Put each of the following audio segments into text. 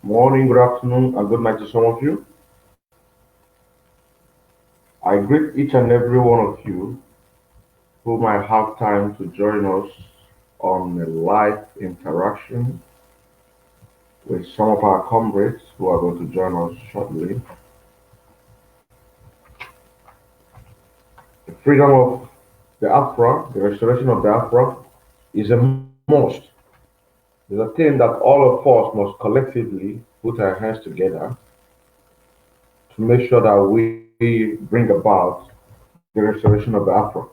Morning, good afternoon, and good night to some of you. I greet each and every one of you who might have time to join us on a live interaction with some of our comrades who are going to join us shortly. The freedom of the Afra, the restoration of the Afra, is a must. It's a thing that all of us must collectively put our hands together to make sure that we bring about the restoration of the Afra.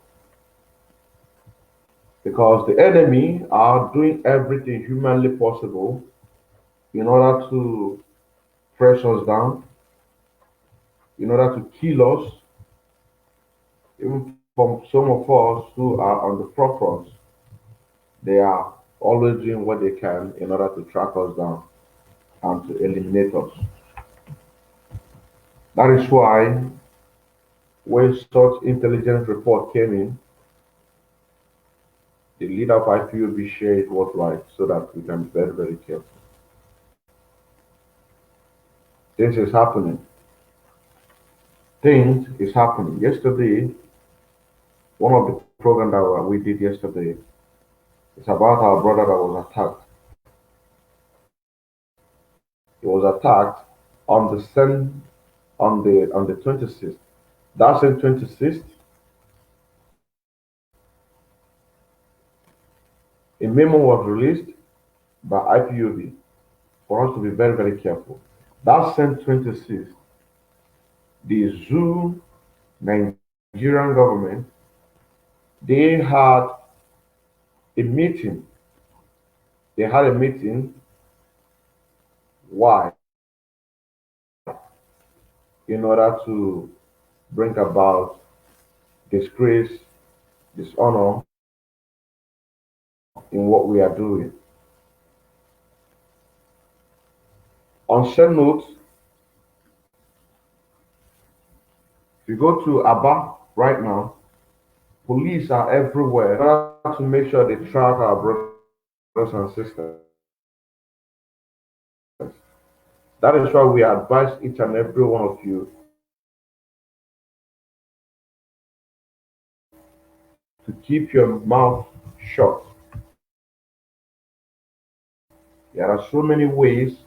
Because the enemy are doing everything humanly possible in order to press us down, in order to kill us, even from some of us who are on the forefront, they are always doing what they can in order to track us down and to eliminate us. That is why when such intelligence report came in, the leader of IPOB shared it worldwide so that we can be very, very careful. This is happening. Things is happening. Yesterday, one of the program that we did yesterday is about our brother that was attacked. He was attacked on the same on the 26th. That same 26th, a memo was released by IPOB for us to be very, very careful. That same 26th, the zoo Nigerian government, they had a meeting. They had a meeting. Why? In order to bring about disgrace, dishonor in what we are doing. On same note, if you go to Aba right now, police are everywhere in order to make sure they track our brothers and sisters. That is why we advise each and every one of you to keep your mouth shut. There are so many ways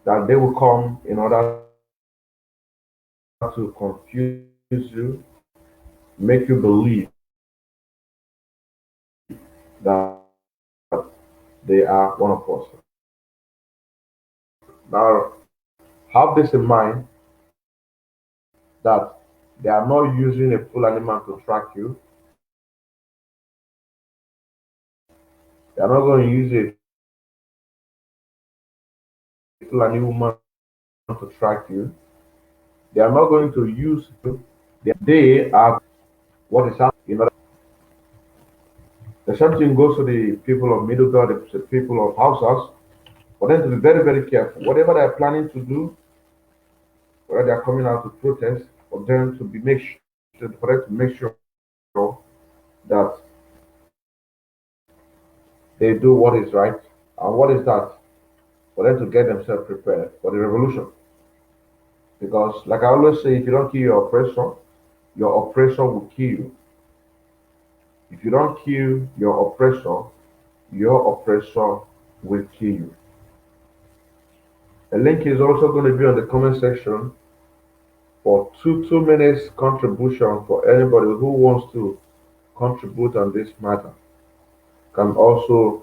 that they will come in order to confuse you, make you believe that they are one of us. Now, have this in mind that they are not using a full animal to track you. They are not going to use a full animal woman to track you. They are not going to use you. They are what is happening. The same thing goes to the people of Middle Belt, the people of Hausas, for them to be very, very careful. Whatever they are planning to do, whether they are coming out to protest, for them to make sure that they do what is right. And what is that? For them to get themselves prepared for the revolution. Because, like I always say, if you don't kill your oppressor will kill you. If you don't kill your oppressor will kill you. The link is also going to be on the comment section for two minutes contribution for anybody who wants to contribute on this matter. Can also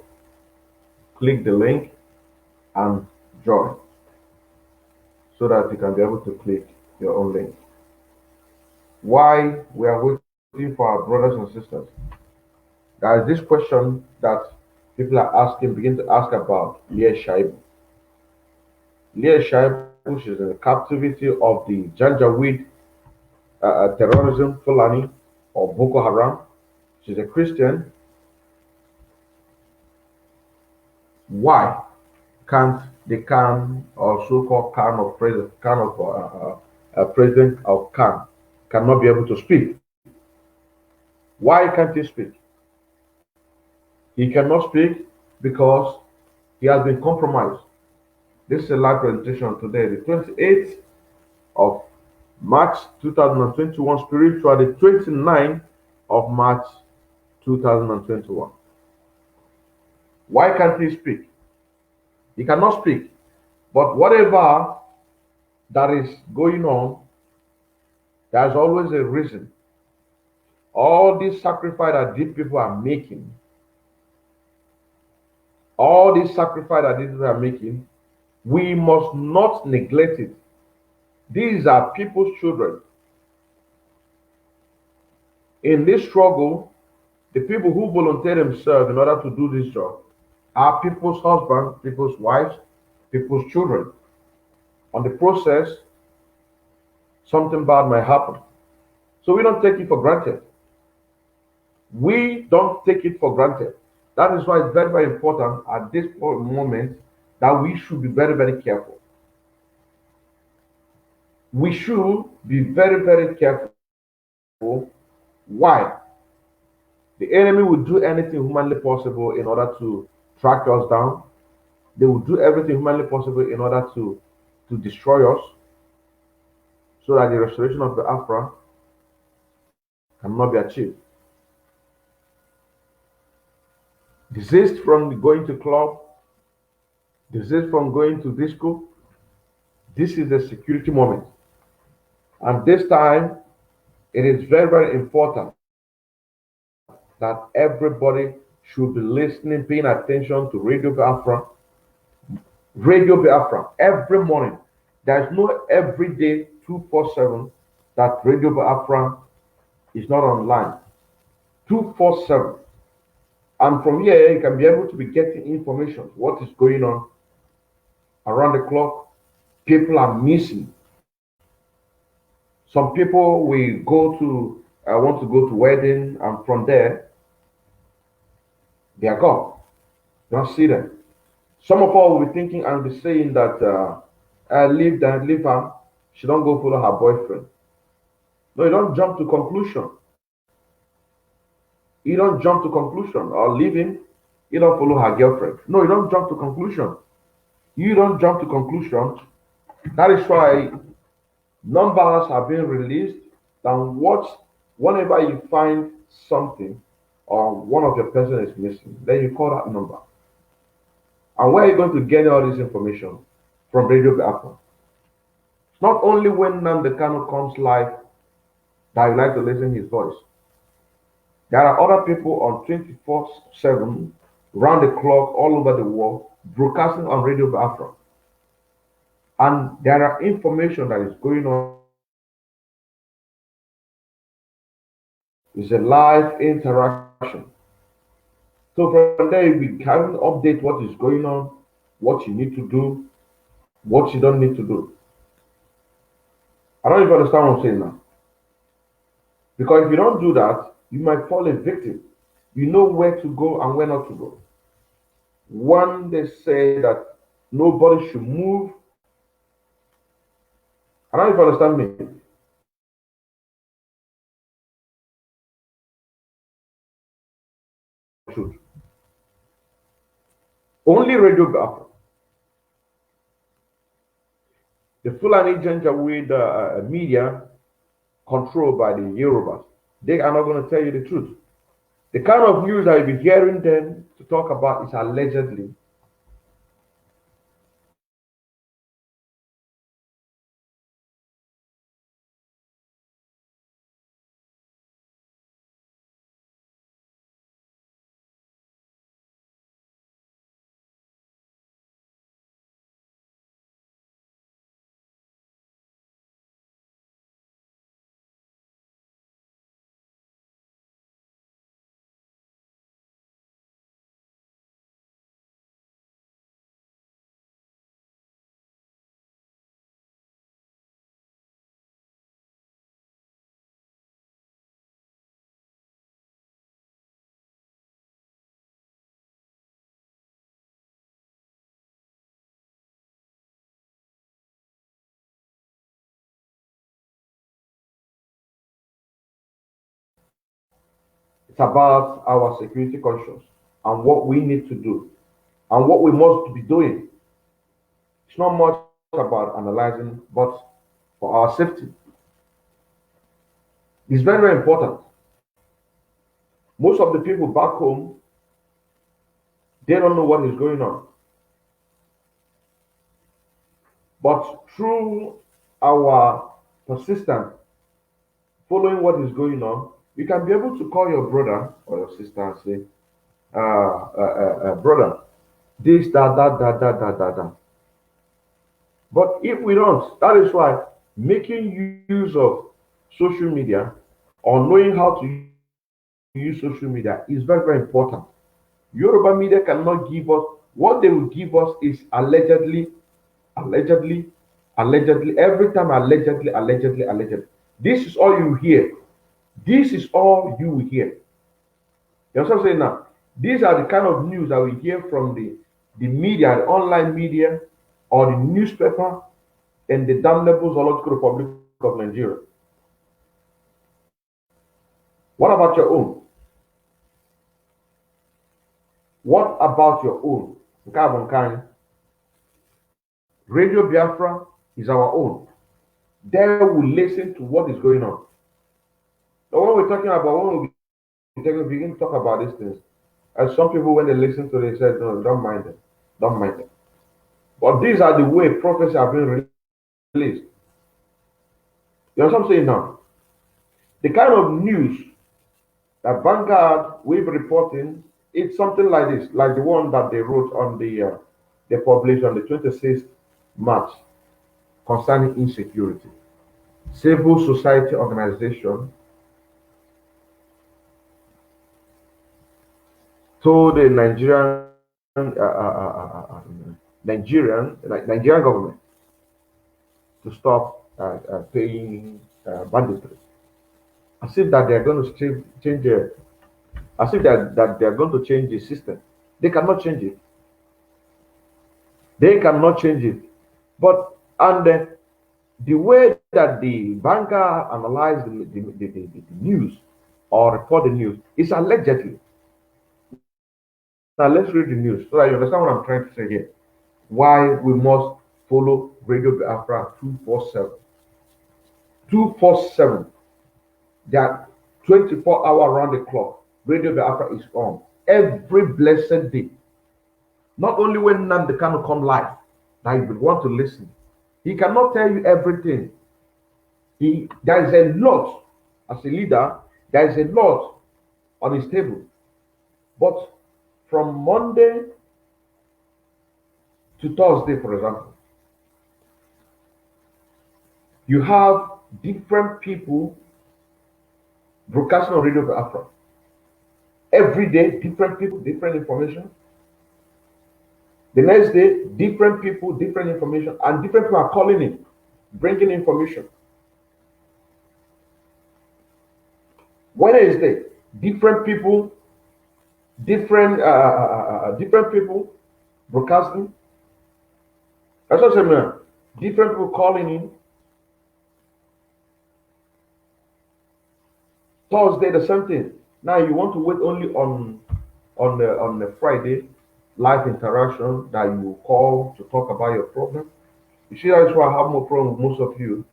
click the link and join so that you can be able to click your own link. Why we are waiting for our brothers and sisters? There is this question that people are asking, begin to ask about Leah Shaibu. Leah Shaibu, she's in the captivity of the Janjaweed terrorism Fulani or Boko Haram. She's a Christian. Why can't the Khan or so-called president of Khan cannot be able to speak? Why can't he speak? He cannot speak because he has been compromised. This is a live presentation today, the 28th of March 2021, spiritual, the 29th of March 2021. Why can't he speak? He cannot speak. But whatever that is going on, there's always a reason. All this sacrifice that these people are making, all this sacrifice that these people are making, we must not neglect it. These are people's children. In this struggle, the people who volunteer themselves in order to do this job are people's husbands, people's wives, people's children. On the process, something bad might happen. So we don't take it for granted. We don't take it for granted. That is why it's very, very important at this moment that we should be very, very careful. We should be very, very careful. Why? The enemy will do anything humanly possible in order to track us down. They will do everything humanly possible in order to destroy us so that the restoration of the Biafra cannot be achieved. Desist from going to club, desist from going to disco. This is a security moment. And this time, it is very, very important that everybody should be listening, paying attention to Radio Biafra. Radio Biafra every morning. There's no everyday 247 that Radio Biafra is not online. 247. And from here, you can be able to be getting information, what is going on around the clock. People are missing. Some people will go to, want to go to wedding, and from there, they are gone. You don't see them. Some of us will be thinking and be saying that leave her. She don't go follow her boyfriend. No, you don't jump to conclusion. You don't jump to conclusion or leave him. You don't follow her girlfriend. No, you don't jump to conclusion. You don't jump to conclusion. That is why numbers are being released. And whenever you find something or one of your person is missing, then you call that number. And where are you going to get all this information? From Radio Biafra. It's not only when Namdekano comes live that you like to listen his voice. There are other people on 24/7, round the clock, all over the world, broadcasting on Radio Biafra. And there are information that is going on. It's a live interaction. So from there, you can update what is going on, what you need to do, what you don't need to do. I don't even understand what I'm saying now. Because if you don't do that, you might fall a victim. You know where to go and where not to go. One, they say that nobody should move. I don't even understand me. Truth. Only Radio Biafra. The Fulani Janjaweed media controlled by the Yorubas. They are not going to tell you the truth. The kind of news that you'll be hearing them to talk about is allegedly. It's about our security conscience and what we need to do and what we must be doing It's not much about analyzing, but for our safety, it's very, very important. Most of the people back home, they don't know what is going on. But through our persistent following what is going on, you can be able to call your brother or your sister and say, brother, this, that. But if we don't, that is why making use of social media or knowing how to use social media is very, very important. Yoruba media cannot give us what they will give us is allegedly, allegedly, every time allegedly. This is all you hear. This is all you will hear. You know what I'm saying now? These are the kind of news that we hear from the media, the online media, or the newspaper in the damnable Zoological Republic of Nigeria. What about your own? What about your own? Nke a bụ nke anyị. Radio Biafra is our own. They will listen to what is going on. So when we're talking about, when we begin to talk about these things, and some people, when they listen to it, they say, no, don't mind them. Don't mind them. But these are the way prophecies have been released. You know what I'm saying now? The kind of news that Vanguard will be reporting, it's something like this, like the one that they wrote on they published on the 26th March concerning insecurity. Civil society organization told the Nigerian government to stop paying banditry, as if that they are going to change as if that they are going to change the system. They cannot change it. They cannot change it. But and the way that the banker analyzed the news or report the news is allegedly. Now let's read the news so that you understand what I'm trying to say here. Why we must follow Radio Biafra 247. 247. That 24-hour round the clock. Radio Biafra is on every blessed day. Not only when Nnamdi Kanu come live, that you would want to listen. He cannot tell you everything. There is a lot, as a leader, there is a lot on his table. But from Monday to Thursday, for example, you have different people broadcasting on Radio Biafra. Every day, different people, different information. The next day, different people, different information, and different people are calling in, bringing information. Wednesday, different people, different people broadcasting. That's what I'm saying. Different people calling in. Thursday, the same thing. Now you want to wait only on the Friday live interaction that you call to talk about your problem. You see, that's why I have more problem with most of you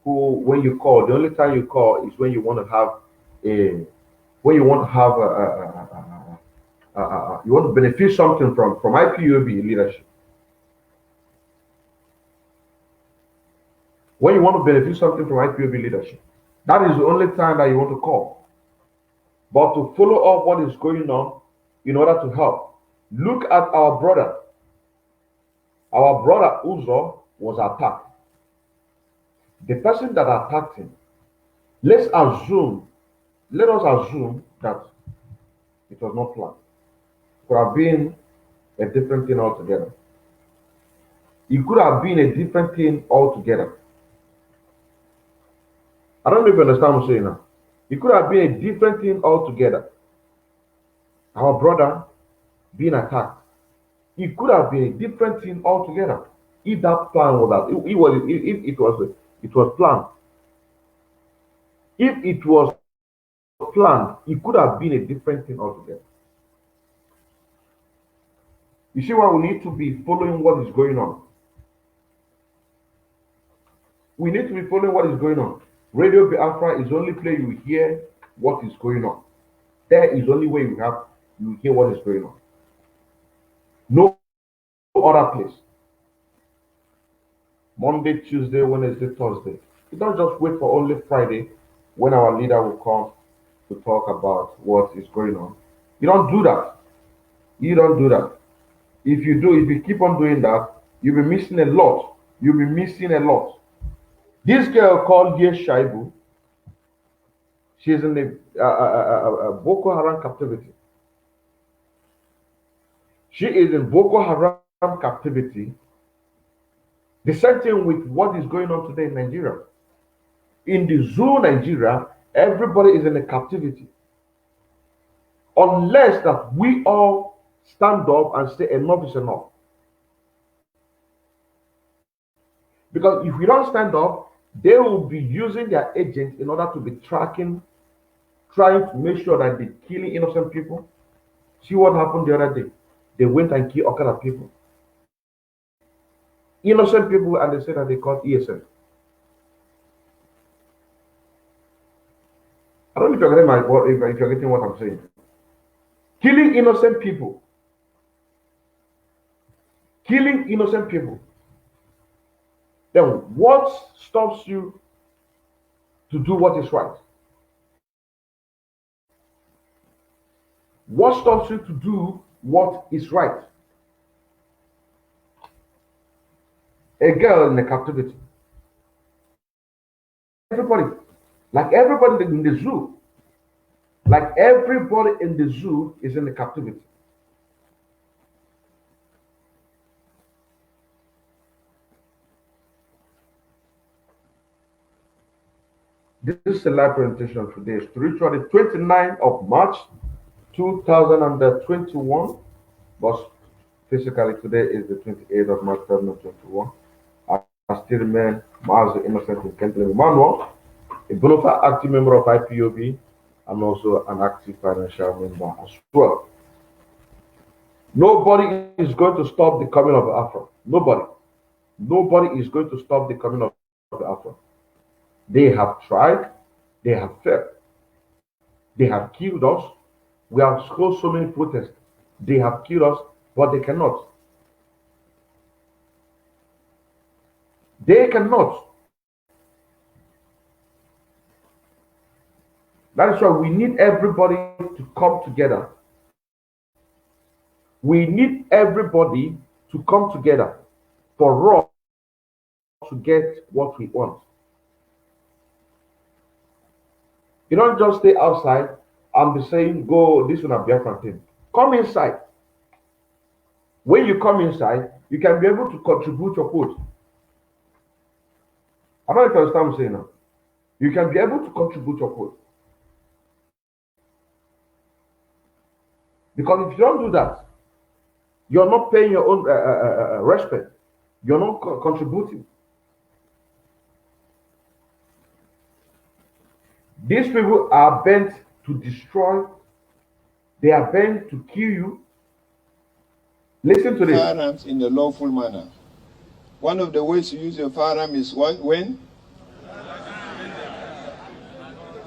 who, when you call, the only time you call is when you want to have a, when you want to have you want to benefit something from IPOB leadership. When you want to benefit something from IPOB leadership, that is the only time that you want to call. But to follow up what is going on in order to help. Look at our brother. Our brother Uzo was attacked. The person that attacked him, let's assume, let us assume that it was not planned. It could have been a different thing altogether. It could have been a different thing altogether. I don't know if you understand what I'm saying now. It could have been a different thing altogether. Our brother being attacked. It could have been a different thing altogether. If that plan was that if it was planned. If it was planned, it could have been a different thing altogether. You see why we need to be following what is going on. We need to be following what is going on. Radio Biafra is the only place you hear what is going on. There is only way you hear what is going on. No other place. Monday, Tuesday, Wednesday, Thursday. You don't just wait for only Friday when our leader will come to talk about what is going on. You don't do that. You don't do that. If you keep on doing that, you'll be missing a lot. You'll be missing a lot. This girl called Ye Shaibu, she's in the Boko Haram captivity. She is in Boko Haram captivity. The same thing with what is going on today in Nigeria. In the zoo, Nigeria, everybody is in a captivity. Unless that we all stand up and say enough is enough. Because if we don't stand up, they will be using their agents in order to be trying to make sure that they're killing innocent people. See what happened the other day? They went and killed all kind of people. Innocent people, and they said that they called ESN. I don't know if you're getting if you're getting what I'm saying. Killing innocent people. Killing innocent people. Then what stops you to do what is right? What stops you to do what is right? A girl in the captivity. Everybody, like everybody in the zoo, like everybody in the zoo is in the captivity. This is a live presentation today. Spiritual, the 29th of March 2021, but physically today is the 28th of March 2021. I still remain Master Innocent in Kentley Emmanuel, a bona fide active member of IPOB, and also an active financial member as well. Nobody is going to stop the coming of Afro. Nobody. Nobody is going to stop the coming of Afro. They have tried, they have failed, they have killed us. We have caused so many protests. They have killed us, but they cannot. They cannot. That is why we need everybody to come together. We need everybody to come together for us to get what we want. You don't just stay outside and be saying, go, this one be a thing. Come inside. When you come inside, you can be able to contribute your vote. I don't know if you understand what I'm saying now. You can be able to contribute your vote. Because if you don't do that, you're not paying your own respect. You're not contributing. These people are bent to destroy. They are bent to kill you. Listen to this. Firearms in a lawful manner. One of the ways to use your firearm is what? When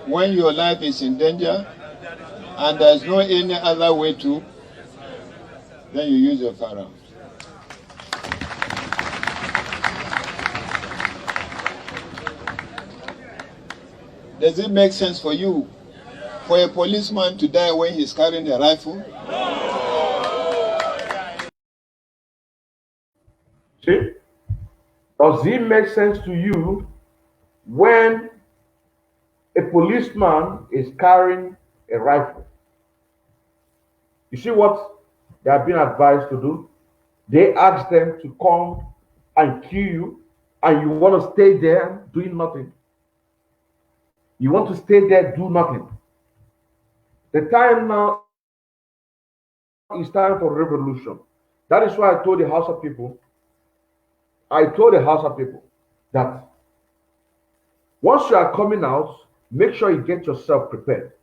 your life is in danger and there's no any other way to, then you use your firearm. Does it make sense for you for a policeman to die when he's carrying a rifle? See? Does it make sense to you when a policeman is carrying a rifle? You see what they have been advised to do? They ask them to come and kill you, and you want to stay there doing nothing. You want to stay there, do nothing. The time now is time for revolution. That is why I told the House of people, that once you are coming out, make sure you get yourself prepared.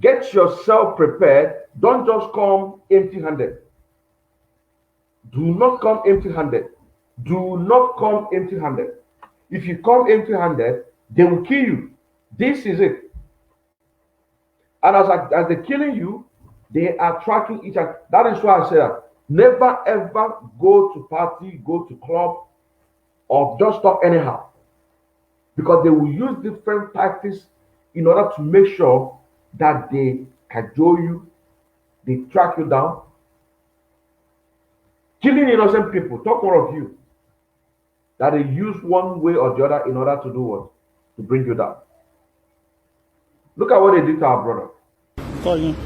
Get yourself prepared. Don't just come empty handed. Do not come empty handed. Do not come empty-handed. If you come empty-handed, they will kill you. This is it. And as they're killing you, they are tracking each other. That is why I say that never ever go to party, go to club, or just talk anyhow. Because they will use different tactics in order to make sure that they cajole you, they track you down, killing innocent people. Talk more of you that they use one way or the other in order to do what? To bring you down. Look at what they did to our brother. Going,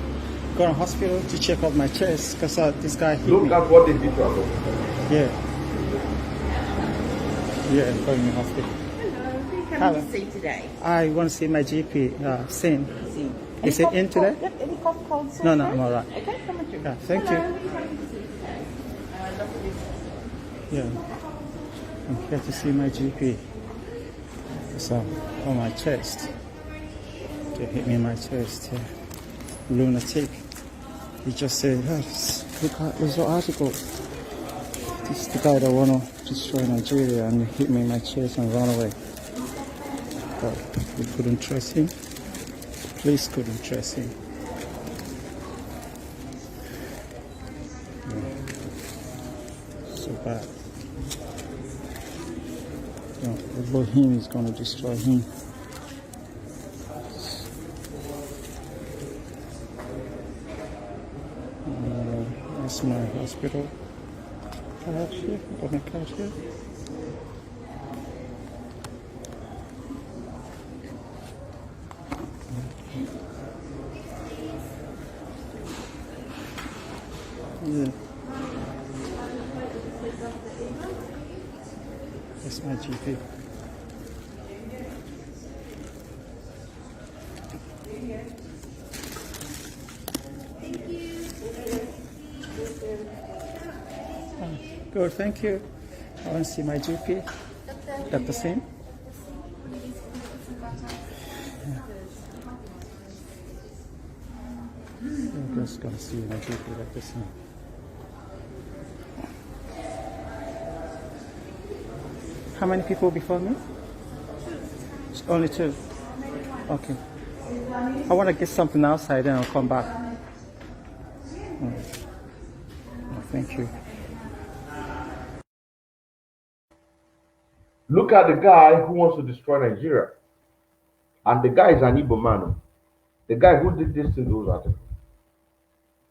going to hospital to check out my chest because this guy hit Look me. at what they did to our brother. Yeah, yeah, going to hospital. Hello, who are you coming Hello. to see today? I want to see my GP, Sin. See. Is it in today? Yep, any cough, cold, sore No, no, throat? I'm all right. Okay, come on through. Yeah, thank Hello, you. who are you coming to see today? Yeah, I'm here to see my GP. So, on my chest. They hit me in my chest, yeah. Lunatic. He just said, oh, look at this article. This is the guy that want to destroy Nigeria and he hit me in my chest and run away. But we couldn't trust him. Police couldn't trust him. Yeah. So bad. No, although him is going to destroy him. That's my hospital. Couch here. Got my couch here. Yeah. That's my GP. Good, thank you. I want to see my GP. Dr. Sim. I'm just going to see my GP, Dr. Sim. How many people before me? Only two. Okay. I want to get something outside and I'll come back. Oh, thank you. Look at the guy who wants to destroy Nigeria. And the guy is an Igbo man. The guy who did this to those articles.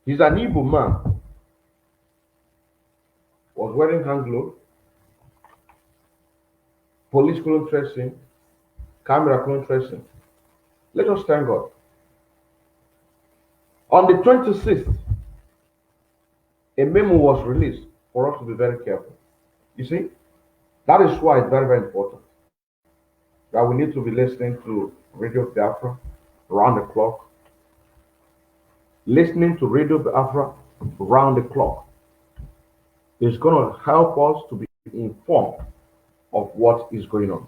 He's an Igbo man. Was wearing hand gloves. Police couldn't trace him. Camera couldn't trace him. Let us thank God. On the 26th, a memo was released for us to be very careful. You see, that is why it's very, very important that we need to be listening to Radio Biafra around the clock, listening to Radio Biafra around the clock. It's going to help us to be informed of what is going on.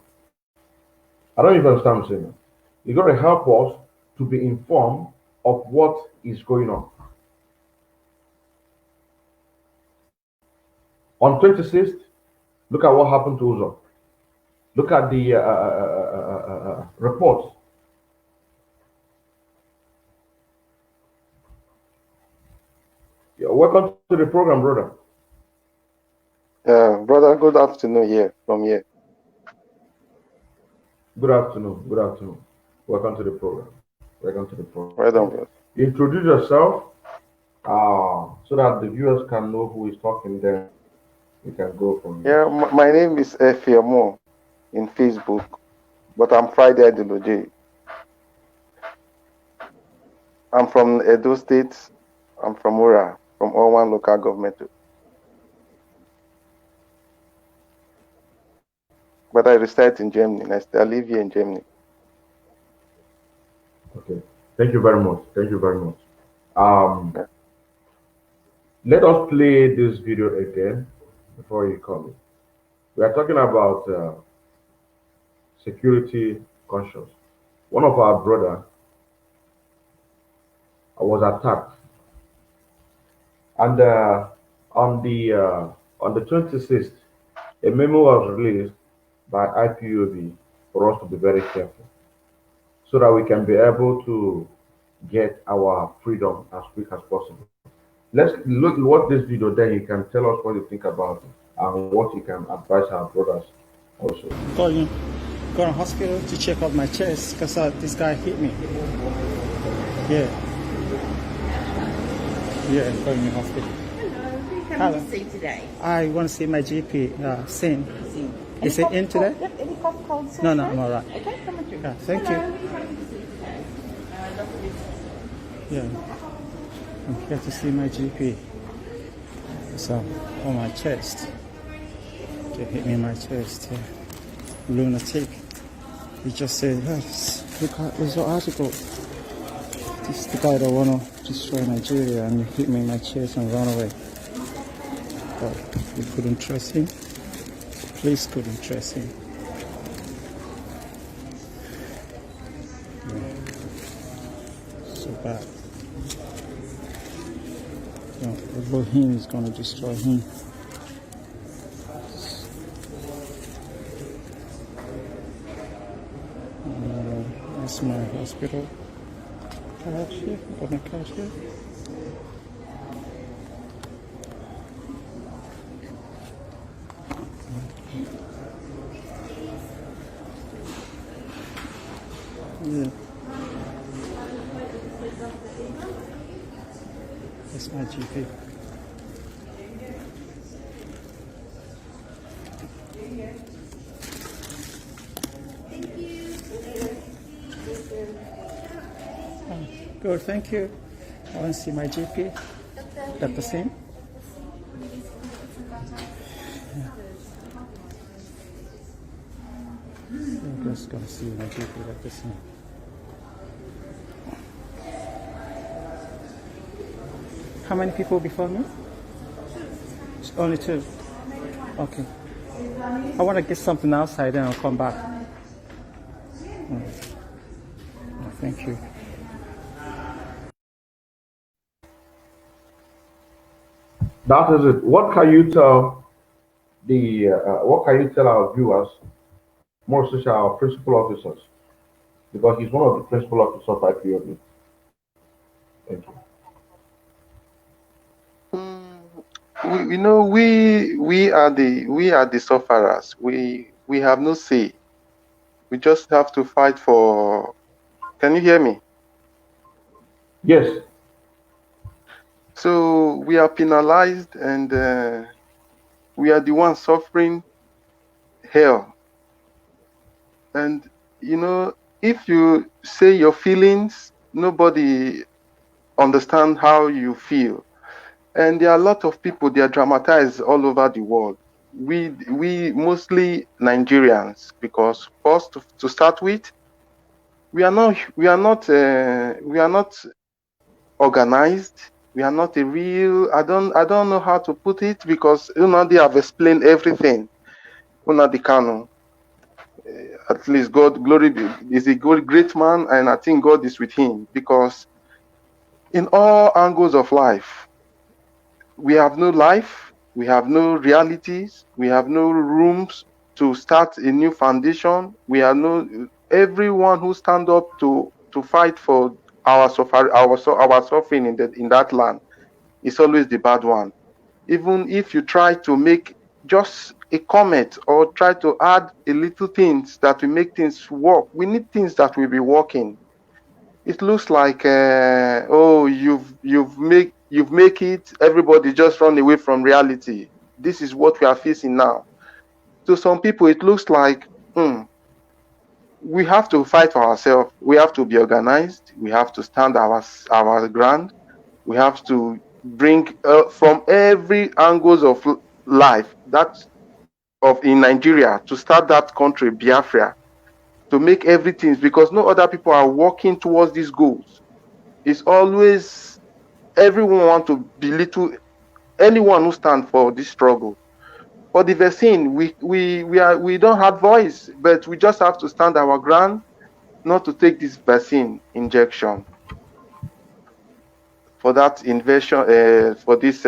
I don't even understand what I'm saying. It's going to help us to be informed of what is going on. On 26th, look at what happened to Uzo. Look at the reports. Yeah, welcome to the program, brother. Brother, good afternoon here from here. Good afternoon. Good afternoon. Welcome to the program. Welcome to the program. Right on, brother. Introduce yourself so that the viewers can know who is talking. Then we can go from there. Yeah, my name is Efiamo in Facebook, but I'm Friday Adeloje. I'm from Edo State. I'm from Ura, from Owan local government. But I reside in Germany. I live here in Germany. Okay. Thank you very much. Thank you very much. Yeah. Let us play this video again before you come. We are talking about security conscious. One of our brother was attacked, and on the 26th, A memo was released by IPOB for us to be very careful so that we can be able to get our freedom as quick as possible. Let's look watch this video, then you can tell us what you think about it and what you can advise our brothers also. Going, going to hospital to check out my chest because this guy hit me. Yeah, yeah, going to hospital. Hello, who are you Hello. coming to see today? I want to see my GP, Sin. Is Any it in cough, today? Yep, any cough, cold, sore No, no, throat? I'm all right. Okay, come on through. Yeah, thank Hello, you. who are you coming to see today? Yeah, I'm here to see my GP. So, on my chest. They hit me in my chest. Yeah. Lunatic. He just said, look at this article. This is the guy that wanna destroy Nigeria, and he hit me in my chest and ran away. But we couldn't trust him. Police couldn't trust him. Yeah. So bad. No, although him is gonna destroy him. That's my hospital. Couch here. Got my couch here. Yeah. That's my GP. Good, thank you. I want to see my GP. Dr. Singh. I'm just going to see my GP, Dr. Singh. How many people before me? Only two. Okay. I want to get something outside, then I'll come back. Oh, thank you. That is it. What can you tell what can you tell our viewers, more especially our principal officers, because he's one of the principal officers of IPOB. Thank you. Mm, we are the sufferers. We have no say. We just have to fight for. Can you hear me? Yes, So we are penalized, and we are the ones suffering hell. And if you say your feelings, nobody understand how you feel. And there are a lot of people, they are dramatized all over the world. We mostly Nigerians, because first to start with, we are not organized. We are not a real. I don't know how to put it, because they have explained everything. The Kanu, at least God glory is a great man, and I think God is with him, because in all angles of life, we have no life, we have no realities, we have no rooms to start a new foundation. We are no everyone who stand up to fight for our suffering in that land is always the bad one. Even if you try to make just a comment or try to add a little things that will make things work, we need things that will be working. It looks like oh, you've make it, everybody just run away from reality. This is what we are facing now. To some people it looks like, hmm, we have to fight for ourselves, we have to be organized, we have to stand our ground, we have to bring from every angles of life, that of in Nigeria, to start that country Biafra, to make everything, because no other people are working towards these goals. It's always everyone want to belittle anyone who stand for this struggle. For the vaccine, we don't have voice, but we just have to stand our ground, not to take this vaccine injection for that invasion, for this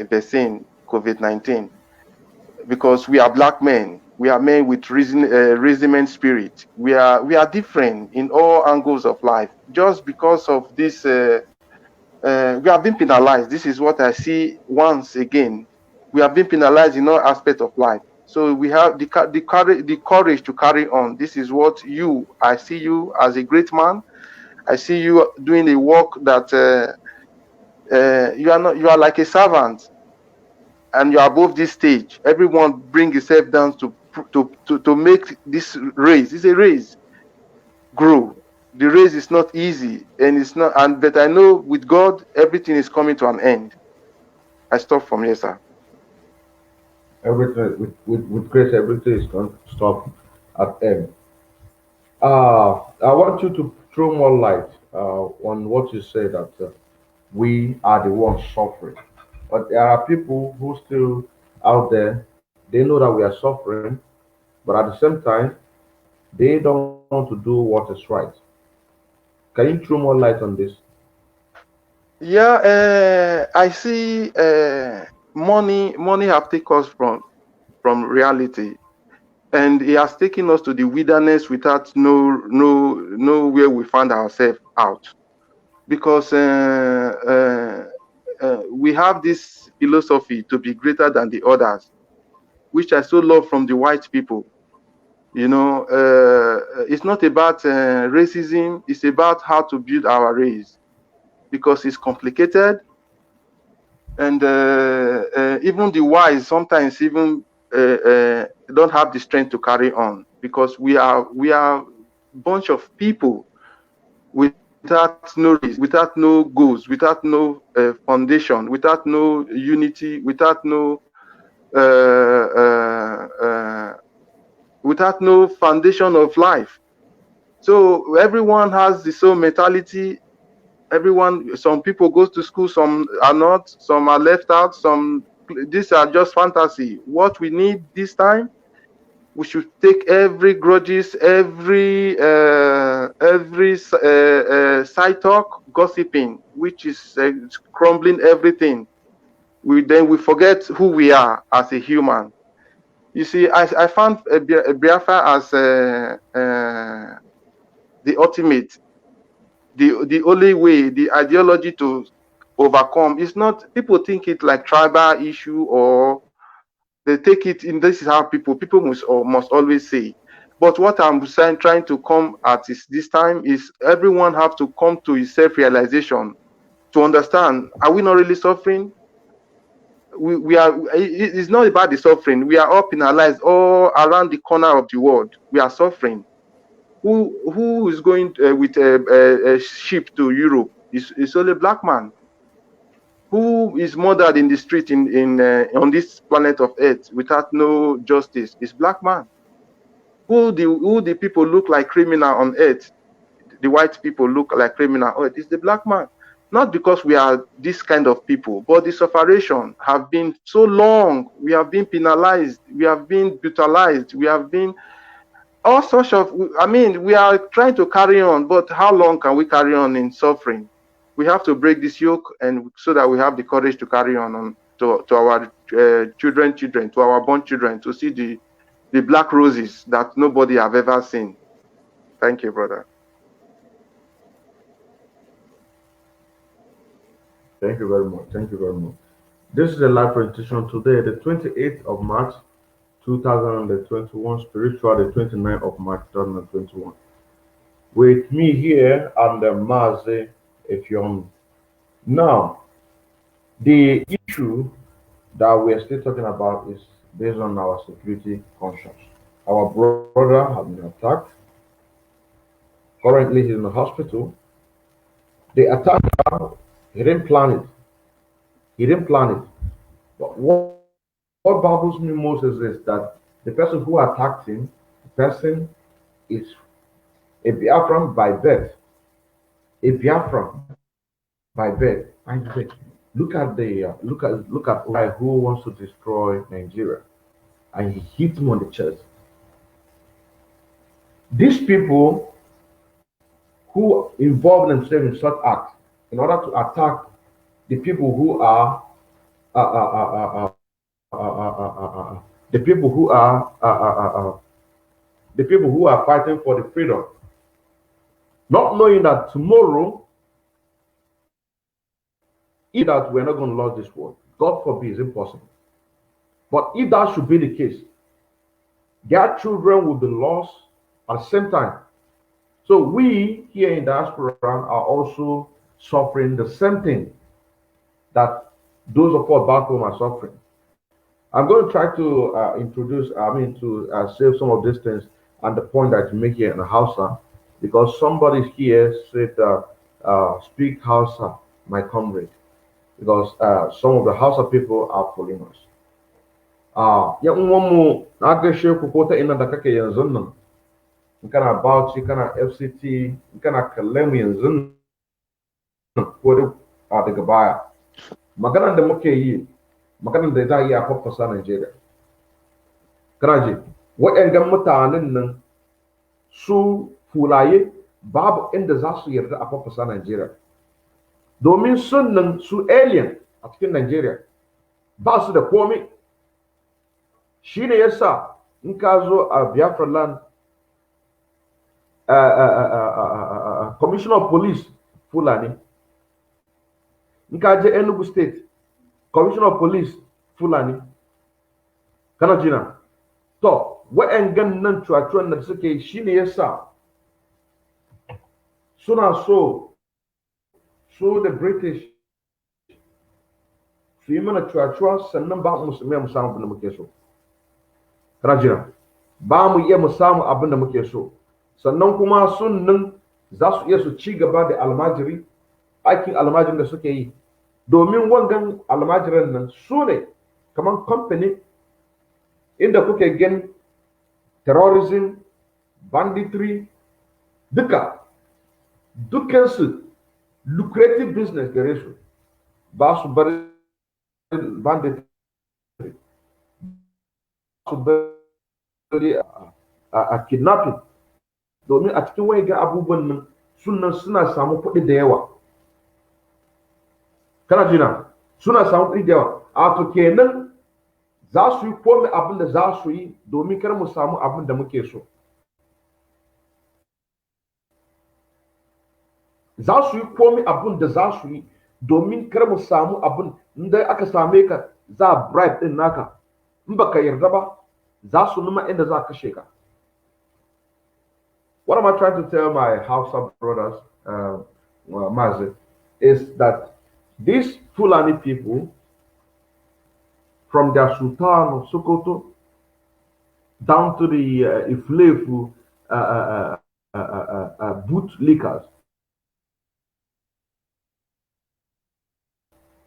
vaccine COVID-19. because we are black men. We are men with reasonment spirit. We are different in all angles of life. Just because of this, we have been penalized. This is what I see once again. We have been penalized in all aspects of life. So we have the courage to carry on. This is what I see you as a great man. I see you doing a work that you are not. You are like a servant, and you are above this stage. Everyone bring yourself down to make this race. It's a race. Grow. The race is not easy, and it's not. And but I know with God, everything is coming to an end. I stop from here, sir. Everything with grace, everything is going to stop at end. I want you to throw more light on what you say that we are the ones suffering. But there are people who still out there. They know that we are suffering, but at the same time, they don't want to do what is right. Can you throw more light on this? Yeah, I see. Money have taken us from reality, and it has taken us to the wilderness without nowhere we find ourselves out. Because we have this philosophy to be greater than the others, which I so love from the white people. It's not about racism. It's about how to build our race, because it's complicated, and even the wise sometimes even don't have the strength to carry on, because we are bunch of people without no race, without no goals, without no foundation, without no unity, uh, uh, uh, without no foundation of life. So everyone has the same mentality. Some people go to school, some are not, some are left out, some, these are just fantasy. What we need this time, we should take every grudges, every side talk, gossiping, which is crumbling everything. We forget who we are as a human. You see, I found Biafra as the ultimate, the only way, the ideology to overcome. It's not, people think it like tribal issue, or they take it in, this is how people must always say. But what I'm saying, trying to come at is this time, is everyone have to come to his self-realization to understand, are we not really suffering? We are, it's not about the suffering. We are all penalized all around the corner of the world. We are suffering. Who is going with a ship to Europe? Is only a black man. Who is murdered in the street in on this planet of Earth without no justice? Is black man. Who the people look like criminal on Earth? The white people look like criminal on Earth. Is the black man. Not because we are this kind of people, but the sufferation have been so long. We have been penalized. We have been brutalized. We have been all sorts of, I mean, we are trying to carry on, but how long can we carry on in suffering? We have to break this yoke, and so that we have the courage to carry on to our children, to our born children, to see the black roses that nobody have ever seen. Thank you, brother. Thank you very much. Thank you very much. This is a live presentation today, the 28th of March, 2021, spiritual, the 29th of March, 2021. With me here, I'm the Mazi Efyon. Now, the issue that we're still talking about is based on our security conscience. Our brother has been attacked. Currently, he's in the hospital. The attacker, he didn't plan it. He didn't plan it. But what baffles me most is this, that the person who attacked him, the person is a Biafran by birth. A Biafran by birth. By birth. Look at guy who wants to destroy Nigeria, and he hit him on the chest. These people who involve themselves in such acts in order to attack the people who are the the people who are the people who are fighting for the freedom, not knowing that tomorrow, if that we're not going to lose this war, God forbid, is impossible. But if that should be the case, their children will be lost at the same time. So we here in diaspora are also suffering the same thing that those of us back home are suffering. I'm going to try to save some of these things and the point that you make here in the Hausa, because somebody here said, speak Hausa, my comrade, because some of the Hausa people are following us. Yan uwanmu na gaishe ku ko ta ina da kake yanzu nan, in kana Bauchi, kana FCT, in kana kallon mu yanzu nan ko daga baya. Maganar da muke yi, maganar da za a yi a faffasa Najeriya. Kana ji, waɗannan mutanen nan su fulaye babu inda za su yarda a faffasa Najeriya. Domin sun nan su alien a cikin Najeriya ba su da komai. Shi ne yasa in ka zo a Biafra land, Commissioner of Police Fulani, in ka je Enugu State, Commissioner of Police Fulani, kana jina. To, wa'yangan nan cuwacuwan da suke shi ne yasa suna so su da British su yi mana cuwacuwa sannan ba mu samu abin da muke so. Kana jina, ba mu iya mu samu abin da muke so. Sannan kuma sun nan za su iya su ci gaba da almajiri, aikin almajirin da suke yi. Domin wangan almajiran nan su ne kamar company inda kuke gan terrorism, banditry, dukansu lucrative business gare su, ba su bari banditry, ba su bari a kidnapping, domin a cikin wani ga abubuwan nan suna samu kuɗi da yawa. Kana jina, suna samu kuɗi da yawa. A to kenan za su yi komai abin da za su yi domin kar mu samu abin da muke so. Za su yi komai abin da za su yi domin kar mu samu abin inda aka same ka za a bribe din naka. In baka yarda ba, za su numa inda za a kashe ka. What am I trying to tell my Hausa brothers, Mazi, is that these Fulani people, from their Sultan of Sokoto down to the Iflefu bootlickers,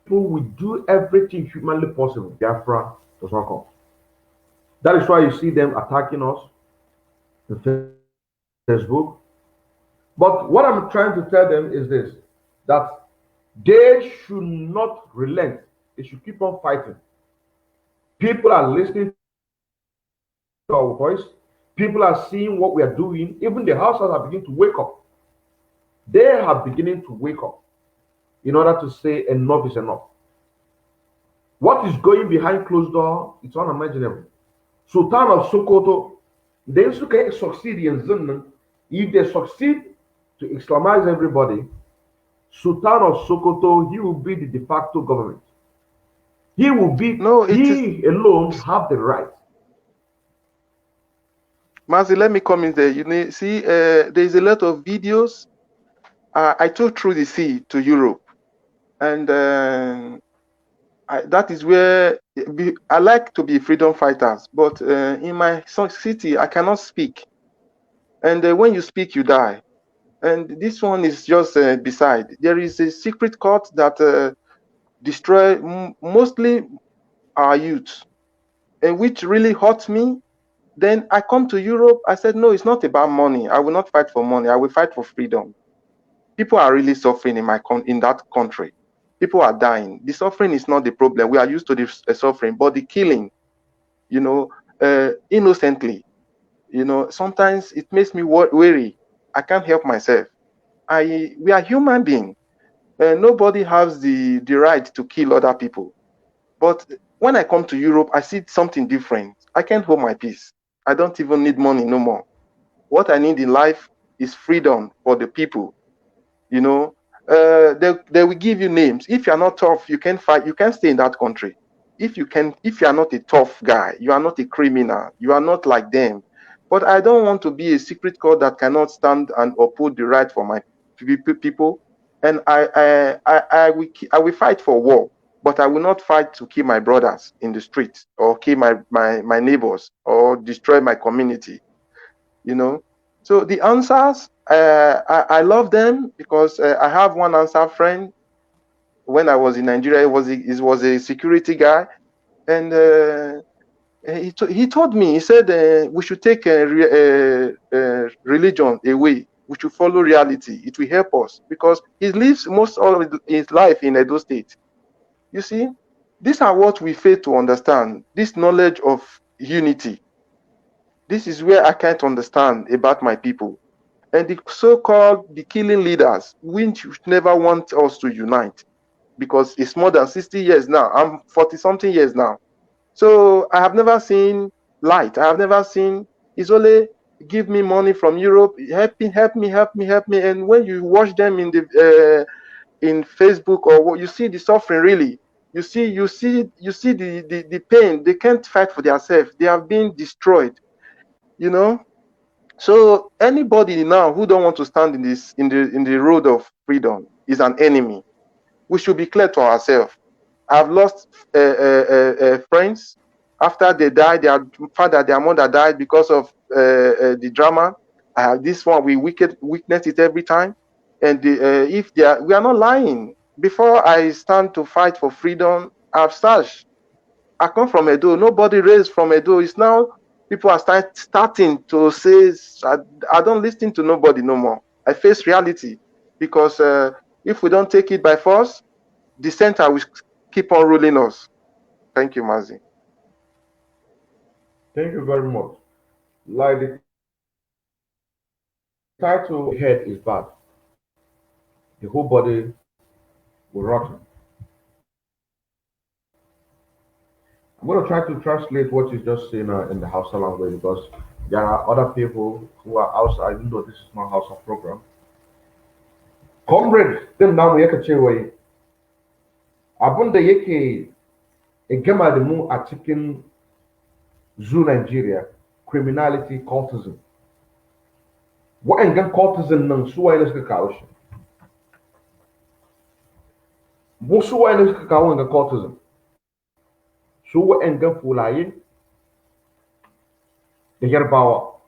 people will do everything humanly possible. Biafra does not come. That is why you see them attacking us on Facebook. But what I'm trying to tell them is this, that they should not relent. They should keep on fighting. People are listening to our voice. People are seeing what we are doing. Even the households are beginning to wake up. They are beginning to wake up in order to say enough is enough. What is going behind closed door, it's unimaginable. Sultan of Sokoto, they succeed in Zunnan. If they succeed to Islamize everybody, Sultan of Sokoto, he will be the de facto government. He will be, he alone have the right. Mazi, let me come in there. You know, see, there's a lot of videos. I took through the sea to Europe, and that is where I like to be freedom fighters. But in my city, I cannot speak. And when you speak, you die. And this one is just beside. There is a secret court that destroy mostly our youth, and which really hurt me. Then I come to Europe. I said, no, it's not about money. I will not fight for money. I will fight for freedom. People are really suffering in that country. People are dying. The suffering is not the problem. We are used to the suffering, but the killing, you know, innocently, you know, sometimes it makes me weary. I can't help myself. We are human beings. Nobody has the right to kill other people. But when I come to Europe, I see something different. I can't hold my peace. I don't even need money no more. What I need in life is freedom for the people. You know, they will give you names. If you are not tough, you can fight. You can stay in that country. If you are not a tough guy, you are not a criminal. You are not like them. But I don't want to be a secret court that cannot stand and uphold the right for my people. And I will fight for war, but I will not fight to kill my brothers in the streets or kill my neighbors or destroy my community. You know, so the answers, I love them because I have one answer friend when I was in Nigeria. He was a security guy, and he told me, he said we should take religion away. We should follow reality. It will help us because he lives most of his life in Edo State. You see, these are what we fail to understand. This knowledge of unity. This is where I can't understand about my people. And the so-called the killing leaders, which never want us to unite because it's more than 60 years now. I'm 40 something years now. So I have never seen light. I have never seen, it's only give me money from Europe, help me, help me, help me, help me. And when you watch them in Facebook or what, you see the suffering really. You see the pain. They can't fight for themselves. They have been destroyed, you know. So anybody now who don't want to stand in the road of freedom is an enemy. We should be clear to ourselves. I've lost friends after they died. Their father, their mother died because of the drama. This one we witness it every time. And if we are not lying. Before I stand to fight for freedom, I've searched. I come from Edo. Nobody raised from Edo. It's now people are starting to say, I don't listen to nobody no more. I face reality because if we don't take it by force, the center will keep on ruling us. Thank you, Mazi. Thank you very much. Like the title head is bad, the whole body will rotten. I'm going to try to translate what you just saying in the Hausa language because there are other people who are outside, even though this is not Hausa program. Comrade, din namu yaka ce wai abin da yake gama da mu a cikin zu Nigeria, criminality, cultism. Wa'angan cultism nan su waye suka kawo shi? Mu su waye suka kawo wa'angan cultism? Su wa'angan fulaye da yarbawa.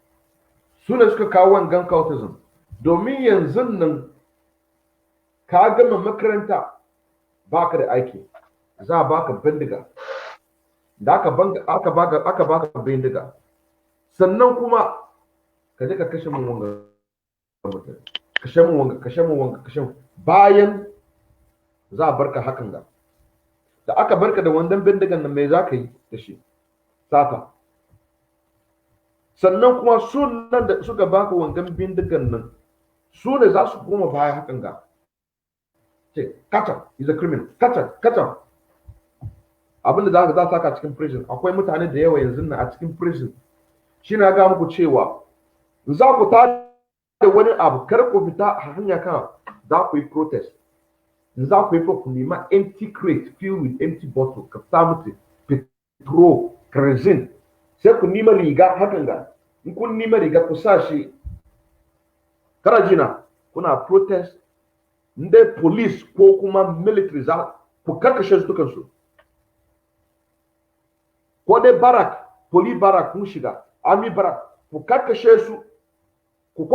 Su ne suka kawo wa'angan cultism. Domin yanzu nan ka gama makaranta baka da aiki, za a baka bindiga. Da aka baka bindiga. Sannan kuma ka je ka kashe mun wanga mutum. Kashe mun wanga, kashe mun. Bayan za a barka hakan ga. Da aka barka da wannan bindigan nan me za ka yi da shi? Sata. Sannan kuma sunan da suka baka wangan bindigan nan su ne za su koma baya hakan ga. Ce, kacha, is a criminal. Kacha. Abinda za ka saka cikin prison. Akwai mutane da yawa yanzu na a cikin prison. Shi na ga muku cewa za ku ta da wani abu kar ku fita a hanya kan za ku yi protest. Za ku yi ku nema empty crate filled with empty bottle ka sa mutu petrol kerosene sai ku nima riga hakan ga in kun nima riga ku sa shi karajina kuna protest inda police ko kuma military za ku karkashe su dukansu ko dai barak police barak kun shiga army barak ku karkashe su ku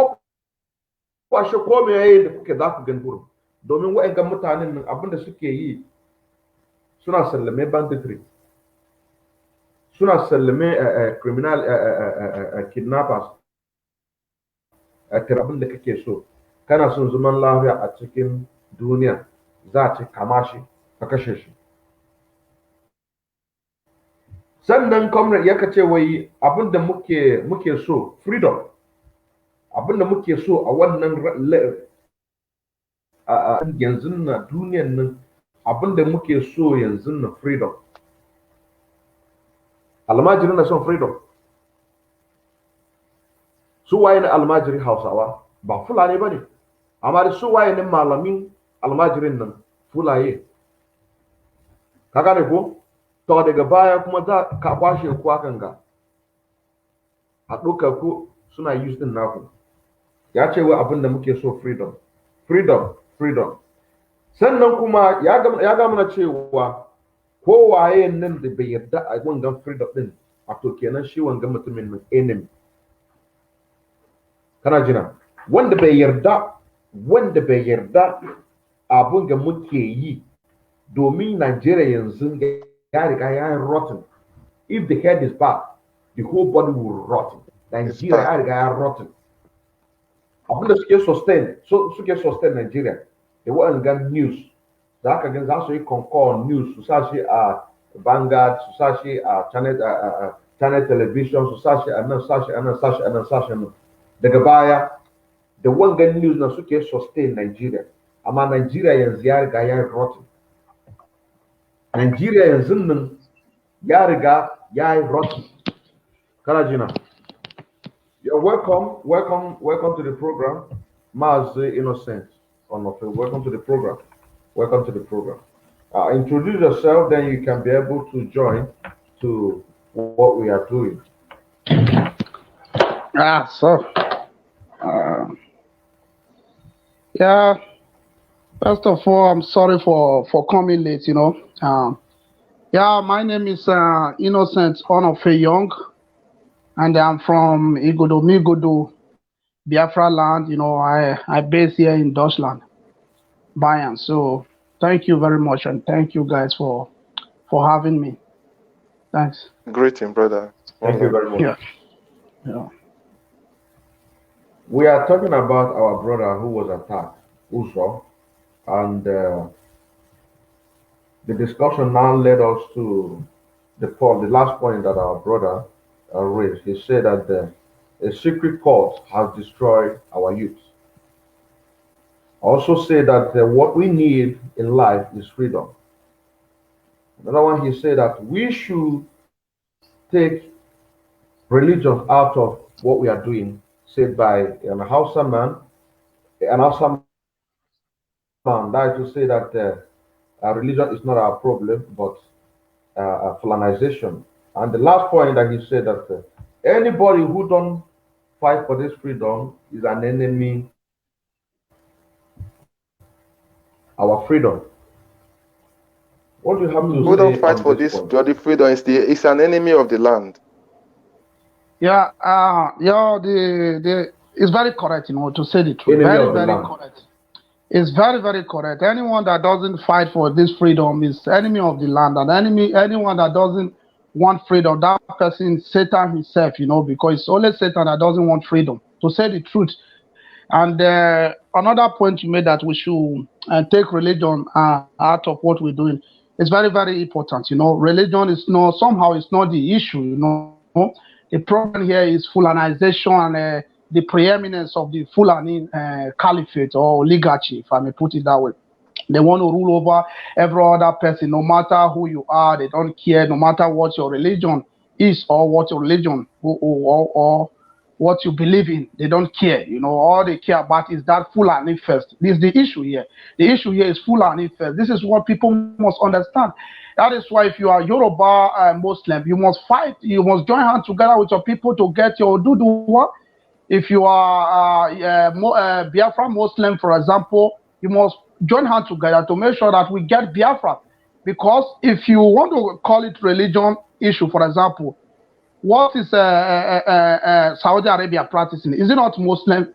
kwashe ko me yayin da kuke za ku gan gurin domin wa'annan mutanen nan abinda suke yi suna sallame banditry suna sallame criminal kidnappers abin da kake so kana son zaman lafiya a cikin duniya za a ce kama shi ka kashe shi sannan comrade ya kace wai abin da muke so freedom abin da muke so a wannan yanzu na duniyan nan abin da muke so yanzu na freedom almajiri na son freedom. Su waye ne almajiri Hausawa ba Fulani ba ne, amma da su waye ne malamin almajirin nan Fulaye. Ka gane ko? To daga baya kuma za ka kwashe ku hakan ga a ɗauka ku suna use din naku. Ya ce wa abin da muke so freedom, freedom, freedom. Sannan kuma ya ga mana cewa kowaye nan da bai yarda a wangan freedom din, a to kenan shi wangan mutumin nan enemy. Kana jina wanda bai yarda abun da muke yi domin Nigeria yanzu ya riga ya yi rotten. If the head is bad, the whole body will rotten. Nigeria ya riga ya rotten. Abin da suke sustain Nigeria da waɗannan news za ka gan za su yi concord news su sa shi a Vanguard, su sa shi a channel television, su sa shi a nan, sa shi a nan, sa shi a nan, sa shi a nan. Daga baya da wangan news na suke sustain Nigeria, amma Nigeria yanzu ya riga ya rotten. Nigeria yanzu nan ya riga ya rotten. Kana jina? You're welcome to the program. Maz Innocent Onofe, welcome to the program. Welcome to the program. Introduce yourself, then you can be able to join to what we are doing. Yeah. First of all, I'm sorry for coming late. Yeah, my name is Innocent Onofe Young, and I'm from Migodo, Biafra land. I base here in Deutschland, Bayern. So thank you very much, and thank you guys for having me. Thanks. Greeting, brother. Thank you very much. Yeah. We are talking about our brother who was attacked, Uso, and the discussion now led us to the last point that our brother raised. He said that a secret cult has destroyed our youth. Also said that what we need in life is freedom. Another one, he said that we should take religion out of what we are doing, said by an Hausa man. An Hausa man died to say that religion is not our problem, but colonization. And the last point that he said that anybody who don't fight for this freedom is an enemy our freedom. What do you have to say? Who don't fight for this bloody freedom is an enemy of the land. Yeah, it's very correct, to say the truth. Very, very correct. It's very, very correct. Anyone that doesn't fight for this freedom is enemy of the land, and anyone that doesn't want freedom, that person is Satan himself, because it's only Satan that doesn't want freedom, to say the truth. And another point you made, that we should take religion out of what we're doing, is very, very important. Religion is not the issue. The problem here is Fulanization and the preeminence of the Fulani caliphate or oligarchy, if I may put it that way. They want to rule over every other person, no matter who you are. They don't care, no matter what your religion is or what your religion or what you believe in. They don't care. All they care about is that Fulani first. This is the issue here. The issue here is Fulani first. This is what people must understand. That is why if you are Yoruba Muslim, you must fight. You must join hands together with your people to get your Duduwa. If you are Biafra Muslim, for example, you must join hands together to make sure that we get Biafra. Because if you want to call it religion issue, for example, what is Saudi Arabia practicing? Is it not Muslim?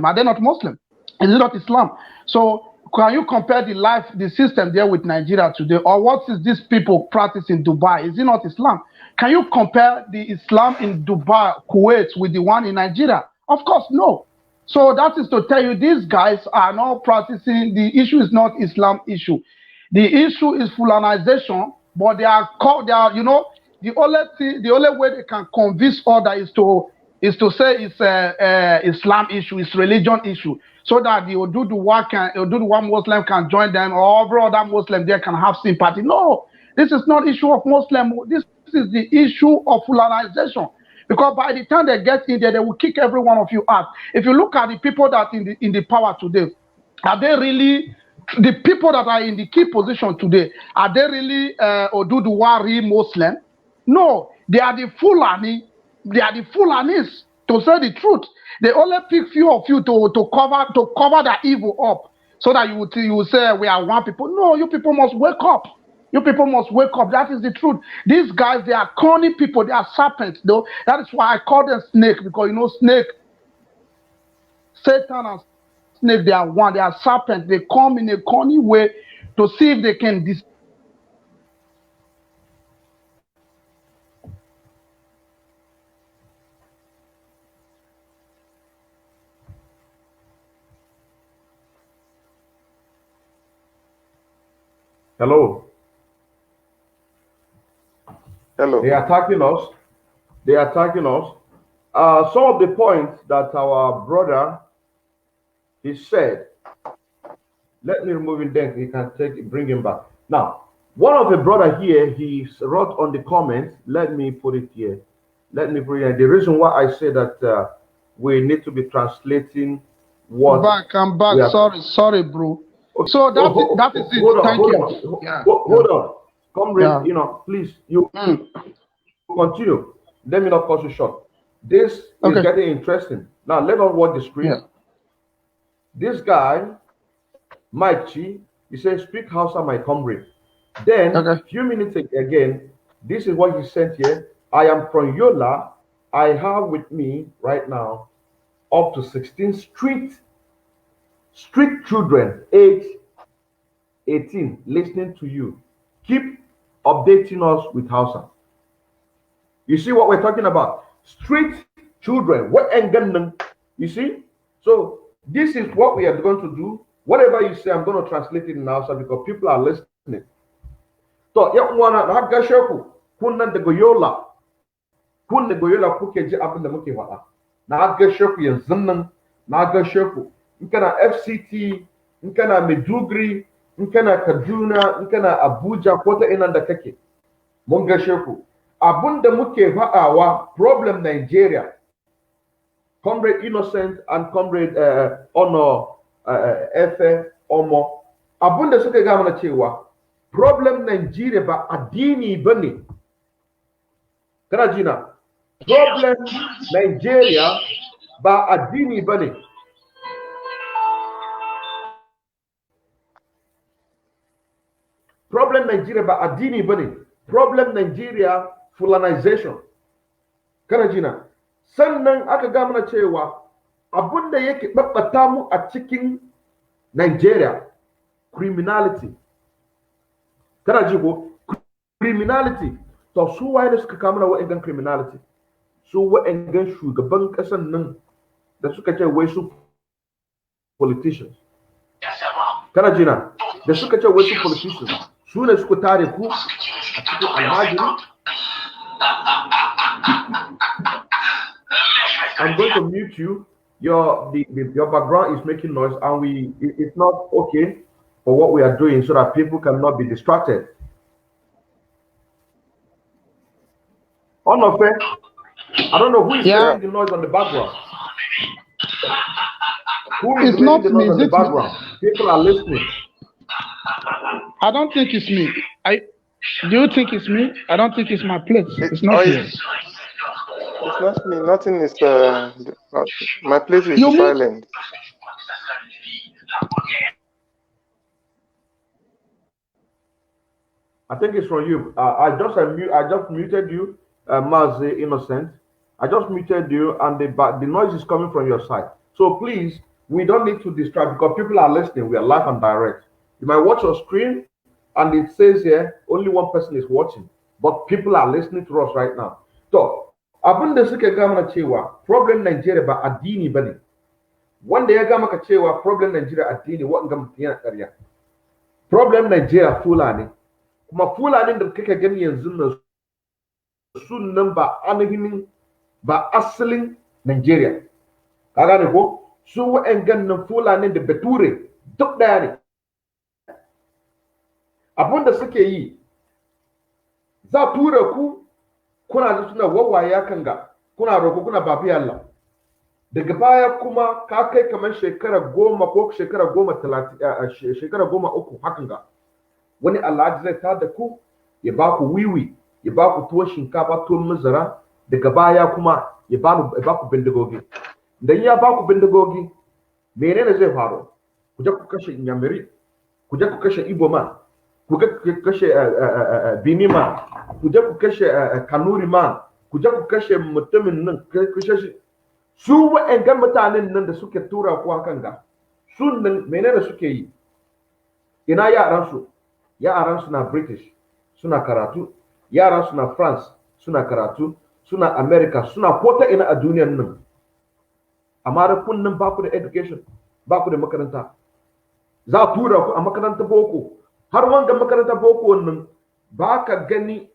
Are they not Muslim? Is it not Islam? So can you compare the system there with Nigeria today? Or what is these people practice in Dubai? Is it not Islam? Can you compare the Islam in Dubai, Kuwait with the one in Nigeria? Of course, no. So that is to tell you these guys are not practicing. The issue is not Islam issue. The issue is Fulanization, but they are the only way they can convince others is to say it's Islam issue, it's religion issue, so that the Oduduwa Muslim can join them, or every other Muslim there can have sympathy. No, this is not issue of Muslim. This is the issue of Fulanization. Because by the time they get in there, they will kick every one of you out. If you look at the people that in the power today, are they really the people that are in the key position today? Are they really Oduduwari Muslim? No, they are the Fulani. They are the Fulanis. To say the truth, they only pick few of you to cover the evil up, so that you will say we are one people. No, you people must wake up. You people must wake up. That is the truth. These guys, they are cunning people. They are serpents, though. That is why I call them snake, because snake, Satan and snake, they are one. They are serpents. They come in a cunning way to see if they can Hello. Hello. They are attacking us. They are attacking us. Some of the points that our brother he said. Let me remove him. Then he can bring him back. Now, one of the brother here, he wrote on the comments. Let me put it here. Let me put it here. The reason why I say that we need to be translating what. I'm back. Sorry, bro. So that is it. Thank you. Hold on. Comrade, please, you continue. Let me not cut you short. This is getting interesting. Now, let us watch the screen. Yeah. This guy, Mike Chi, he says, speak Hausa, my comrade. Then, a few minutes again, this is what he sent here. I am from Yola. I have with me right now up to 16 street children, age 18, listening to you. Keep updating us with Hausa. You see what we're talking about? Street children. You see? So this is what we are going to do. Whatever you say, I'm going to translate it in Hausa because people are listening. So, kun da goyola kuke ji abin da muke faɗa. Na gashe ku yanzu nan, na gashe ku. In kana FCT, in kana Maiduguri, in kana Kaduna, in kana Abuja, ko ta ina da kake. Mun gashe ku. Abin da muke faɗawa problem Nigeria. Comrade Innocent and Comrade Honor Efe Omo. Abin da suka ga mana cewa problem Nigeria ba addini bane. Kana jina? Problem Nigeria ba addini bane. Problem Nigeria ba addini bane. Problem Nigeria fulanization. Kana jina? Sannan aka ga mana cewa abunda yake babbata mu a cikin Nigeria criminality. Kana ji ko? Criminality. To su waye da suka kama wa'annan criminality? Su wa'annan shugaban kasan nan da suka ce wai su politicians. Kana jina? Da suka ce wai su politicians. Su ne suka tare ku a cikin almajiri. I'm going to mute you. Your background is making noise, and it's not okay for what we are doing, so that people cannot be distracted. Onofe, I don't know who is making the noise on the background. Who is making the noise on the background? People are listening. I don't think it's me. Do you think it's me? I don't think it's my place. It's not here. It's not me. Nothing is. My place is silent. I think it's from you. I just muted you, Mazi Innocent. I just muted you, and the noise is coming from your side. So please, we don't need to distract because people are listening. We are live and direct. You might watch your screen, and it says here only one person is watching, but people are listening to us right now. So, abin da suke ga mana cewa problem Nigeria ba addini bane. Wanda ya ga maka cewa problem Nigeria addini wanda mutum yana ƙarya. Problem Nigeria Fulani. Kuma Fulani da kake gani yanzu nan sunan ba ainihin ba asalin Nigeria. Ka gane ko? Su wa'annan nan Fulani da Bature duk daya ne. Abin da suke yi za tura ku kuna da suna wawaye kan ga kuna roko kuna babi Allah daga baya kuma ka kai kamar shekara 10 ko shekara 10 shekara 13 hakan ga wani Allah zai ta da ku ya ba ku wiwi ya ba ku tuwon shinkafa tuwon mazara daga baya kuma ya ba ku bindigogi dan ya ba ku bindigogi menene zai faru ku je ku kashe inyamiri ku je ku kashe Igbo man ku je ku kashe Bini man ku je ku kashe Kanuri man ku je ku kashe mutumin nan ku kashe su wa'annan mutanen nan da suke tura ku hakan ga sun nan menene suke yi ina yaran su na British suna karatu yaran su na France suna karatu suna America suna kota ina a duniyar nan amma da kun nan ba ku da education ba ku da makaranta za a tura ku a makaranta boko har wanga makaranta boko nan ba ka gani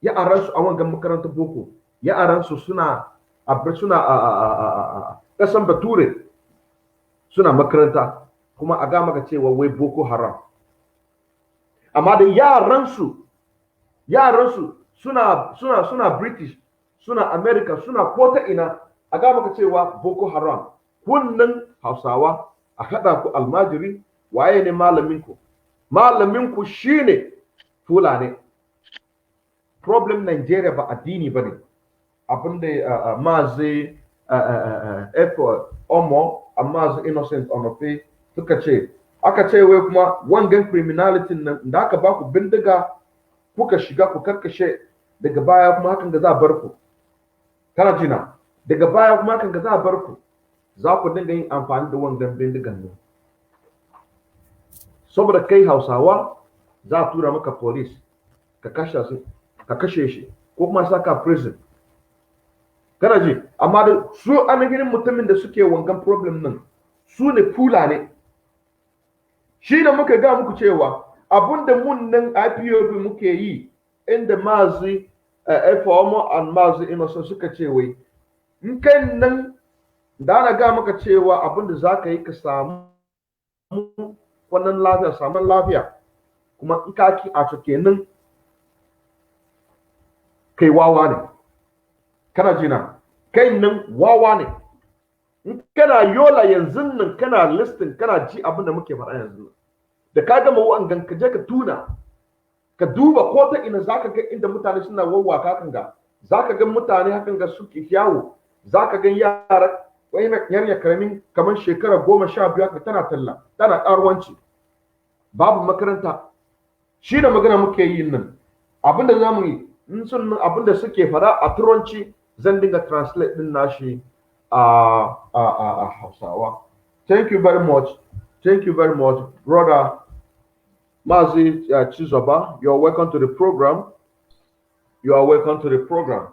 yaran su a wanga makaranta boko yaran su suna kasan bature suna makaranta kuma a ga maka cewa wai boko haram amma da yaransu suna British suna America suna kota ina a ga maka cewa boko haram kunnan Hausawa a haɗa ku almajiri waye ne malaminku shine Fulani problem Nigeria ba addini bane abinda mazi efo omo mazi innocent onofe suka ce aka ce wai kuma wangan criminality nan da aka ba ku bindiga kuka shiga ku karkashe daga baya kuma hakan ga za a bar ku kana jina daga baya kuma hakan ga za a bar ku za ku dinga yin amfani da wangan bindigan nan saboda kai Hausawa za a tura maka police ka kashe shi ko kuma saka prison kana ji amma da su ainihin mutumin da suke wangan problem nan su ne Fulani shi da muka ga muku cewa abinda mun nan IPOB muke yi inda mazi FOMO and mazi innocent suka ce wai in kai nan da ana ga maka cewa abinda za ka yi ka samu wannan lafiya samun lafiya kuma in ka ki a kenan kai wawa ne kana jina kai nan wawa ne in kana yola yanzu nan kana listin kana ji abin da muke faɗa yanzu da ka gama wa'angan ka je ka tuna ka duba ko ta ina zaka ga inda mutane suna wawwaka kan ga zaka ga mutane hakan ga suke yawo zaka ga yara wani yarinya karamin kamar shekara 12 haka tana talla tana karuwanci babu makaranta shi da magana muke yi nan abinda zamu yi in sun abinda suke fara a turanci zan dinga translate din nashi a Hausawa. Thank you very much, brother Mazi Chizoba. You are welcome to the program. You are welcome to the program.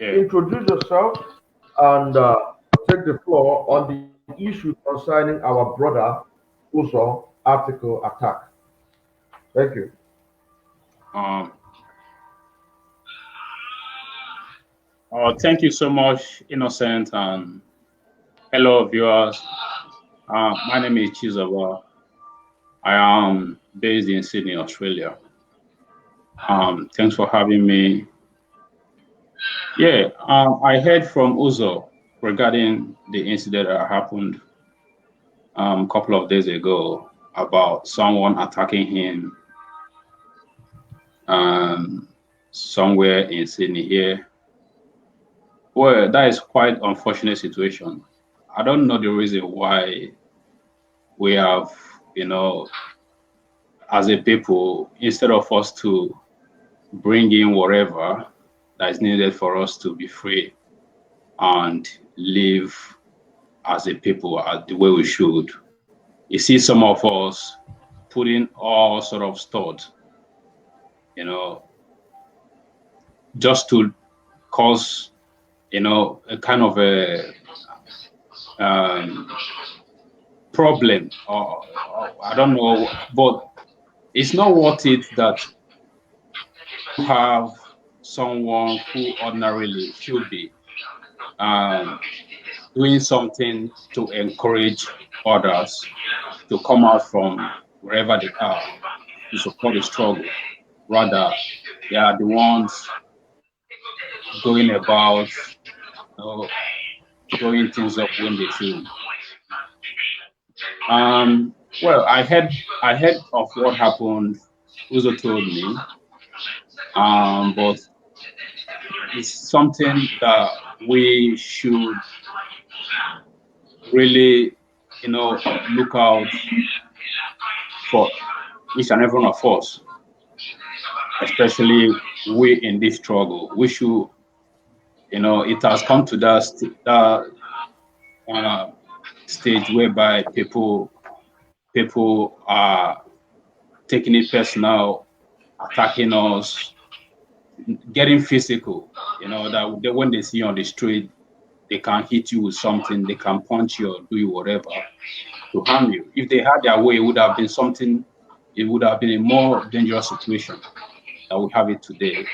Okay. Introduce yourself and take the floor on the issue concerning our brother Uzo article attack. Thank you. Thank you so much, Innocent, and hello, viewers. My name is Chizoba. I am based in Sydney, Australia. Thanks for having me. Yeah, I heard from Uzo regarding the incident that happened a couple of days ago about someone attacking him somewhere in Sydney here. Well, that is quite unfortunate situation. I don't know the reason why we have, as a people, instead of us to bring in whatever that is needed for us to be free and live as a people the way we should. You see some of us putting all sort of stuff, just to cause a kind of a problem, or I don't know, but it's not worth it that you have someone who ordinarily should be doing something to encourage others to come out from wherever they are to support the struggle. Rather, they are the ones going about, blowing things up when they shouldn't. Well, I heard of what happened. Uzo told me, but it's something that we should really, look out for each and every one of us, especially we in this struggle. We should, it has come to that stage whereby people are taking it personal, attacking us, getting physical. That when they see you on the street, they can hit you with something, they can punch you or do you whatever to harm you. If they had their way, it would have been something. It would have been a more dangerous situation that we have it today.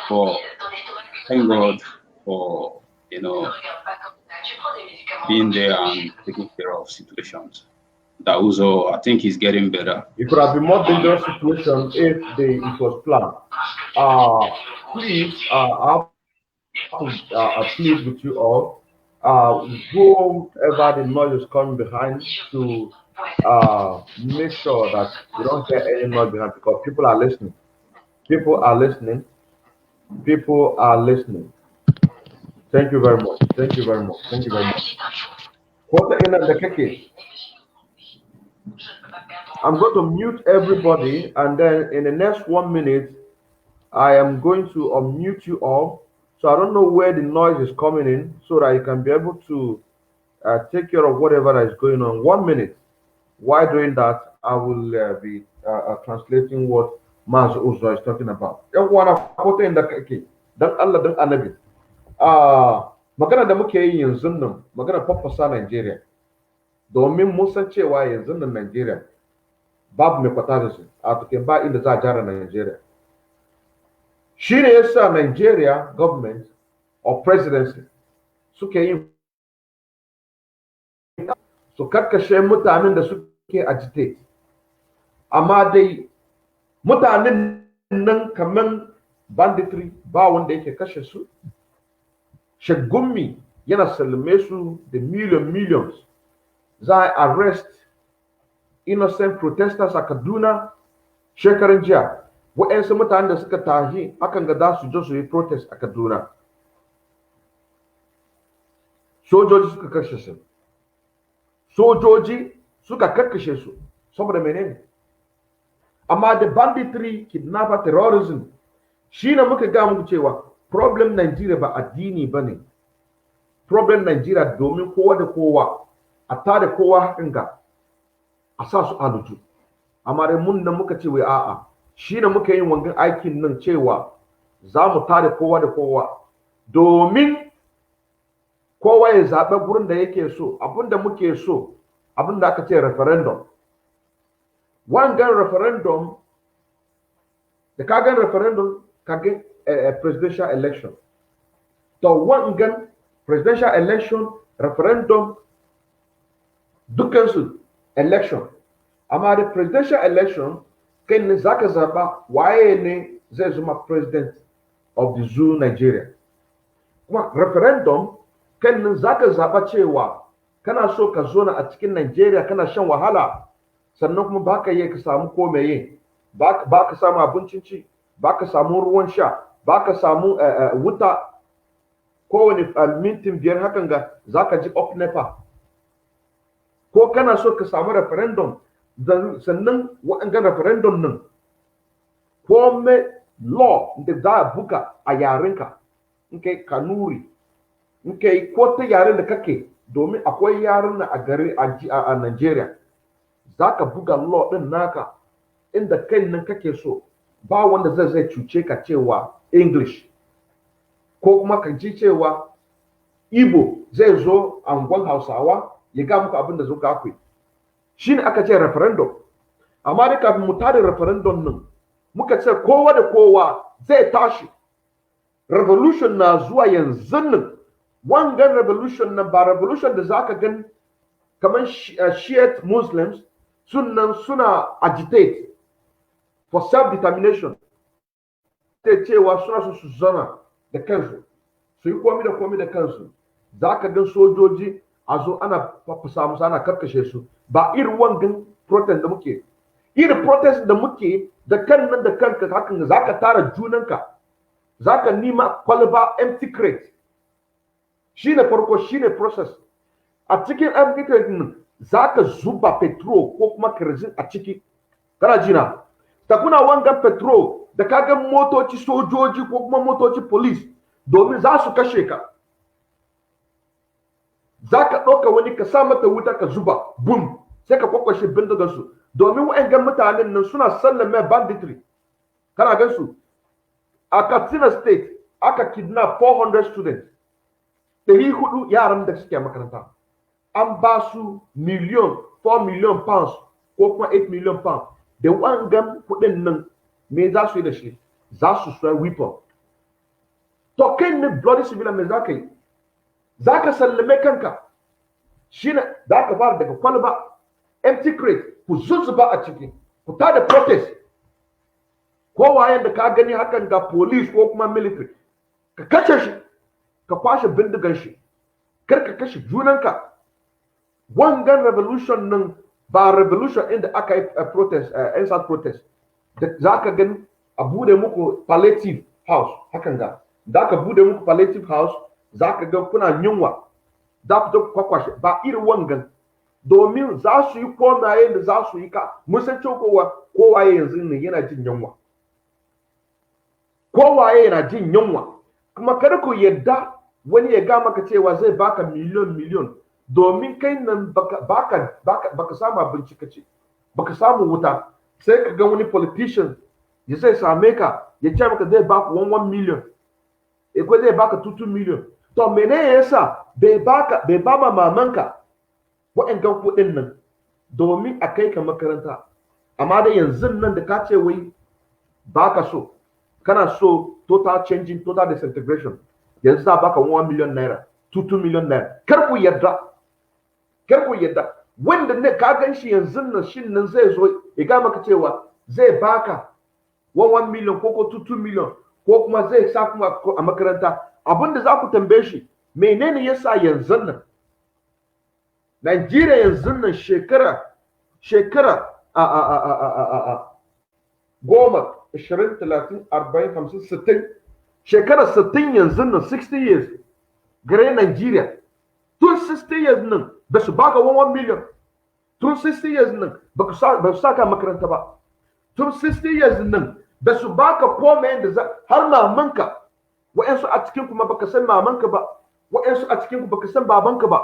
But thank God for being there and taking care of situations. That also, I think, is getting better. It could have been more dangerous situation if it was planned. Please, I have to plead with you all. Whoever the noise is coming behind to make sure that you don't hear any noise behind because people are listening. People are listening. People are listening. Thank you very much. Thank you very much. Thank you very much. What in the case? I'm going to mute everybody, and then in the next 1 minute, I am going to unmute you all. So I don't know where the noise is coming in, so that you can be able to take care of whatever is going on. 1 minute. While doing that, I will be translating what Maz Uzo is talking about. Yan uwana ko ta inda kake dan Allah dan Annabi. Magana da muke yi yanzu nan, magana faffasa Najeriya. Domin mun san cewa yanzu nan Najeriya babu mai kwata da su, a tuke ba inda za a jara Najeriya. Shi ne yasa Nigeria government or presidency suke yin su karkashe mutanen da suke agitate. Amma dai mutanen nan kaman banditry ba wanda yake kashe su. Shagummi yana salme su da millions. Za a arrest innocent protesters a Kaduna shekaran jiya. Waɗansu mutanen da suka tahi hakan ga za su je su yi protest a Kaduna. Sojoji suka kashe su. Sojoji suka karkashe su saboda menene? Amma da banditry, kidnapper, terrorism shine muka ga muku cewa problem Nigeria ba addini bane. Problem Nigeria domin kowa da kowa a tare kowa hakan ga a sa su alutu. Amma dai mun nan muka ce wai a'a shine muka yin wangan aikin nan cewa za mu tare kowa da kowa domin kowa ya zaɓe gurin da yake so, abinda muke so, abinda aka ce referendum. Wangan referendum, da kagan referendum kagan presidential election. To wangan presidential election, referendum, dukansu election. Amma da presidential election, kai ne zaka zaɓa waye ne zai zama president of the zoo Nigeria. Kuma referendum, kan nan zaka zaɓa cewa kana so ka zo a cikin Nigeria kana shan wahala sannan kuma baka yi ka samu komai ba ka samu abincin ci ba ka samu ruwan sha ba ka samu wuta kowane mintin 5 hakan ga zaka ji up nepa ko kana so ka samu referendum sannan wa'angan referendum nan komai law da za a buga a yarenka in kai kanuri in kai ko ta yaren da kake domin akwai yaren a gari a Nigeria zaka buga law din naka inda kai nan kake so ba wanda zai cuce ka cewa English ko kuma ka ji cewa Igbo zai zo angon Hausawa ya ga muku abin da zo ka akwai shine aka ce referendum. Amma da kafin mu tada referendum nan muka ce kowa da kowa zai tashi revolution na zuwa yanzu nan. Wangan revolution nan ba revolution da zaka gan kamar Shiite Muslims suna agitate for self-determination ce cewa suna so su zana da kansu su yi komi da kansu za ka gan sojoji a zo ana fafasa musu ana karkashe su ba irin wangan protest da muke irin protest da muke da kan nan da kanka hakan za ka tara junanka za ka nima kwalba empty crate shine farko shine process a cikin empty crate nan za ka zuba petrol ko kuma kerosene a ciki kana jina ta kuna wangan petrol da kagan motoci sojoji ko kuma motoci police domin za su kashe ka za ka ɗauka wani ka sa mata wuta ka zuba boom sai ka kwakwashe bindigarsu domin wa'angan mutanen nan suna sallame banditry kana gan su a Katsina state aka kidnap 400 students 400 yaran da suke makaranta an ba su miliyon 4 million pounds ko kuma 8 million pounds da wangan kuɗin nan me za su yi da shi za su sai weapon to kai ne bloody civilian me za ka yi za ka sallame kanka shine za ka fara daga kwalba empty crate ku zuzzuba a ciki ku tada protest kowayen da ka gani hakan ga police ko kuma military ka kace shi ka kwashe bindigan shi kar ka kashe junanka wangan revolution nan ba revolution inda aka yi protest inside protest da za ka gani a bude muku palliative house hakan ga da ka bude muku palliative house za ka ga kuna yunwa za ku ku kwakwashe ba irin wangan domin za su yi komaye da za su yi ka mun san cewa kowaye yanzu ne yana jin yunwa kowaye yana jin yunwa kuma kada ku yadda wani ya ga maka cewa zai baka miliyon domin kai nan baka samu abinci kace baka samu wuta sai ka ga wani politician ya sai same ka ya ce maka zai baka 1 million ko zai baka 2 million to mene yasa bai ba ma mamanka wa'angan kuɗin nan domin a kai ka makaranta amma da yanzu nan da ka ce wai baka so kana so total changing total disintegration yanzu za baka 1 million naira 2 million naira kar ku yadda wanda ne ka gan shi yanzu nan shin nan zai zo ya ga maka cewa zai baka 1 million ko 2 million ko kuma zai sa kuma a makaranta abinda za ku tambaye shi menene yasa yanzu nan Najeriya yanzu nan shekara goma 20 30 40 50 60 shekara 60 yanzu nan 60 years gare Najeriya tun 60 years nan ba su baka 1 million tun 60 years nan ba su saka makaranta ba tun 60 years nan ba su baka komai da har mamanka wa'ansu a cikin kuma baka san mamanka ba wa'ansu a cikin ku baka san babanka ba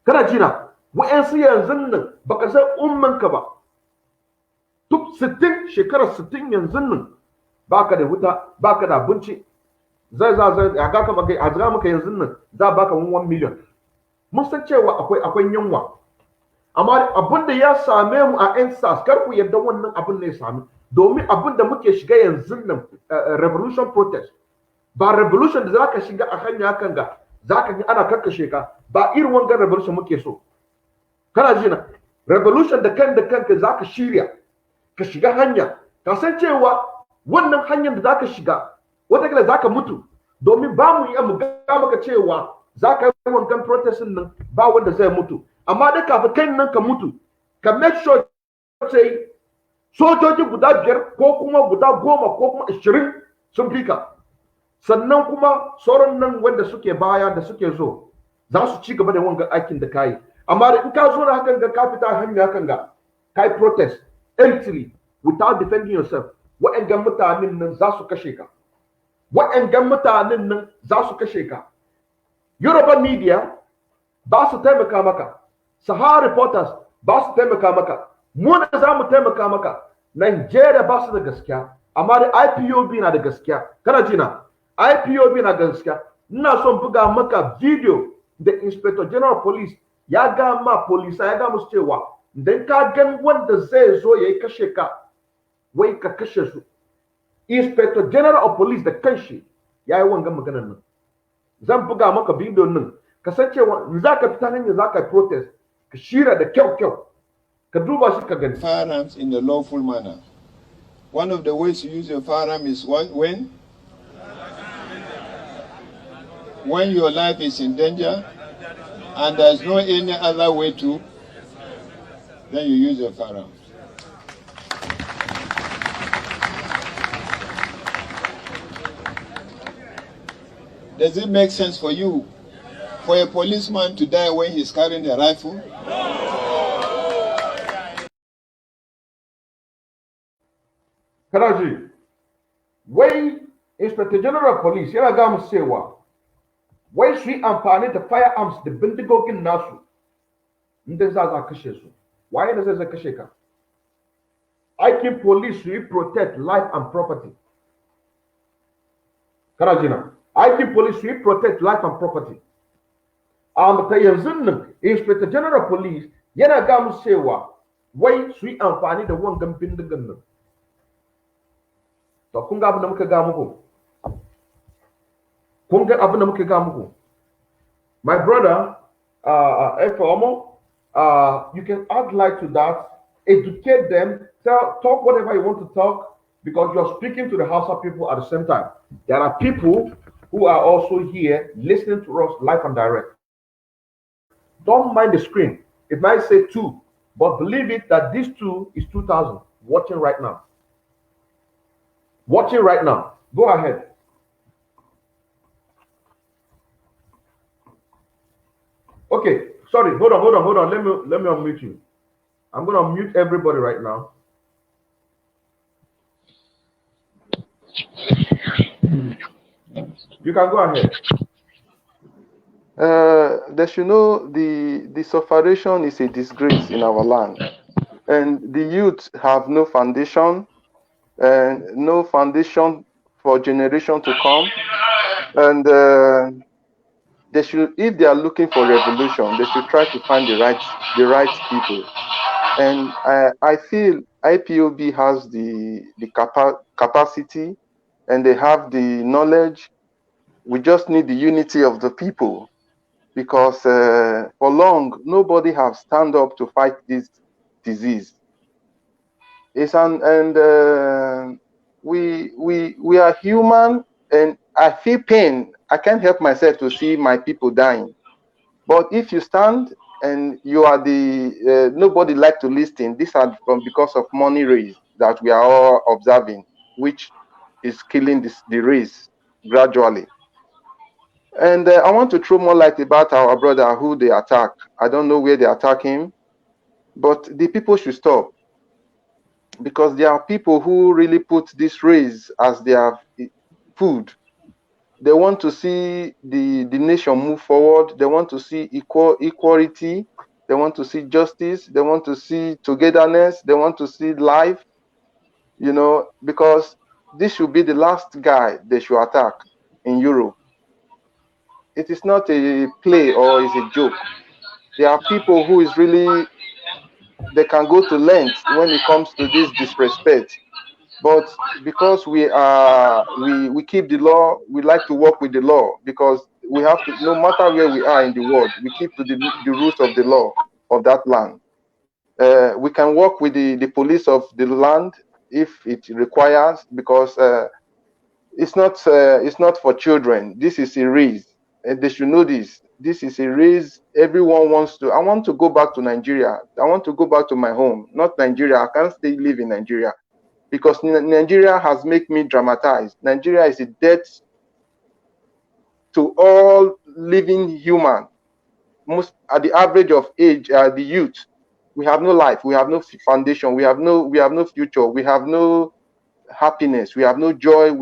kana jina wa'ansu yanzu nan baka san ummanka ba duk 60 shekara 60 yanzu nan baka da wuta baka da abinci zai a ga maka a zira maka yanzu nan za baka 1 million mun san cewa akwai yunwa amma abin da ya same mu a ensas kar ku yadda wannan abin ne ya same domin abin da muke shiga yanzu nan revolution protest ba revolution da zaka shiga a hanya kan ga zaka ga ana kakkashe ka ba irin wangan revolution muke so kana ji na revolution da kanka zaka shirya ka shiga hanya ka san cewa wannan hanyar da zaka shiga wataƙila zaka mutu domin ba mu iya mu ga maka cewa zaka yi wangan protest nan ba wanda zai mutu amma da kafin kai nan ka mutu ka make sure sai sojoji guda 5 ko kuma guda 10 ko kuma 20 sun fika sannan kuma sauran nan wanda suke baya da suke zo za su ci gaba da wangan aikin da kayi amma da in ka zo da hakan ga ka fita hanya hakan ga kai protest empty without defending yourself wa'angan mutanen nan za su kashe ka Yoruba media ba su taimaka maka Sahara reporters ba su taimaka maka mu ne za mu taimaka maka Nigeria ba su da gaskiya amma da IPOB na da gaskiya kana jina IPOB na da gaskiya ina son buga maka video da Inspector General Police ya ga ma police ya ga musu cewa dan ka gan wanda zai zo yayi kashe ka wai ka kashe su Inspector General of Police da kanshi yayi wangan maganar nan zan buga maka video nan kasancewa za ka fita hanyar za ka protest ka shira da kyau ka duba shi ka gani firearms in a lawful manner. One of the ways to use your firearm is when when your life is in danger and there's no any other way to, then you use your firearm. Does it make sense for you for a policeman to die when he's carrying a rifle? Karaji, wai Inspector General Police yana ga mu cewa wai su yi amfani da firearms da bindigogin nasu inda za a kashe su. Waye da zai kashe ka? Aikin police su yi protect life and property. Karaji na, aikin police su yi protect life and property. Ta yanzu nan Inspector General Police yana ga mu cewa wai su yi amfani da wangan bindigan nan. To kun ga abin da muka ga muku. Kun ga abin da muka ga muku. My brother, Efomo, you can add light to that, educate them, talk whatever you want to talk, because you're speaking to the Hausa people at the same time. There are people who are also here listening to us live and direct. Don't mind the screen. It might say 2, but believe it that this 2 is 2,000 watching right now. Watching right now. Go ahead. Okay, sorry, hold on. Let me unmute you. I'm gonna unmute everybody right now. You can go ahead. That you know the sufferation is a disgrace in our land, and the youth have no foundation, and no foundation for generation to come, and they should, if they are looking for revolution, they should try to find the right people. And I feel IPOB has the capacity, and they have the knowledge. We just need the unity of the people, because for long nobody have stand up to fight this disease. It's we are human, and I feel pain. I can't help myself to see my people dying. But if you stand and you are the nobody like to listen. These are because of money race that we are all observing, which is killing the race gradually. And I want to throw more light about our brother who they attack. I don't know where they attack him, but the people should stop, because there are people who really put this race as their food. They want to see the nation move forward. They want to see equality. They want to see justice. They want to see togetherness. They want to see life, you know, because this should be the last guy they should attack in Europe. It is not a play or is a joke. There are people who is really, they can go to lengths when it comes to this disrespect. But because we keep the law, we like to work with the law, because we have to, no matter where we are in the world, we keep to the rules of the law of that land. We can work with the police of the land if it requires, because it's not for children. This is a race, and they should know this. This is a race. Everyone wants to. I want to go back to Nigeria. I want to go back to my home, not Nigeria. I can't stay live in Nigeria, because Nigeria has made me dramatize. Nigeria is a death to all living human. Most at the average of age, the youth, we have no life, we have no foundation, we have no future, we have no happiness, we have no joy.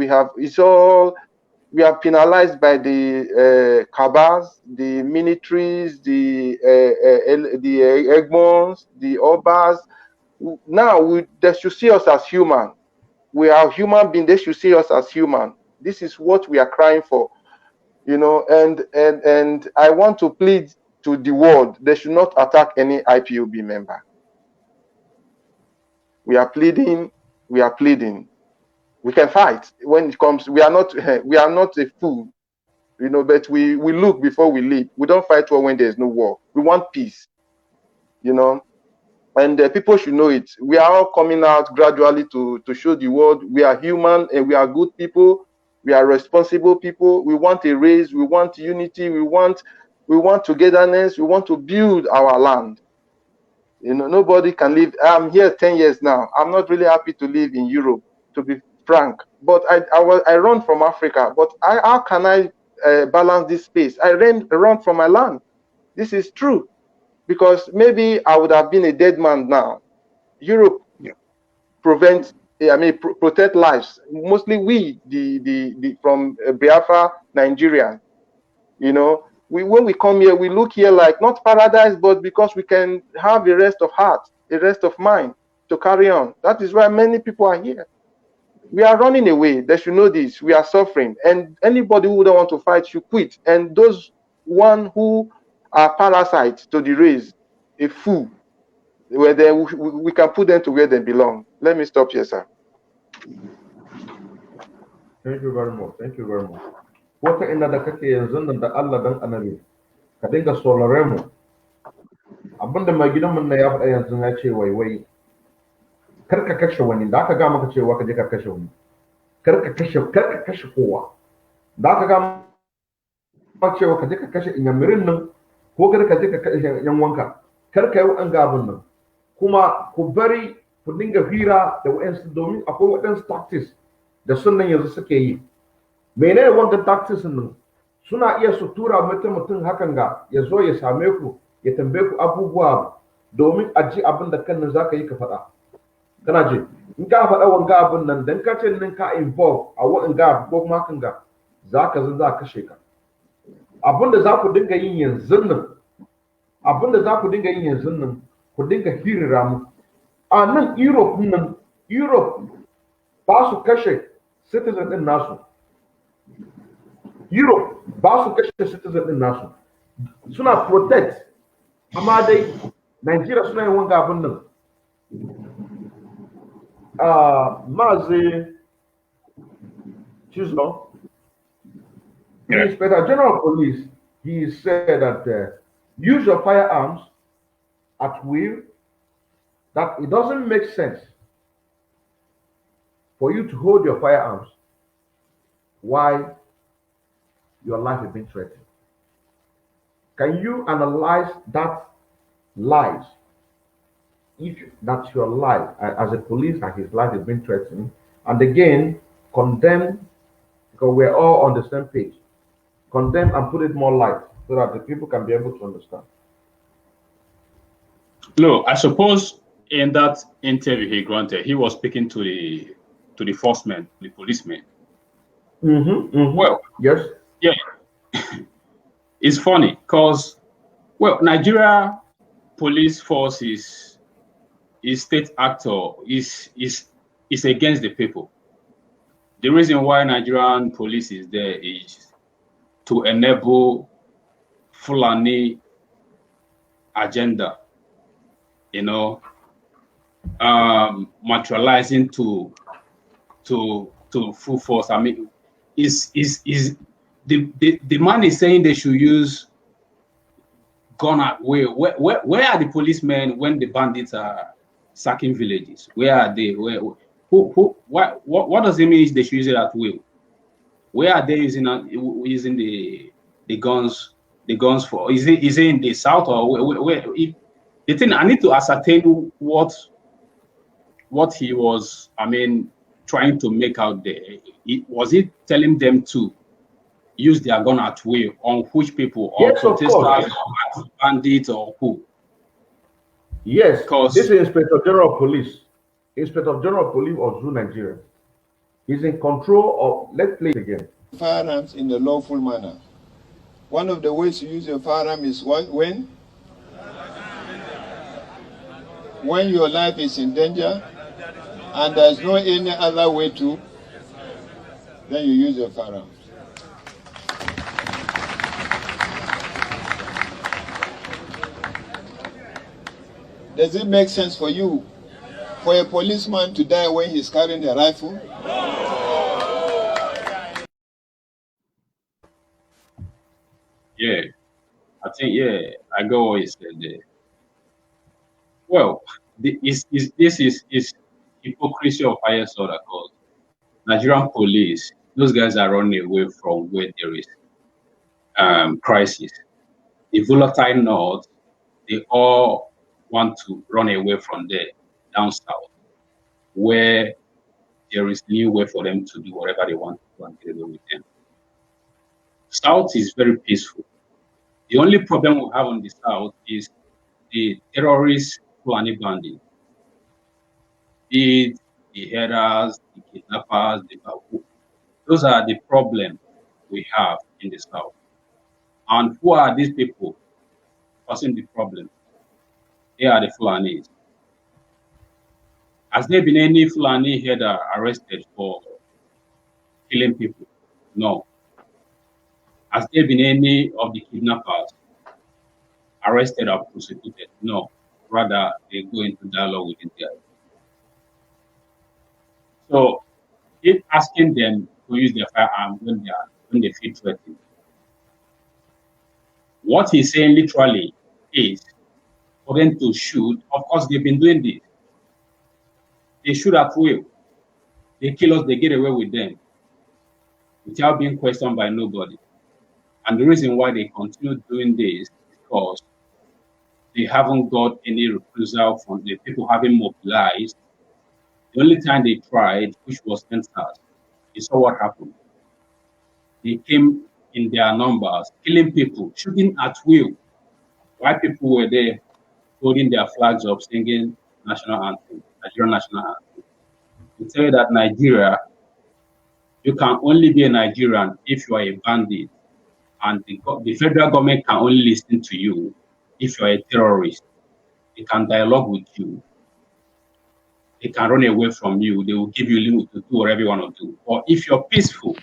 We are penalized by the cabals, the militaries, the Egmons, the Obas. Now they should see us as human. We are human beings. They should see us as human. This is what we are crying for, you know. And I want to plead to the world: they should not attack any IPOB member. We are pleading. We are pleading. We can fight when it comes. We are not a fool, you know. But we look before we leap. We don't fight war when there is no war. We want peace, you know. And people should know it. We are all coming out gradually to show the world we are human and we are good people. We are responsible people. We want a race. We want unity. We want togetherness. We want to build our land. You know, nobody can live. I'm here 10 years now. I'm not really happy to live in Europe, to be frank. But I run from Africa. But how can I balance this space? I run from my land. This is true, because maybe I would have been a dead man now. Europe protect lives. Mostly we, the from Biafra, Nigeria. You know, when we come here, we look here like not paradise, but because we can have a rest of heart, a rest of mind to carry on. That is why many people are here. We are running away. They should know this. We are suffering, and anybody who don't want to fight should quit. And those one who are parasites to the race, a fool, where we can put them to where they belong. Let me stop here, sir. Thank you very much. Thank you very much. Wata ina da kake yanzu nan da Allah dan annabi ka dinga saurare mu. Abinda mai gidan mun ya faɗa yanzu ya ce wai kar ka kashe wani da aka ga maka cewa ka je ka kashe wani. Kar ka kashe kowa. Da aka ga maka cewa ka je ka kashe inyamirin nan ko kar ka je ka kashe yan wanka. Kar ka yi an gabin nan. Kuma ku bari ku dinga hira da wa'ansu domin akwai waɗansu tactics da sunan yanzu suke yi. Menene wanda tactics nan suna iya su tura mutum hakan ga ya zo ya same ku ya tambaye ku abubuwa domin a ji abin da kan nan zaka yi ka faɗa. Kana ji in ka faɗa wanga abin nan dan ka ce nan ka involve a wanga ko kuma kan ga zaka za kashe ka. Abin da za ku dinga yin yanzu nan ku dinga hirira mu a nan Europe ba su kashe citizen din nasu. Europe ba su kashe citizen din nasu, suna protect, amma dai Nigeria suna yin wanga abin nan. Mazi Chizo, the Inspector General of Police, he said that use your firearms at will, that it doesn't make sense for you to hold your firearms while your life is being threatened. Can you analyze that lies? If that's your life as a police and his life is being threatened, and again condemn, because we're all on the same page, condemn and put it more light so that the people can be able to understand. No, I suppose in that interview he granted, he was speaking to the forcemen, the policemen. Well, yes, yeah, it's funny because, well, Nigeria police force is state actor is against the people. The reason why Nigerian police is there is to enable Fulani agenda, you know, materializing to full force. I mean, is the man is saying they should use gun at will. Where are the policemen when the bandits are sacking villages? Where are they? What does it mean they should use it at will? Where are they using the guns? The guns for? Is it in the south or where? The thing I need to ascertain what he was, I mean, trying to make out there. Was it telling them to use their gun at will on which people, or yes, protesters, or bandits, or who? Yes, because this is Inspector General of Police. Inspector General of Police of Zoo Nigeria. He's in control of. Let's play it again. Firearms in a lawful manner. One of the ways to use your firearm is when your life is in danger and there's no any other way to, then you use your firearm. Does it make sense for you for a policeman to die when he's carrying a rifle? Yeah, I think, I go what he said there. Well, this is hypocrisy of highest order, because Nigerian police Those guys are running away from where there is crisis. The volatile north, they all want to run away from there, down south, where there is new way for them to do whatever they want to do and get away with them. South is very peaceful. The only problem we have on the south is the terrorist Fulani bandits, be it the headers, the kidnappers, the Babu. Those are the problems we have in the south. And who are these people causing the problem? They are the Fulanis. Has there been any Fulani header arrested for killing people? No. Has there been any of the kidnappers arrested or prosecuted? No. Rather, they go into dialogue with these guys. So, if asking them to use their firearm when they feel threatened, what he's saying literally is for them to shoot. Of course, they've been doing this. They shoot at will. They kill us, they get away with them without being questioned by nobody. And the reason why they continue doing this is because they haven't got any reprisal from the people having mobilized. The only time they tried, which was NSAS, you saw what happened. They came in their numbers, killing people, shooting at will, while people were there holding their flags up, singing national anthem, Nigerian national anthem. To tell you that Nigeria, you can only be a Nigerian if you are a bandit, and the federal government can only listen to you if you are a terrorist. They can dialogue with you. They can run away from you. They will give you leave to do whatever you want to do. Or if you're peaceful,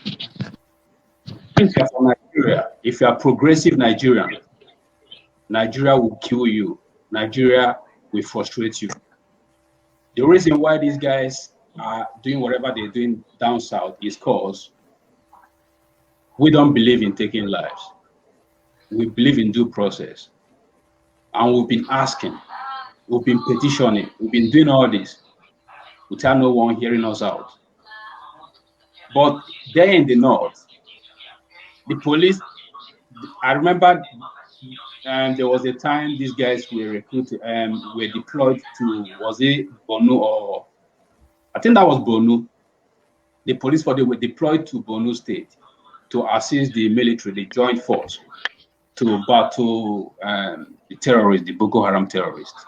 if you're from Nigeria, if you're a progressive Nigerian, Nigeria will kill you. Nigeria will frustrate you. The reason why these guys are doing whatever they're doing down south is because we don't believe in taking lives. We believe in due process. And we've been asking, we've been petitioning, we've been doing all this without no one hearing us out. But there in the north, the police, I remember there was a time these guys were recruited, were deployed to, was it Borno or, I think that was Borno. The police force, they were deployed to Borno State to assist the military, the joint force, to battle the terrorists, the Boko Haram terrorists.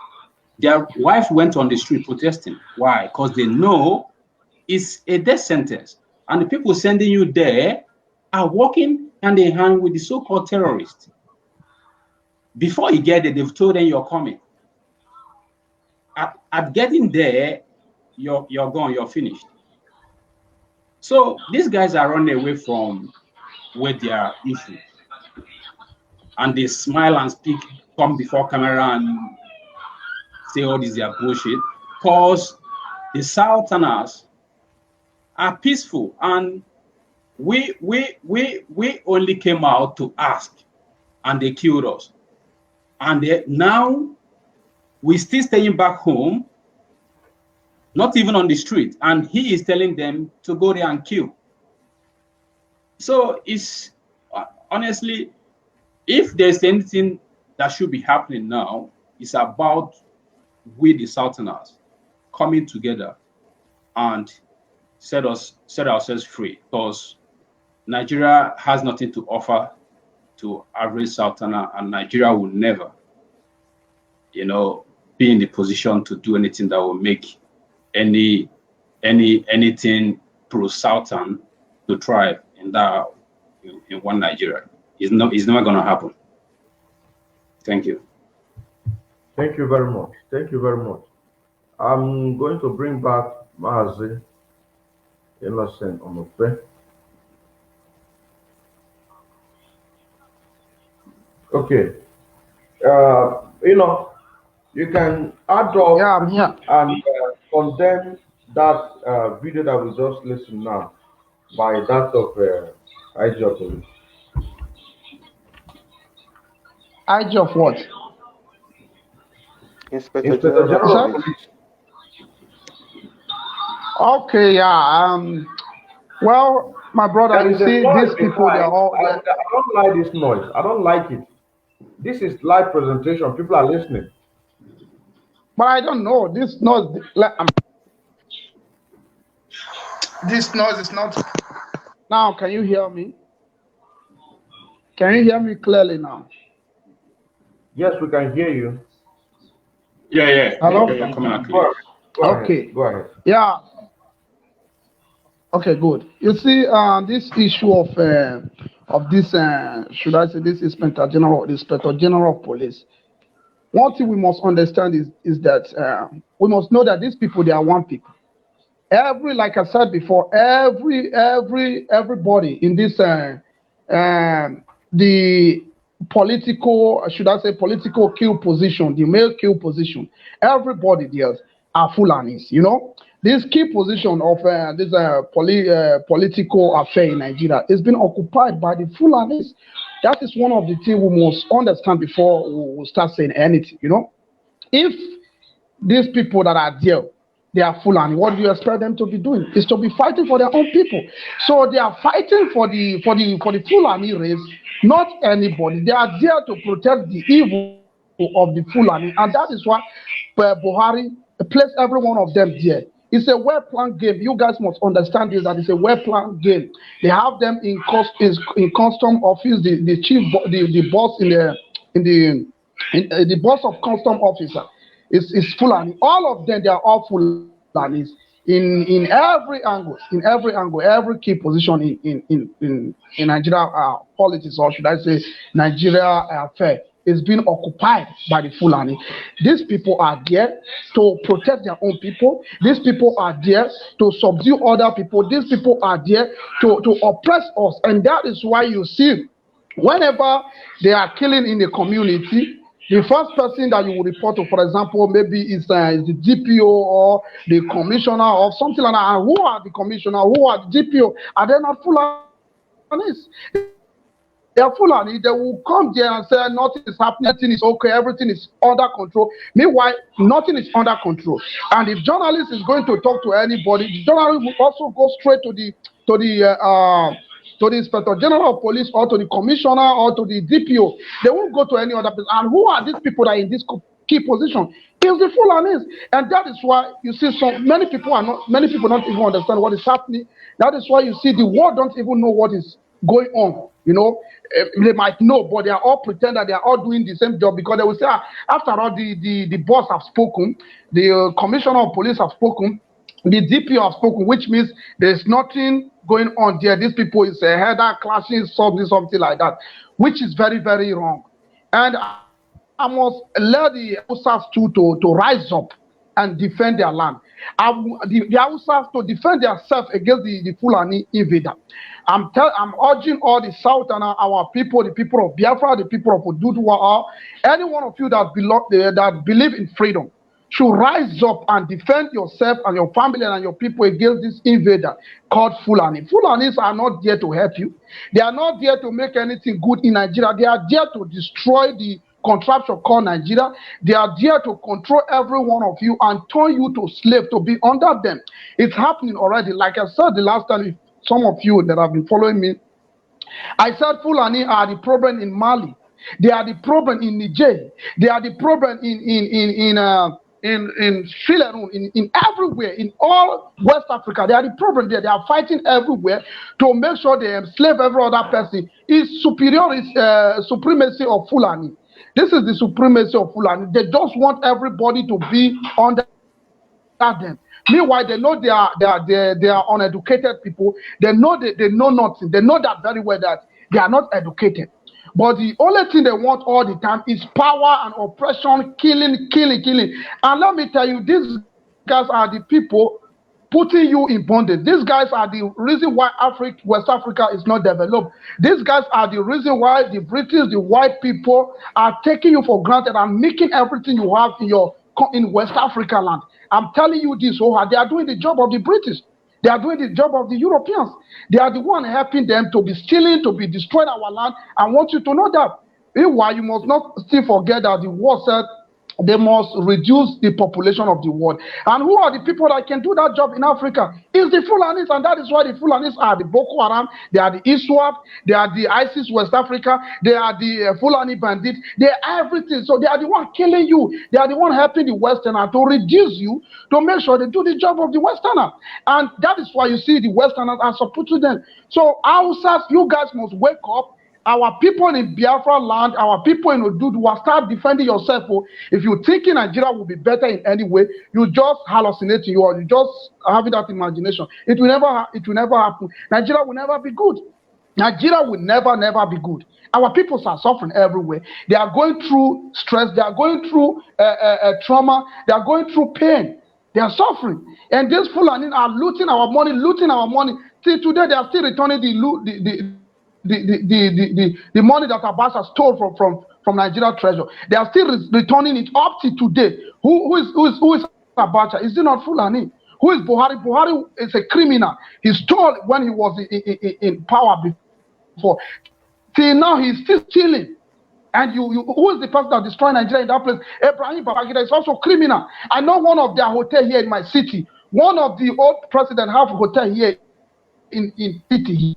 Their wives went on the street protesting. Why? Because they know it's a death sentence. And the people sending you there are working hand in hand with the so-called terrorists. Before you get there, they've told them you're coming. At getting there, you're gone, you're finished. So these guys are running away from where they are issues. And they smile and speak, come before camera and say all this is their bullshit. Because the Southerners are peaceful, and we only came out to ask, and they killed us. And now we're still staying back home, not even on the street, and he is telling them to go there and kill. So it's honestly, if there's anything that should be happening now, it's about we the Southerners coming together and set ourselves free, because Nigeria has nothing to offer to average Southerner, and Nigeria will never, be in the position to do anything that will make anything pro-Southern to thrive in one Nigeria. It's never going to happen. Thank you. Thank you very much. Thank you very much. I'm going to bring back Mazi Innocent Omope. Okay. You can add up Yeah, I'm here. and condemn that video that we just listened now by that of IG of Police. IG of what? Inspector General of Police. Okay, yeah. Well, my brother, There you is a see, noise these people, they are behind. all I, they I don't like this noise. I don't like it. This is live presentation. People are listening. but I don't know. This noise, like, this noise is not. Now, can you hear me? Can you hear me clearly now? Yes, we can hear you. Yeah, yeah, Hello? yeah, you're coming out Go clear. ahead. Go ahead. Okay. Go ahead. Yeah. Okay, good. You see, this issue of this, should I say, this Inspector General of Police. One thing we must understand is that we must know that these people, they are one people. Like I said before, everybody in this the political, should I say, political kill position, the male kill position, everybody there are Fulanis. You know, this key position of this political affair in Nigeria is being occupied by the Fulanis. That is one of the things we must understand before we start saying anything. You know, if these people that are there, they are Fulani. What do you expect them to be doing? Is to be fighting for their own people. So they are fighting for the Fulani race, not anybody. They are there to protect the evil of the Fulani, and that is why Buhari placed every one of them there. It's a well-planned game. You guys must understand this, that it's a well-planned game. They have them in custom office, the chief, the boss in the boss of custom officer is Fulani. All of them, they are all Fulanis in every angle, every key position in Nigeria politics, or should I say Nigeria affair, is being occupied by the Fulani. These people are there to protect their own people. These people are there to subdue other people. These people are there to oppress us, and that is why you see whenever they are killing in the community, the first person that you will report to, for example, maybe is the DPO or the commissioner or something like that. And who are the commissioner? Who are the DPO? Are they not Fulanis? They are Fulani. They will come there and say nothing is happening, everything is okay, everything is under control. Meanwhile, nothing is under control. And if journalist is going to talk to anybody, the journalist will also go straight to the Inspector General of Police or to the Commissioner or to the DPO. They won't go to any other person. And who are these people that are in this key position? It's the Fulanis. And that is why you see many people don't even understand what is happening. That is why you see the world don't even know what is going on. You know, they might know, but they are all pretend that they are all doing the same job, because they will say, after all, the boss have spoken, the commissioner of police have spoken, the DPO have spoken, which means there's nothing going on there. These people is a header clashing, something like that, which is very, very wrong. And I must let the Hausas to rise up and defend their land. The Hausas to defend themselves against the Fulani invader. I'm urging all the Southern, our people, the people of Biafra, the people of Oduduwa, any one of you that believe in freedom, should rise up and defend yourself and your family and your people against this invader called Fulani. Fulanis are not there to help you. They are not there to make anything good in Nigeria. They are there to destroy the contraption called Nigeria. They are there to control every one of you and turn you to slave, to be under them. It's happening already. Like I said the last time, some of you that have been following me, I said Fulani are the problem in Mali. They are the problem in Niger. They are the problem in Sierra Leone, in everywhere, in all West Africa. They are the problem there. They are fighting everywhere to make sure they enslave every other person. It's supremacy of Fulani. This is the supremacy of Fulani. They just want everybody to be under them. Meanwhile, they know they are uneducated people. They know they know nothing. They know that very well, that they are not educated. But the only thing they want all the time is power and oppression, killing. And let me tell you, these guys are the people putting you in bondage. These guys are the reason why West Africa is not developed. These guys are the reason why the British, the white people, are taking you for granted and making everything you have in West Africa land. I'm telling you this, they are doing the job of the British. They are doing the job of the Europeans. They are the one helping them to be stealing, to be destroying our land. I want you to know that. Meanwhile, you must not still forget that the war said They must reduce the population of the world. And who are the people that can do that job in Africa? It's the Fulanis, and that is why the Fulanis are the Boko Haram, they are the ISWAP, they are the ISIS West Africa, they are the Fulani bandits, they are everything. So they are the one killing you. They are the one helping the Westerner to reduce you, to make sure they do the job of the Westerner. And that is why you see the Westerners are supporting them. So Hausas, you guys must wake up. Our people in Biafra land, our people in Oduduwa, start defending yourself. If you think Nigeria will be better in any way, you just hallucinating, you just having that imagination. It will never happen. Nigeria will never be good. Nigeria will never be good. Our people are suffering everywhere. They are going through stress. They are going through trauma. They are going through pain. They are suffering. And these Fulani are looting our money. Till today, they are still returning the money that Abacha stole from Nigeria treasure. They are still returning it up to today. Who is Abacha? Is it not Fulani? Who is Buhari? Buhari is a criminal. He stole when he was in power before. Till now, he's still stealing. And who is the person that destroyed Nigeria in that place? Ibrahim Babangida is also criminal. I know one of their hotel here in my city. One of the old president have a hotel here in city.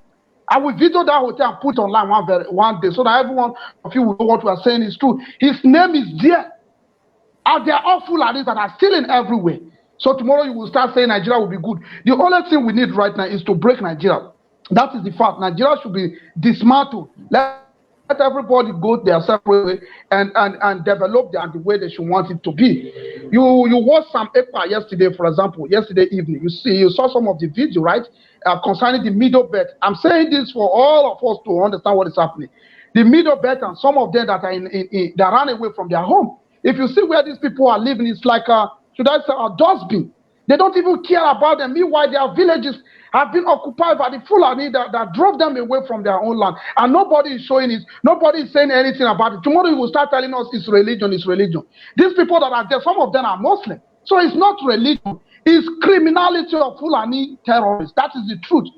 I will video that hotel and put online one day so that everyone of you will know what we are saying is true. His name is there. And they are all Fulanis that are stealing everywhere. So tomorrow you will start saying Nigeria will be good. The only thing we need right now is to break Nigeria. That is the fact. Nigeria should be dismantled. Let everybody go their separate way and develop the way they should want it to be. You watched some EPA yesterday, for example, yesterday evening. You saw some of the video, right? Concerning the middle belt. I'm saying this for all of us to understand what is happening. The middle belt and some of them that are that ran away from their home. If you see where these people are living, it's like should I say a dustbin. They don't even care about them. Meanwhile, their villages have been occupied by the Fulani that drove them away from their own land. And nobody is showing it. Nobody is saying anything about it. Tomorrow you will start telling us it's religion, it's religion. These people that are there, some of them are Muslim. So it's not religion. It's criminality of Fulani terrorists. That is the truth.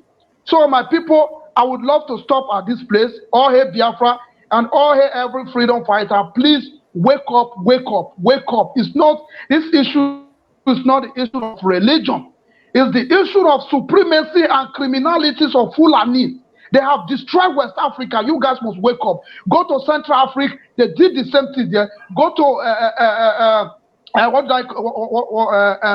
So my people, I would love to stop at this place. All hail Biafra and all hail every freedom fighter. Please wake up, wake up, wake up. It's not, this issue is not the issue of religion. It's the issue of supremacy and criminalities of Fulani. They have destroyed West Africa. You guys must wake up. Go to Central Africa. They did the same thing there. Go to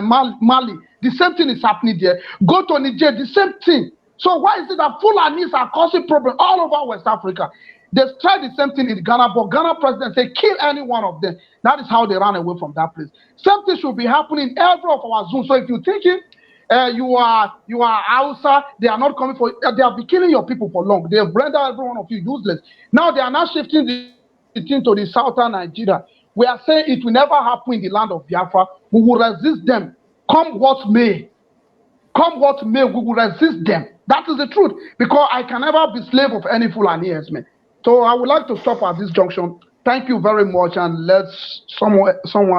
Mali. The same thing is happening there. Go to Niger. The same thing. So why is it that Fulanis are causing problems all over West Africa? They tried the same thing in Ghana, but Ghana president said kill any one of them. That is how they ran away from that place. Same thing should be happening in every of our zones. So if you're thinking you are Hausa, they are not coming for they have been killing your people for long. They have rendered every one of you useless. Now they are now shifting the thing to the southern Nigeria. We are saying it will never happen in the land of Biafra. We will resist them. Come what may. Come what may, we will resist them. That is the truth. Because I can never be slave of any Fulani herdsman. So I would like to stop at this junction. Thank you very much, and let's someone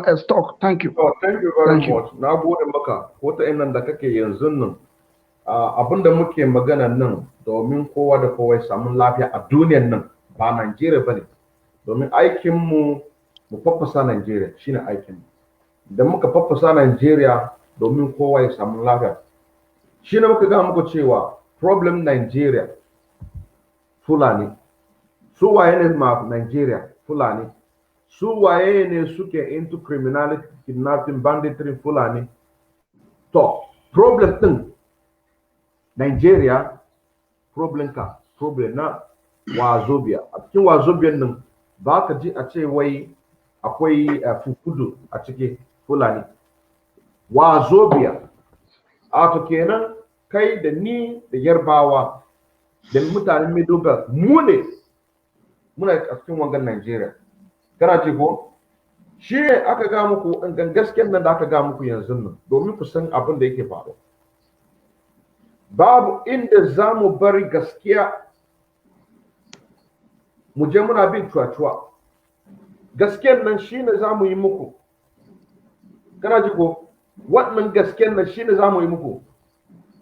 else talk. Thank you. Oh, thank you very much. Na gode maka wata innan da kake yanzu nan abinda muke magana nan domin kowa da kowa ya samu lafiya a duniyar nan ba Najeriya bane. Domin aikin mu faffasa Najeriya shine aikin mu. Da muka faffasa Najeriya domin kowa ya samu lafiya. Shine muka ga muku cewa problem Najeriya Fulani. Su waye ne ma Nigeria Fulani? Su waye ne suke into criminality, kidnapping, banditry Fulani? To, problem din Nigeria, problem na Wazobia. A cikin Wazobian nan ba ka ji a ce wai akwai fukudu a cikin Fulani. Wazobia. A to kenan kai da ni da Yarbawa da mutanen Middle Belt mu ne muna a cikin wangan Najeriya. Kana ce ko? Shi aka ga muku in gaskiyar nan da aka ga muku yanzu nan domin ku san abin da yake faru. Babu inda za mu bari gaskiya mu je muna bin cuwa-cuwa. Gaskiyar nan shi ne za mu yi muku. Kana ji ko? Wannan gaskiyar nan shi ne za mu yi muku.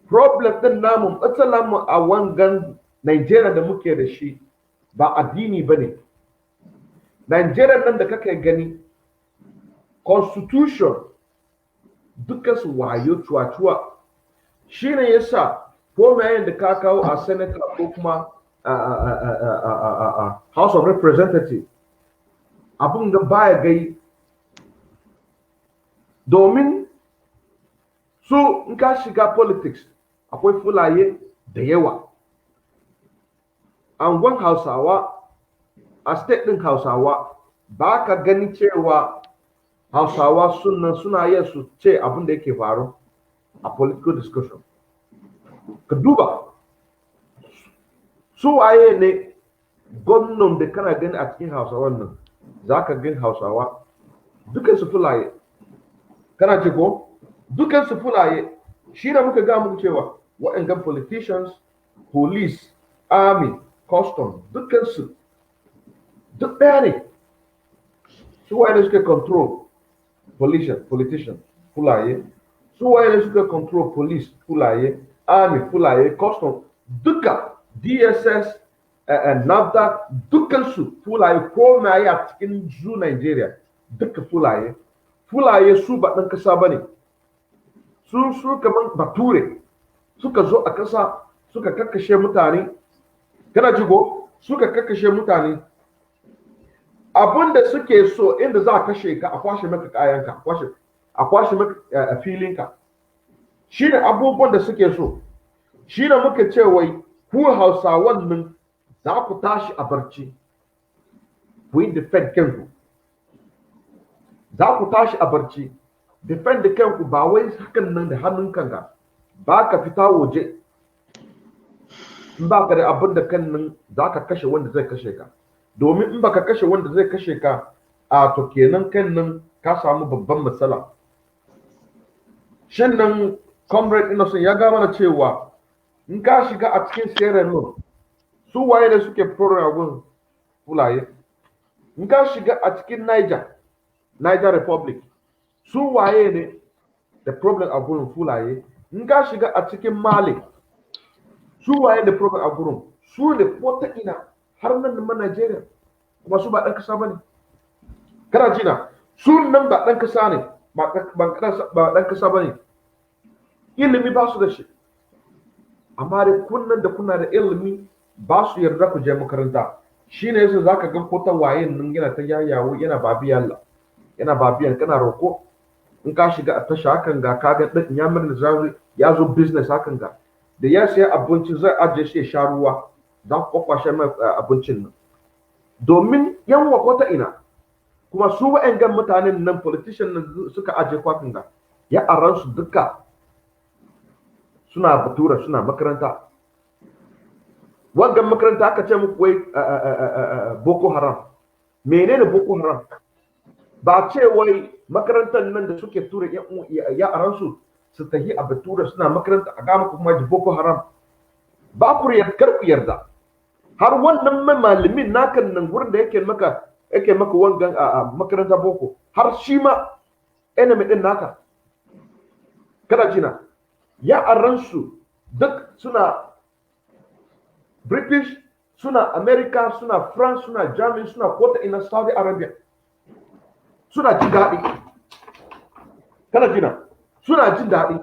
Problem din namu, matsalar mu a wangan Najeriya da muke da shi. Ba addini ba ne. Najeriya nan da kake gani constitution duka su wayo cuwa-cuwa shi ne ya sa ko mai da ka kawo a senator ko kuma house of representative abin da baya gai domin su in ka shiga politics akwai fulaye da yawa angon hausawa a state din hausawa ba ka gani cewa hausawa suna yin su ce abin da yake faru a political discussion ka duba su waye ne gwamnan da kana gani a cikin hausawan nan za ka gani hausawa dukansu fulaye kana ce ko dukansu fulaye shi da muka ga muku cewa waɗannan politicians police army custom dukansu duk ɗaya ne su waye ne suka control politician fulaye su waye ne suka control police fulaye army fulaye custom duka dss nafdac dukansu fulaye ko mai a cikin zu nigeria duka fulaye su ba ɗan kasa ba ne su kamar bature suka zo a kasa suka kakkashe mutane kana jigo suka kakkashe mutane abinda suke so inda za a kashe ka a kwashe maka kayanka a kwashe maka filinka shi ne abubuwan da suke so shi ne muka ce wai ku hausawan nan za ku tashi a barci ku yi defend kanku za ku tashi a barci defend kanku ba wai hakan nan da hannun kanka ba ka fita waje in ba ka da abin da kan nan za ka kashe wanda zai kashe ka domin in baka kashe wanda zai kashe ka a to kenan kan nan ka samu babban matsala shin nan comrade innocent ya ga mana cewa in ka shiga a cikin Sierra Leone su waye ne suke program fulaye in ka shiga a cikin Niger Republic su waye ne the problem a gurin fulaye in ka shiga a cikin Mali su waye ne problem a gurin su ne ko ta ina har nan ma Najeriya kuma su ba ɗan kasa ba ne kana jina su nan ba ɗan kasa ne ba ɗan kasa ba ne ilimi ba su da shi amma da kunnan da kuna da ilimi ba su yarda ku je makaranta shi ne yasa zaka ga ko ta wayen nan yana ta yayawo yana babiyan kana roko in ka shiga a tasha hakan ga kaga ɗan ya murna zauri ya zo business hakan ga da ya siya abinci zai ajiye shi ya sha ruwa za ku kwakwashe mai abincin nan domin yan wata ina kuma su wa'angan mutanen nan politician nan suka aje kwakin da ya aran su duka suna batura suna makaranta wangan makaranta aka ce muku wai boko haram menene boko haram ba ce wai makarantar nan da suke tura ya aran su tahi a batura suna makaranta a gama kuma ji boko haram ba ku kar ku yarda har wannan malamin nakan nan gurin da yake maka wangan a makaranta boko har shi ma enemy din naka kada jina ya aransu duk suna British suna America suna France suna Germany suna kota ina Saudi Arabia suna jin daɗi kada jina suna jin daɗi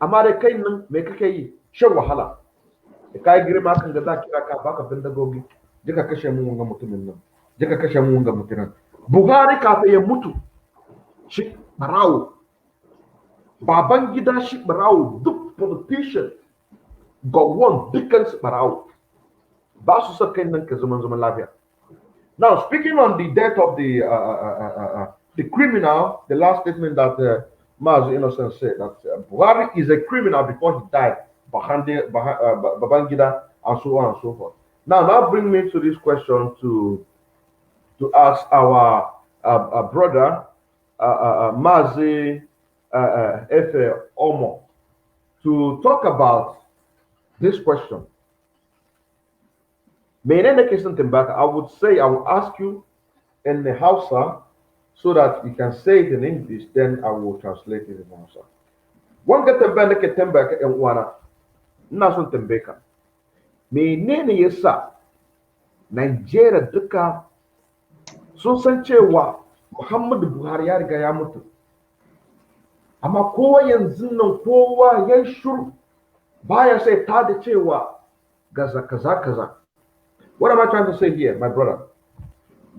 amma dai kai nan me kake yi shan wahala da kai girma kan ga za kira ka baka bindigogi jika kashe mun wanga mutumin nan jika kashe mun wanga mutumin Buhari kafin ya mutu shi barawo baban gida shi barawo duk politician gowon dukkan su barawo ba su sa kai nan ka zaman lafiya. Now speaking on the death of the criminal, the last statement that Mazu Innocent said that Buhari is a criminal before he died. Babangida, and so on and so forth. Now bring me to this question to ask our brother Mazi Efe Omo to talk about this question. I would say I will ask you in the Hausa so that you can say it in English, then I will translate it in Hausa. One get tambaya nake tambaya ka ƴan uwana. Ina son tambaye ka menene yasa Nigeria duka sun san cewa Muhammadu Buhari ya riga ya mutu. Amma kowa yanzu nan kowa ya shiru baya sai ta da cewa gaza kaza kaza. What am I trying to say here, my brother?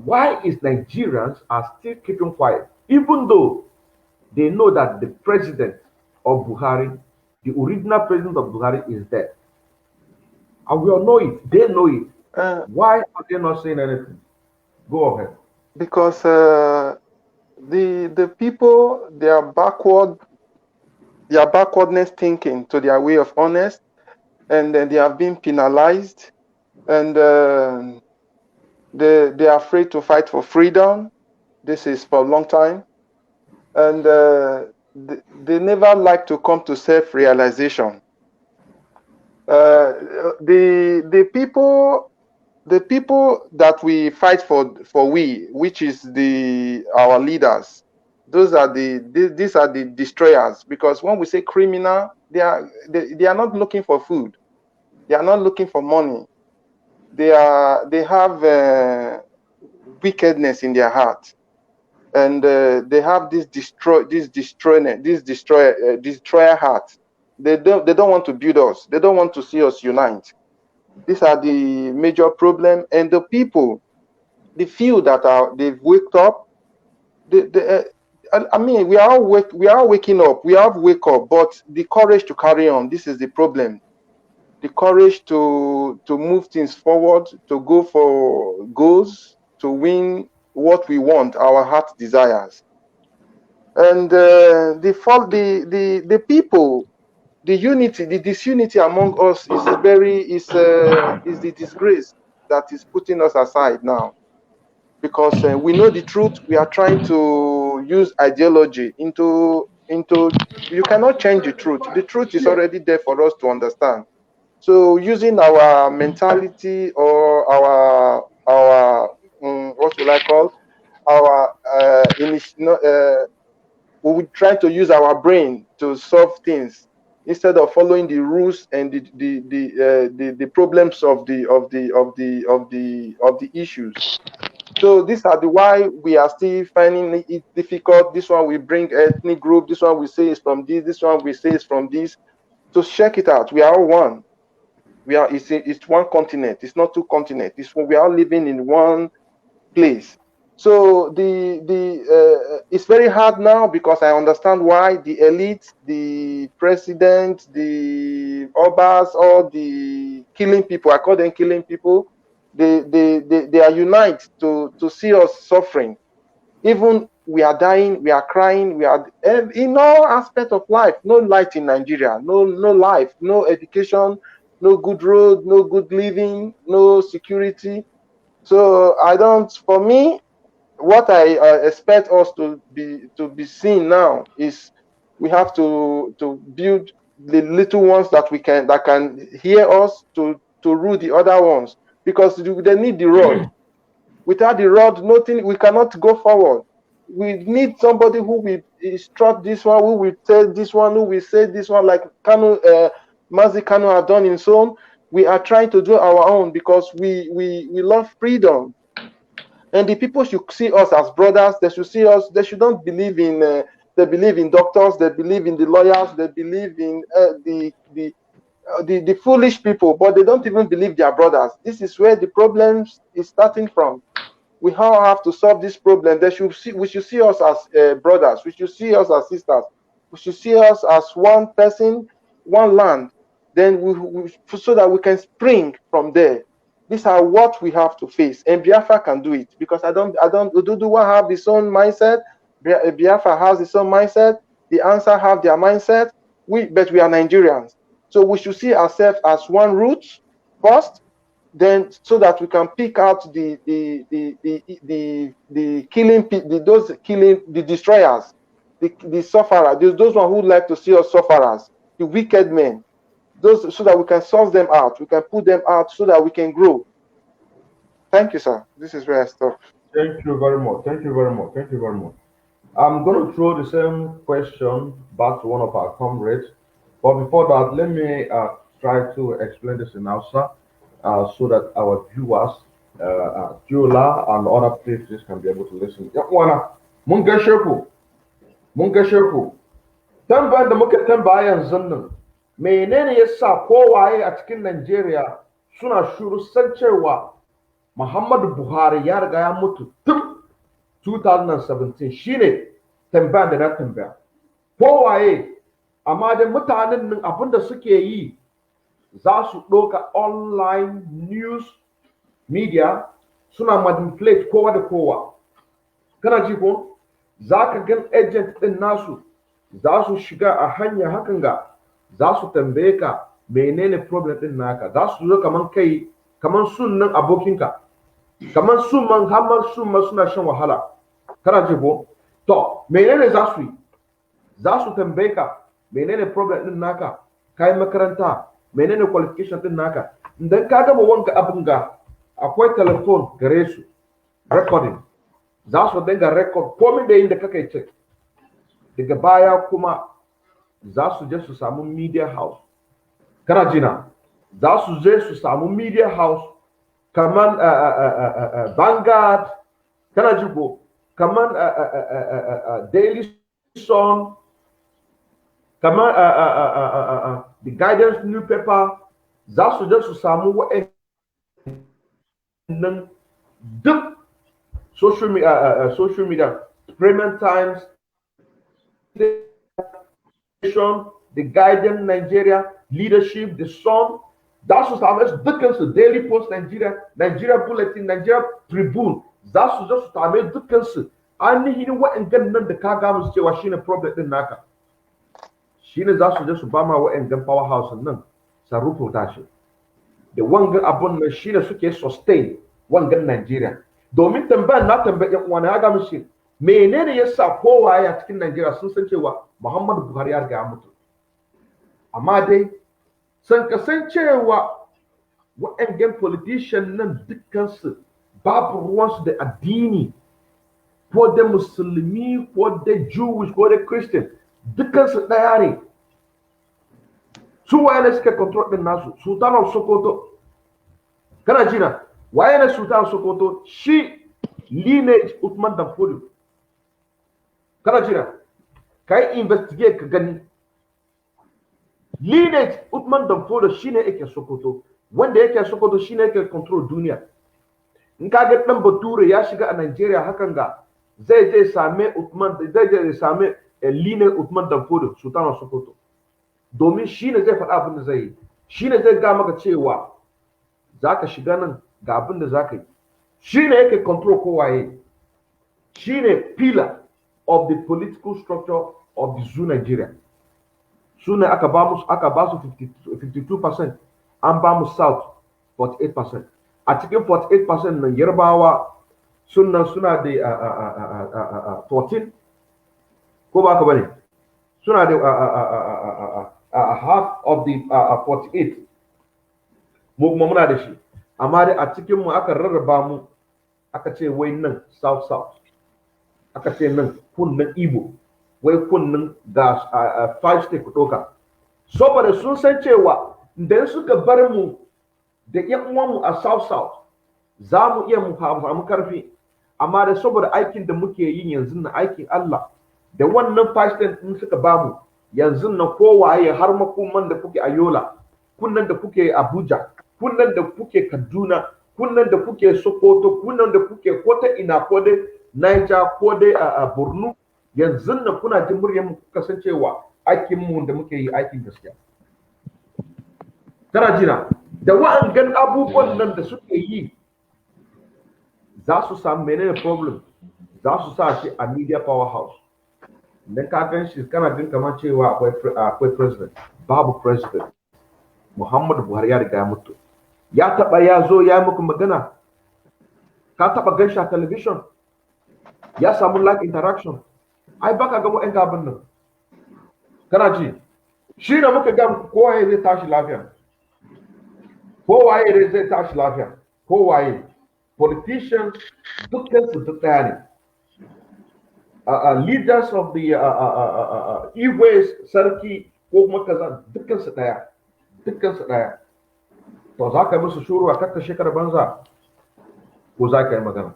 Why is Nigerians are still keeping quiet, even though they know that the president of Buhari, the original president of Buhari, is dead, and we all know it. They know it. Why are they not saying anything? Go ahead. Because the people, their backwardness thinking to their way of honest, and they have been penalized, and they are afraid to fight for freedom. This is for a long time, and they never like to come to self-realization. The people that we fight for, which is our leaders, these are the destroyers. Because when we say criminal, they are not looking for food, they are not looking for money, they have wickedness in their heart, and they have this destroyer heart. They don't want to build us, they don't want to see us unite. These are the major problem. And the people, the few that they've waked up, I mean, we are waking up, we have wake up, but the courage to carry on, this is the problem. The courage to move things forward, to go for goals, to win what we want, our heart desires. And the people, the unity, the disunity among us is the disgrace that is putting us aside now. Because we know the truth, we are trying to use ideology into. You cannot change the truth. The truth is already there for us to understand. So using our mentality or our what will I call our we would try to use our brain to solve things instead of following the rules and the problems of the issues. So these are the why we are still finding it difficult. This one we bring ethnic group, this one we say is from this one we say is from this. So check it out. We are all one. It's one continent. It's not two continents. We are living in one place. So it's very hard now, because I understand why the elite, the president, the obas, all the killing people, I call them killing people, they are united to see us suffering. Even we are dying, we are crying, we are in all aspects of life. No light in Nigeria, no life, no education, no good road, no good living, no security. So for me, what I expect us to be seeing now is we have to build the little ones that can hear us to rule the other ones, because they need the rod. Without the rod, nothing, we cannot go forward. We need somebody who will instruct this one, who will tell this one, who will say this one, like Mazi Kanu have done in his own. We are trying to do our own because we love freedom. And the people should see us as brothers. They should see us. They should not believe in. They believe in doctors. They believe in the lawyers. They believe in the foolish people, but they don't even believe their brothers. This is where the problems is starting from. We all have to solve this problem. We should see us as brothers. We should see us as sisters. We should see us as one person, one land. Then so that we can spring from there. These are what we have to face, and Biafra can do it, because Ududuwa have his own mindset. Biafra has his own mindset. The answer have their mindset. But we are Nigerians, so we should see ourselves as one root first, then so that we can pick out the killing those killing the destroyers, the sufferers, those one who like to see us sufferers, the wicked men, those, so that we can solve them out, we can put them out so that we can grow. Thank you, sir. This is where I stop. Thank you very much. Thank you very much. Thank you very much. I'm going to throw the same question back to one of our comrades. But before that, let me try to explain this in Hausa so that our viewers, Jula and other places can be able to listen. Ya uwana, mun gashe ku mun gashe ku tambayan da muka tambaya yanzu nan menene yasa kowaye a cikin Najeriya suna shuru san cewa Muhammadu Buhari ya riga ya mutu tun 2017 shine tambayan da na tambaya kowaye amma da mutanen nan abinda suke yi za su ɗauka online news media suna manipulate kowa da kowa kana ji ko za ka gan agent ɗin nasu za su shiga a hanya hakan ga za su tambaye ka menene problem ɗin naka za su zo kaman kai kaman sunan abokinka kaman suman hamar suma suna shan wahala kana ji ko to menene za su yi za su tambaye ka menene problem ɗin naka kai makaranta menene qualification ɗin naka idan ka gama wanka abin ga akwai telephone gare su recording za su dinga record komai da yin da kake ce daga baya kuma za su je su samu media house kana jina za su je su samu media house kaman Vanguard kana ji ko kaman Daily Sun kaman the Guidance newspaper za su je su samu wa'annan duk social media Premium Times, the Guardian Nigeria, Leadership, The Sun, za su same su dukkansu Daily Post Nigeria, Nigeria Bulletin, Nigeria Tribune, za su zo su same dukkansu ainihin wa'angan nan da ka gama su cewa shine problem din naka shine za su je su ba ma wa'angan powerhouse nan sa rubuta shi da wangan abun nan shine suke sustain wangan Nigeria domin tambayar na tambayi yan uwana ya ga mishi menene yasa kowa ya cikin Najeriya sun san cewa Muhammadu Buhari ya riga ya mutu amma dai san kasancewa wa'angan politician nan dukkansu babu ruwansu da addini ko da musulmi ko da Jewish ko da Christian dukkansu ɗaya ne su waye ne suka control din nasu Sultan of Sokoto kana jina waye ne Sultan of Sokoto shi lineage Uthman Dan Fodio kana jina kai investigate ka gani lineage Uthman Dan Fodio shine yake Sokoto wanda yake Sokoto shine yake control duniya in ka ga dan Bature ya shiga a Nigeria hakan ga zai je same Uthman zai je same lineage Uthman Dan Fodio Sultan of Sokoto domin shine zai faɗa abin da zai yi shine zai ga maka cewa zaka shiga nan ga abin da zaka yi shine yake control kowaye shine pillar of the political structure of the zoo Nigeria sune aka ba su 52% an ba mu south 48% a cikin 48% nan yarbawa suna da 14 ko ba ka bane suna da half of the 48 mu kuma muna da shi amma dai a cikin mu aka rarraba mu aka ce wai nan south aka ce nan kunnan Igbo wai kunnan ga 5 state ku doka saboda sun san cewa idan suka bar mu da yan uwanmu a south za mu iya mu samu karfi amma da saboda aikin da muke yi yanzu na aikin Allah da wannan 5 state din suka bamu yanzu na kowaye har makoman da kuke a Yola kunnan da kuke Abuja kunnan da kuke Kaduna kunnan da kuke Sokoto kunnan da kuke kota ina ko dai Niger ko dai a Borno yanzu na kuna jin muryar mu kasancewa aikin mu da muke yi aikin gaskiya kana jina da wa'angan abubuwan nan da suke yi za su samu menene problem za su sa shi a media powerhouse idan ka gan shi kana jin kamar cewa akwai president babu president Muhammadu Buhari ya riga ya mutu ya taba ya zo ya muku magana ka taba gan shi a television ya samu like interaction ai baka ga wa'en abin nan kana ji shi da muka ga kowa zai tashi lafiya kowaye zai tashi lafiya kowaye politicians dukkan su duk daya ne leaders of the Igwes sarki ko kuma kaza dukkan su daya to za ka musu shuru a kakka shekar banza ko za ka yi magana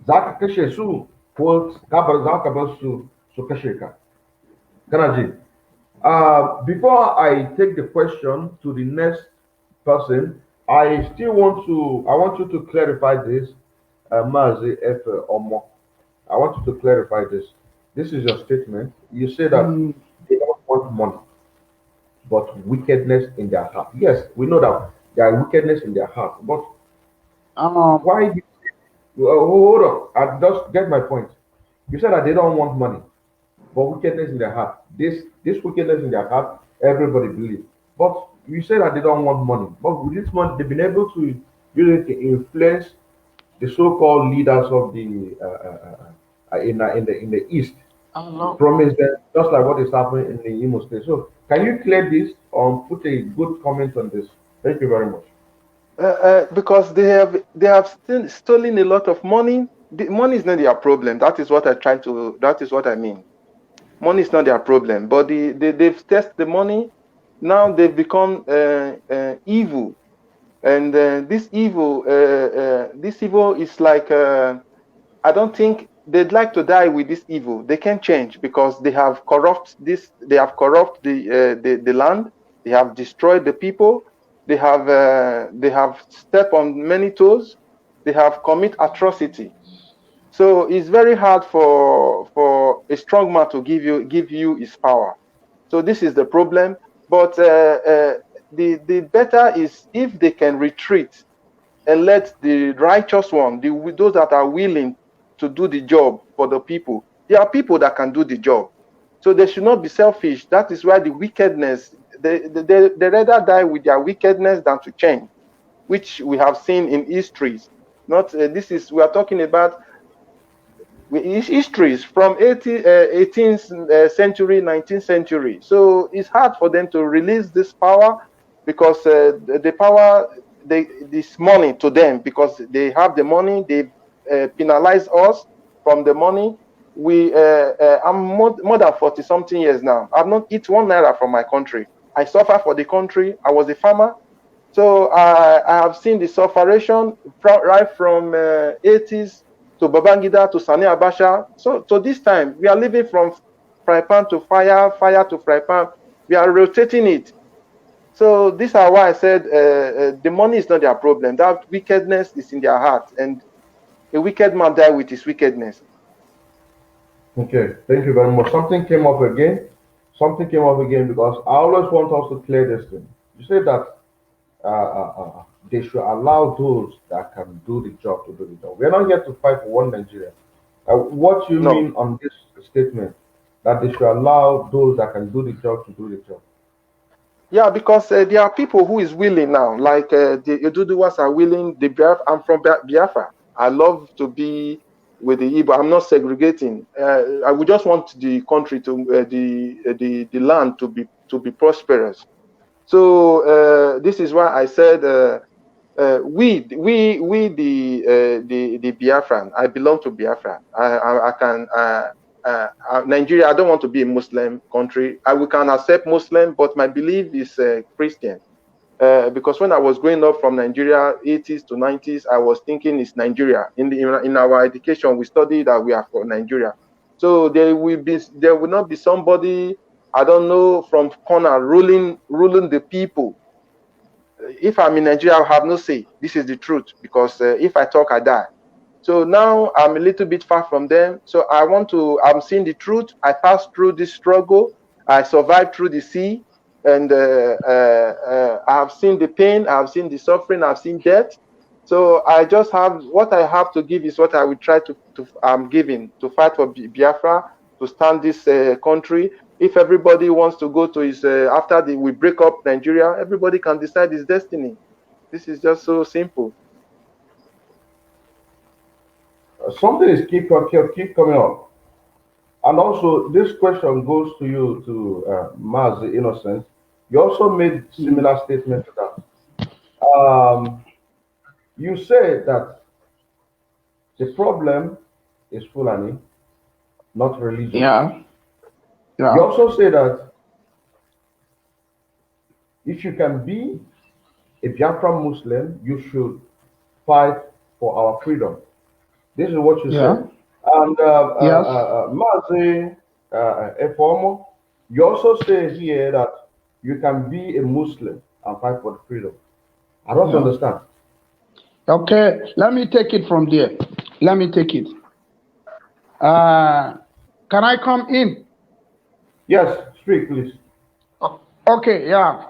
za ka kashe su quote to Kashika. Kanaji. Before I take the question to the next person, I want you to clarify this, Mazi F. Omo. I want you to clarify this. This is your statement. You say that Mm, they don't want money, but wickedness in their heart. Yes, we know that there are wickedness in their heart, but um, why? Hold on. I just get my point. You said that they don't want money, but wickedness in their heart. This wickedness in their heart, everybody believes. But you say that they don't want money, but with this money, they've been able to use it to influence the so-called leaders of the in the east. hello. Promise them just like what is happening in the Imo State. So can you clear this or put a good comment on this? Thank you very much. Because they have still stolen a lot of money. The money is not their problem. That is what I try to. That is what I mean. Money is not their problem, but they've tested the money. Now they've become evil, and this evil is like I don't think they'd like to die with this evil. They can't change because they have corrupt this. They have corrupt the land. They have destroyed the people. They have stepped on many toes. They have commit atrocity. So it's very hard for a strong man to give you his power. So this is the problem. But the better is if they can retreat and let the righteous one, those that are willing to do the job for the people. There are people that can do the job. So they should not be selfish. That is why the wickedness, they rather die with their wickedness than to change, which we have seen in histories. Not this is we are talking about histories from 18th century, 19th century. So it's hard for them to release this power because the power, this money to them, because they have the money, they penalize us from the money. I'm more than 40 something years now. I've not eat 1 naira from my country. I suffer for the country. I was a farmer. So I have seen the sufferation right from 80s to Babangida to Sani Abacha. So to this time, we are living from fry pan to fire, fire to fry pan. We are rotating it. So these are why I said the money is not their problem. That wickedness is in their heart, and a wicked man die with his wickedness. Okay, thank you very much. Something came up again. Something came up again because I always want us to clear this thing. You say that they should allow those that can do the job to do the job. We're not here to fight for one Nigeria. What you No. mean on this statement that they should allow those that can do the job to do the job? Yeah, because there are people who is willing now, like the Oduduwas are willing. I'm from Biafra. I love to be with the Igbo. I'm not segregating. I would just want the country to the land to be prosperous. So this is why I said we the Biafran. I belong to Biafra. I can Nigeria. I don't want to be a Muslim country. We can accept Muslim, but my belief is Christian. Because when I was growing up from Nigeria, 80s to 90s, I was thinking it's Nigeria. In our education, we studied that we are from Nigeria. So there will not be somebody, I don't know, from corner ruling the people. If I'm in Nigeria, I'll have no say. This is the truth, because if I talk, I die. So now I'm a little bit far from them. So I'm seeing the truth. I passed through this struggle. I survived through the sea. And I have seen the pain. I have seen the suffering. I've seen death. So I just have, what I have to give is what I will try I'm giving to fight for Biafra, to stand this country. If everybody wants to go to his, we break up Nigeria, everybody can decide his destiny. This is just so simple. Something is keep coming up. And also, this question goes to you, to Maz the Innocent. You also made Mm, similar statement to that. You said that the problem is Fulani, not religion. yeah, You yeah, also say that if you can be a Biafran Muslim, you should fight for our freedom. This is what you yeah. said. And Yes. Mazi Efomo, you also say here that you can be a Muslim and fight for freedom. I don't Yeah. understand. Okay, let me take it from there. Let me take it. Can I come in? Yes, speak, please. Okay, yeah.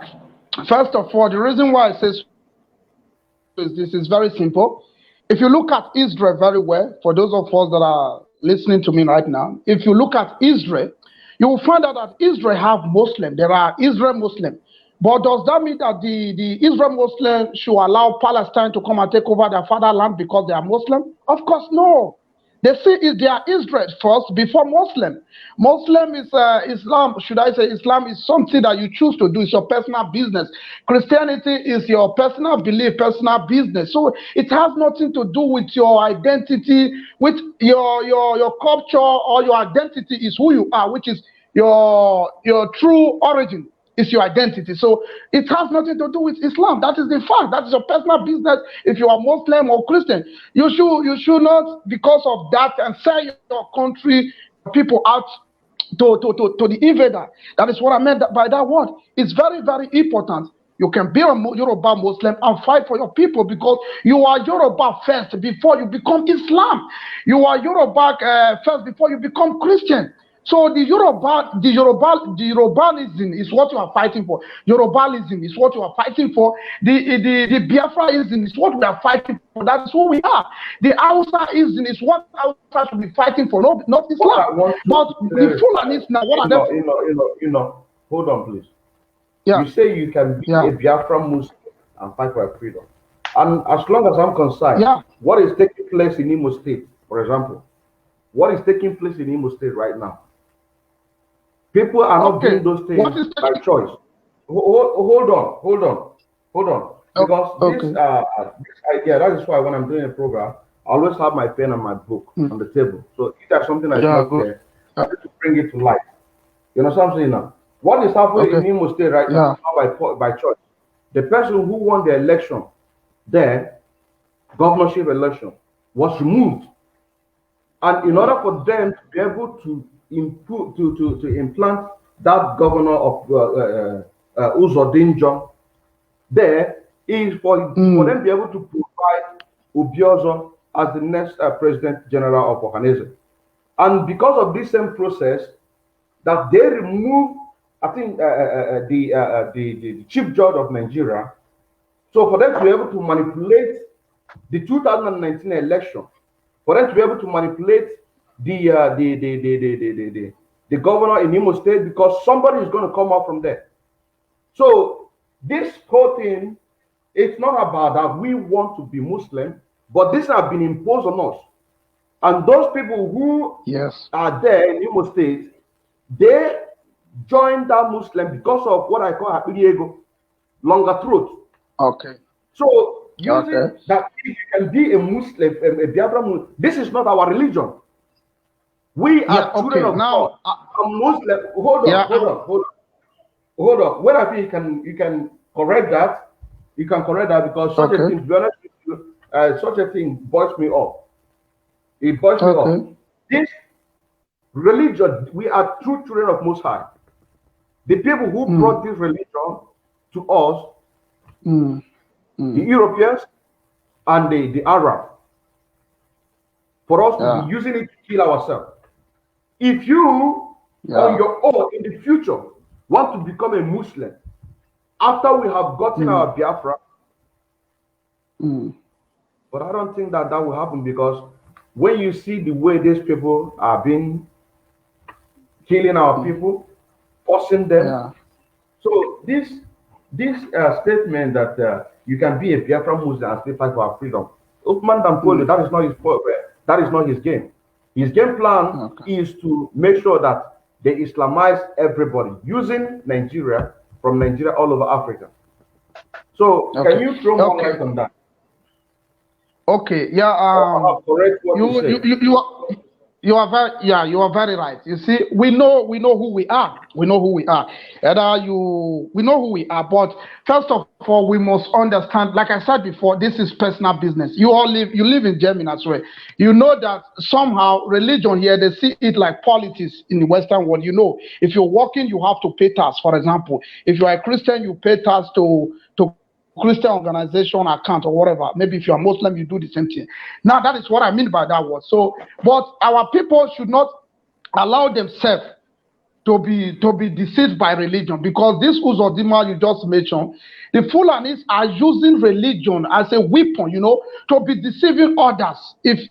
First of all, the reason why I say this is very simple. If you look at Israel very well, for those of us that are listening to me right now, if you look at Israel, you will find out that Israel have Muslim. There are Israel Muslim. But does that mean that the Israel Muslim should allow Palestine to come and take over their fatherland because they are Muslim? Of course, no. They say they are Israel first before Muslim. Muslim is Islam. Should I say Islam is something that you choose to do? It's your personal business. Christianity is your personal belief, personal business. So it has nothing to do with your identity, with your culture, or your identity is who you are, which is your true origin. Is your identity. So it has nothing to do with Islam. That is the fact. That is your personal business. If you are Muslim or Christian, you should not, because of that, and sell your country, people out to the invader. That is what I meant by that word. It's very, very important. You can be a Yoruba Muslim and fight for your people because you are Yoruba first before you become Islam. You are Yoruba first before you become Christian. So the Yorubalism is what you are fighting for. Yorubalism is what you are fighting for. The Biafraism is what we are fighting for. That's who we are. The Hausaism is what Hausa should be fighting for, not Islam. But the Fulanis now, what are they? Hold on, please. Yeah. You say you can be a Biafra Muslim and fight for freedom. And as long as I'm concerned, what is taking place in Imo State, for example, what is taking place in Imo State right now? People are not doing those things by choice. Hold on. Because this idea, that is why when I'm doing a program, I always have my pen and my book on the table. So if there's something that's not there, I need to bring it to life. You know what I'm saying now? What is happening in Imo State right now is not by choice. The person who won the election there, governorship election, was removed. And in order for them to be able to implant that governor of Uzodinjo, there is for them to be able to provide Ubiozo as the next president general of Ohanese. And because of this same process, that they remove, I think, the chief judge of Nigeria. So for them to be able to manipulate the 2019 election, for them to be able to manipulate the governor in Imo State, because somebody is going to come out from there. So this whole thing, it's not about that we want to be Muslim, but this has been imposed on us. And those people who are there in Imo State, they joined that Muslim because of what I call Hapidiego, longer throat. Okay. So using that, if you can be a Muslim, a Biafra Muslim, this is not our religion. We are children of God. A Muslim. Hold on. When I think you can correct that, because such a thing, to be honest with you, such a thing boils me up. It boils me up. This religion, we are true children of Most High. The people who brought this religion to us, the Europeans and the Arab, for us to be using it to kill ourselves. If you, on your own, in the future, want to become a Muslim, after we have gotten our Biafra, but I don't think that will happen, because when you see the way these people are being killing our people, forcing them. So this statement that you can be a Biafra Muslim and still fight for our freedom, Uthman Dampolo, that is not his that is not his game. His game plan is to make sure that they Islamize everybody using Nigeria, from Nigeria all over Africa. So can you throw more light on that? Okay, yeah. Correct what You are you are very right. You see, we know who we are. We know who we are. We know who we are. But first of all, we must understand. Like I said before, this is personal business. You live in Germany as well. You know that somehow religion here they see it like politics in the Western world. You know, if you're working, you have to pay tax. For example, if you are a Christian, you pay tax to Christian organization account or whatever. Maybe if you are Muslim, you do the same thing. Now that is what I mean by that word. So, but our people should not allow themselves to be deceived by religion, because this Uzodima you just mentioned, the Fulanis are using religion as a weapon, to be deceiving others. If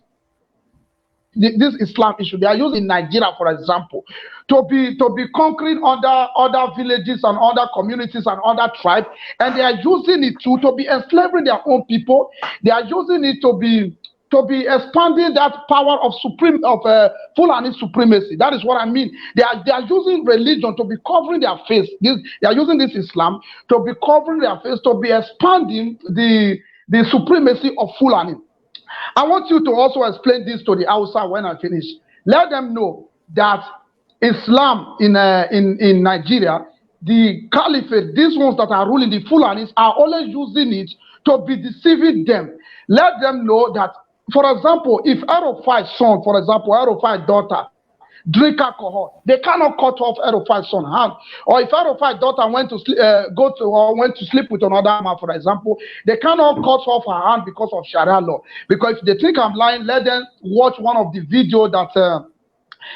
this Islam issue, they are using Nigeria, for example, to be conquering other villages and other communities and other tribes, and they are using it to be enslaving their own people. They are using it to be expanding that power of Fulani supremacy. That is what I mean. They are using religion to be covering their face. They are using this Islam to be covering their face, to be expanding the supremacy of Fulani. I want you to also explain this to the Hausa when I finish. Let them know that Islam in Nigeria, the caliphate, these ones that are ruling, the Fulanis, are always using it to be deceiving them. Let them know that, for example, if Arafai's son, for example, Arafai's daughter, drink alcohol, they cannot cut off Arafai's son hand. Or if Arafai's daughter went to sleep with another man, for example, they cannot cut off her hand because of Sharia law. Because if they think I'm lying, let them watch one of the videos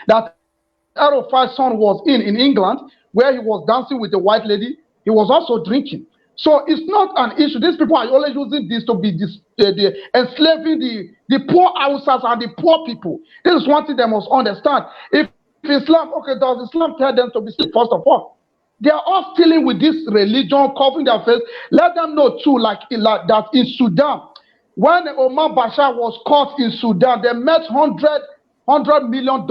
that Arafai's son was in England, where he was dancing with a white lady. He was also drinking. So it's not an issue. These people are always using this to be enslaving the poor Hausas and the poor people. This is one thing they must understand. If Islam, okay, does Islam tell them to be slave? First of all, they are all stealing with this religion, covering their face. Let them know too, like that in Sudan, when Omar Bashar was caught in Sudan, they met $100 million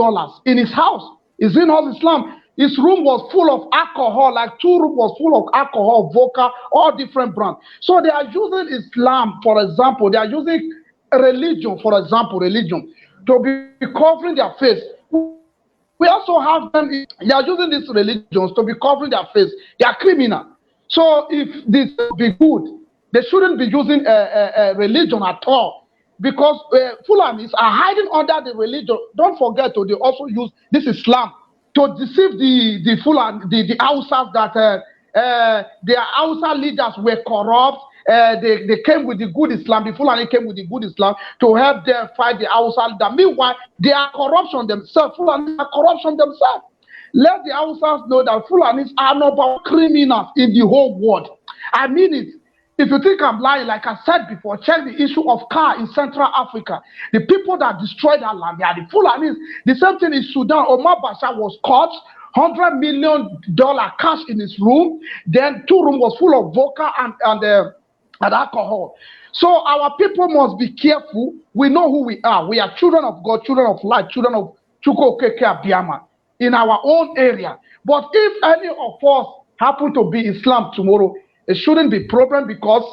in his house. Is in all Islam. His room was full of alcohol, like 2 rooms was full of alcohol, vodka, all different brands. So they are using Islam, for example, they are using religion, for example, to be covering their face. We also have them, they are using these religions to be covering their face. They are criminal. So if this be good, they shouldn't be using a religion at all, because Fulanis are hiding under the religion. Don't forget, they also use this Islam to deceive the Fulani, the Hausas, that their Hausa leaders were corrupt. They came with the good Islam. The Fulani came with the good Islam to help them fight the Hausa leader. Meanwhile, they are corruption themselves. Fulani are corruption themselves. Let the Hausas know that Fulanis are not criminals in the whole world. I mean it. If you think I'm lying, like I said before, check the issue of Car in Central Africa. The people that destroyed that land, they are the Fulanis. The same thing in Sudan. Omar Bashar was caught, $100 million cash in his room. Then 2 rooms was full of vodka and alcohol. So our people must be careful. We know who we are. We are children of God, children of light, children of Chuko Keke Abiyama in our own area. But if any of us happen to be Islam tomorrow, it shouldn't be a problem, because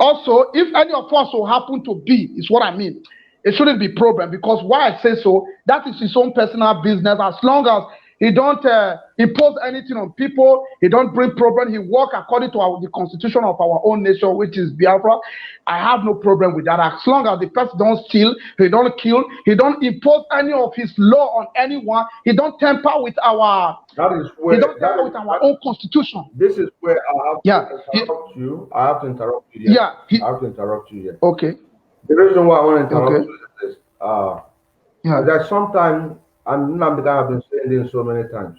also if any of us will happen to be, is what I mean, it shouldn't be a problem, because why I say so, that is his own personal business. As long as he don't impose anything on people, he don't bring problem, he work according to the constitution of our own nation, which is Biafra, I have no problem with that. As long as the person don't steal, he don't kill, he don't impose any of his law on anyone, he don't tamper with our our own constitution. This is where I have to interrupt you. I have to interrupt you here. I have to interrupt you here. Okay. The reason why I want to interrupt you is this. There's sometimes, and I've been saying this so many times,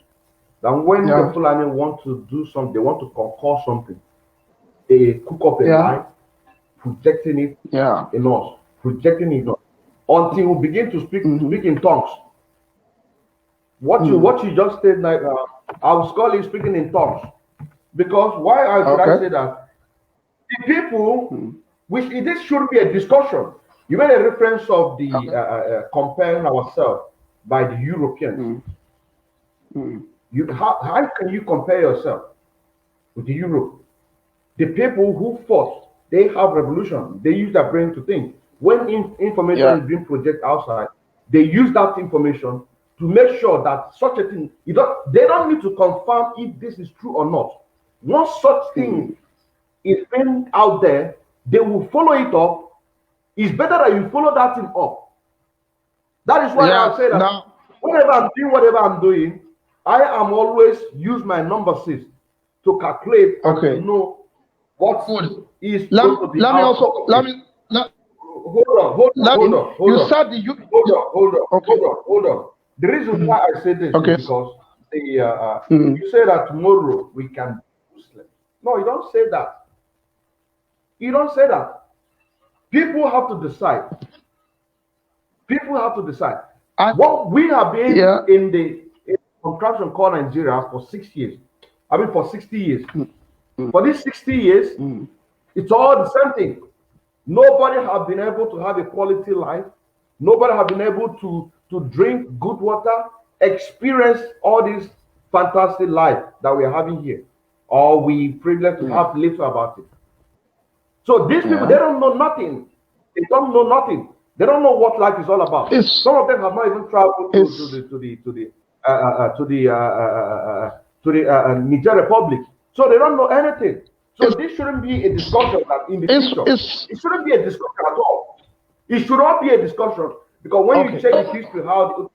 that when the Fulani want to do something, they want to concoct something, they cook up a lie, projecting it in us, projecting it in us, until we begin to speak in tongues. What you just said right now, I was calling speaking in tongues, because why I say that? The people, which this should be a discussion. You made a reference of the comparing ourselves by the Europeans. How can you compare yourself with the Europe? The people who fought, they have revolution. They use their brain to think. When information is being projected outside, they use that information to make sure that such a thing, they don't need to confirm if this is true or not. Once such thing is being out there, they will follow it up. It's better that you follow that thing up. That is why I say that whenever I'm doing whatever I'm doing, I am always use my number 6 to calculate and to know what is going to be. Hold on. The reason why I say this is because you say that tomorrow we can be Muslim. No, you don't say that. You don't say that. People have to decide. People have to decide. What we have been in the contraption called Nigeria for 6 years. I mean, for 60 years. For these 60 years, it's all the same thing. Nobody have been able to have a quality life. Nobody have been able to drink good water, experience all this fantastic life that we are having here, or we privileged to have little about it. So these people, they don't know nothing. They don't know nothing. They don't know what life is all about. Some of them have not even traveled to the Niger Republic, so they don't know anything. So this shouldn't be a discussion that in the future. It shouldn't be a discussion at all. It should not be a discussion, because when you check the history, how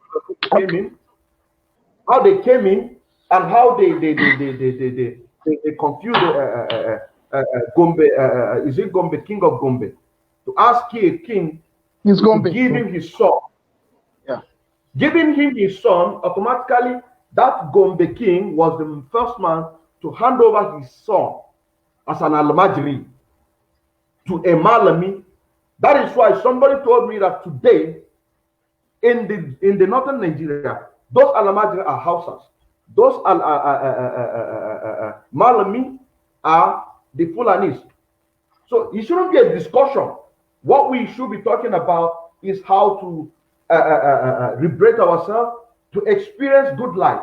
they came in, and how they confused Gombe, is it Gombe, king of Gombe, to ask a king to give him his son. Giving him his son, automatically that Gombe king was the first man to hand over his son as an almajiri to a malami. That is why somebody told me that today in the northern Nigeria, those almajiri are Hausas. Those malami are the Fulanis. So it shouldn't be a discussion. What we should be talking about is how to liberate ourselves, to experience good life.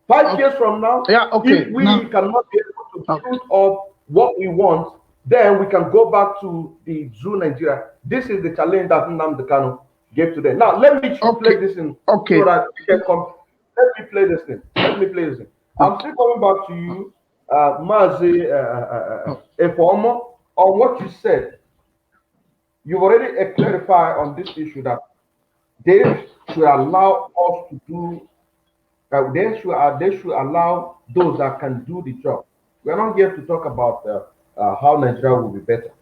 5 years from now, if we cannot be able to build up what we want, then we can go back to the zoo Nigeria. This is the challenge that Nnamdi Kanu gave today. Now, let me play this in. So that we can come. Let me play this thing. I'm still coming back to you, Mazi Efomo, on what you said. You've already clarified on this issue that they should allow us to do. They should allow those that can do the job. We are not here to talk about how Nigeria will be better.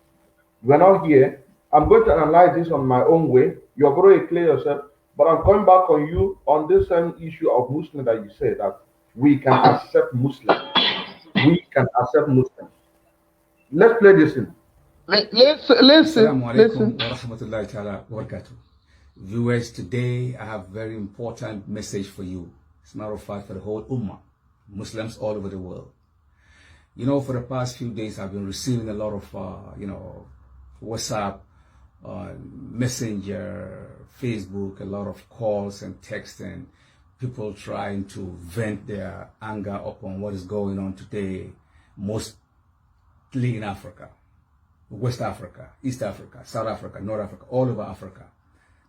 We are not here. I'm going to analyze this on my own way. You have already cleared yourself, but I'm coming back on you on this same issue of Muslim that you said that we can accept Muslims. We can accept Muslims. Let's play this in. Assalamu alaikum wa rahmatullahi ta'ala wa barakatuh. Viewers, today I have a very important message for you. As a matter of fact, for the whole Ummah, Muslims all over the world. You know, for the past few days, I've been receiving a lot of, WhatsApp, Messenger, Facebook, a lot of calls and texts, and people trying to vent their anger upon what is going on today, mostly in Africa, West Africa, East Africa, South Africa, North Africa, all over Africa.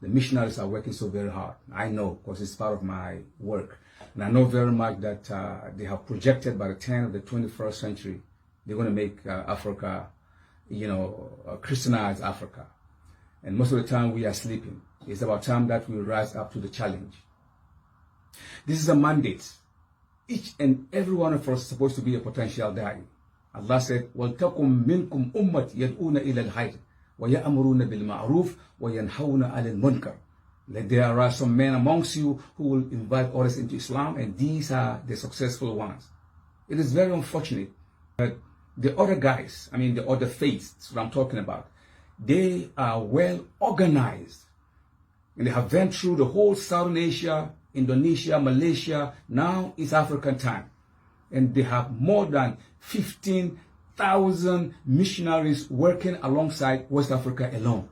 The missionaries are working so very hard. I know, because it's part of my work. And I know very much that they have projected by the turn of the 21st century, they're going to make Africa, Christianize Africa. And most of the time we are sleeping. It's about time that we rise up to the challenge. This is a mandate. Each and every one of us is supposed to be a potential da'i. Allah said, وَلْتَقُمْ مِنْكُمْ أُمَّةٍ يَدْعُونَ إِلَى الْخَيْرِ وَيَأْمُرُونَ بِالْمَعْرُوفِ وَيَنْهَوْنَ عَلَى الْمُنْكَرِ. Let there are some men amongst you who will invite others into Islam, and these are the successful ones. It is very unfortunate that the other guys, the other faiths, that's what I'm talking about, they are well organized. And they have went through the whole Southern Asia, Indonesia, Malaysia. Now it's African time. And they have more than 15,000 missionaries working alongside West Africa alone.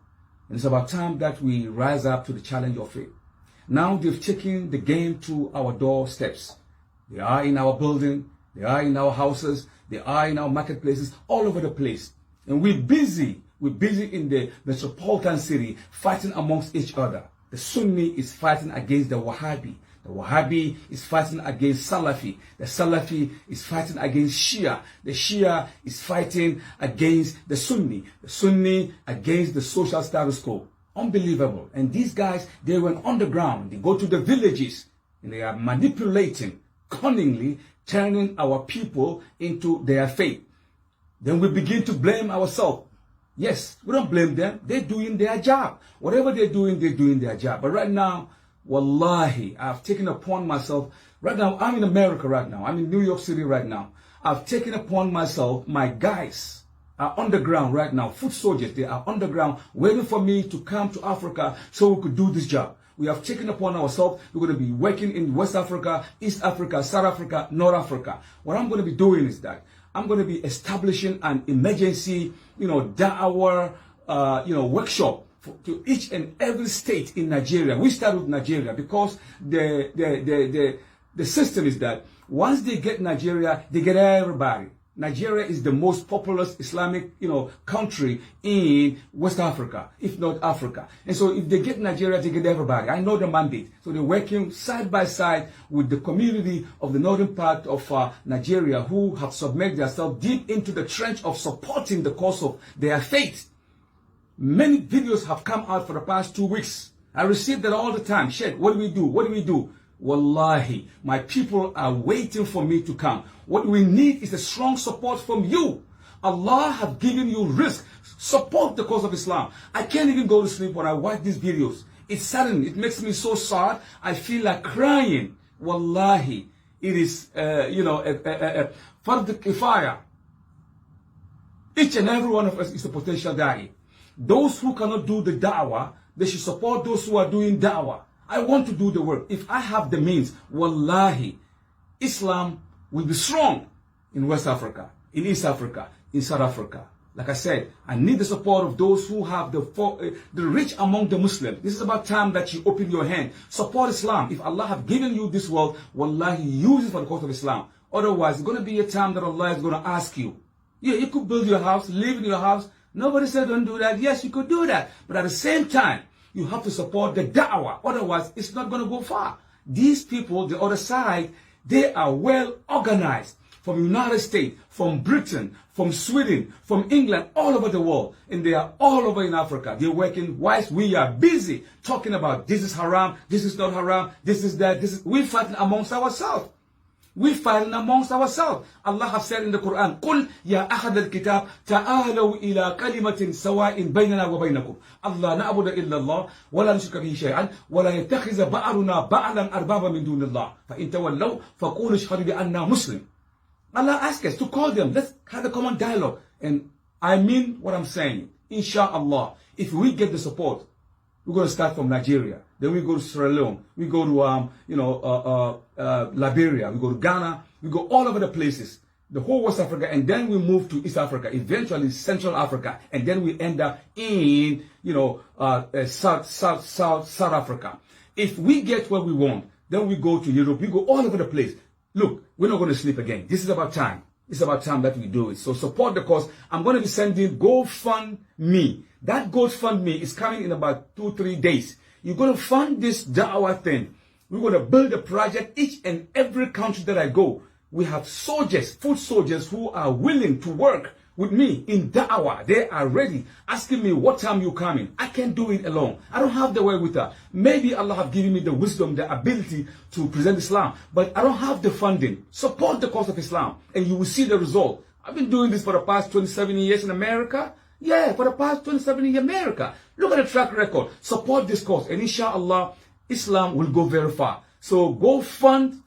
And it's about time that we rise up to the challenge of it. Now they've taken the game to our doorsteps. They are in our building, they are in our houses, they are in our marketplaces, all over the place. And we're busy in the metropolitan city fighting amongst each other. The Sunni is fighting against the Wahhabi. The Wahhabi is fighting against Salafi. The Salafi is fighting against Shia. The Shia is fighting against the Sunni. The Sunni against the social status quo. Unbelievable. And these guys, they went underground. They go to the villages and they are manipulating, cunningly turning our people into their faith. Then we begin to blame ourselves. Yes, we don't blame them. They're doing their job. Whatever they're doing their job. But right now, wallahi, I've taken upon myself, right now, I'm in America right now. I'm in New York City right now. I've taken upon myself, my guys are underground right now, foot soldiers, they are underground, waiting for me to come to Africa so we could do this job. We have taken upon ourselves, we're going to be working in West Africa, East Africa, South Africa, North Africa. What I'm going to be doing is that I'm going to be establishing an emergency, da'wah, workshop to each and every state in Nigeria. We start with Nigeria because the system is that once they get Nigeria, they get everybody. Nigeria is the most populous Islamic, country in West Africa, if not Africa. And so if they get Nigeria, they get everybody. I know the mandate. So they're working side by side with the community of the northern part of Nigeria who have submerged themselves deep into the trench of supporting the cause of their faith. Many videos have come out for the past 2 weeks. I receive that all the time. Sheikh, what do we do? What do we do? Wallahi, my people are waiting for me to come. What we need is a strong support from you. Allah have given you risk. Support the cause of Islam. I can't even go to sleep when I watch these videos. It's sudden. It makes me so sad. I feel like crying. Wallahi, it is, fard kifaya. Each and every one of us is a potential da'i. Those who cannot do the da'wah, they should support those who are doing da'wah. I want to do the work. If I have the means, wallahi, Islam will be strong in West Africa, in East Africa, in South Africa. Like I said, I need the support of those who have the rich among the Muslims. This is about time that you open your hand. Support Islam. If Allah have given you this world, wallahi, use it for the cause of Islam. Otherwise, it's going to be a time that Allah is going to ask you. Yeah, you could build your house, live in your house. Nobody said don't do that. Yes, you could do that. But at the same time, you have to support the da'wah. Otherwise, it's not going to go far. These people, the other side, they are well organized. From United States, from Britain, from Sweden, from England, all over the world. And they are all over in Africa. They're working whilst we are busy talking about this is haram, this is not haram, this is that, we're fighting amongst ourselves. We fighting amongst ourselves. Allah has said in the Quran, قُلْ يَا أَحَدَ الْكِتَابِ تَعَالَوْا إِلَىٰ كَلِمَةٍ سَوَاءٍ بَيْنَنَا وَبَيْنَكُمْ أَلَّا نَعْبُدَ إِلَّا اللَّهَ وَلَا نُشْرِكَ بِهِ شَيْئًا وَلَا يَتَّخِذَ بَعْضُنَا بَعْضًا أَرْبَابًا مِنْ دُونِ اللَّهِ فَإِنْ تَوَلَّوْا فَقُولُوا اشْهَدُوا بِأَنَّا مُسْلِمٌ. Allah asks us to call them. Let's have a common dialogue. And I mean what I'm saying. Inshallah, if we get the support, we're going to start from Nigeria. Then we go to Sierra Leone. We go to Liberia. We go to Ghana. We go all over the places, the whole West Africa, and then we move to East Africa, eventually Central Africa, and then we end up in, South Africa. If we get what we want, then we go to Europe. We go all over the place. Look, we're not going to sleep again. This is about time. It's about time that we do it. So support the cause. I'm going to be sending GoFundMe. That GoFundMe is coming in about 2-3 days. You're going to fund this da'wah thing. We're going to build a project each and every country that I go. We have soldiers, foot soldiers who are willing to work with me in da'wah. They are ready, asking me what time you coming. I can't do it alone. I don't have the way with that. Maybe Allah have given me the wisdom, the ability to present Islam, but I don't have the funding. Support the cause of Islam and you will see the result. I've been doing this for the past 27 years in America. Yeah, for the past 27 years in America. Look at the track record. Support this cause and inshallah, Islam will go very far. So go fund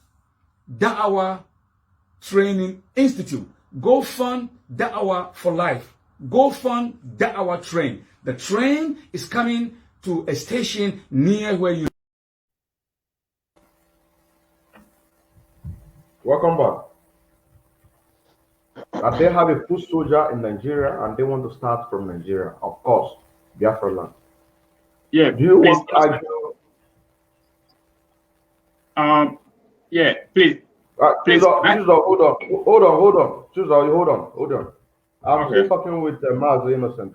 Da'wah Training Institute. Go fund Da'wah for Life. Go fund Da'wah Train. The train is coming to a station near where you. Welcome back. That they have a foot soldier in Nigeria and they want to start from Nigeria, of course, Biafra land. Yeah, Do you please, want to argue? yeah, please. Please, hold on. I'm Okay. still talking with Mazo Innocent.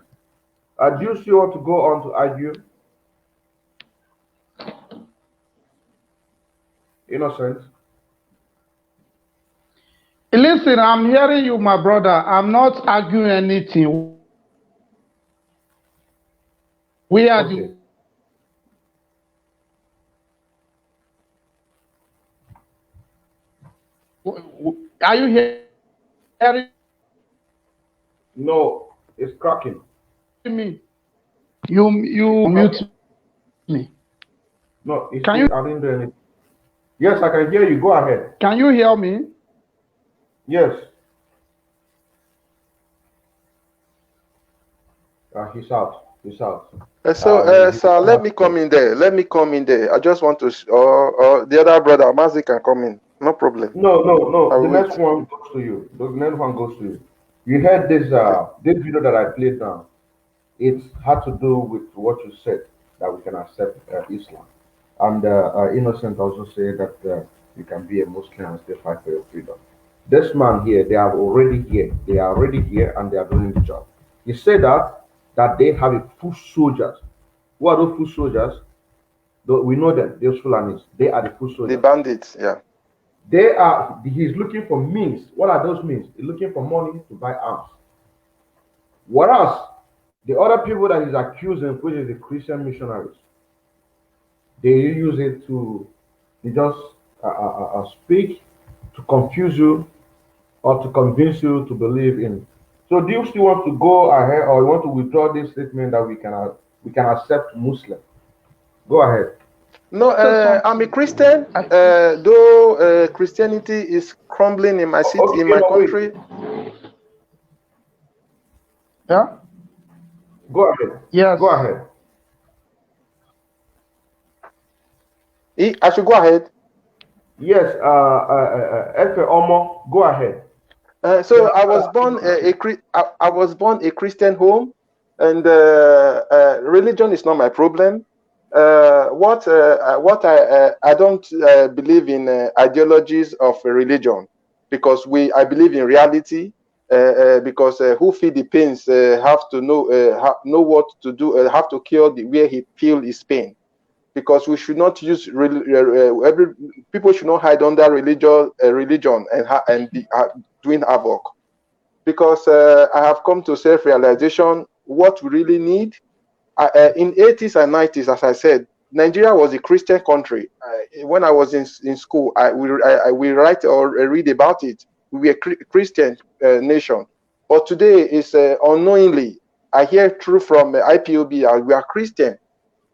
Do you still want to go on to argue? Innocent. Listen, I'm hearing you, my brother. I'm not arguing anything. We are Okay. the. Are you hearing No, it's cracking. me? You It's mute cracking. me. No, Can you I didn't do anything. Yes, I can hear you. Go ahead. hear me? Yes. He's out. He's out. Sir, let me come in there. Let me come in there. I just want to, or the other brother, Mazi, can come in. No problem. No. I'll The wait. next one goes to you. The next one goes to you. You heard this Okay. this video that I played now. It had to do with what you said that we can accept Islam. And Innocent also said that you can be a Muslim and still fight for your freedom. This man here, they are already here. They are already here and they are doing the job. He said that they have a foot soldiers. Who are those foot soldiers? We know them. Those Fulanis. They are the foot The soldiers. bandits, yeah. They are. He's looking for means. What are those means? He's looking for money to buy arms. Whereas the other people that he's accusing, which is the Christian missionaries, they use it to they just speak to confuse you or to convince you to believe in. So do you still want to go ahead or you want to withdraw this statement that we can accept Muslim? Go ahead. No, I'm a Christian. Though Christianity is crumbling in my city, in Okay, my no, wait. country. Yeah. Go ahead. Yes. Go ahead. I should go ahead. Yes, Efe Omo, go ahead. So I was born I was born a Christian home, and religion is not my problem. What I don't believe in ideologies of religion, because I believe in reality. Because who feel the pains have to know what to do, have to cure where he feel his pain. Because we should not use people should not hide under religion and be doing havoc. Because I have come to self-realization what we really need. In 80s and 90s, as I said, Nigeria was a Christian country. When I was in school, we write or read about it. We were a Christian nation. But today is unknowingly, I hear true from IPOB, we are Christian.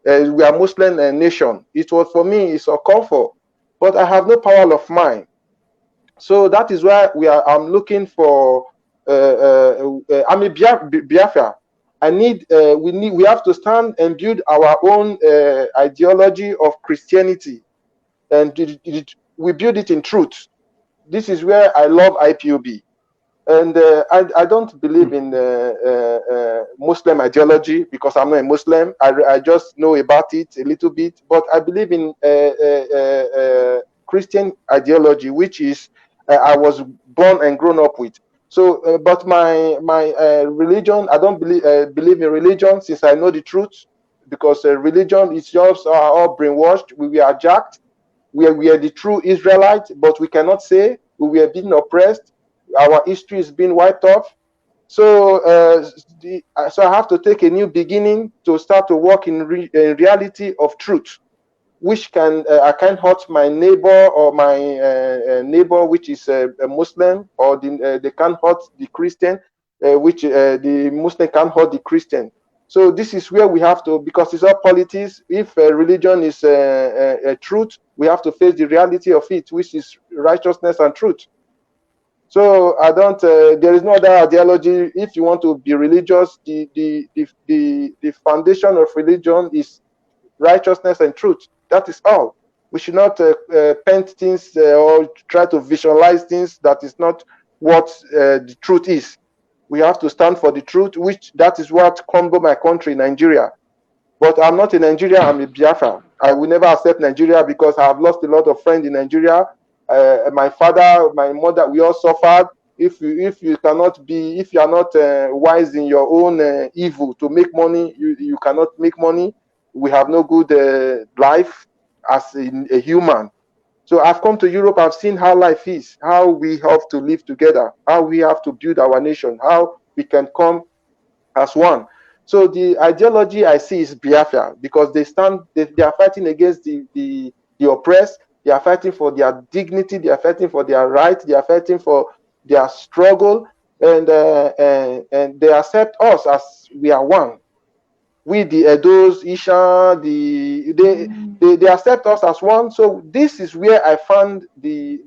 We are Muslim nation. It was for me, it's a comfort. But I have no power of mind. So that is why I'm looking for. I'm a Biafra. We have to stand and build our own ideology of Christianity, and we build it in truth. This is where I love IPOB. And I don't believe in Muslim ideology because I'm not a Muslim. I just know about it a little bit, but I believe in Christian ideology, which is I was born and grown up with. So, but my religion, I don't believe in religion since I know the truth, because religion is just all brainwashed. We were jacked. We are the true Israelites, but we cannot say we were being oppressed. Our history is being wiped off. So, so I have to take a new beginning to start to work in reality of truth, which I can't hurt my neighbor or my neighbor, which is a Muslim, or they can't hurt the Christian, which the Muslim can't hurt the Christian. So this is where we have to, because it's all politics. If religion is truth, we have to face the reality of it, which is righteousness and truth. So I don't. There is no other ideology. If you want to be religious, the foundation of religion is righteousness and truth. That is all. We should not paint things or try to visualize things that is not what the truth is. We have to stand for the truth, which that is what crumbled my country, Nigeria. But I'm not in Nigeria, I'm a Biafra. I will never accept Nigeria because I have lost a lot of friends in Nigeria. My father, my mother, we all suffered. If you are not wise in your own evil to make money, you cannot make money. We have no good life as a human. So I've come to Europe, I've seen how life is, how we have to live together, how we have to build our nation, how we can come as one. So the ideology I see is Biafra, because they are fighting against the oppressed, they are fighting for their dignity, they are fighting for their rights, they are fighting for their struggle, and they accept us as we are one. We the Edos, Isha, they accept us as one. So this is where I found the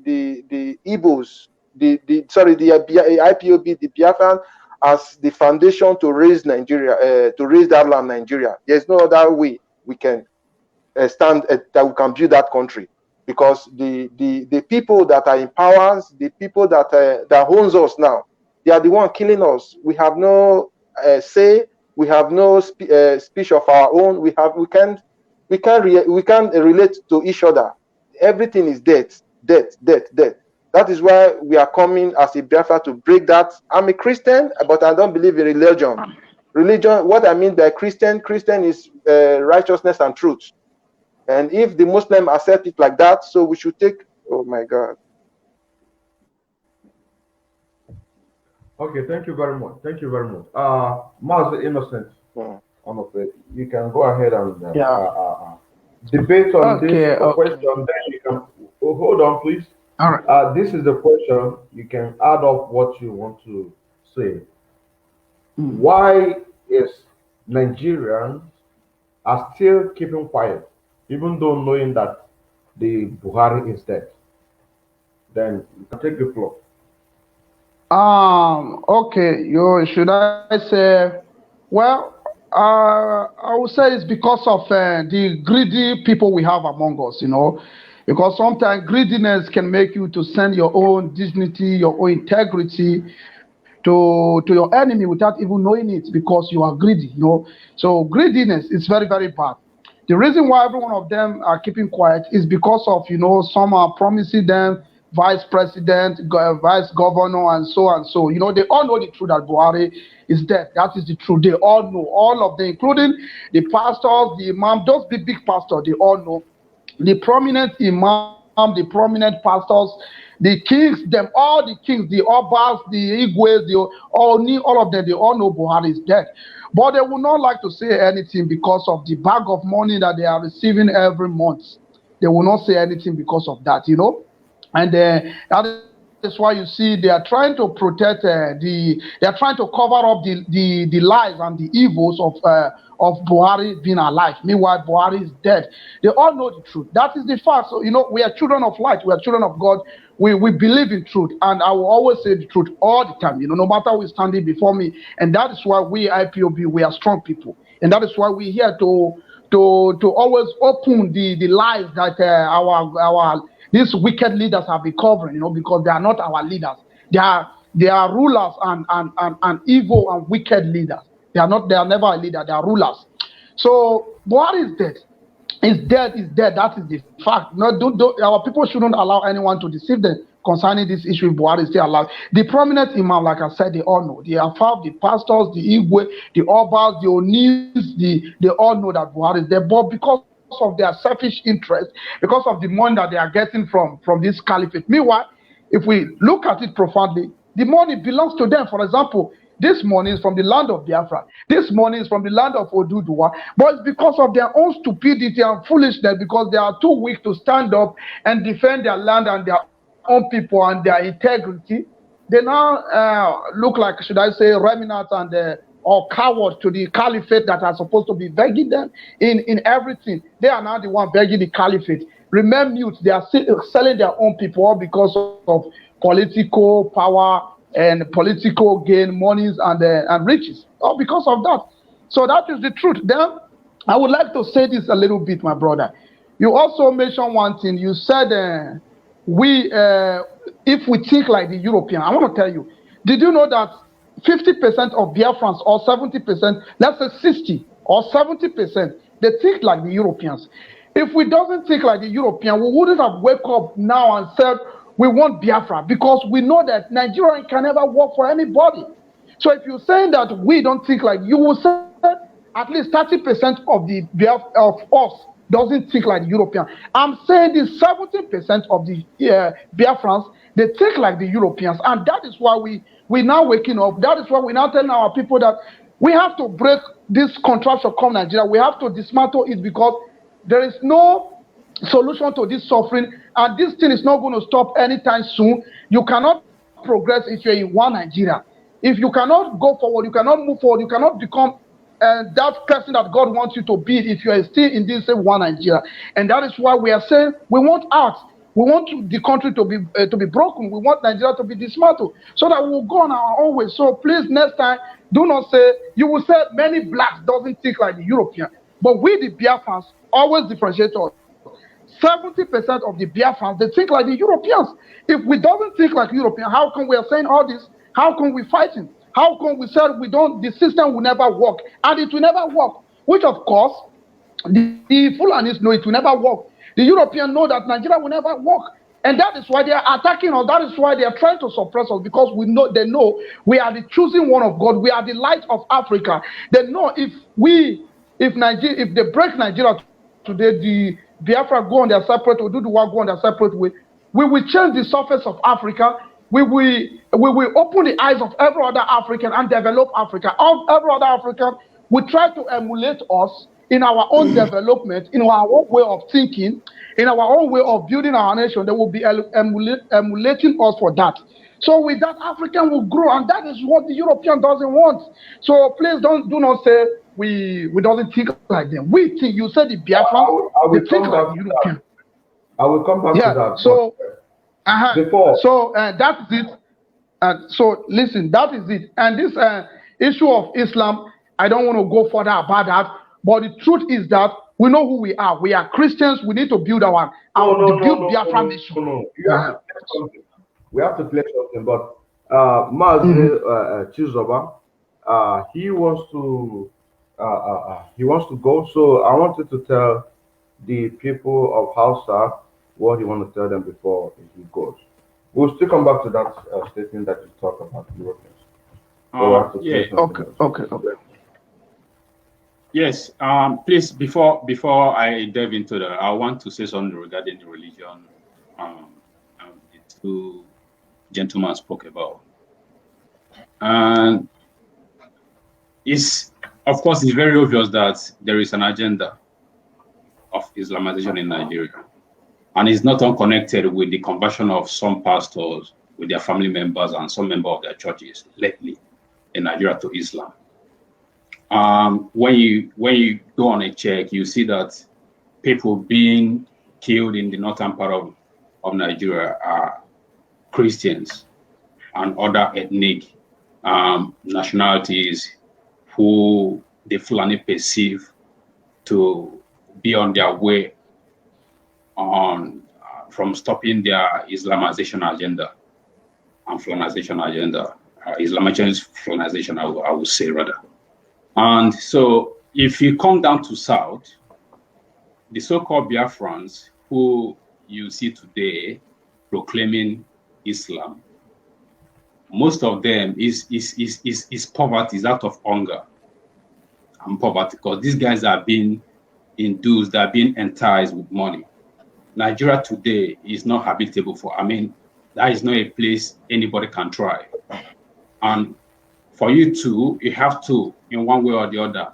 Igbos, the IPOB, the Biafran, as the foundation to raise Nigeria, to raise that land, Nigeria. There's no other way we can stand that we can build that country, because the people that are in powers, the people that that owns us now, they are the one killing us. We have no say. We have no speech of our own. We can't relate to each other. Everything is death, death, death, death. That is why we are coming as a Biafra to break that. I'm a Christian, but I don't believe in religion. Religion, what I mean by Christian is righteousness and truth. And if the Muslim accept it like that, so we should take. Oh my God. Okay, thank you very much. Thank you very much. Master Innocent, Hmm. you can go ahead and Yeah. debate on Okay. this Okay. question. Then you can hold on, please. All right. This is the question. You can add up what you want to say. Why is Nigerians are still keeping quiet, even though knowing that the Buhari is dead? Then you can take the floor. Okay. You should I say? Well, I would say it's because of the greedy people we have among us. Because sometimes greediness can make you to send your own dignity, your own integrity to your enemy without even knowing it, because you are greedy. So greediness is very, very bad. The reason why every one of them are keeping quiet is because of some are promising them vice president, vice governor, and so and so. They all know the truth that Buhari is dead. That is the truth. They all know, all of them, including the pastors, the imam, those big pastors. They all know. The prominent imam, the prominent pastors, the kings, all the kings, the Obas, the Igwes, all of them, they all know Buhari is dead. But they would not like to say anything because of the bag of money that they are receiving every month. They will not say anything because of that. And that is why you see they are trying to protect they are trying to cover up the lies and the evils of Buhari being alive. Meanwhile, Buhari is dead. They all know the truth. That is the fact. So we are children of light. We are children of God. We believe in truth, and I will always say the truth all the time. No matter who is standing before me, and that is why we IPOB, we are strong people, and that is why we're here to always open the lies that our these wicked leaders have been covering, because they are not our leaders. They are rulers and evil and wicked leaders. They are never a leader. They are rulers. So Buhari is dead. Is dead. That is the fact. No, our people shouldn't allow anyone to deceive them concerning this issue. If Buhari is still alive, the prominent imam, like I said, they all know. The Afaf, the pastors, the Igwe, the Obas, the Onis, they all know that Buhari is dead. But because of their selfish interest, because of the money that they are getting from this caliphate. Meanwhile, if we look at it profoundly, the money belongs to them. For example, this money is from the land of Biafra. This money is from the land of Oduduwa. But it's because of their own stupidity and foolishness, because they are too weak to stand up and defend their land and their own people and their integrity. They now look like, should I say, remnants and or cowards to the caliphate that are supposed to be begging them in everything. They are now the one begging the caliphate. Remain mute. They are selling their own people all because of political power and political gain, monies and riches. All because of that. So that is the truth. Then I would like to say this a little bit, my brother. You also mentioned one thing. You said if we think like the European, I want to tell you, did you know that 50% of Biafrans, or 70%, let's say 60 or 70%, they think like the Europeans. If we doesn't think like the European, we wouldn't have wake up now and said we want Biafra, because we know that Nigeria can never work for anybody. So if you're saying that we don't think like, you will say at least 30% of us, doesn't think like the European. I'm saying the 70% of the Biafrans, they think like the Europeans, and that is why we now waking up. That is why we now telling our people that we have to break this contraction come Nigeria. We have to dismantle it because there is no solution to this suffering, and this thing is not going to stop anytime soon. You cannot progress if you're in one Nigeria. If you cannot go forward, you cannot move forward, you cannot become that person that God wants you to be if you are still in this same one Nigeria. And that is why we are saying we want out. We want the country to be broken. We want Nigeria to be dismantled so that we will go on our own way. So please, next time, do not say, you will say many blacks doesn't think like the European. But we, the Biafrans, always differentiate us. 70% of the Biafrans, they think like the Europeans. If we don't think like European, how come we are saying all this? How come we fighting? How come we said the system will never work? And it will never work. Which of course, the Fulanis know it will never work. The Europeans know that Nigeria will never work. And that is why they are attacking us. That is why they are trying to suppress us, because they know we are the chosen one of God. We are the light of Africa. They know if they break Nigeria today, the Biafra go on their separate way, do the work go on their separate way, we will change the surface of Africa. We will open the eyes of every other African and develop Africa. Every other African will try to emulate us in our own development, in our own way of thinking, in our own way of building our nation. They will be emulating us for that. So with that, African will grow, and that is what the European doesn't want. So please do not say we doesn't think like them. We think, you said the Biafran, they think like the European. I will come back to that. So before. So that is it. So listen, that is it. And this issue of Islam, I don't want to go further about that. But the truth is that we know who we are. We are Christians. We need to build our Biafran nation. No. We have to play something. But Mazi Chizoba, he wants to go. So I wanted to tell the people of Hausa what he wants to tell them before he goes. We'll still come back to that statement that you talked about Europeans. Okay. Yes. Please, before I delve into that, I want to say something regarding the religion. The two gentlemen spoke about, and of course it's very obvious that there is an agenda of Islamization in Nigeria. And it's not unconnected with the conversion of some pastors with their family members and some members of their churches lately in Nigeria to Islam. When you go on a check, you see that people being killed in the northern part of Nigeria are Christians and other ethnic nationalities who the Fulani perceive to be on their way from stopping their Islamization agenda and Fulanization agenda. Islamization, Fulanization, I would say rather. And so if you come down to South, the so-called Biafrans who you see today proclaiming Islam, most of them is poverty, is out of hunger and poverty, because these guys are being induced, they're being enticed with money. Nigeria today is not habitable that is not a place anybody can try. And for you have to, in one way or the other,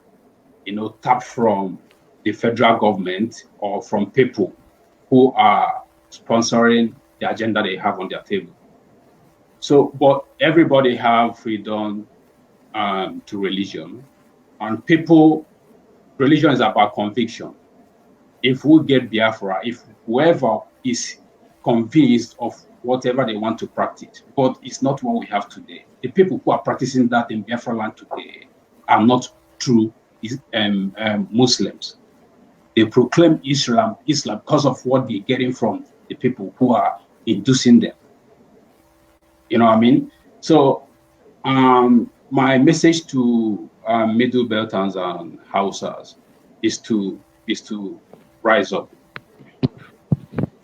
tap from the federal government or from people who are sponsoring the agenda they have on their table. So, but everybody have freedom to religion, and religion is about conviction. If we get Biafra, if whoever is convinced of whatever they want to practice, but it's not what we have today. The people who are practicing that in Biafra land today are not true Muslims. They proclaim Islam because of what they're getting from the people who are inducing them. You know what I mean? So my message to Middle Beltans and Hausas is to rise up.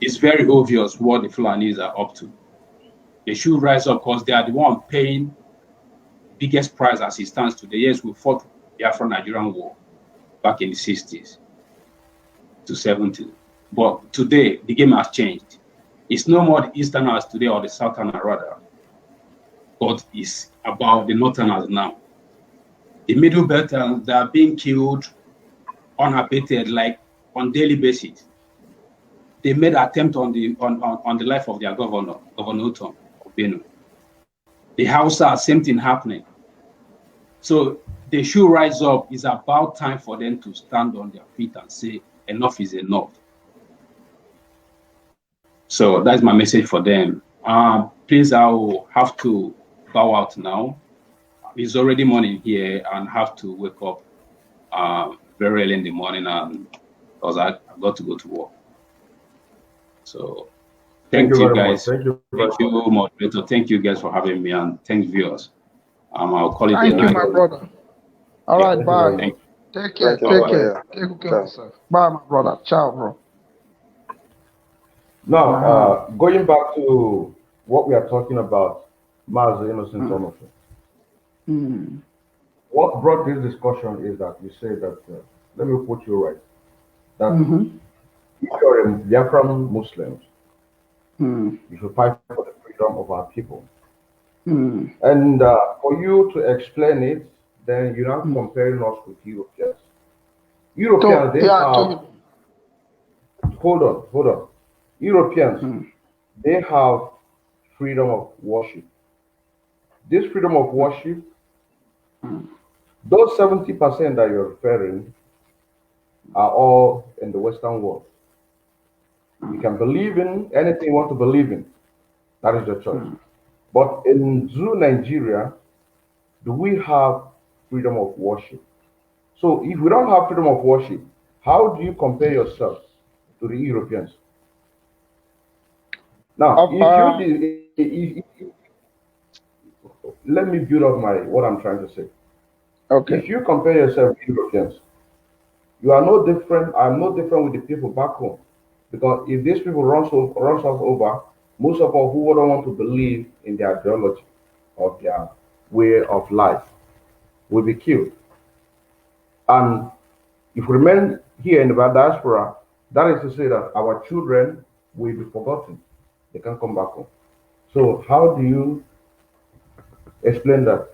It's very obvious what the Fulanis are up to. They should rise up because they are the one paying biggest price as it stands today. Yes, we fought the Afro-Nigerian War back in the 60s. to 70. But today, the game has changed. It's no more the Easterners today or the Southerners rather, but it's about the Northerners now. The Middle Belters, they are being killed unabated, like on daily basis. They made an attempt on the life of their governor, Governor Utom of Benue. The Hausa, same thing happening. So they should rise up. It's about time for them to stand on their feet and say enough is enough. So that's my message for them. Please, I will have to bow out now. It's already morning here and have to wake up very early in the morning, and because I've got to go to work. So thank you guys. Thank you, moderator. Thank you guys for having me, and thanks viewers. I'll call it Thank a you, night. my brother. All right, bye. Take care. Take care. Take care of yourself. Bye, my brother. Ciao, bro. Now, going back to what we are talking about, Mazi Innocent Onofe. What brought this discussion is that you say that, let me put you right, that if you're a Biafran Muslim, you should fight for the freedom of our people. And for you to explain it, then you're not comparing us with Europeans. Europeans, they have, hold on. Europeans, they have freedom of worship. This freedom of worship, those 70% that you're referring are all in the Western world. You can believe in anything you want to believe in. That is your choice. But in Zoo, Nigeria, do we have freedom of worship? So if we don't have freedom of worship, how do you compare yourself to the Europeans? Now, let me build up what I'm trying to say. Okay. If you compare yourself to Europeans, you are no different. I'm no different with the people back home, because if these people runs us over, most of us who don't want to believe in their ideology or their way of life will be killed. And if we remain here in the diaspora, that is to say that our children will be forgotten. They can't come back home. So how do you explain that?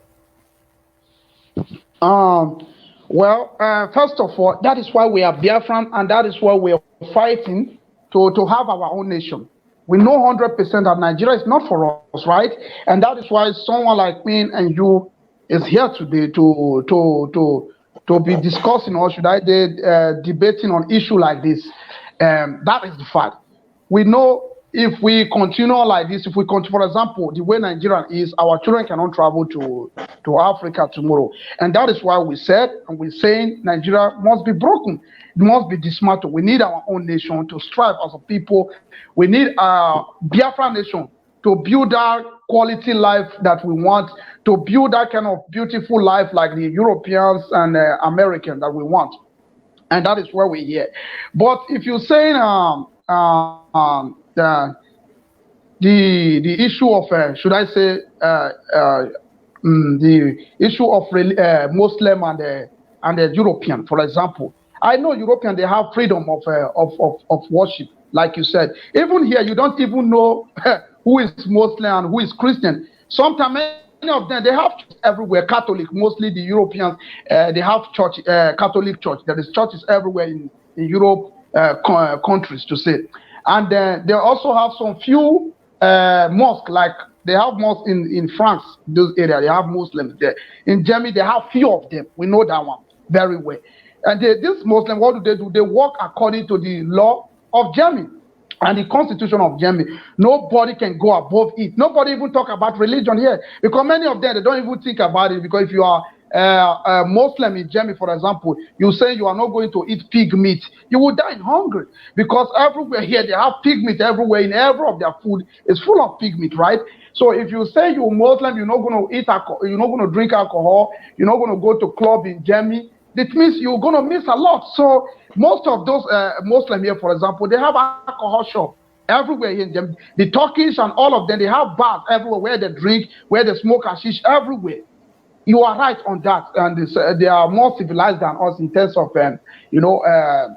Well, first of all, that is why we are Biafran, and that is why we are fighting to have our own nation. We know 100% that Nigeria is not for us, right? And that is why someone like me and you is here today to be discussing, or should I say, debating on issue like this. That is the fact. We know if we continue like this, if we continue, for example, the way Nigeria is, our children cannot travel to Africa tomorrow. And that is why we said, and we're saying, Nigeria must be broken. It must be dismantled. We need our own nation to strive as a people. We need a Biafra nation to build that quality life that we want, to build that kind of beautiful life like the Europeans and Americans that we want. And that is where we're here. But if you're saying the issue of should I say the issue of Muslim and the European, for example, I know European, they have freedom of worship, like you said. Even here, you don't even know who is Muslim and who is Christian. Sometimes many of them, they have church everywhere, Catholic, mostly the Europeans, they have church, Catholic church. There is churches everywhere in Europe countries, to say. And they also have some few mosques, like they have mosques in France, those areas, they have Muslims there. In Germany, they have few of them. We know that one very well. And this Muslim, what do? They work according to the law of Germany and the constitution of Germany. Nobody can go above it. Nobody even talk about religion here, because many of them, they don't even think about it. Because if you are a Muslim in Germany, for example, you say you are not going to eat pig meat, you will die in hunger, because everywhere here they have pig meat everywhere. In every of their food is full of pig meat, right? So if you say you're Muslim, you're not going to eat alcohol, you're not going to drink alcohol, you're not going to go to club in Germany, that means you're going to miss a lot. So most of those Muslims here, for example, they have alcohol shop everywhere here in Germany. The Turkish and all of them, they have bars everywhere where they drink, where they smoke hashish everywhere. You are right on that, and they are more civilized than us in terms of,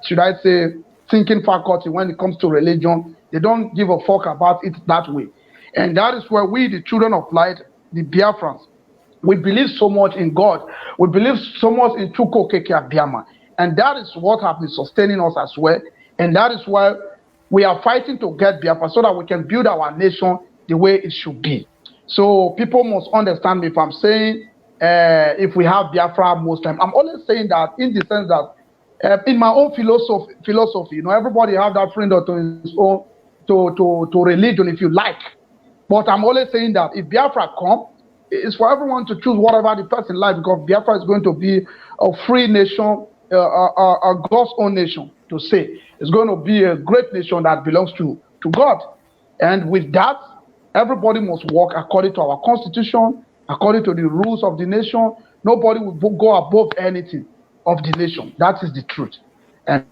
should I say, thinking faculty when it comes to religion. They don't give a fuck about it that way. And that is where we, the children of light, the Biafrans, we believe so much in God. We believe so much in Chuko Keke Abiyama. And that is what has been sustaining us as well. And that is why we are fighting to get Biafra so that we can build our nation the way it should be. So people must understand me if I'm saying if we have Biafra Muslim. I'm always saying that in the sense that in my own philosophy, everybody have that freedom to his own to religion if you like. But I'm always saying that if Biafra come, it's for everyone to choose whatever the person likes, because Biafra is going to be a free nation, a God's own nation, to say. It's going to be a great nation that belongs to God. And with that, everybody must work according to our constitution, according to the rules of the nation. Nobody will go above anything of the nation. That is the truth. And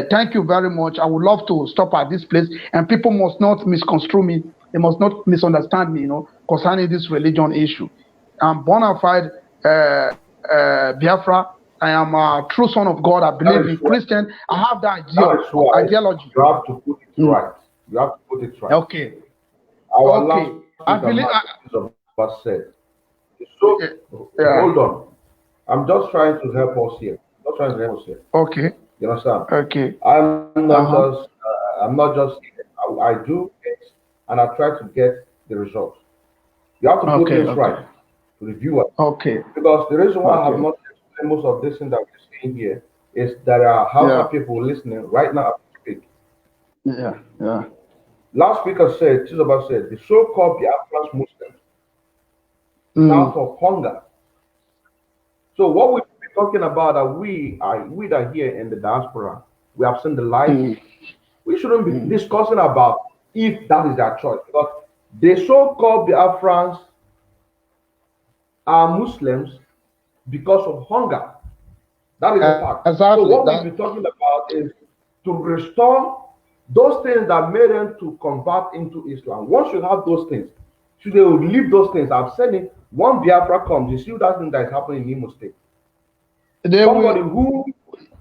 thank you very much. I would love to stop at this place, and people must not misconstrue me. They must not misunderstand me, concerning this religion issue. I'm bona fide Biafra. I am a true son of God. I believe in Christian. I have that ideology. You have to put it right. You have to put it right. Okay. Our last I believe was said. So hold on. I'm just trying to help us here. Okay. You understand? Okay. I'm not just. I do it, and I try to get the results. You have to put things right to the viewer. Okay. Because the reason why I have not explained most of this thing that we're saying here is that there are Hausa people listening right now as we speak. Yeah. Last speaker said, Chizoba said, the so-called Biafran Muslims now for hunger. So what we've been talking about that we that are here in the diaspora, we have seen the light. We shouldn't be discussing about if that is their choice, because the so-called Biafrans are Muslims because of hunger. That is a fact. Exactly. So what we've been talking about is to restore those things that made them to convert into Islam. Once you have those things, so they will leave those things. I've said it. One Biafra comes, you see that thing that is happening in Imo State. Somebody who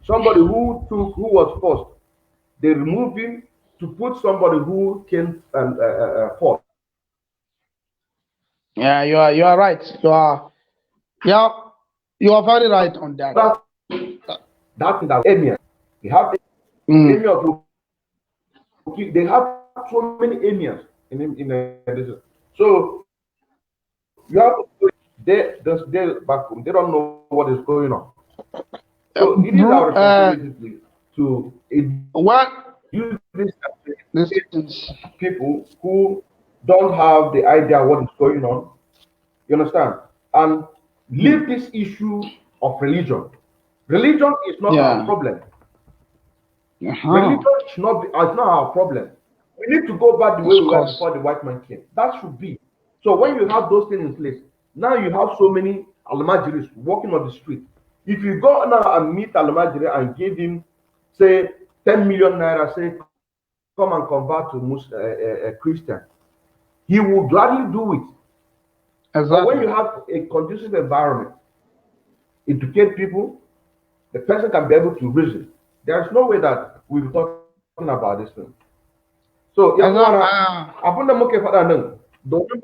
was forced, they removed him to put somebody who came forth. Yeah, you are right. You are very right on that. That thing that Emir, they have Emir. They have so many emirs in this. So you have they back home. They don't know what is going on. So it is our responsibility to use these people who don't have the idea what is going on. You understand? And leave this issue of religion. Religion is not our problem. Religion should not be not our problem. We need to go back the way we were before the white man came. That should be. So when you have those things in place, now you have so many Almajiris walking on the street. If you go now and meet Almajiri and give him, say, 10 million naira, say, come and convert to a Christian, he will gladly do it. Exactly. But when you have a conducive environment, educate people, the person can be able to reason. There's no way that we'll be talking about this thing. So, abunda muke faɗa nan domin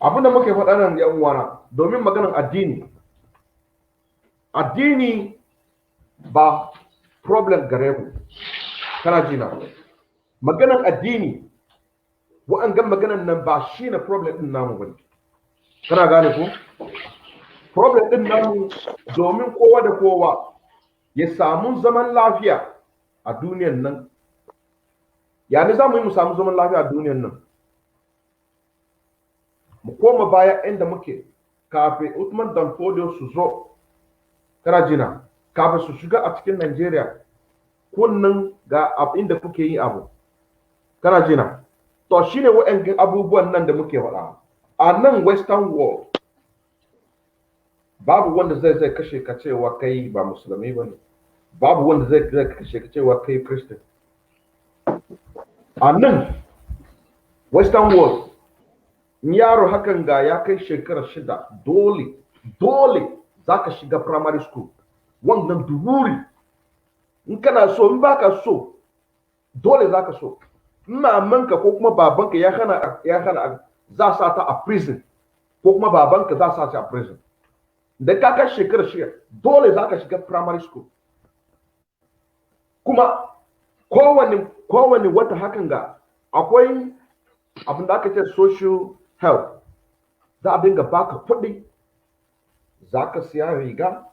abunda muke faɗa nan yan uwana domin maganar addini. Addini ba problem gare mu. Kana jina. Maganar addini wa'angan maganar nan ba shine problem din namu bane. Kana gane ko? Problem din namu domin kowa da kowa ya samu zaman lafiya a duniyan nan. Ya ne za mu yi mu samu zaman lafiya a duniyan nan? Mu koma baya inda muke kafin Uthman Dan Fodio su zo. Kana jina, kafin su shiga a cikin Najeriya, kunnan ga abin da kuke yi abu. Kana jina, to shine wa'annan abubuwan nan da muke faɗa. A nan Western world, babu wanda zai kashe ka cewa kai ba musulmi ba ne. Babu wanda zai kashe ka cewa kai Christian. A nan Western world, yaro hakan ga ya kai shekara 6, dole dole za ka shiga primary school wannan dururi in kana so in baka so dole za ka so mamanka ko kuma babanka ya hana za sa ta a prison ko kuma babanka za sa ta a prison da ka kai shekara shida dole za ka shiga primary school kuma kowane wata hakan ga akwai abin da aka ce social help za a dinga baka kuɗi za ka siya riga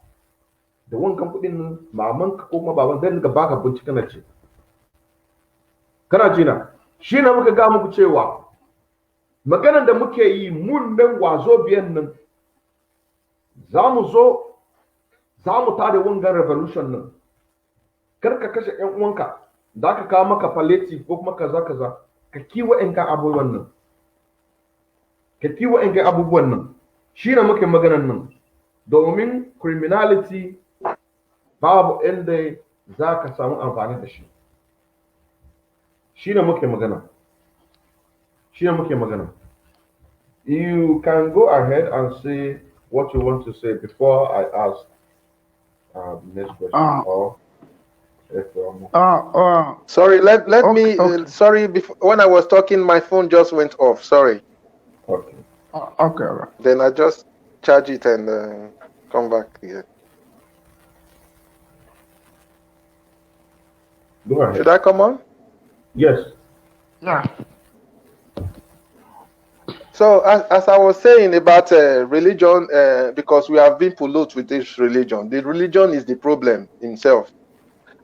da wankan kuɗin nan mamanka ko kuma baban zai dinga baka bincike na ce kana jina shi ne muka ga muku cewa maganar da muke yi mun nan wazo biyan nan za mu zo za mu tada wangan revolution nan kar ka kashe ƴan uwanka da aka kawo maka palliative ko kuma kaza ka kiwa ƴan kan abubuwan nan ka kiwa ƴan kan abubuwan nan shi ne muke maganar nan domin criminality babu inda za ka samu amfani da shi shi ne muke magana you can go ahead and say what you want to say before I ask the next question or if sorry, let okay, me okay. Sorry, before, when I was talking my phone just went off, sorry. okay Okay, all right. Then I just charge it and come back here. go ahead. Should I come on? Yes. Yeah. So as I was saying about religion, because we have been polluted with this religion. The religion is the problem himself.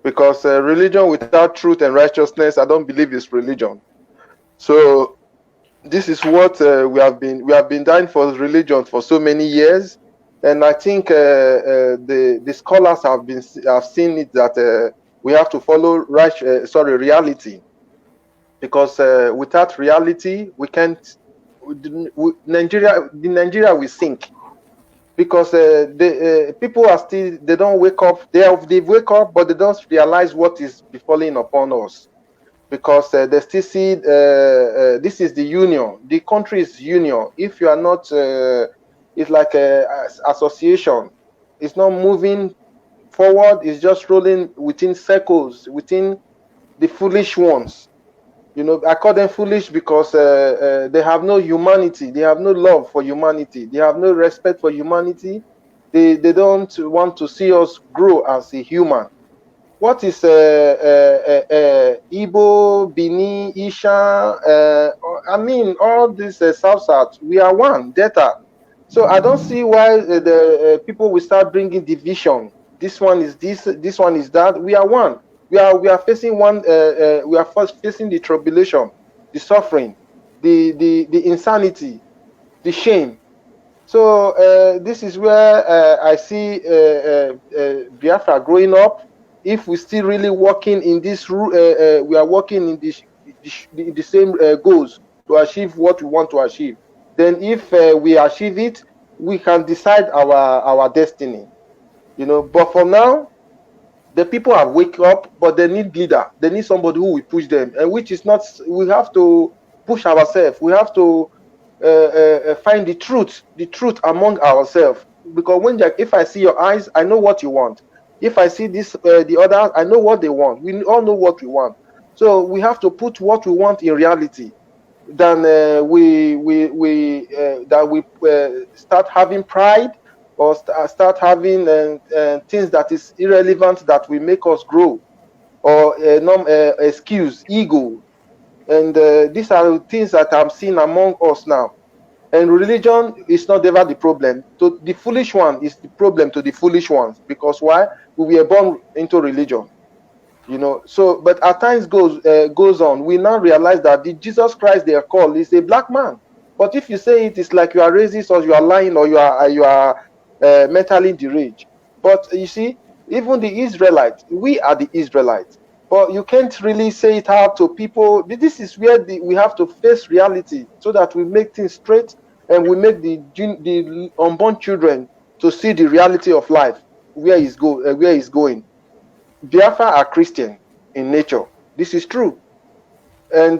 Because religion without truth and righteousness, I don't believe is religion. So this is what we have been dying for religion for so many years, and I think the scholars have seen it that we have to follow reality, because without reality we can't. Nigeria will sink, because the people are still, they don't wake up. They wake up, but they don't realize what is befalling upon us, because they still see this is the union. The country is union. If you are not, it's like a association. It's not moving forward. It's just rolling within circles, within the foolish ones. You know, I call them foolish because they have no humanity. They have no love for humanity. They have no respect for humanity. They don't want to see us grow as a human. What is Igbo, Bini, Isha? I mean, all these South, we are one, Delta. So I don't see why the people will start bringing division. This one is this one is that. We are one. We are facing one. We are first facing the tribulation, the suffering, the insanity, the shame. So this is where I see Biafra growing up. If we still really working in this, we are working in the same goals to achieve what we want to achieve. Then, if we achieve it, we can decide our destiny. You know. But for now, the people have wake up, but they need leader. They need somebody who will push them, and which is not. We have to push ourselves. We have to find the truth among ourselves. Because if I see your eyes, I know what you want. If I see this, the others, I know what they want. We all know what we want. So we have to put what we want in reality. Then we start having pride, or start having things that is irrelevant that will make us grow, or excuse, ego. And these are things that I'm seeing among us now. And religion is not ever the problem. So the foolish one is the problem to the foolish ones. Because why? We were born into religion. You know. So, but as time goes on, we now realize that the Jesus Christ they are called is a black man. But if you say it, it's like you are racist, or you are lying, or you are mentally deranged. But you see, even the Israelites, we are the Israelites. But you can't really say it out to people. This is where we have to face reality, so that we make things straight, and we make the unborn children to see the reality of life, where he's going. Biafra are Christian in nature. This is true. and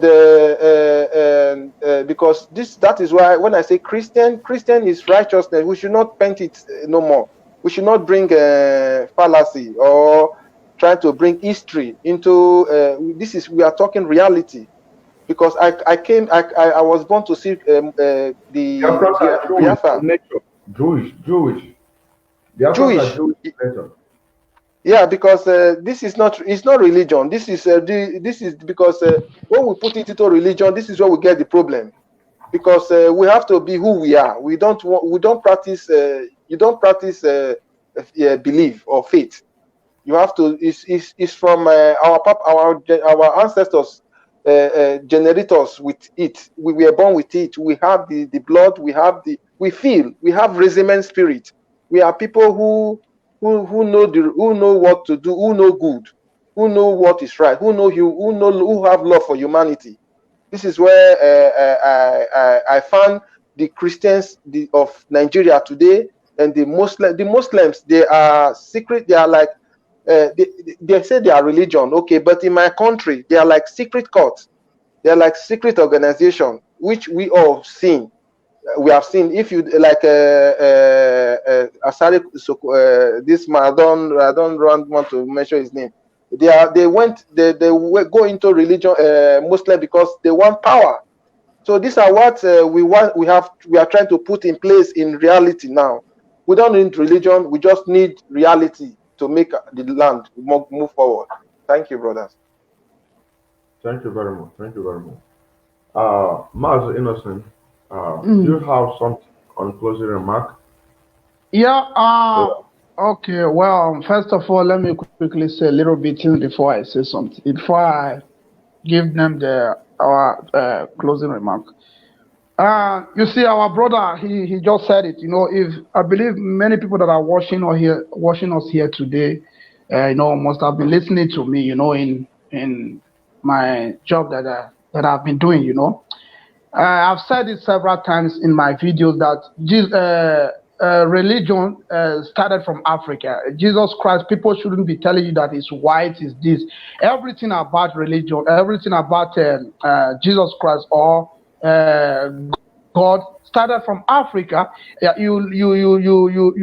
because that is why when I say Christian is righteousness. We should not paint it no more. We should not bring fallacy or try to bring history into we are talking reality, because I was born to see the Biafrans are Jewish Biafra. in nature. Jewish. Biafrans are Jewish in nature. Yeah, because this is not, it's not religion. This is because when we put it into religion, this is where we get the problem. Because we have to be who we are. We don't practice. You don't practice belief or faith. You have to. It's from our ancestors generate us with it. We were born with it. We have the blood. We feel. We have resentment spirit. We are people who know what to do, who know good, who know what is right, who have love for humanity. This is where I found the Christians of Nigeria today and the Muslims. They are secret. They are like they say they are religion, okay, but in my country they are like secret cults. They are like secret organization, which we all seen. We have seen. If you like Asari, this man, I don't want to mention his name. They go into religion, Muslim, because they want power. So these are what we are trying to put in place in reality now. We don't need religion. We just need reality to make the land move forward. Thank you, brothers. Thank you very much. Thank you very much. Maz Innocent, do you have something on closing remark? Yeah. So, Okay. Well, first of all, let me quickly say a little bit before I say something. Before I give them our closing remark. You see, our brother, he just said it. If I believe many people that are watching us here today, must have been listening to me. In my job that I've been doing. I've said it several times in my videos that religion started from Africa. Jesus Christ, people shouldn't be telling you that it's white, is this. Everything about religion, everything about Jesus Christ or God started from Africa. Yeah, you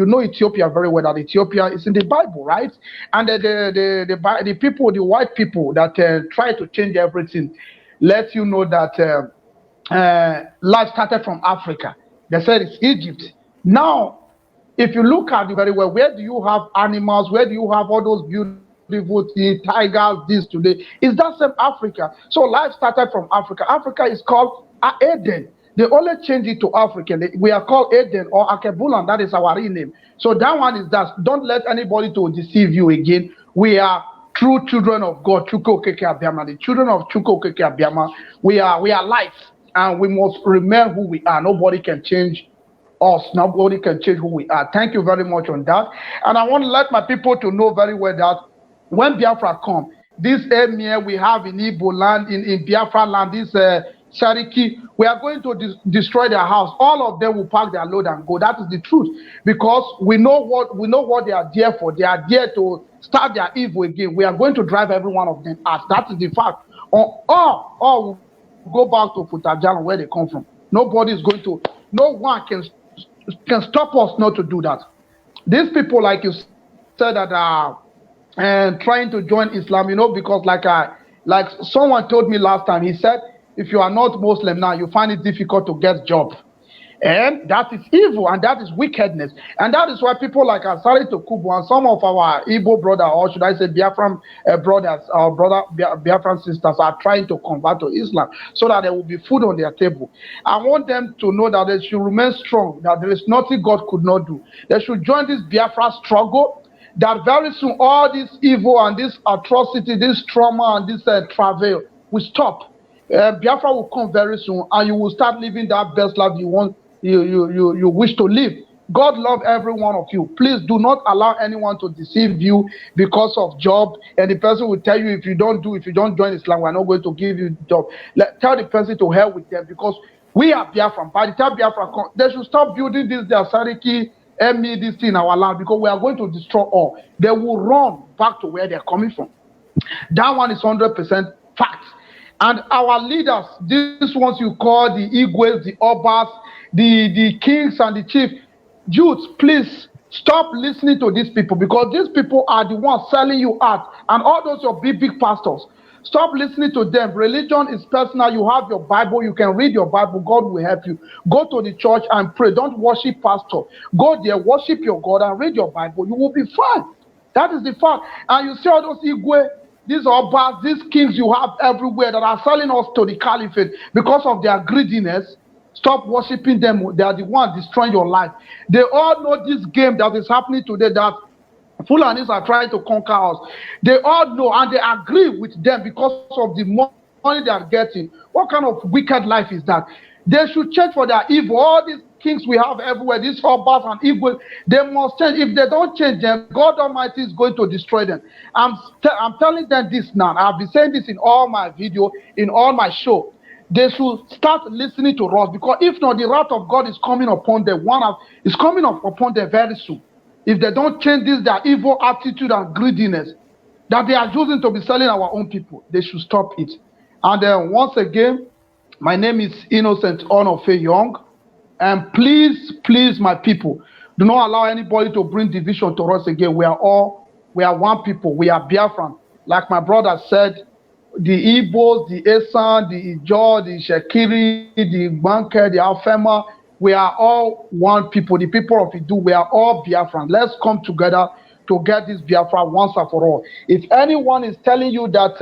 know Ethiopia very well. That Ethiopia is in the Bible, right? And the people, the white people that try to change everything, let you know that. Life started from Africa. They said it's Egypt. Now, if you look at it very well, where do you have animals? Where do you have all those beautiful things, tigers, this today? Is that same Africa? So life started from Africa. Africa is called Eden. They only change it to African. We are called Eden or Akebulan. That is our real name. So that one is that. Don't let anybody to deceive you again. We are true children of God. Chuko Keke Abiyama. The children of Chuko Keke Abiyama. We are light. And we must remember who we are. Nobody can change us. Nobody can change who we are. Thank you very much on that. And I want to let my people to know very well that when Biafra come, this emir we have in Igbo land, in Biafra land, this Shariki, we are going to destroy their house. All of them will pack their load and go. That is the truth. Because we know what they are there for. They are there to start their evil again. We are going to drive every one of them out. That is the fact. Or go back to Futajalan where they come from. No one can stop us not to do that. These people, like you said, that are trying to join Islam, because like someone told me last time, he said, if you are not Muslim now, you find it difficult to get job. And that is evil, and that is wickedness. And that is why people like Asari Tokubo and some of our Igbo brothers, or should I say Biafran brothers, or Biafran sisters, are trying to convert to Islam so that there will be food on their table. I want them to know that they should remain strong, that there is nothing God could not do. They should join this Biafra struggle, that very soon all this evil and this atrocity, this trauma and this travail will stop. Biafra will come very soon, and you will start living that best life you wish to live. God love every one of you. Please do not allow anyone to deceive you because of job. And the person will tell you, if you don't join Islam, we're not going to give you job. Tell the person to hell with them, because we are Biafran. By the time Biafra come, they should stop building this their Sariki, this thing in our land, because we are going to destroy all. They will run back to where they're coming from. That one is 100% fact. And our leaders, these ones you call the Igwes, the Obas, the kings and the chief, youth, please stop listening to these people, because these people are the ones selling you out. And all those your big pastors, stop listening to them. Religion is personal. You have your Bible, you can read your Bible, God will help you. Go to the church and pray. Don't worship pastor. Go there, worship your God and read your Bible. You will be fine. That is the fact. And you see all those Igwe, these Obas, these kings you have everywhere that are selling us to the caliphate because of their greediness. Stop worshiping them. They are the ones destroying your life. They all know this game that is happening today, that Fulanis are trying to conquer us. They all know and they agree with them because of the money they are getting. What kind of wicked life is that? They should change for their evil. All these kings we have everywhere, these Obas and evil, they must change. If they don't change them, God Almighty is going to destroy them. I'm telling them this now. I've been saying this in all my video, in all my show. They should start listening to us, because if not, the wrath of God is coming upon them. Is coming up upon them very soon. If they don't change this, their evil attitude and greediness that they are using to be selling our own people, they should stop it. And then once again, my name is Innocent Onofe Young. And please, my people, do not allow anybody to bring division to us again. We are one people. We are Biafran. Like my brother said, the Igbos, the Esan, the Ijaw, the Shekiri, the Banker, the Alfema, we are all one people. The people of Idu, we are all Biafran. Let's come together to get this Biafra once and for all. If anyone is telling you that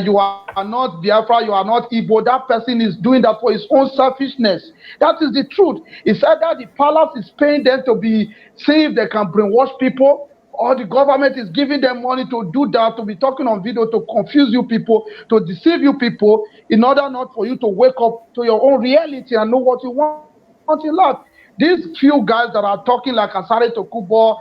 you are not Biafra, you are not Igbo, that person is doing that for his own selfishness. That is the truth. It's either the palace is paying them to be, see if they can brainwash people, or the government is giving them money to do that, to be talking on video, to confuse you people, to deceive you people, in order not for you to wake up to your own reality and know what you want in life. These few guys that are talking like Asare Tokubo,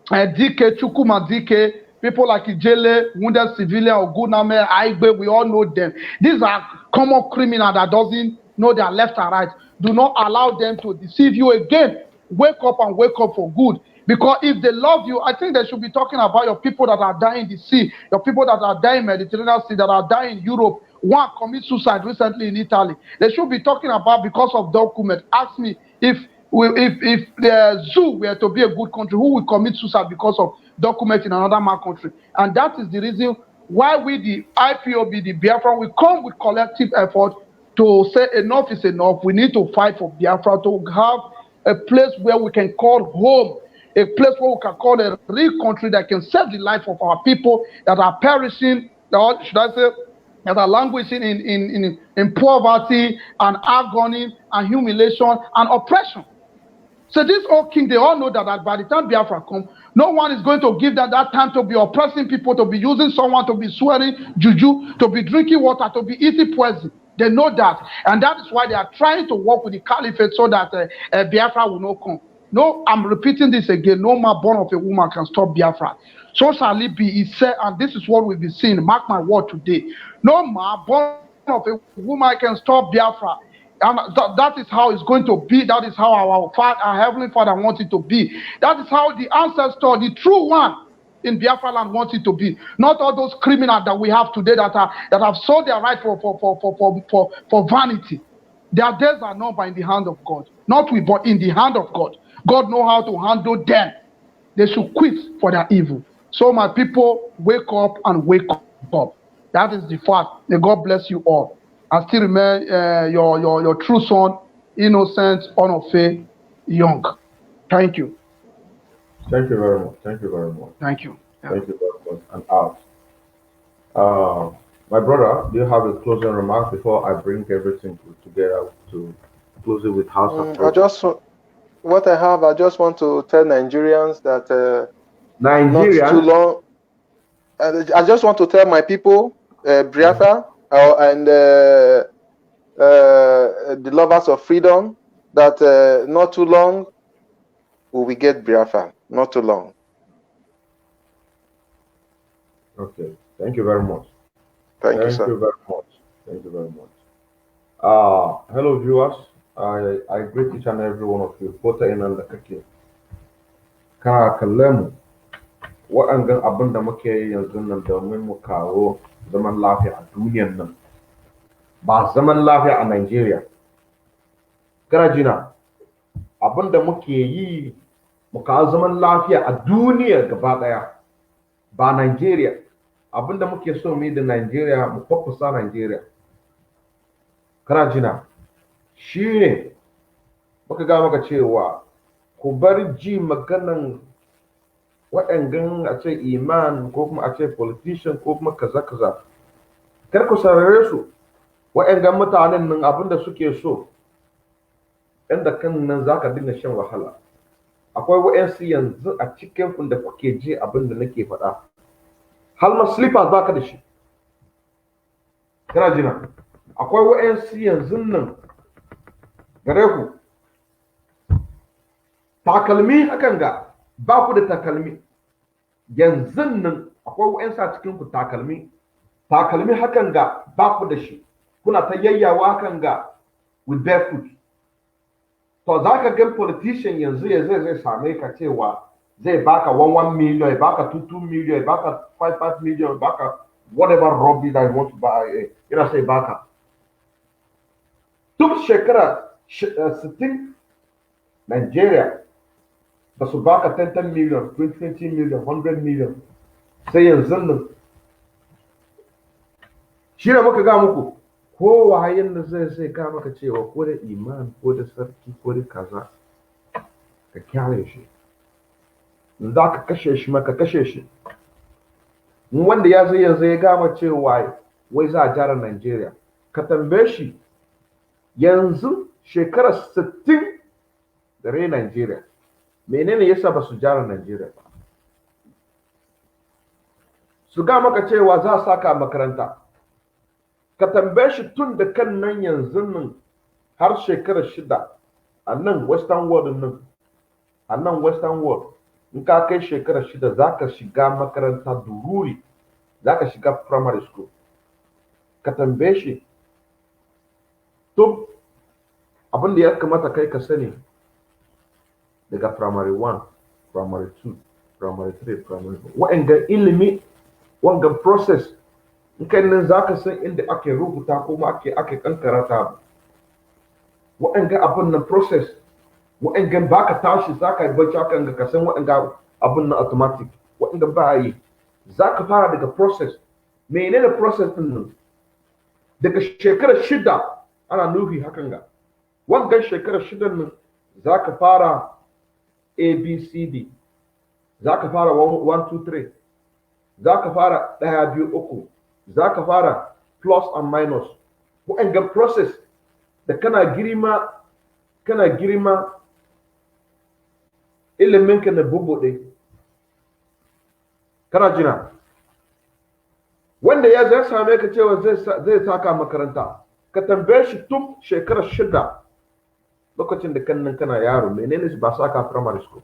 DK, Chukuma DK, people like Ijele, wounded civilian, Oguname, Aigbe, we all know them. These are common criminals that doesn't know their left and right. Do not allow them to deceive you again. Wake up and wake up for good. Because if they love you, I think they should be talking about your people that are dying in the sea, your people that are dying in the Mediterranean Sea, that are dying in Europe. One committed suicide recently in Italy. They should be talking about because of document. Ask me if the zoo were to be a good country, who will commit suicide because of document in another man country? And that is the reason why we, the IPOB, the Biafra, we come with collective effort to say enough is enough. We need to fight for Biafra, to have a place where we can call home, a place where we can call a real country that can save the life of our people that are perishing, or should I say, that are languishing in poverty and agony and humiliation and oppression. So this old king, they all know that by the time Biafra comes, no one is going to give them that time to be oppressing people, to be using someone, to be swearing juju, to be drinking water, to be eating poison. They know that. And that is why they are trying to work with the caliphate so that Biafra will not come. No, I'm repeating this again. No man born of a woman can stop Biafra. So shall it be, he said, and this is what we'll be seeing. Mark my word today. No man born of a woman can stop Biafra. And that is how it's going to be. That is how our Heavenly Father wants it to be. That is how the ancestor, the true one in Biafra land wants it to be. Not all those criminals that we have today that have sold their right for vanity. Their days are not by in the hand of God. Not we, but in the hand of God. God knows how to handle them. They should quit for their evil. So my people, wake up and wake up. That is the fact. May God bless you all. I still remain your true son, Innocent Onofe Young. Thank you. Thank you very much. Thank you very much. Thank you. Yeah. Thank you very much. And out. My brother, do you have a closing remark before I bring everything together to close it with house of prayer? I just want to tell Nigerians that Nigeria. Not too long. I just want to tell my people, Biafra, and the lovers of freedom, that not too long we will get Biafra. Not too long. Okay. Thank you very much. Thank you, sir. Thank you very much. Thank you very much. Hello, viewers. I greet each and every one of you. Pota in and the kaki. Kana kalemu. waɗannan abin da muke yi yanzu nan domin mu kawo zaman lafiya a duniyan nan, ba zaman lafiya a Najeriya. Kana jina, abin da muke yi mu kawo zaman lafiya a duniya gaba ɗaya, ba Najeriya. Abin da muke so mu yi da Najeriya, mu faffasa Najeriya. Kana jina, shi ne muka ga maka cewa ku bar ji maganan waɗannan a ce iman ko kuma a ce politician ko kuma kaza kaza. Kar ku sarare su, waɗannan mutanen nan abin da suke so, inda kan nan za ka dinga shan wahala. Akwai waɗansu yanzu a cikin kun da kuke ji abin da nake faɗa, har ma slippers ba ka da shi. Kana jina, akwai waɗansu yanzu nan gare ku, takalmi hakan ga ba ku da takalmi. Yanzu nan akwai waɗansu a cikin ku takalmi hakan ga ba ku da shi. Kuna ta yayyawa hakan ga with barefoot. To za ka ga politician yanzu ya zai same ka cewa zai baka 1 million, ya baka 2 million, ya baka 5 million, ya baka whatever rubbish that you want to buy, yana sai baka. Duk shekara 60 Nigeria ba su baka 10 million, 20 million, 100 million. Sai yanzu nan shi ne muka ga muku, kowa yanda zai ga maka cewa ko da iman ko da sarki ko da kaza, ka kyale shi. Za ka kashe shi maka kashe shi. Wanda ya zai yanzu ya gama cewa wai za a gyara Najeriya, ka tambaye shi yanzu shekara 60 da rai Najeriya, menene yasa ba su gyara Najeriya ba? Su ga maka cewa za a saka makaranta, ka tambaye shi tun da kan nan yanzu nan har shekara 6 a nan western world nan, a nan western world, in ka kai shekara 6 za ka shiga makaranta dururi, za ka shiga primary school. Ka tambaye shi tun abin da ya kamata kai ka sani daga primary 1, primary 2, primary 3, primary 4. Wa'anga ilimi, wanga process, in kai nan za ka san inda ake rubuta kuma ake kankara ta. Wa'anga abin nan process, wa'anga ba ka tashi za ka yi bacci hakan ka san wa'anga abin nan automatic, wa'anga ba yi. Za ka fara daga process. Menene process din nan? Daga shekara 6 ana nufi hakan ga. Wangan shekara 6 nan za ka fara ABCD, za ka fara 1 2 3, za ka fara 1 2 3, za ka fara plus and minus. Wa'anga process da kana girma iliminka na bubuɗe. Kana jina, wanda ya zai same ka cewa zai saka makaranta, ka tambaye shi tun shekara 6 lokacin da kannan kana yaro, menene ba saka primary school,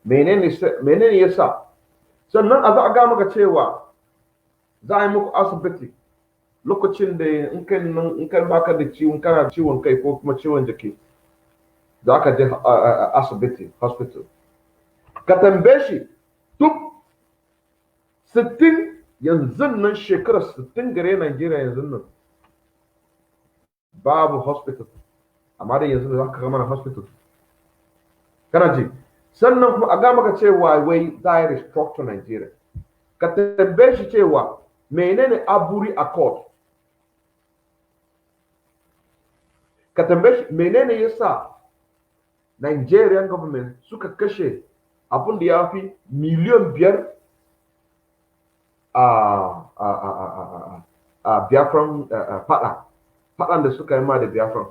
menene yasa? Sannan a za a ga maka cewa za a yi muku asibiti lokacin da in kai baka da ciwon, kana ciwon kai ko kuma ciwon jiki, za ka je asibiti, hospital. Ka tambaye shi duk 60 yanzu nan, shekara 60 gare Najeriya yanzu nan babu hospital, amma da yanzu za ka gama hospital. Kana ji? Sannan kuma a ga maka cewa wai za a yi restructure Najeriya. Ka tambaye shi cewa menene Aburi Accord? Ka tambaye shi menene yasa Nigerian government suka kashe abin da ya fi miliyan 5 a Biafran faɗan da suka yi ma da Biafran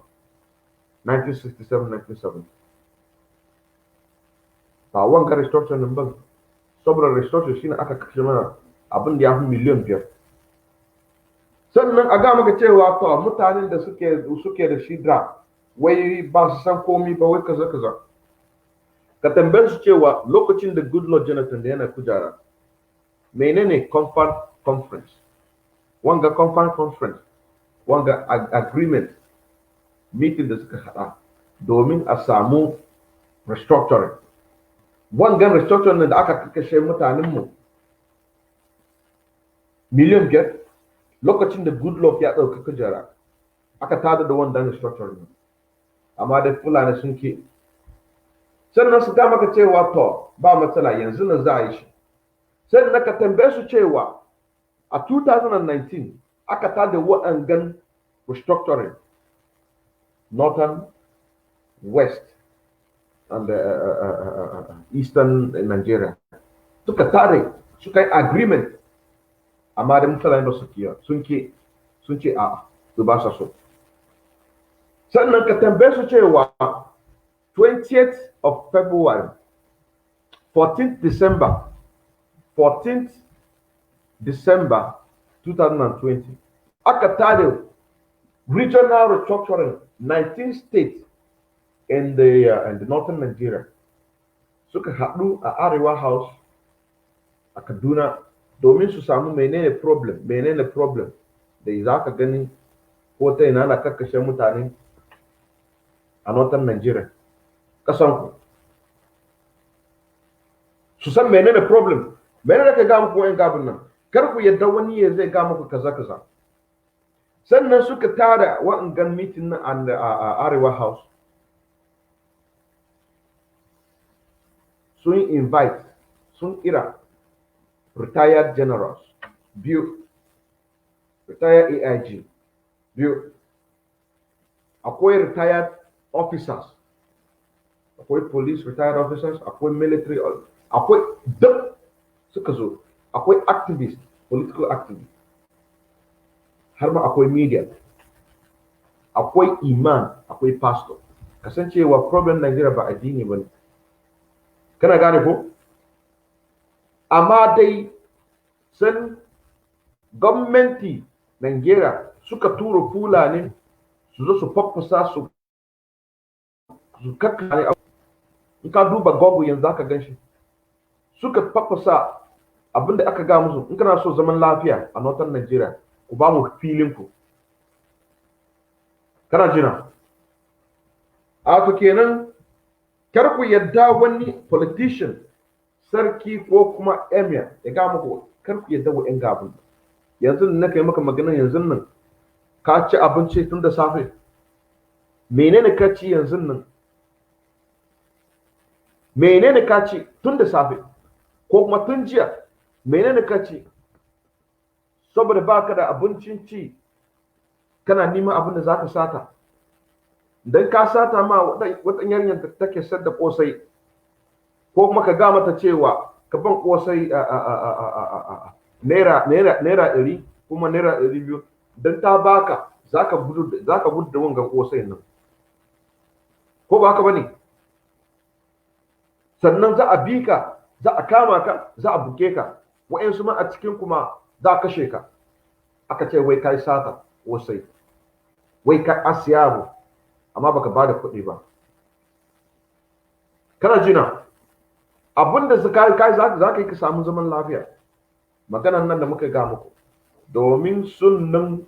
1967-1970. Ba wanga restructure nan ba, saboda restructure shine aka kashe mana abin da ya fi miliyan 5. Sannan a ga maka cewa to mutanen da suke da shi da wai ba su san komi ba, wai kaza kaza. Ka tambaye su cewa lokacin da Goodluck Jonathan da yana kujara, menene compound conference? Wanga compound conference, wanga agreement meeting da suka hada domin a samu restructuring. wangan restructuring da aka kashe mutanenmu miliyan 5 lokacin da Goodluck ya ɗauki kujera aka tada da wannan restructuring amma da Fulani sun ke sannan su ga maka cewa to ba matsala yanzu nan za a yi shi sannan ka tambaye su cewa a 2019 aka tada waɗangan restructuring northern west and eastern Nigeria suka tare suka yi agreement amma da mutane ba su kiya sun ce a su ba sa so sannan ka tambaye su cewa 20th of February 14th December 2020 aka tare regional restructuring 19 states in the northern Nigeria suka haɗu a Arewa House a Kaduna domin su samu menene problem da za ka gani ko ta ina na kakkashe mutane a northern Nigeria ƙasanku su san menene problem menene ka ga muku wa'in gabin nan kar ku yadda wani ya zai ga muku kaza sannan suka tara wa'angan meeting nan a Arewa House sun invite sun kira retired generals biyu retired AIG biyu akwai retired officers akwai police retired officers akwai military akwai duk suka zo akwai activist political activist har ma akwai media akwai imam akwai pastor kasancewa problem Nigeria ba addini ba ne kana gane ko amma dai san gwamnati Nigeria suka turo Fulani su zo su faffasa su kakkare in ka duba Google yanzu aka ganshi suka faffasa abinda aka ga musu in kana so zaman lafiya a northern Nigeria ku ba mu filin ku kana jina aka kenan kar ku yadda wani politician sarki ko kuma emir ya ga muku kar ku yadda wa'in gabin yanzu na kai maka magana yanzu nan ka ci abinci tun da safe menene ka ci yanzu nan menene ka ci tun da safe ko kuma tun jiya menene ka ci saboda baka da abincin ci kana neman abin da zaka sata dan ka sata ma wata yarinyar da take sayar da kosai ko kuma ka ga mata cewa ka ban kosai naira 100 kuma naira 200 dan ta baka zaka gudu da wangan kosai nan ko ba haka bane sannan za a bi ka za a kama ka za a buke ka wa'yansu ma a cikin kuma za a kashe ka aka ce wai kai sata kosai wai ka asiyabu amma baka bada kuɗi ba kana jina abinda kai za ka yi ka samu zaman lafiya maganan nan da muka ga muku domin sunan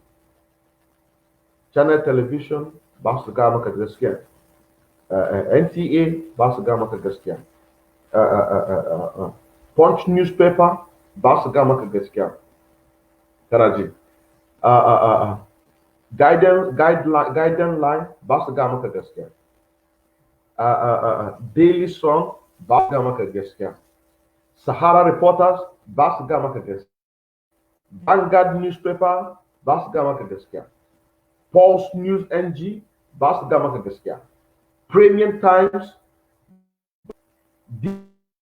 channel television ba su ga maka gaskiya NTA ba su ga maka gaskiya Punch newspaper ba su ga maka gaskiya kana ji guidance line ba su ga maka gaskiya Daily Sun ba su ga maka gaskiya Sahara Reporters ba su ga maka gaskiya Vanguard newspaper ba su ga maka gaskiya Pulse News NG ba su ga maka gaskiya Premium Times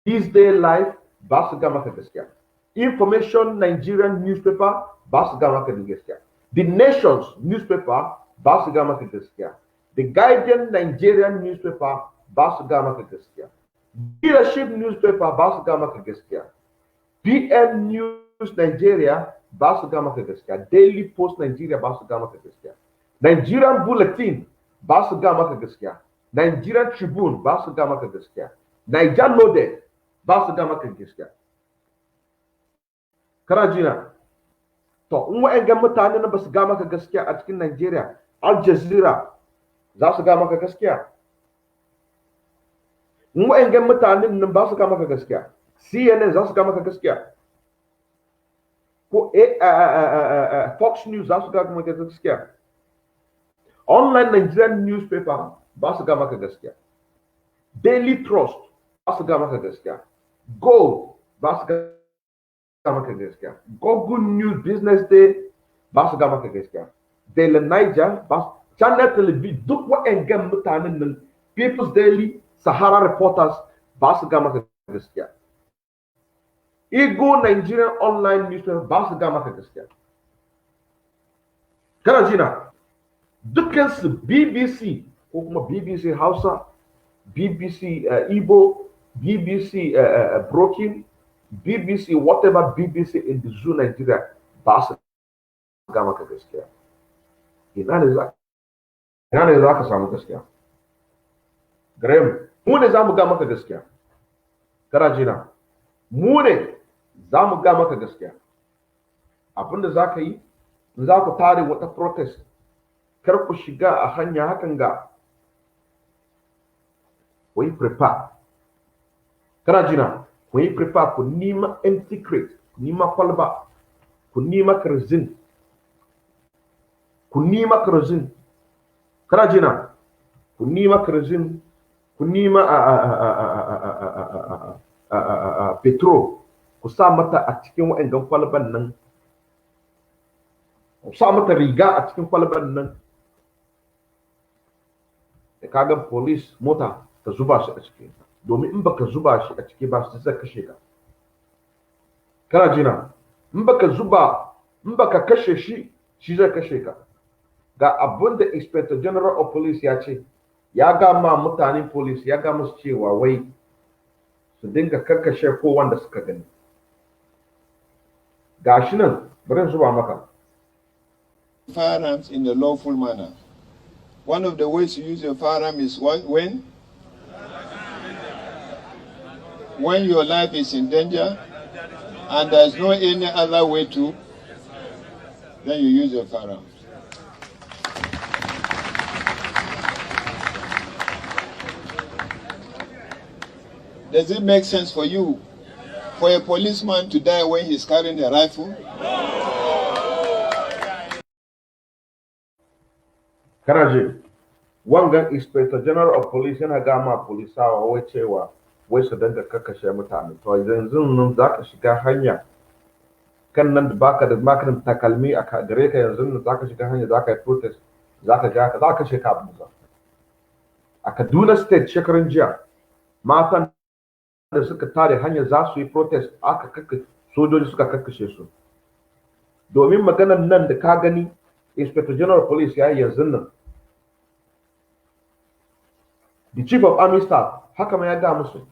This Day Life ba su ga maka gaskiya Information Nigerian newspaper ba su ga maka gaskiya The Nations newspaper ba su ga maka gaskiya The Guardian Nigerian newspaper ba su ga maka gaskiya Leadership newspaper ba su ga maka gaskiya PM News Nigeria ba su ga maka gaskiya Daily Post Nigeria ba su ga maka gaskiya Nigerian Bulletin ba su ga maka gaskiya Nigerian Tribune ba su ga maka gaskiya Niger Loaded ba su ga maka gaskiya kana jina to in wa'annan mutane na ba su ga maka gaskiya a cikin Nigeria Al Jazeera za su ga maka gaskiya in wa'angan mutanen nan ba su ga maka gaskiya, CNN za su ga maka gaskiya, ko Fox News za su ga maka gaskiya, online Nigerian newspaper ba su ga maka gaskiya, Daily Trust ba su ga maka gaskiya, Gold ba su ga maka gaskiya, Google News Business Day ba su ga maka gaskiya, Daily Niger ba Channel Television, duk wa'angan mutanen nan, People's Daily, Sahara Reporters ba su ga maka gaskiya, Ego Nigerian Online Newspaper ba su ga maka gaskiya. Kana jina dukkansu BBC ko kuma BBC Hausa, BBC Igbo, BBC Broken, BBC whatever BBC in the zoo Nigeria ba su ga maka gaskiya. Ina ne za ka samu gaskiya? Gare mu ne za mu ga maka gaskiya. Kana jina mu ne za mu ga maka gaskiya. Abinda za ka yi, in za ku tare wata protest, kar ku shiga a hanya hakan ga, ku yi prepare. Kana jina, ku yi prepare, ku nima empty crate, ku nima kwalba, ku nima kerosene, ku nima kerosene. Kana jina, ku nima kerosene, ku nima petrol, ku sa mata a cikin wa'angan kwalban nan, ku sa mata riga a cikin kwalban nan, da kagan police mota ka zuba shi a ciki, domin in baka zuba shi a ciki ba su zai kashe ka. Kana jina, in baka kashe shi, shi zai kashe ka. Ga abin da Inspector General of Police ya ce, ya gama mutanen police, ya gama su cewa wai su dinga karkashe ko wanda suka gani. Ga shi nan, bari zuba maka. Firearms in a lawful manner. One of the ways to use your firearm is when your life is in danger and there's no any other way to, then you use your firearm. Does it make sense for you for a policeman to die when he's carrying a rifle? Karaji, wangan Inspector General of Police yana gama polisawa wai cewa wai su dinga kakkashe mutane. To yanzu nan za ka shiga hanya kan nan da baka da takalmi a gare ka, yanzu nan za ka shiga hanya, za ka yi protest, za ka kashe ka abuja. A Kaduna State shekarun jiya, matan da suka tare hanya za su yi protest, sojoji suka kakkashe su. Domin maganar nan da ka gani Inspector General of Police ya yi yanzu nan, the Chief of Army Staff haka ma ya ga musu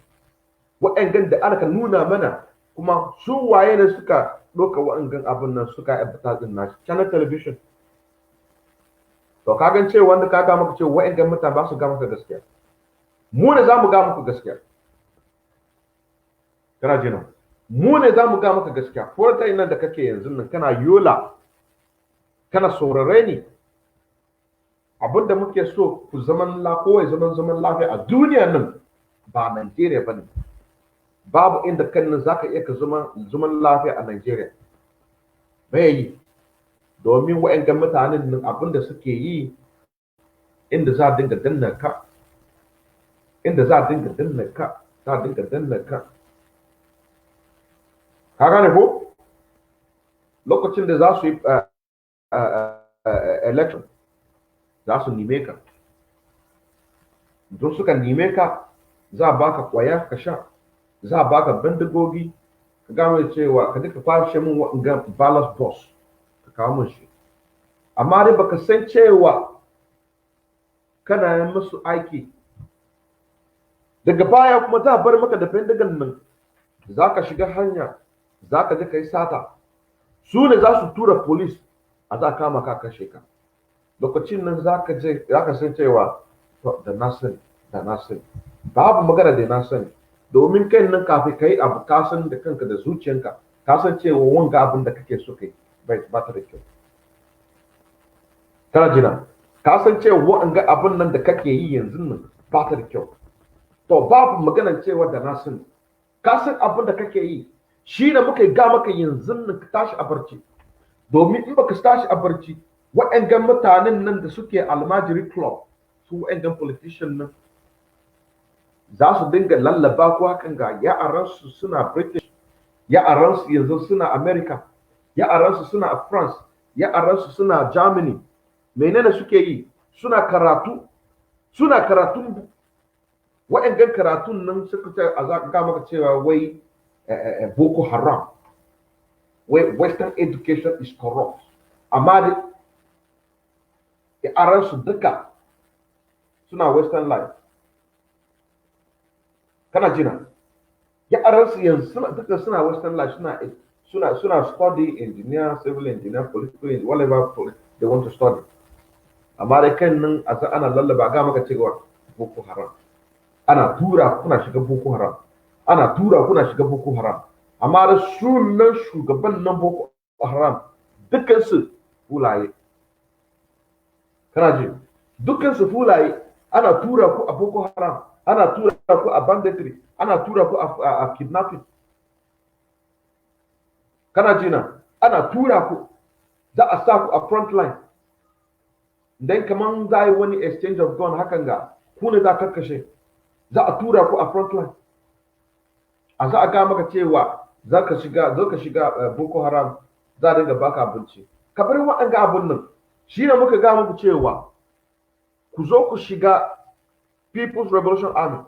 wa'angan da aka nuna mana, kuma su waye ne suka ɗauka wa'angan abin nan suka advertise nashi Channel Television. To ka gan cewa wanda ka ga maka cewa wa'angan mutane ba su ga maka gaskiya, mu ne za mu ga maka gaskiya. Kana jina, mu ne za mu ga maka gaskiya. Ko ta ina da kake yanzu nan kana Yola, kana saurare ni, abinda muke so ku zaman lafiya a duniya nan, ba Najeriya bane. Babu inda kan nan zaka iya ka zaman lafiya a Najeriya. Bai yi, domin wa'annan mutanen nan abinda suke yi, inda za a dinga danna ka, ka gane ko? Lokacin da za su yi election, za su nime ka, don suka nime ka, za a baka kwaya ka sha, za a baka bindigogi, ka gano cewa ka duka kwashe min wa'anga ballast box ka kawo min shi. Amma dai baka san cewa kana yin musu aiki, daga baya kuma za a bar maka da bindigan nan, za ka shiga hanya, za ka je ka yi sata, su ne za su tura police a za kama ka kashe ka. Lokacin nan za ka san cewa da na sani, babu magana da na sani, domin kai nan kafin ka yi abu ka san da kanka da zuciyanka, ka san cewa wanga abin da kake so kai ba ta da kyau. Kana jina, ka san cewa wanga abin nan da kake yi yanzu nan ba ta da kyau. to babu maganar cewa da na sani ka san abin da kake yi shi ne muka ga maka yanzu nan ka tashi a barci domin in baka tashi a barci waɗannan mutanen nan da suke almajiri club su waɗannan politician nan za su dinga lallaba ko hakan ga yaransu suna British yaransu yanzu suna America yaransu suna a France yaransu suna Germany menene suke yi suna karatun waɗannan karatun nan suka ce a za ga maka cewa wai Boko Haram wai Western education is corrupt amma da yaransu duka suna Western life kana jina yaransu yanzu duka suna Western life suna study engineer civil engineer political engineer whatever they want to study amma da kan nan a san ana lallaba ga maka cewa Boko Haram ana tura kuna shiga Boko Haram ana tura kuna shiga Boko Haram amma da sunan shugaban nan Boko Haram dukkan su fulaye kana ji dukkan su fulaye ana tura ku a Boko Haram ana tura ku a banditry ana tura ku a kidnapping kana ji na ana tura ku za a sa ku a front line dan kaman za a yi wani exchange of gun hakan ga ku ne za ka kashe za a tura ku a front line a za a ga maka cewa za ka shiga Boko Haram za a dinga baka abinci ka bari waɗanga abun nan shi ne muka ga muku cewa ku zo ku shiga People's Revolution Army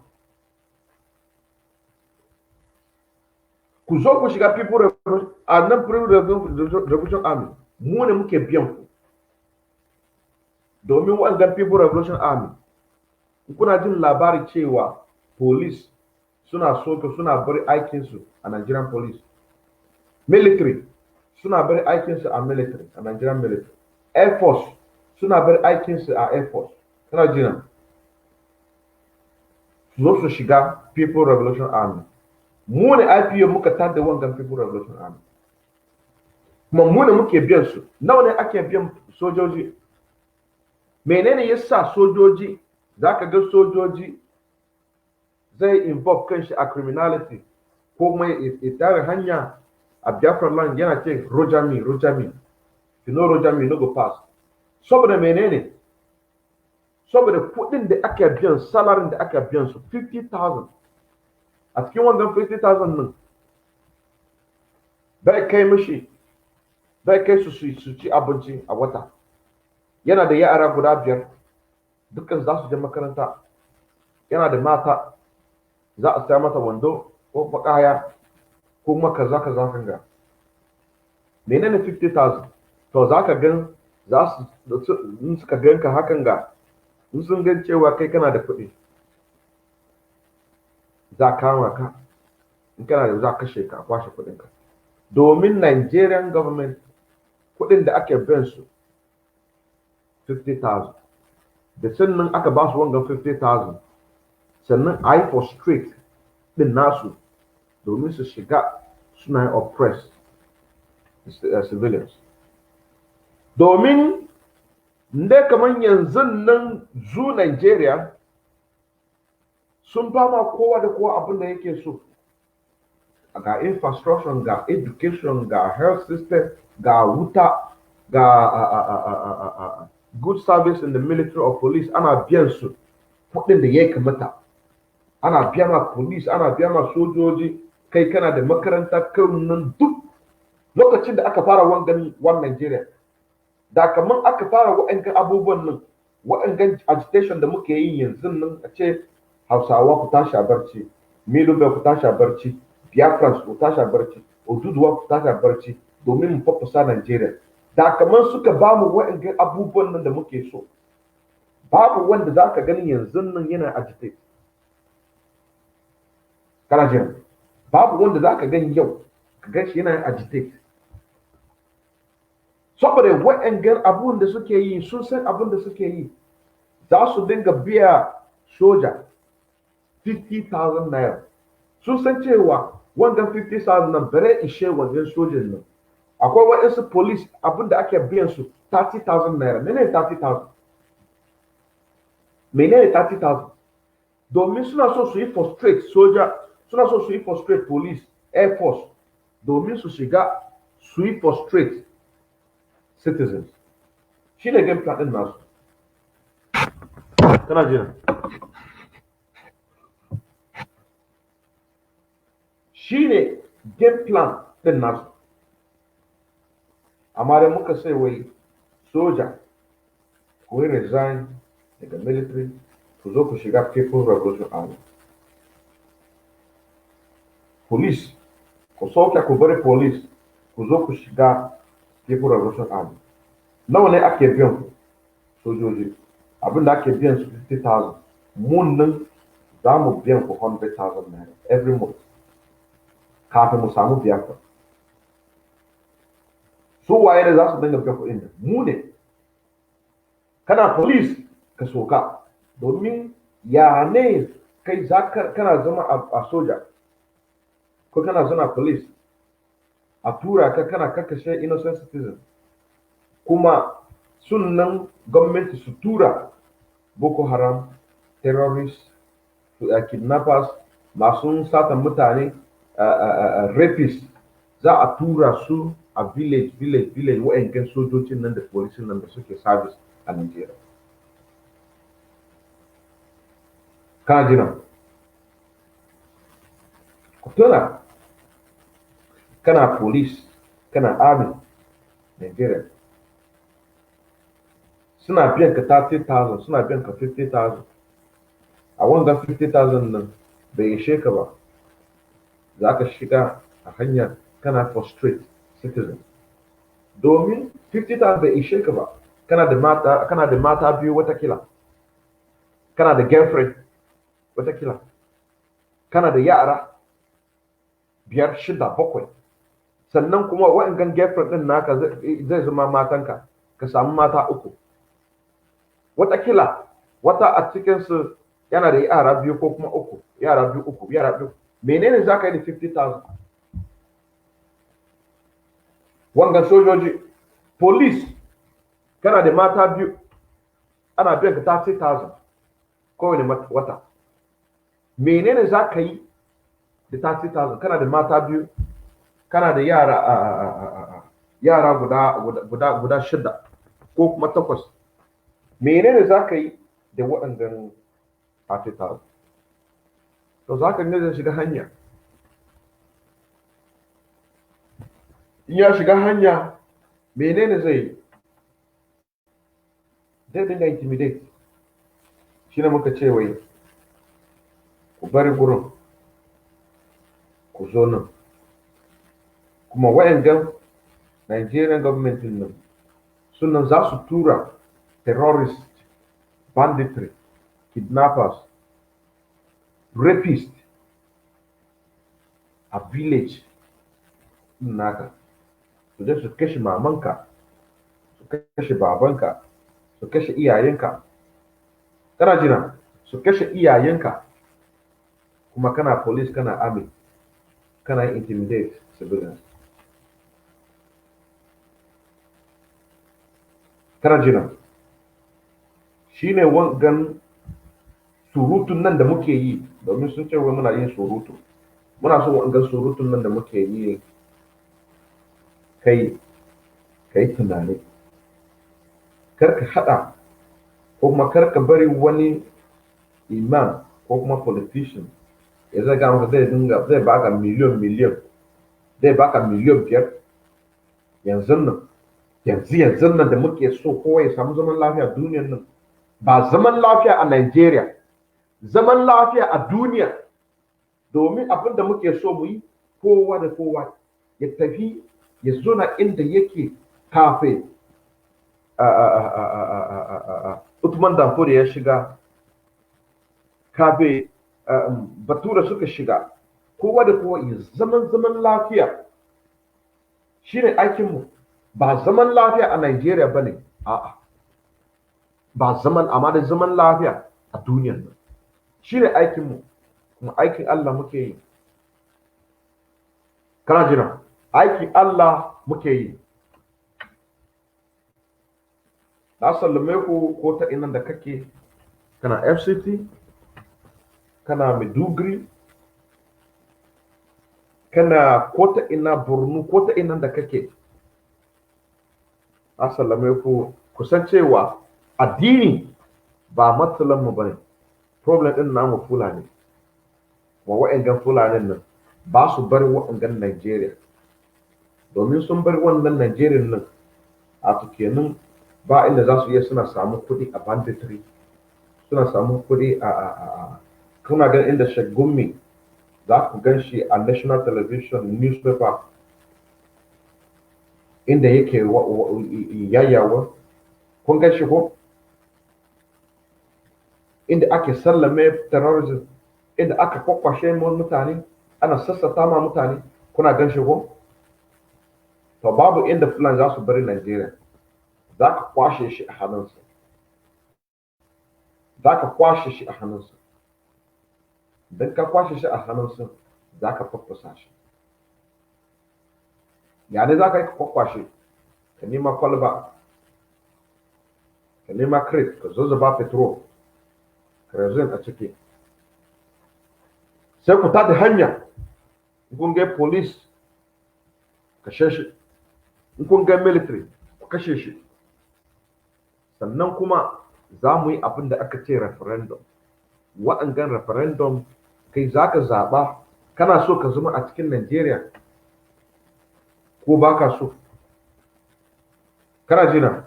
ku zo ku shiga People's Revolution Army mu ne muke biyan ku domin waɗannan People's Revolution Army kuna jin labari cewa police suna soke suna bari aikinsu a Nigerian police military suna bari aikinsu a military a Nigerian military air force suna bari aikinsu a air force kana jina zo su shiga People Revolution Army mu ne IPO muka tada wangan People Revolution Army kuma mu ne muke biyan su nawa ne ake biyan sojoji menene yasa sojoji zaka ga sojoji zai involve kanshi a criminality ko kuma ya tare hanya a Biafra land yana ce Roger me you know Roger me no go pass saboda menene saboda kudin da aka biyan salarin da aka biyan su 50,000 a cikin wannan 50,000 nan bai kai mishi bai kai su ci abinci a wata yana da yara guda 5 dukkan za su je makaranta yana da mata za a saya mata wando ko bakaya ko kuma kaza kan ga menene 50,000 to za ka gan za su in suka ganka hakan ga in sun gan cewa kai kana da kuɗi za kama ka in kana da za kashe ka kwashe kuɗinka domin Nigerian government kuɗin da ake biyan su 50,000 da sannan aka ba su wangan 50,000 sannan a yi for street din nasu domin su shiga suna yin oppressed civilians domin ne kamar yanzu nan zu Nigeria sun fama kowa da kowa abin da yake so ga infrastructure ga education ga health system ga wuta ga good service in the military or police ana biyan su kuɗin da ya kamata ana biya ma police ana biya ma sojoji kai kana da makaranta kan nan duk lokacin da aka fara wannan Nigeria da kaman aka fara wa'angan abubuwan nan wa'angan agitation da muke yi yanzu nan a ce Hausawa ku tashi a barci Milobe ku tashi a barci Biafrans ku tashi a barci Oduduwa ku tashi a barci domin mu fafasa Nigeria da kaman suka ba mu wa'angan abubuwan nan da muke so babu wanda za ka gani yanzu nan yana agitate kana jira babu wanda za ka gani yau ka gan shi yana agitate saboda wa'angan abun da suke yi sun san abun da suke yi za su dinga biya soja 50,000 naira sun san cewa wannan 50,000 nan bare ishe wajen sojan nan akwai waɗansu police abin da ake biyan su 30,000 naira menene 30,000 menene 30,000 domin suna so su yi frustrate soja, suna so su yi frustrate police, air force, domin su shiga su yi frustrate citizens. Shi ne game plan ɗin nasu. Kana jina? Shi ne game plan ɗin nasu. Amma dai muka sai wai soja ku yi resign daga military ku zo ku shiga people revolution army. Police ku sauke ku bari police ku zo ku shiga people revolution army. Nawa ne ake biyan ku sojoji? Abin da ake biyan su 50,000. Mun nan za mu biyan ku 100,000 naira every month kafin mu samu biyafra. Su waye ne za su dinga biyan kuɗin nan? Mu ne. Kana police ka soka, domin ya ne kai kana zama a soja ko kana zama police a tura ka kana kakkashe innocent citizen, kuma sunan gwamnati su tura Boko Haram, terrorists, kidnappers, masu satan mutane, rapists, za a tura su a village wa'yankan sojojin nan da polisin nan da suke service a Nigeria. Kana jina? Ku tuna, kana police, kana army, Nigeria. Suna biyan ka 30,000, suna biyan ka 50,000. A wanga 50,000 nan bai ishe ka ba. Za ka shiga a hanya kana frustrate citizen. Domin 50,000 bai ishe ka ba. Kana da mata biyu watakila. Kana da girlfriend watakila. Kana da yara 5, 6, 7. Sannan kuma wa'angan girlfriend din naka zai zama matanka. Ka samu mata 3. Watakila wata a cikinsu yana da yara 2 ko kuma 3. Yara 2, 3, yara 2. Menene za ka yi da 50,000? Wangan sojoji, police, kana da mata 2, ana biyan ka 30,000 kowane wata. Menene za ka yi da 30,000? Kana da mata 2, kana da yara guda 6 ko kuma 8. Menene za ka yi da waɗannan 30,000? To za ka ne zai shiga hanya. In ya shiga hanya, menene zai yi? Zai dinga intimidate. Shi ne muka ce wai ku bari gurin ku zo nan. Kuma wayangan Nigerian government nan sunan za su tura terrorist, banditry, kidnappers, rapists a village naka. Su je su kashe mamanka, su kashe babanka, su kashe iyayenka. Kana jina? Su kashe iyayenka. Kuma kana police, kana army, kana intimidate civilians. Kana jina? Shi ne wangan surutun nan da muke yi, domin sun ce wai muna yin surutu. Muna so wangan surutun nan da muke yi kai tunani. Kar ka haɗa ko kuma kar ka bari wani imam ko kuma politician ya zaga maka zai baka miliyon, zai baka miliyon 5 yanzu nan da muke so kowa ya samu zaman lafiya a duniyar nan. Ba zaman lafiya a Nigeria, zaman lafiya a duniya. Domin abin da muke so mu yi, kowa da kowa ya tafi ya zona inda yake kafe Utman Danfore ya shiga, kafe Batura suka shiga, kowa da kowa ya zaman lafiya. Shi ne aikinmu. Ba zaman lafiya a Nigeria ba ne, a'a. Ba amma da zaman lafiya a duniyar nan. Shi ne aikinmu, kuma aikin Allah muke yi. Kana jina? Aikin Allah muke yi. Na sallame ku ko ta inan da kake, kana FCT, kana Maiduguri, kana ko ta ina Borno, ko ta ina da kake, assalamu ku kusan cewa addini ba matsalan mu bane, problem din namu Fulani. Wa wa'angan Fulanin nan ba su bar wa'angan Najeriya, domin sun bar wannan Najeriya nan a kenan ba inda za su iya suna samu kuɗi a banditry, suna samu kuɗi a kuna gan inda Shagummi za ku gan shi a national television newspaper inda yake yayawa, kun gan shi ko inda ake sallame terrorism, inda aka kwakwashe mutane, ana sassata ma mutane, kuna gan shi ko? To babu inda Fulani za su bari Najeriya, za ka kwashe shi a hannunsa, za ka kwashe shi a hannunsa, don ka kwashe shi a hannunsa za ka faffasa shi. Ya ne za ka yi ka kwakwashe, ka nema kwalba, ka nema crate, ka zuzzuba petrol, kerosene a ciki, sai ku tada hanya, kun ga police kashe shi, in kun ga military ku kashe shi. Sannan kuma za mu yi abin da aka ce referendum. Wa'angan referendum kai za ka zaɓa, kana so ka zama a cikin Najeriya ko ba ka so, kana jina,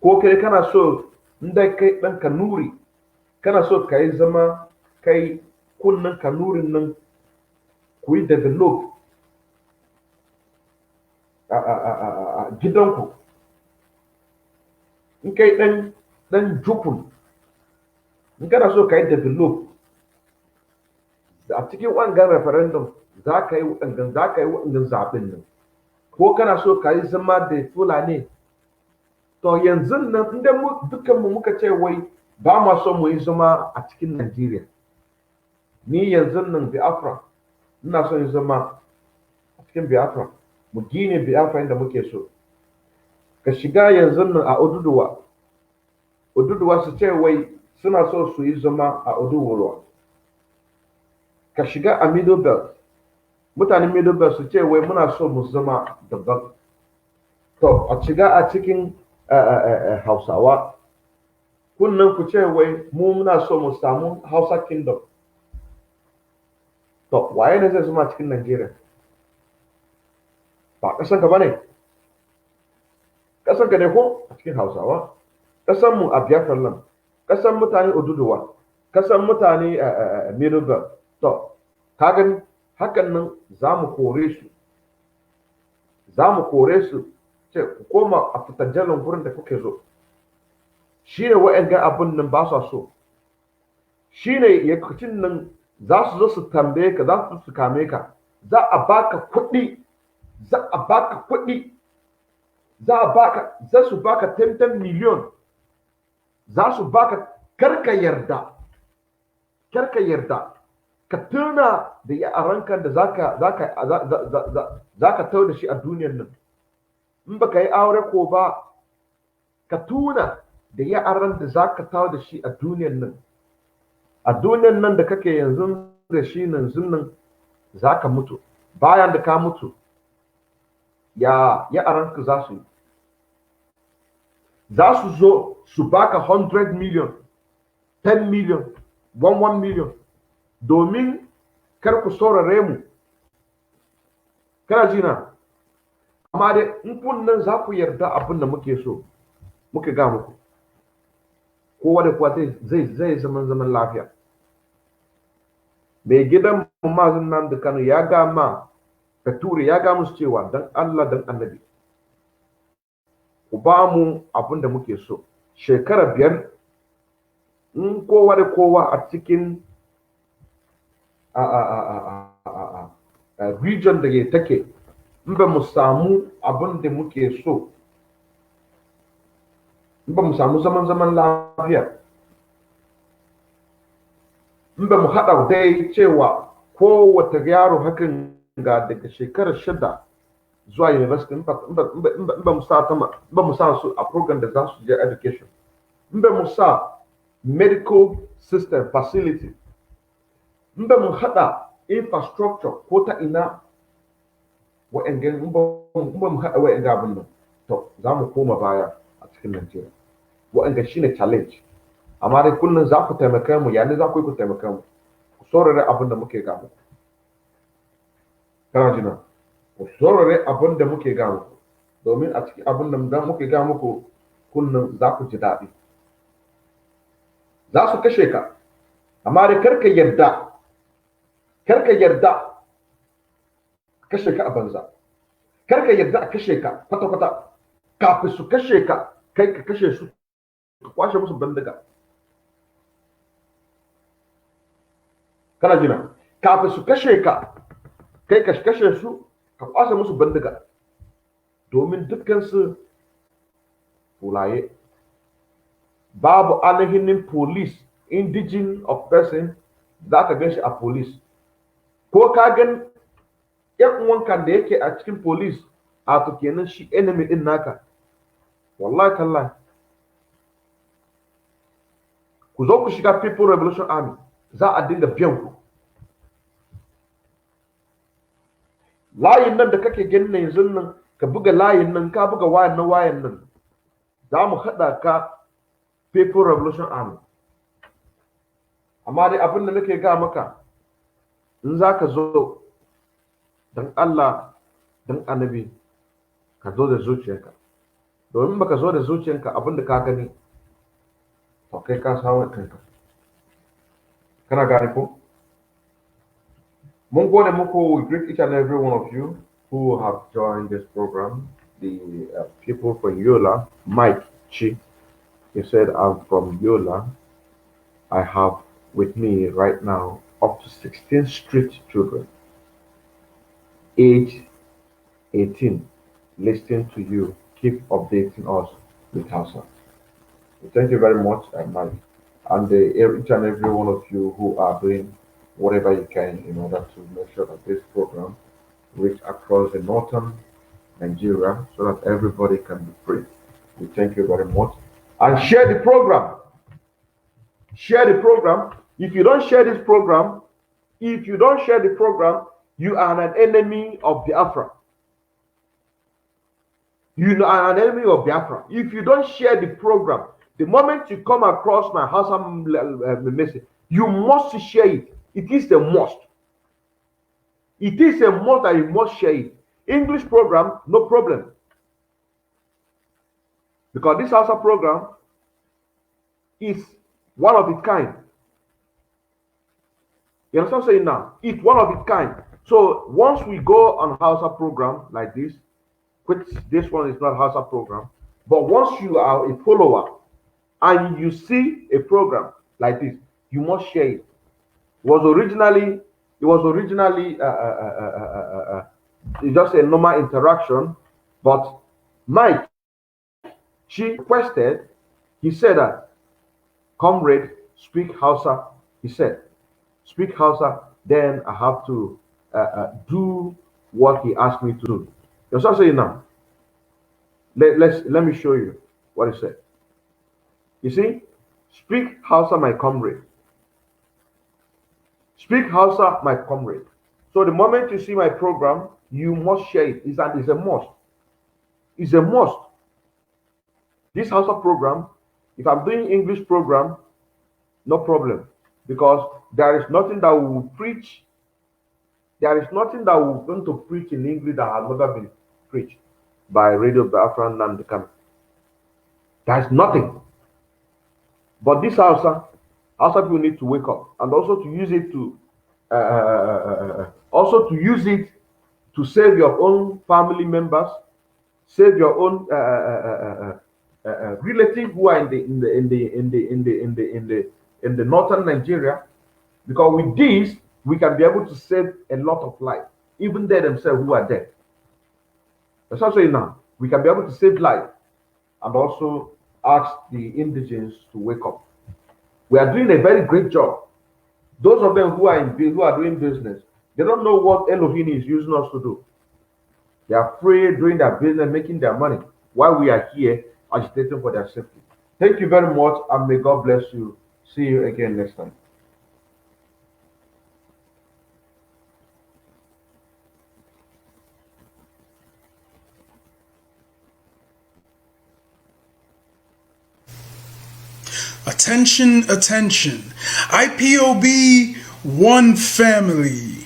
ko kai kana so inda kai ɗan Kanuri, kana so ka yi zama kai kunnan Kanurin nan ku yi develop a gidanku. In kai ɗan Jukun, in kana so ka yi develop a cikin wangan referendum, za ka yi wangan zaɓen nan, ko kana so ka yi zama da Fulani. To yanzu nan inda dukkanmu muka ce wai ba ma so mu yi zama a cikin Najeriya, ni yanzu nan Biafra ina so yi zama a cikin Biafra, mu gine Biafra inda muke so. Ka shiga yanzu nan a Oduduwa su ce wai suna so su yi zama a Oduduwa. Ka shiga a Middle Belt, mutanen Middle Belt su ce wai muna so mu zama daban. To a shiga a cikin Hausawa, kunnan ku ce wai mu muna so mu samu Hausa Kingdom. To waye ne zai zama cikin Najeriya? Ba ƙasanka ba ne? Ƙasanka ne ko a cikin Hausawa? Ƙasanmu a Biafra nan, ƙasan mutane Oduduwa, ƙasan mutane Middle Belt. To, ka gani hakan nan za mu kore su, ce ku koma a fitajjalin gurin da kuke so. Shi ne wa'yan abin nan ba su so. Shi ne yakacin nan za su zo su tambaye ka, za su kame ka, za a baka kuɗi, za su baka 10 miliyon, za su baka, karka yarda ka tuna da yaranka da za ka tau da shi a duniyan nan. In baka yi aure ko ba, ka tuna da yaran da za ka tau da shi a duniyan nan. A duniyan nan da kake yanzu da shi yanzu nan za ka mutu. Bayan da ka mutu, yaranka za su yi, za su zo su baka 100 million, 10 million, 1 million, domin kar ku saurare mu. Kana jina? Amma dai in kun nan za ku yarda abin da muke so, muke ga muku, kowa da kowa zai zaman lafiya. Mai gidan mazin nan da Kano ya ga ma Bature, ya ga musu cewa dan Allah dan Annabi ku ba mu abin da muke so. Shekara 5 in kowa da kowa a cikin region da ya take, in ba mu samu abin da muke so, in ba mu samu zaman lafiya, in ba mu haɗa dai cewa kowace yaro hakan ga daga shekarar 6 zuwa university, in ba mu sa su a program da za su je education, in ba mu sa medical system facility in ba mu haɗa infrastructure ko ta ina wa'angan in ba mu haɗa wa'anga abin nan to za mu koma baya a cikin Najeriya. Wa'anga shine challenge. Amma dai kullum za ku taimaka mu, yani za ku yi ku taimaka mu. Ku saurare abin da muke ga muku. Kana jina? Ku saurare abin da muke ga muku. Domin a cikin abin da muke ga muku kullum za ku ji daɗi. Za su kashe ka, amma dai karka yarda kashe ka a banza. Karka yarda a kashe ka kwata-kwata. Kafin su kashe ka, kai ka kashe su, ka kwashe musu bindiga. Kana jina? Kafin su kashe ka, kai ka kashe su, ka kwashe musu bindiga. Domin dukkansu fulaye. Babu ainihin police, indigene of person, za ka gan shi a police. Ko ka gan ‘yan uwanka da yake a cikin police, a to kenan shi enemy din naka. Wallahi tallahi. Ku zo ku shiga People Revolution Army, za a dinga biyan ku. Layin nan da kake gani na yanzu nan, ka buga layin nan, ka buga wayan nan, za mu haɗa ka People Revolution Army. Amma dai abin da nake ga maka, in za ka zo, don Allah, don annabi, ka zo da zuciyarka. Domin baka zo da zuciyarka abin da ka gani, to kai ka samu kanka. Kana gane ko? Mun gode muku. We greet each and every one of you who have joined this program. The people from Yola, Mike Chi, he said, I'm from Yola. I have with me right now up to 16 street children, age 18, listening to you. Keep updating us with Hausa. Thank you very much, Mike. And each and every one of you who are doing whatever you can in order to make sure that this program reach across the northern Nigeria so that everybody can be free. We thank you very much. And share the program. Share the program. If you don't share this program, you are an enemy of Biafra. You are an enemy of Biafra. If you don't share the program, the moment you come across my house message, you must share it. It is a must. It is a must that you must share it. English program, no problem. Because this Hausa program is one of its kind. You understand what I'm saying now? It's one of its kind. So once we go on Hausa program like this, which this one is not Hausa program, but once you are a follower and you see a program like this, you must share it. It was originally just a normal interaction, but Mike, she requested, he said that, comrade, speak Hausa. He said, speak Hausa, then I have to do what he asked me to do. You know what I'm saying now? Let me show you what he said. You see, speak Hausa, my comrade. Speak Hausa, my comrade. So the moment you see my program, you must share it. It's a must. It's a must. This Hausa program, if I'm doing English program, no problem. Because there is nothing that we will preach. There is nothing that we're going to preach in English that has never been preached by Radio Biafra and the Kami. There is nothing. But this Hausa people need to wake up and also to use it to save your own family members, save your own relative who are in the northern Nigeria, because with this we can be able to save a lot of life, even they themselves who are dead. That's what I'm saying now. We can be able to save life and also ask the indigenes to wake up. We are doing a very great job. Those of them who are doing business, they don't know what Elohim is using us to do. They are free doing their business, making their money, while we are here agitating for their safety. Thank you very much, and may God bless you. See you again next time. Attention, attention. IPOB One Family.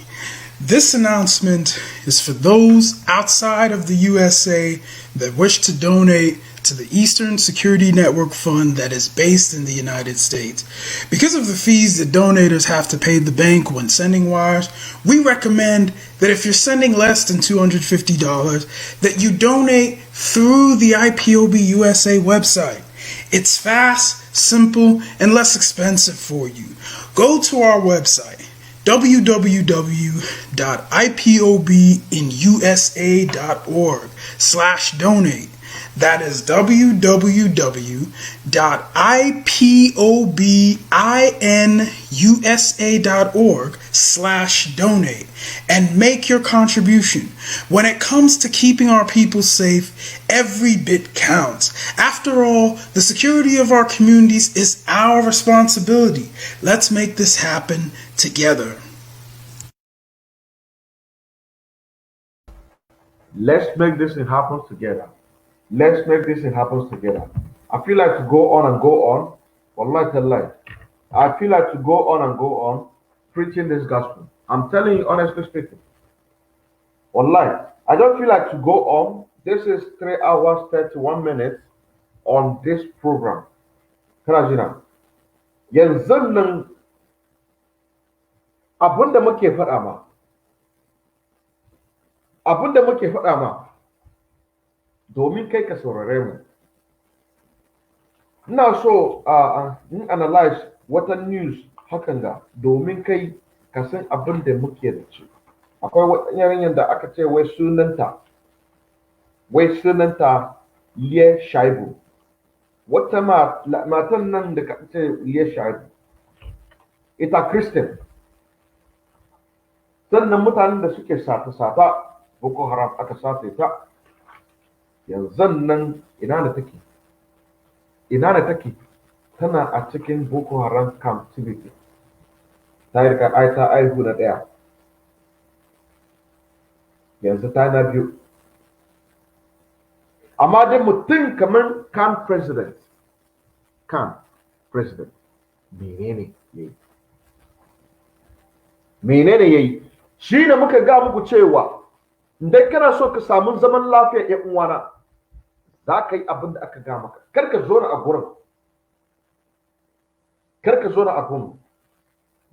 This announcement is for those outside of the USA that wish to donate to the Eastern Security Network Fund that is based in the United States. Because of the fees that donators have to pay the bank when sending wires, we recommend that if you're sending less than $250, that you donate through the IPOB USA website. It's fast, simple, and less expensive for you. Go to our website, www.ipobinusa.org/donate. That is www.ipobinusa.org/donate and make your contribution. When it comes to keeping our people safe, every bit counts. After all, the security of our communities is our responsibility. Let's make this happen together. Let's make this thing happen together. Let's make this thing happen together. I feel like to go on and go on. Wallahi tallahi. I feel like to go on and go on preaching this gospel. I'm telling you honestly speaking. Wallahi. I don't feel like to go on. This is 3 hours 31 minutes on this program. Kana jina. Yanzu nan abinda muke faɗa ma. Abinda muke faɗa ma. Domin kai ka saurare mu. Ina so in analyze wata news hakan ga domin kai ka san abin da muke da shi. Akwai wata yarinyar da aka ce wai sunanta Liye Shaibu. Wata matan nan da ka ce Liye Shaibu. Ita Christian. Sannan mutanen da suke sata Boko Haram aka sace ta. Yanzu nan ina da take tana a cikin Boko Haram captivity ta yi ta aihu na ɗaya yanzu ta na biyu amma dai mutum kamar kan president menene yayi shi ne muka ga muku cewa idan kana so ka samu zaman lafiya ƴan uwana za ka yi abin da aka ga maka kar ka zo na a gurin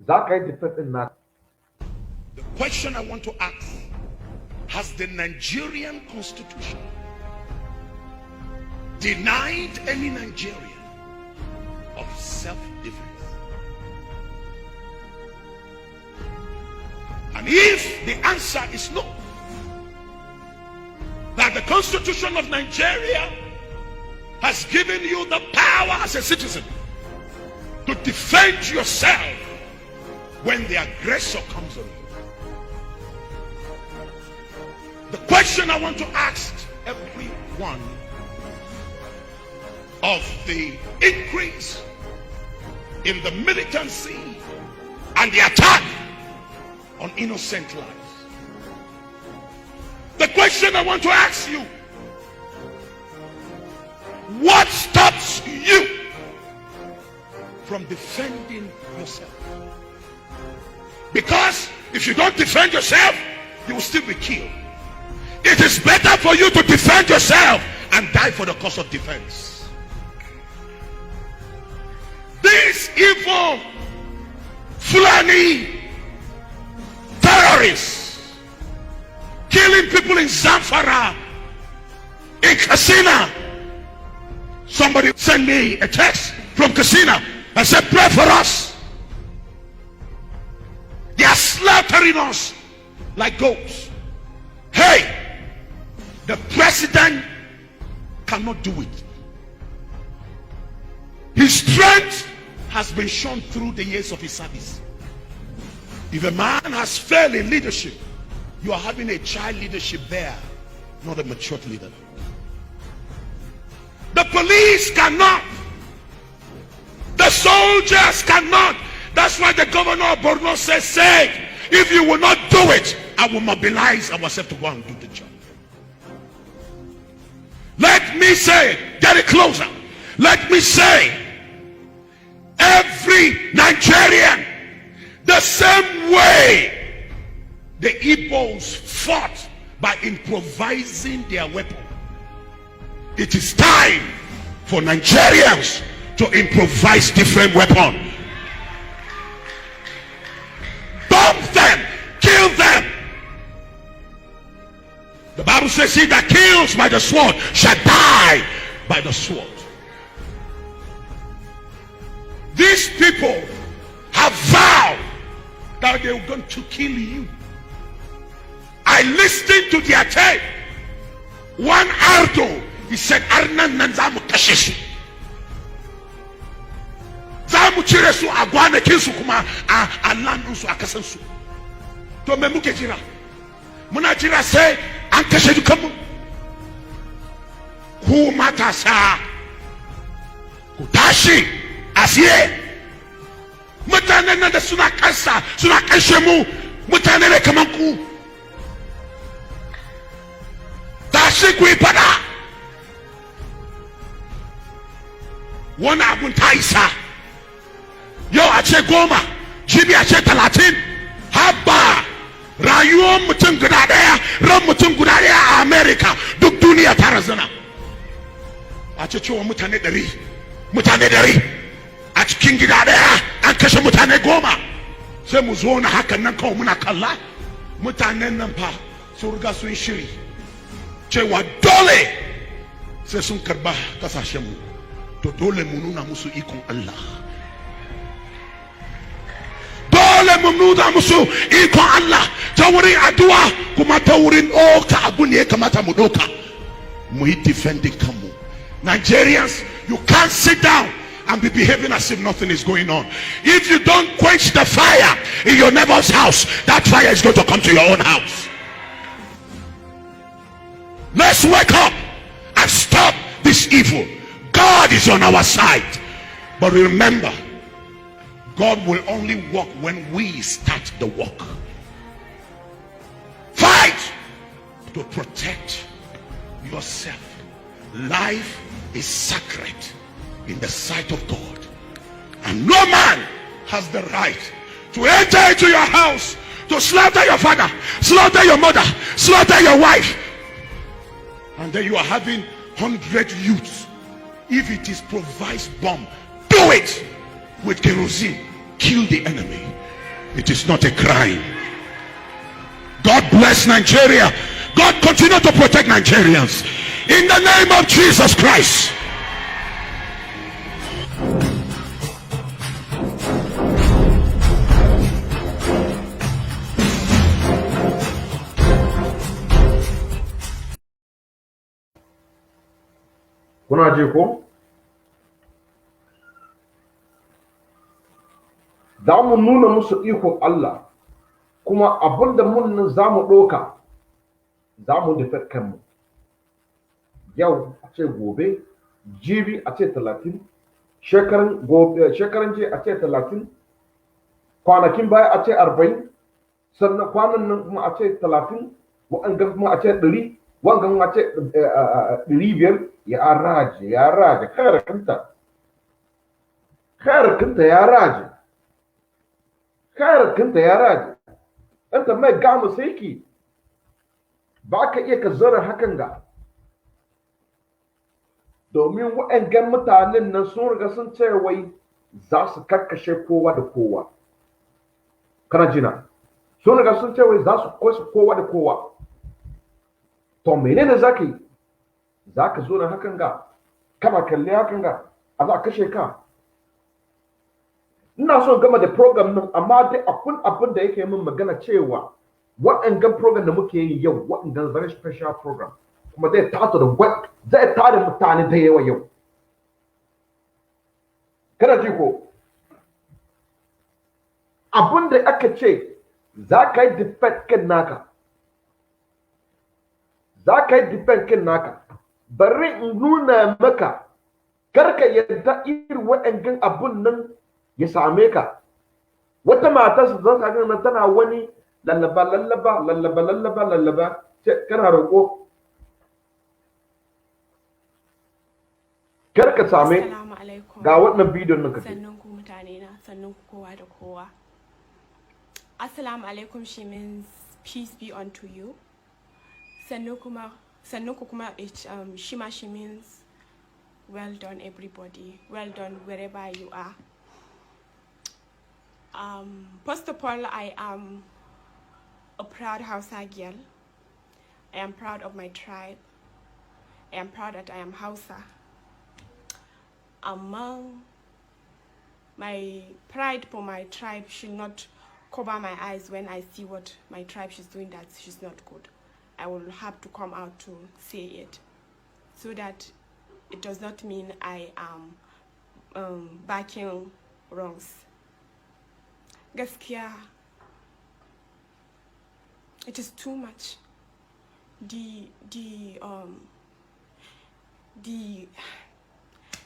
za ka yi defense na. The question I want to ask, has the Nigerian constitution denied any Nigerian of self-defense? And if the answer is no, that the Constitution of Nigeria has given you the power as a citizen to defend yourself when the aggressor comes on you. The question I want to ask every one of the increase in the militancy and the attack on innocent lives. The question I want to ask you, what stops you from defending yourself? Because if you don't defend yourself, you will still be killed. It is better for you to defend yourself and die for the cause of defense. These evil Fulani terrorists killing people in Zamfara, in Katsina. Somebody sent me a text from Katsina and said, pray for us. They are slaughtering us like goats. Hey, the president cannot do it. His strength has been shown through the years of his service. If a man has failed in leadership, you are having a child leadership there, not a mature leader. The police cannot. The soldiers cannot. That's why the governor of Borno says, if you will not do it, I will mobilize ourselves to go and do the job. Let me say, get it closer. Let me say, every Nigerian. The same way the Igbos fought by improvising their weapon. It is time for Nigerians to improvise different weapons. Bomb them, kill them. The Bible says, he that kills by the sword shall die by the sword. These people have vowed that they were going to kill you. I listened to their tape. One Ardo, he said, Arnan Nanzamu Kashishi. Zamu Chiresu Agwane Kinsu Kuma Alandusu Akasansu. To Memuke Jira. Muna Jira say, Ankashe Kamu. Who matasa? Kutashi. Asiye. Mutane na da suna kansa, suna kashe mu. Mutane ne kaman ku. Tashi ku yi fada. Wani abun ta isa. Yau a ce 10, jibi a ce 30. Haba rayuwar mutum guda daya, ran mutum guda daya a America, duk duniya ta razana. A ce cewa mutane 100, mutane 100 a cikin gida daya an kashe mutane 10. Sai mu zo na hakan nan kawai muna kalla. Mutanen nan fa sun riga sun shiri cewa dole sai sun karba kasashen mu. To dole mu nuna musu ikon Allah. Dole mu nuna musu ikon Allah ta wurin addu'a kuma ta wurin ɗauka abu ne ya kamata mu ɗauka. Mu yi defending kanmu. Nigerians, you can't sit down and be behaving as if nothing is going on. If you don't quench the fire in your neighbor's house, that fire is going to come to your own house. Let's wake up and stop this evil. God is on our side. But remember, God will only work when we start the work. Fight to protect yourself. Life is sacred in the sight of God, and no man has the right to enter into your house to slaughter your father, slaughter your mother, slaughter your wife, and then you are having 100 youths. If it is improvised bomb, do it with kerosene. Kill the enemy. It is not a crime. God bless Nigeria. God continue to protect Nigerians in the name of Jesus Christ. Kuna ji ko? Za mu nuna musu ikon Allah, kuma abinda mun nan za mu ɗoka, za mu dafa kanmu. Yau a ce gobe, jibi a ce 30, shekaran je a ce 30, kwanakin baya a ce 40, sannan kwanan nan kuma a ce 30, wa'angan kuma a ce 100, wa'angan a ce 500. Ya raje, khair kinta ya raje. Khair kinta ya raje. Anta mai gamu sai ki. Ba ka iya ka zara hakan ga. Domin wa'angan mutanen nan sun riga sun ce wai za su karkashe kowa da kowa. Kana jina? Sun riga sun ce wai za su kwashe kowa da kowa. To menene za ka yi? Za ka zo na hakan ga, kana kalli hakan ga, a za kashe ka. Ina so gama da program nan, amma dai abin da yake min magana cewa waɗannan program da muke yi yau, waɗannan very special program, kuma zai tada mutane da yawa yau. Kana ji ko? Abin da aka ce za ka yi defend kan naka. Za ka yi defend kan naka. Bari in nuna maka, karka yadda irin waɗannan abun nan ya same ka. Wata mata su zan sa nan tana wani lallaba kana roƙo. kar ka same Assalamu alaikum. ga wannan bidiyon nan kace. Sannun ku mutane na, sannun ku kowa da kowa. Assalamu alaikum, she means peace be unto you. Sannu ku kuma shima, she means well done everybody. Well done wherever you are. First of all, I am a proud Hausa girl. I am proud of my tribe. I am proud that I am Hausa. My pride for my tribe should not cover my eyes when I see what my tribe is doing that she's not good. I will have to come out to say it, so that it does not mean I am backing wrongs. Gaskiya, it is too much.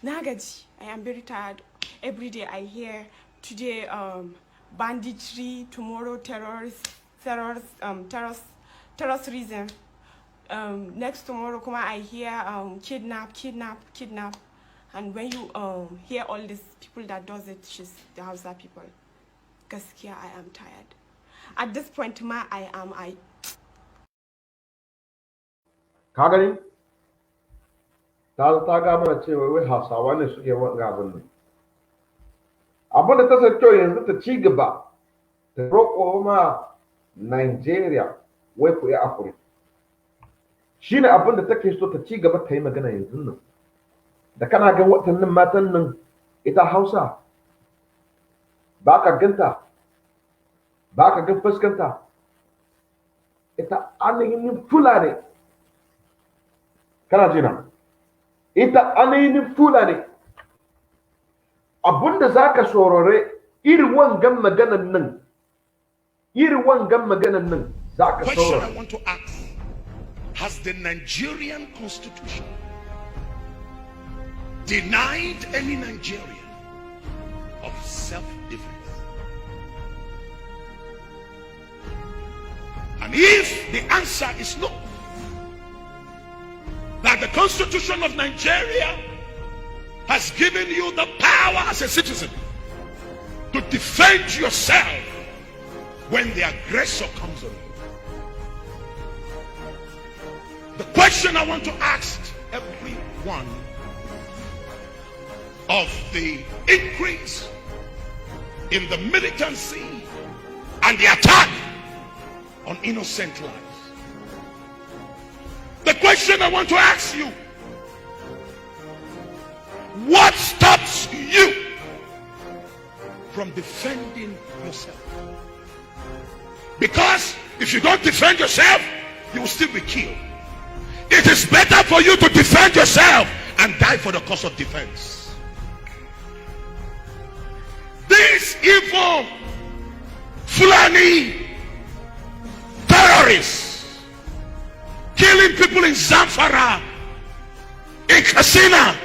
Nagaji, I am very tired. Every day I hear today banditry, tomorrow terrorism. Next tomorrow kuma I hear kidnap. And when you hear all these people that does it, she's the Hausa people. Gaskiya, I am tired. At this point, I Ka gani ta ga mana cewa wai Hausawa ne suke wanga abin nan. Abin da ta sace yanzu ta ci gaba ta roƙo ma Nigeria wai ku yi afuri. Shine abin da take so ta ci gaba ta yi magana yanzu nan. Da kana ga watannin matan nan ita Hausa ba ka ganta, ba ka gan fuskanta, ita ainihin Fulani. Kana jina? Ita ainihin Fulani. Abunda za ka sorore irin wangan maganan nan, za ka Question I sorore. want to ask: has the Nigerian constitution denied any Nigerian of self-defense? And if the answer is no, that the Constitution of Nigeria has given you the power as a citizen to defend yourself when the aggressor comes on you. The question I want to ask every one of the increase in the militancy and the attack on innocent lives. The question I want to ask you: what stops you from defending yourself? Because if you don't defend yourself, you will still be killed. It is better for you to defend yourself and die for the cause of defense. These evil Fulani terrorists killing people in Zamfara, in Kasina.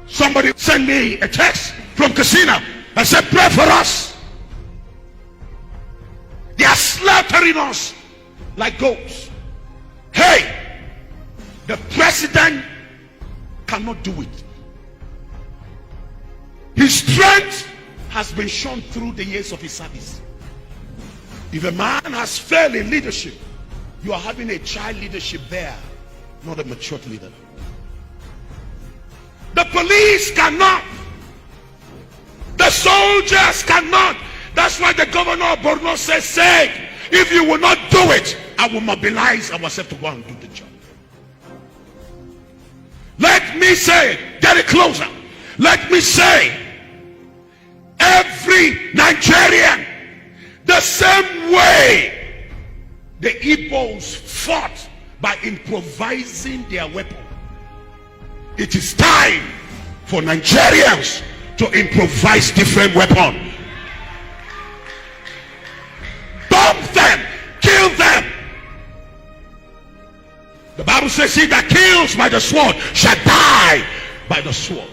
Somebody sent me a text from Kasina and said, pray for us. They are slaughtering us like goats. Hey, the president cannot do it. His strength has been shown through the years of his service. If a man has failed in leadership, you are having a child leadership there, not a mature leader. The police cannot. The soldiers cannot. That's why the governor of Borno says, if you will not do it, I will mobilize ourselves to go and do the job. Let me say, get it closer. Let me say, every Nigerian, the same way the Igbos fought by improvising their weapon, it is time for Nigerians to improvise different weapons. Bomb them, kill them. The Bible says, he that kills by the sword shall die by the sword.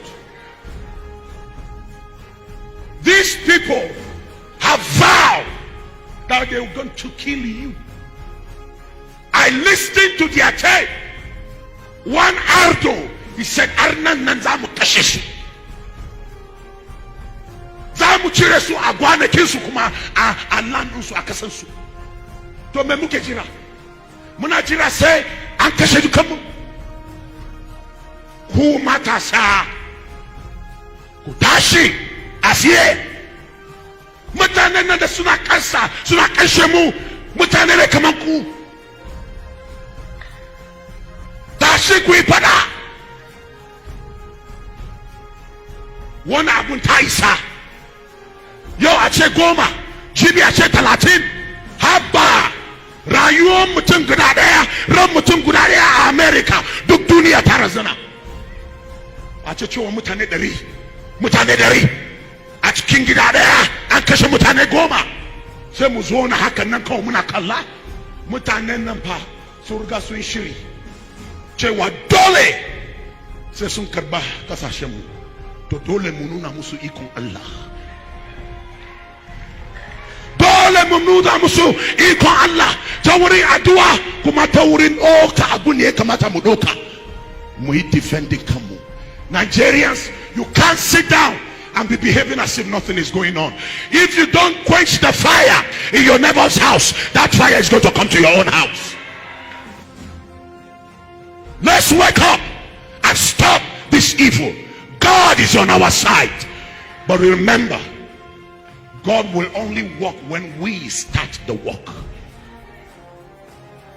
These people have vowed that they were going to kill you. I listened to their tape. One Ardo He said, Arnan nan za mu kashe su. Za mu cire su a gwanakin su kuma a landin su a kasan su. To me muke jira? Muna jira sai an kashe dukanmu. Ku matasa, ku tashi a siye. Mutanen nan da suna kansa, suna kashe mu, mutane ne kaman ku. Tashi ku yi fada. Wani abun ta isa. Yau a ce 10, jibi a ce 30. Habba rayuwar mutum guda daya, ran mutum guda daya a America, duk duniya ta razana. A ce cewa mutane 100 a cikin gida daya an kashe mutane 10. Sai mu zo na hakan nan kawai muna kalla. Mutanen nan fa sun riga sun shiri cewa dole sai sun karba kasashenmu. To dole mu nuna musu ikon Allah. Dole mu nuna musu ikon Allah ta wurin addu'a kuma ta wurin ɗauka abu ne ya kamata mu ɗauka. Mu yi defending kanmu. Nigerians, you can't sit down and be behaving as if nothing is going on. If you don't quench the fire in your neighbor's house, that fire is going to come to your own house. Let's wake up and stop this evil. God is on our side. But remember, God will only work when we start the work.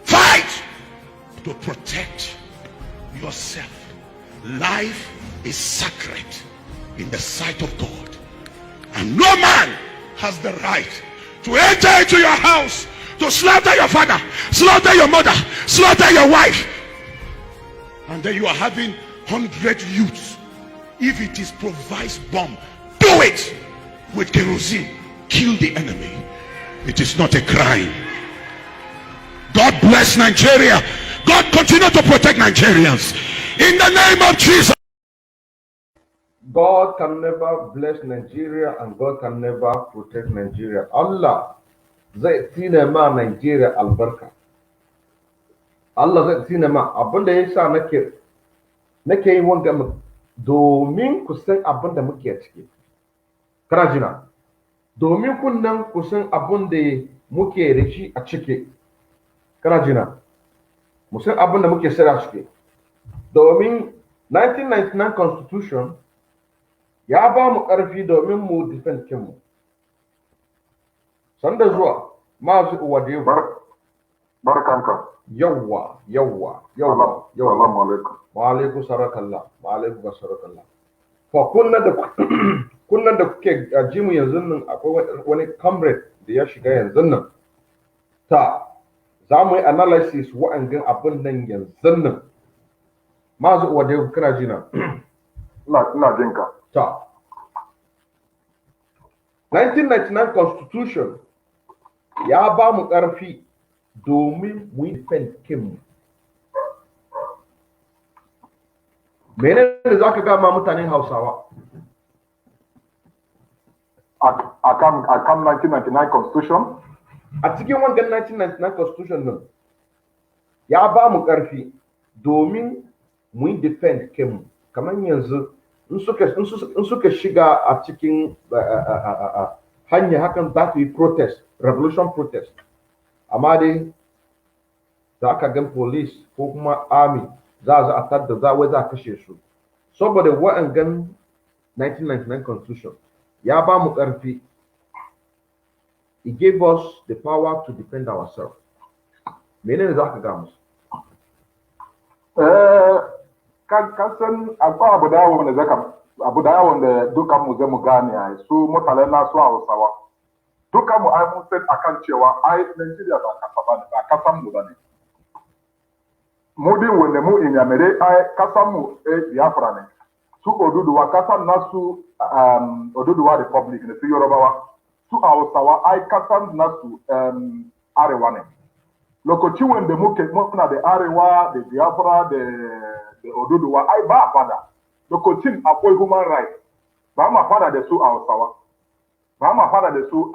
Fight to protect yourself. Life is sacred in the sight of God, and no man has the right to enter into your house to slaughter your father, slaughter your mother, slaughter your wife, and then you are having 100 youths. If it is provides bomb, do it with kerosene. Kill the enemy. It is not a crime. God bless Nigeria. God continue to protect Nigerians in the name of Jesus. God can never bless Nigeria and God can never protect Nigeria. Allah zai tsine ma Nigeria albarka. Allah zai tsine ma. Abinda yasa nake yin wanga domin ku san abin da muke ciki. Kana jina? Domin kunnan ku san abin da muke da shi a ciki. Kana jina? Mu san abin da muke sira ciki. Domin 1999 Constitution ya ba mu ƙarfi domin mu defend kinmu. Sanda zuwa masu uwade barkanka. Yawwa. Salamu alaikum. Wa alaikum sarakallah. Wa alaikum sarakallah. Fa kunnan da kuke ji mu yanzu nan akwai wani comrade da ya shiga yanzu nan. Za mu yi analysis wa'angin abin nan yanzu nan. Masu uwade kana ji na. Ina jinka. 1999 Constitution ya ba mu ƙarfi domin mu yi defend kinmu. Menene za ka gama mutanen Hausawa? A kan 1999 Constitution? A cikin wangan 1999 Constitution nan ya ba mu ƙarfi domin mu yi defend kinmu. Kamar yanzu in suka shiga a cikin hanya hakan za su yi protest, revolution protest. Amma dai za ka gan police ko kuma army za a tadda za a kashe su. Saboda wa'angan 1999 Constitution ya ba mu ƙarfi. It gave us the power to defend ourselves. Menene za ka ga musu? Kasan akwai abu da yawon da dukan mu zai mu gane a su mutane na su Hausawa. Dukan mu ai mun san akan cewa ai Nigeria ba kasan mu bane. Mu din wanda mu Inyamere ai kasan mu Biafra ne. Su Oduduwa kasan nasu Oduduwa Republic ne su Yorubawa. Su Hausawa ai kasan nasu Arewa ne. Lokacin wanda muna da Arewa da Biafra da Oduduwa ai ba fada. Lokacin akwai human rights. Ba ma fada da su Hausawa. Ba ma fada da su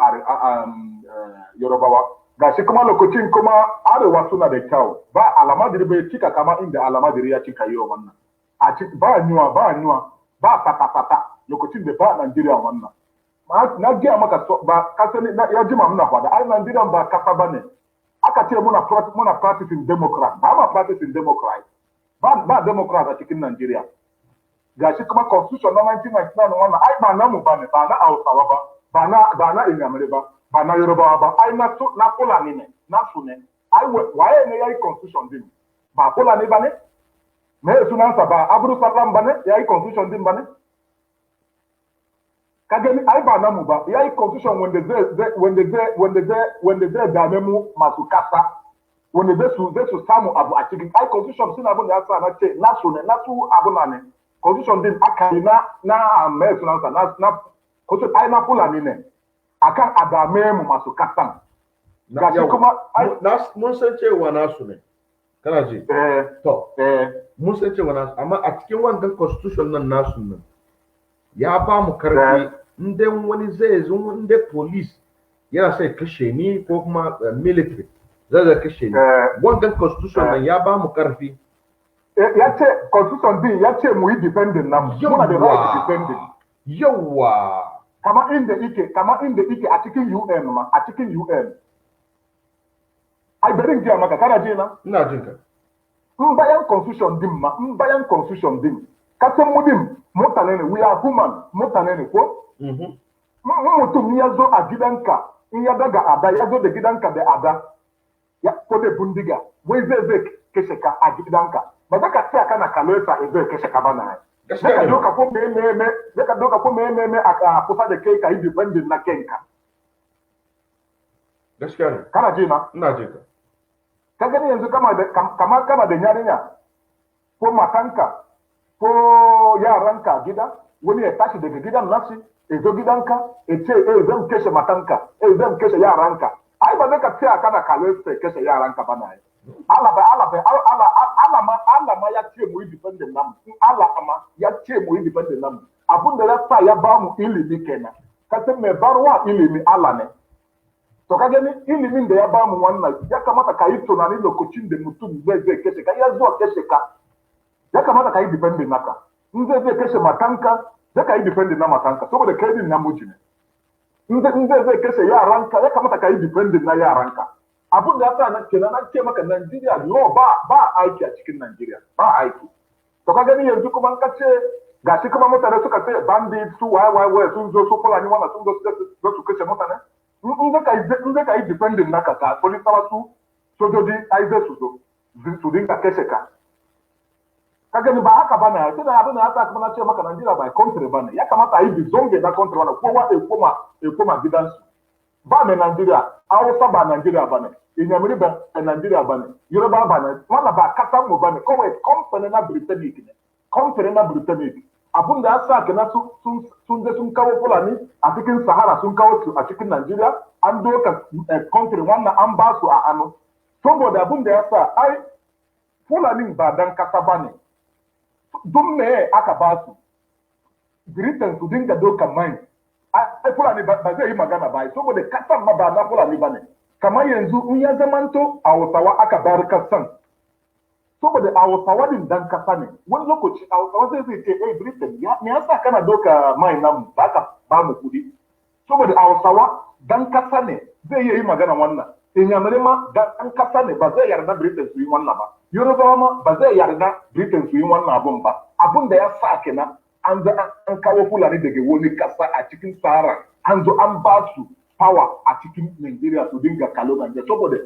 Yorubawa. Gashi kuma lokacin kuma Arewa suna da kyau. Ba alamadiri bai cika kama inda alamadiri ya cika yau wannan. a ci ba nyuwa ba fata lokacin da ba Najeriya wannan na gaya maka ba kasani ya jima muna kwada ai Najeriya ba kasa bane aka ce muna practicing democrat ba ma practicing democrat ba democrat a cikin Najeriya gashi kuma constitution na 1999 wannan ai ba namu bane ba na Hausawa ba na Inyamere ba na Yorubawa ba ai na Fulani ne na su ne ai waye ne yayi constitution din ba Fulani bane me sunansa ba Abdul Salam bane yayi constitution din bane kagani ai ba namu ba yayi constitution wanda zai dame mu masu kasa wanda zai su samu abu a cikin ai constitution suna abin da ya sa na ce na su abu na ne constitution din aka yi na me sunansa na constitution ai na Fulani ne akan adame mu masu kasan gashi kuma mun san cewa nasu ne kana ji to mun san cewa nasu amma a cikin wannan constitution nan nasu nan ya ba mu karfi inda wani zai zo inda police yana sai kashe ni ko kuma military zai kashe ni wannan constitution nan ya ba mu karfi ya ce constitution din ya ce mu yi defending namu muna da right defending yawa kama inda ike a cikin UN ma a cikin UN ai bari ji maka kana ji na ina jin ka bayan constitution din kasan mu din mutane ne we are human mutane ne ko mutum ya zo a gidanka in ya daga ada ya zo da gidanka da ada ya ko da bundiga wai zai kashe ka a gidanka ba za ka tsaya kana kalota zai kashe ka bana Zaka doka ko meme a kusa da kai ka yi defending na kanka. Gaskiya ne. Kana ji na? Ina ji ka. Ka gani yanzu kama da yarinya ko matanka ko yaranka gida wani ya tashi daga gidan nasi ya zo gidanka ya ce zan kashe matanka zan kashe yaranka ai ba zai ka tsaya kana kalon sai kashe yaranka ba na yi. Allah ma ya ce mu yi defending namu Allah ma ya ce mu yi defending namu abun da ya sa ya ba mu ilimi kenan ka san mai barwa ilimi Allah ne to ka gani ilimin da ya ba mu wannan ya kamata ka yi tunani lokacin da mutum zai kashe ka ya zuwa kashe ka ya kamata ka yi defending naka in zai kashe matanka zai ka yi defending na matanka saboda kai din namiji ne in zai kashe yaranka ya kamata ka yi defending na yaranka abun da ya sa kenan an ce maka Najeriya law ba aiki a cikin Najeriya ba aiki to ka gani yanzu kuma ka ce gashi kuma mutane suka ce bandit su waye sun zo su Fulani wannan sun zo su kashe mutane in zai ka yi defending naka ka police su sojoji ai zai su zo su dinga kashe ka ka gani ba haka bane sai da abin da ya sa kuma na ce maka Najeriya ba country bane ya kamata a yi bizonge na country wannan kowa ya koma gidansu ba mai Najeriya Hausa ba Najeriya bane Inyamiri ba Najeriya bane Yoruba ba ne wannan ba kasan mu bane kawai company na Britannic abin da ya sa kenan sun je sun kawo Fulani a cikin Sahara sun kawo su a cikin Najeriya an doka country wannan an ba su a hannu saboda abin da ya sa ai Fulani ba dan kasa bane don me aka ba su Britain su dinga dokan mai ai Fulani ba zai yi magana ba saboda kasan ma ba na Fulani ba ne kamar yanzu in ya zamanto a Hausawa aka bar kasan saboda a Hausawa din dan kasa ne wani lokaci a Hausawa zai ce Britain me yasa kana doka mai nan ba ka ba mu kudi saboda a Hausawa dan kasa ne zai yi magana wannan Inyamiri ma dan kasa ne ba zai yarda Britain su yi wannan ba Yorubawa ma ba zai yarda Britain su yi wannan abun ba abun da ya sa kenan an kawo Fulani daga wani kasa a cikin Sahara an zo an ba su power a cikin Nigeria su dinga kalo Nigeria saboda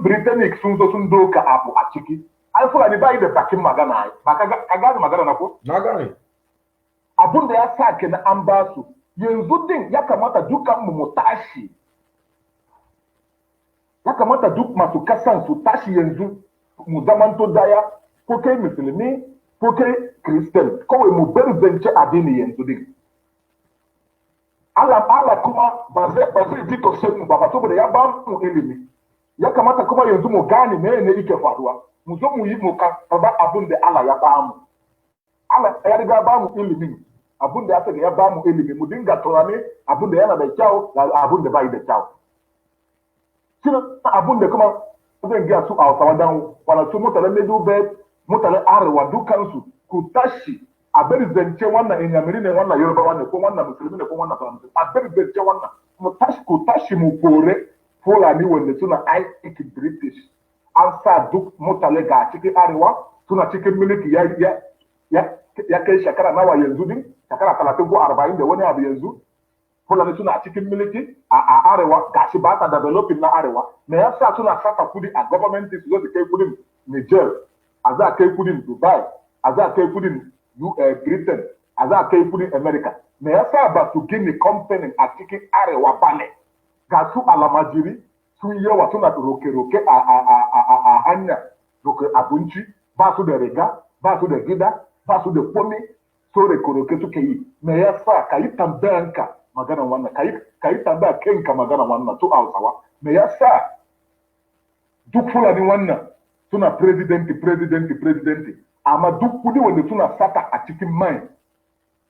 Britannic sun zo sun doka abu a ciki ai Fulani ba yi da bakin magana ba ka gane magana na ko? Na gane. Abun da ya sa kenan an ba su yanzu din ya kamata dukan mu tashi ya kamata duk masu kasan su tashi yanzu mu zamanto daya ko kai musulmi ko kai Christian kawai mu bar zance addini yanzu din Allah kuma ba zai ji tausayin mu ba saboda ya ba mu ilimi ya kamata kuma yanzu mu gane me ne yake faruwa mu zo mu yi mu karba abin da Allah ya ba mu Allah ya riga ba mu ilimi abin da ya ba mu ilimi mu dinga tunani abin da yana da kyau da abin da bai da kyau shin abin da kuma zan ga su a Hausawa dan wala su mutanen Medubet mutanen Arewa dukansu ku tashi a bari zance wannan inyamiri ne wannan yorubawa ne ko wannan musulmi ne ko wannan faransa a bari zance wannan ku tashi mu kore fulani wanda suna aikin british an sa duk mutane ga cikin arewa suna cikin miliki ya kai shekara nawa yanzu din shekara 30 ko 40 da wani abu yanzu fulani suna cikin miliki a arewa gashi ba ta developing na arewa me yasa suna saka kudi a government su zo su kai kudin Niger a za kai kudin Dubai a za kai kudin Britain a za kai kudin America me yasa ba su gini company a cikin arewa ba ne ga su alamajiri sun yawa suna roke-roke a hanya roke abinci ba su da riga ba su da gida ba su da komai so roke suke yi me yasa ka yi tambayanka maganan wannan ka yi tambaya kanka maganan wannan su hausawa me yasa duk fulani wannan suna presidenti amma duk kudi wanda suna sata a cikin mai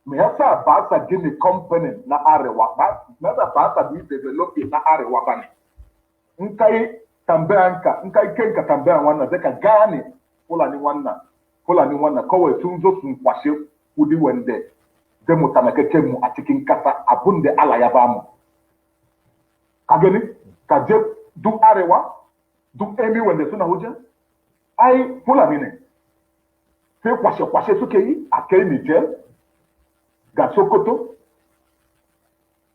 me yasa ba sa gini company na arewa ba sa yi developing na arewa ba ne in kai tambayanka in kai kanka tambayan wannan zai ka gane fulani wannan kawai sun zo sun kwashe kudi wanda zai mu tamakake mu a cikin kasa abun da Allah ya bamu ka gani ka je duk arewa duk emi wanda suna wajen ai fulani ne sai kwashe suke yi a kai Niger ga Sokoto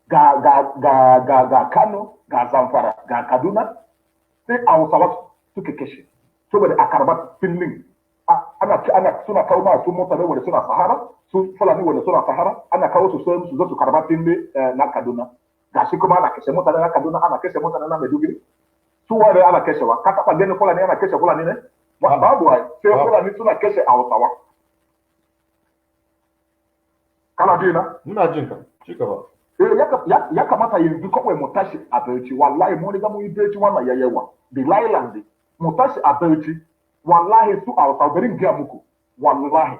ga Kano ga Zamfara ga Kaduna sai Hausawa suke kashe saboda a karbar filin ana suna kawo masu mutane wanda suna Sahara su fulani wanda suna Sahara ana kawo su su zo su karbar filin na Kaduna gashi kuma ana kashe mutane na Kaduna ana kashe mutane na Maiduguri su wanda ana kashewa ka taba ganin fulani ana kashe fulani ne babu ai sai fulani suna kashe Hausawa kana ji na muna jin ka ci gaba ya kamata yanzu kawai mu tashi a Bauchi wallahi mun riga mun yi Bauchi wannan yayewa the Lailand mu tashi a Bauchi wallahi su Hausa bari ga muku wallahi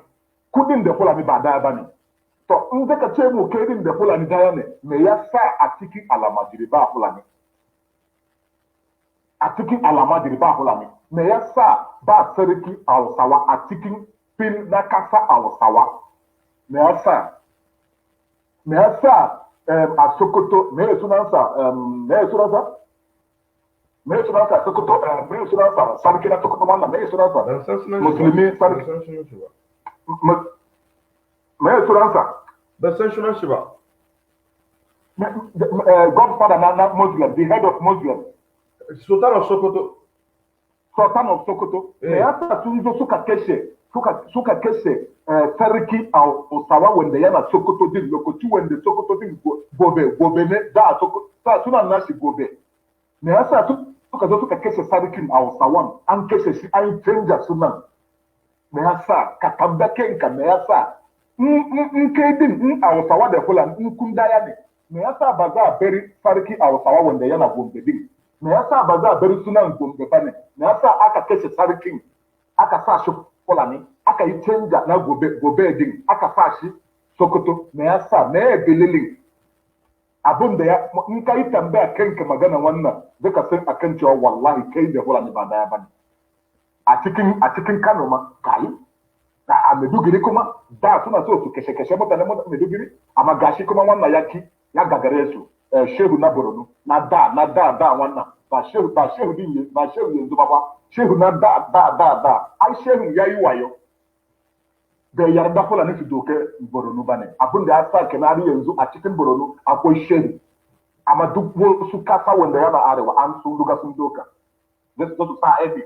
kudin da fulani ba daya bane to in zaka ce mu kudin da fulani daya ne me yasa a cikin alamajiri ba fulani a cikin alamajiri ba fulani me yasa ba sarki Hausawa a cikin fil na kasa Hausawa me yasa a Sokoto me sunansa Sokoto me sunansa sarki na Sokoto wannan me sunansa musulmi sarki me sunansa ba san sunan shi ba godfather na Muslim the head of Muslim Sultan of Sokoto me yasa sun zo suka kashe sarki a Hausawa wanda yana Sokoto din lokaci wanda Sokoto din gobe ne da suna nashi gobe me yasa suka zo suka kashe sarkin Hausawan an kashe shi an canja sunan me yasa ka tambake ka me yasa in kai din in Hausawa da Fulani in kun daya ne me yasa ba za a bari sarki Hausawa wanda yana Gombe din me yasa ba za a bari sunan Gombe ba ne me yasa aka kashe sarkin aka sa shi Fulani aka yi canja na gobe din aka sa shi Sokoto me yasa me ya dalilin abin da ya in ka yi tambaya kanka magana wannan duka san akan cewa wallahi kai da Fulani ba daya bane a cikin Kano ma kai a Maiduguri kuma da suna so su kashe mutane Maiduguri amma gashi kuma wannan ya gagare su shehu na Borno na da wannan ba shehu din ba shehu yanzu ba shehu na da ai shehu yayi wayo da yarda Fulani su doke Borno bane abin da ya sa kenari yanzu a cikin Borno akwai shehu amma duk wasu kasa wanda yana arewa an sun doka zai su sa ebi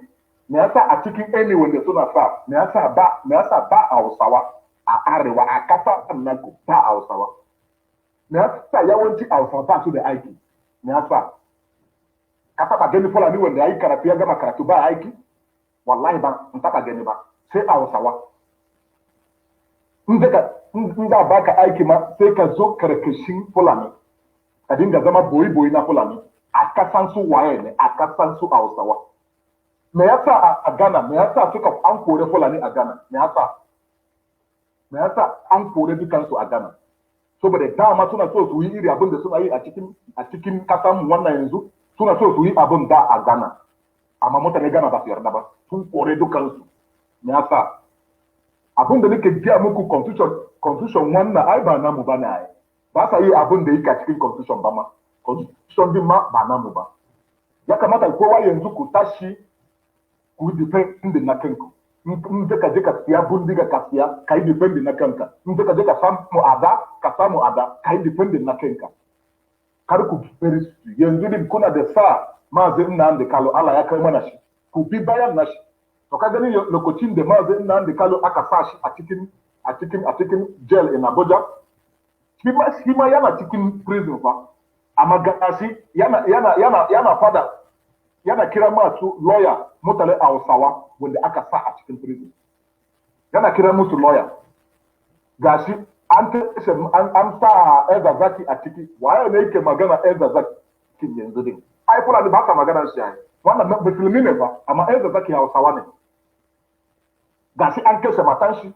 me yasa a cikin eni wanda suna sa me yasa ba Hausawa a arewa a kasa nan ba Hausawa me yasa yawanci Hausawa ba su da aiki me yasa ka taba gani Fulani wanda yayi karatu ya gama karatu ba aiki wallahi ba in taba gani ba sai Hausawa in da baka aiki ma sai ka zo karkashin Fulani ka dinga zama boyi na Fulani a kasan su waye ne a kasan su Hausawa me yasa a Ghana me yasa suka an kore Fulani a Ghana me yasa an kore dukansu a Ghana saboda dama suna so su yi iri abin da suna yi a cikin kasan wannan yanzu suna so su yi abin da a Ghana amma mutane Ghana ba su yarda ba sun kore dukansu me yasa abun da nake giya muku constitution wannan ai ba namu ba ne ai ba sa yi abun da yake a cikin constitution ba ma constitution din ma ba namu ba ya kamata kowa yanzu ku tashi ku defend na kanku in ka je ka siya bindiga ka siya ka yi defend na kanka in ka je ka samu ada ka yi defend na kanka kar ku bari yanzu din kuna da sa mazin Nnamdi Kanu Allah ya kai mana shi ku bi bayan nashi to ka gani lokacin da mazin Nnamdi Kanu aka sa shi a cikin jail in Abuja shi ma yana cikin prison fa amma ga shi yana fada yana kira masu lawyer mutane Hausawa wanda aka sa a cikin prison yana kira musu lawyer gashi an kashe an sa Elza Zaki a ciki waye ne yake magana Elza Zaki yanzu din ai Fulani ba ka magana shi ai wannan musulmi ne fa amma Elza Zaki Hausawa ne gashi an kashe matan shi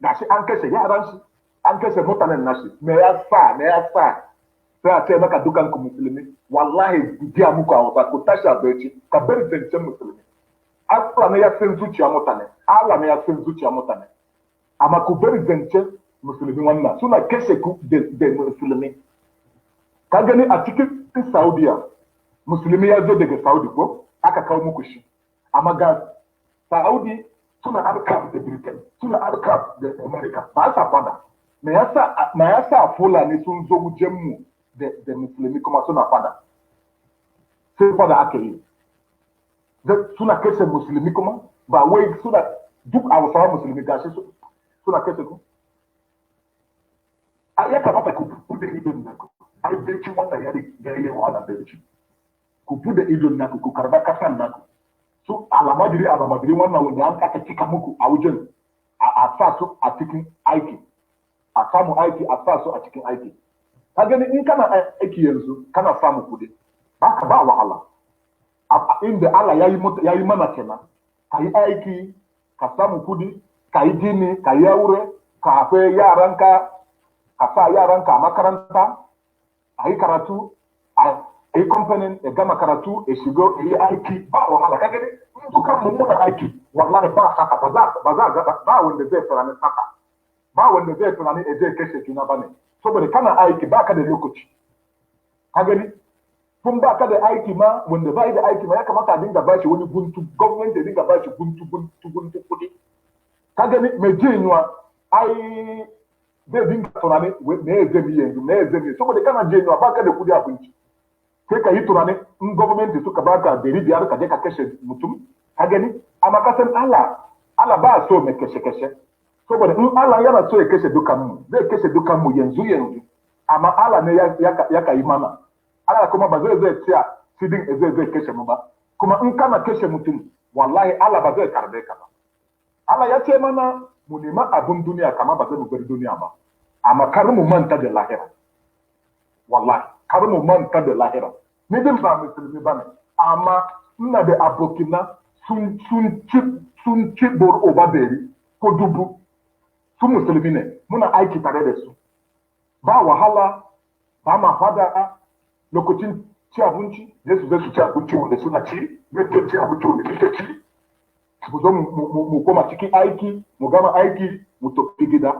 gashi an kashe yaran shi an kashe mutanen nashi me ya sa sai a ce maka dukan ku musulmi wallahi biya muku a wasa ku tashi a bauchi ka bari zancen musulmi Allah ne ya san zuciya mutane amma ku bari zancen musulmi wannan suna kashe ku da musulmi ka gani a cikin Saudiya musulmi ya zo daga Saudi ko aka kawo muku shi amma ga Saudi suna harka da Britain suna harka da America ba sa fada me yasa Fulani sun zo wajen mu da musulmi kuma suna fada sai fada aka yi suna kashe musulmi kuma ba wai suna duk a wasu musulmi gashi suna kashe ku a ya kamata ku bude idon naku ai birkin wannan ya yi wahala birki ku bude idon naku ku karba kasan naku su alamadiri wannan wanda an aka cika muku a wajen a sa su a cikin aiki a samu aiki a sa su a cikin aiki ka gani in kana aiki yanzu kana samu kudi baka ba wahala inda Allah ya yi mana kenan ka yi aiki ka samu kudi ka yi gini ka yi aure ka haife yaranka ka sa yaranka a makaranta a yi karatu a yi kamfanin ya gama karatu ya shigo ya yi aiki ba wahala ka gani in dukan mu muna aiki wallahi ba haka ba wanda zai tunani haka ba wanda zai tunani ya zai kashe juna ba ne saboda kana aiki ba ka da lokaci ka gani tun ba ka da aiki ma wanda ba da aiki ma ya kamata a dinga ba shi wani guntu gwamnati ya dinga ba shi guntu kudi ka gani mai jinyuwa ai zai dinga tunani me ya zami yanzu saboda kana jinyuwa ba ka da kudi abinci sai ka yi tunani in gwamnati suka baka $500 ka je ka kashe mutum ka gani amma ka san Allah ba so mai kashe saboda in Allah yana so ya kashe dukanmu zai kashe dukanmu yanzu amma Allah ne ya ka yi mana Allah kuma ba zai tsaya sidin zai kashe mu ba kuma in kana kashe mutum wallahi Allah ba zai karbe ka ba Allah ya ce mana mu nema abun duniya kama ba zai mu bari duniya ba amma kar mu manta da lahira wallahi kar mu manta da lahira ni din ba musulmi bane amma ina da abokina sun ci bor obaderi ko dubu su musulmi ne muna aiki tare da su ba wahala ba ma fada lokacin ci abinci zai su ci abinci wanda suna ci zai ci abinci wanda suke ci mu zo mu koma cikin aiki mu gama aiki mu tafi gida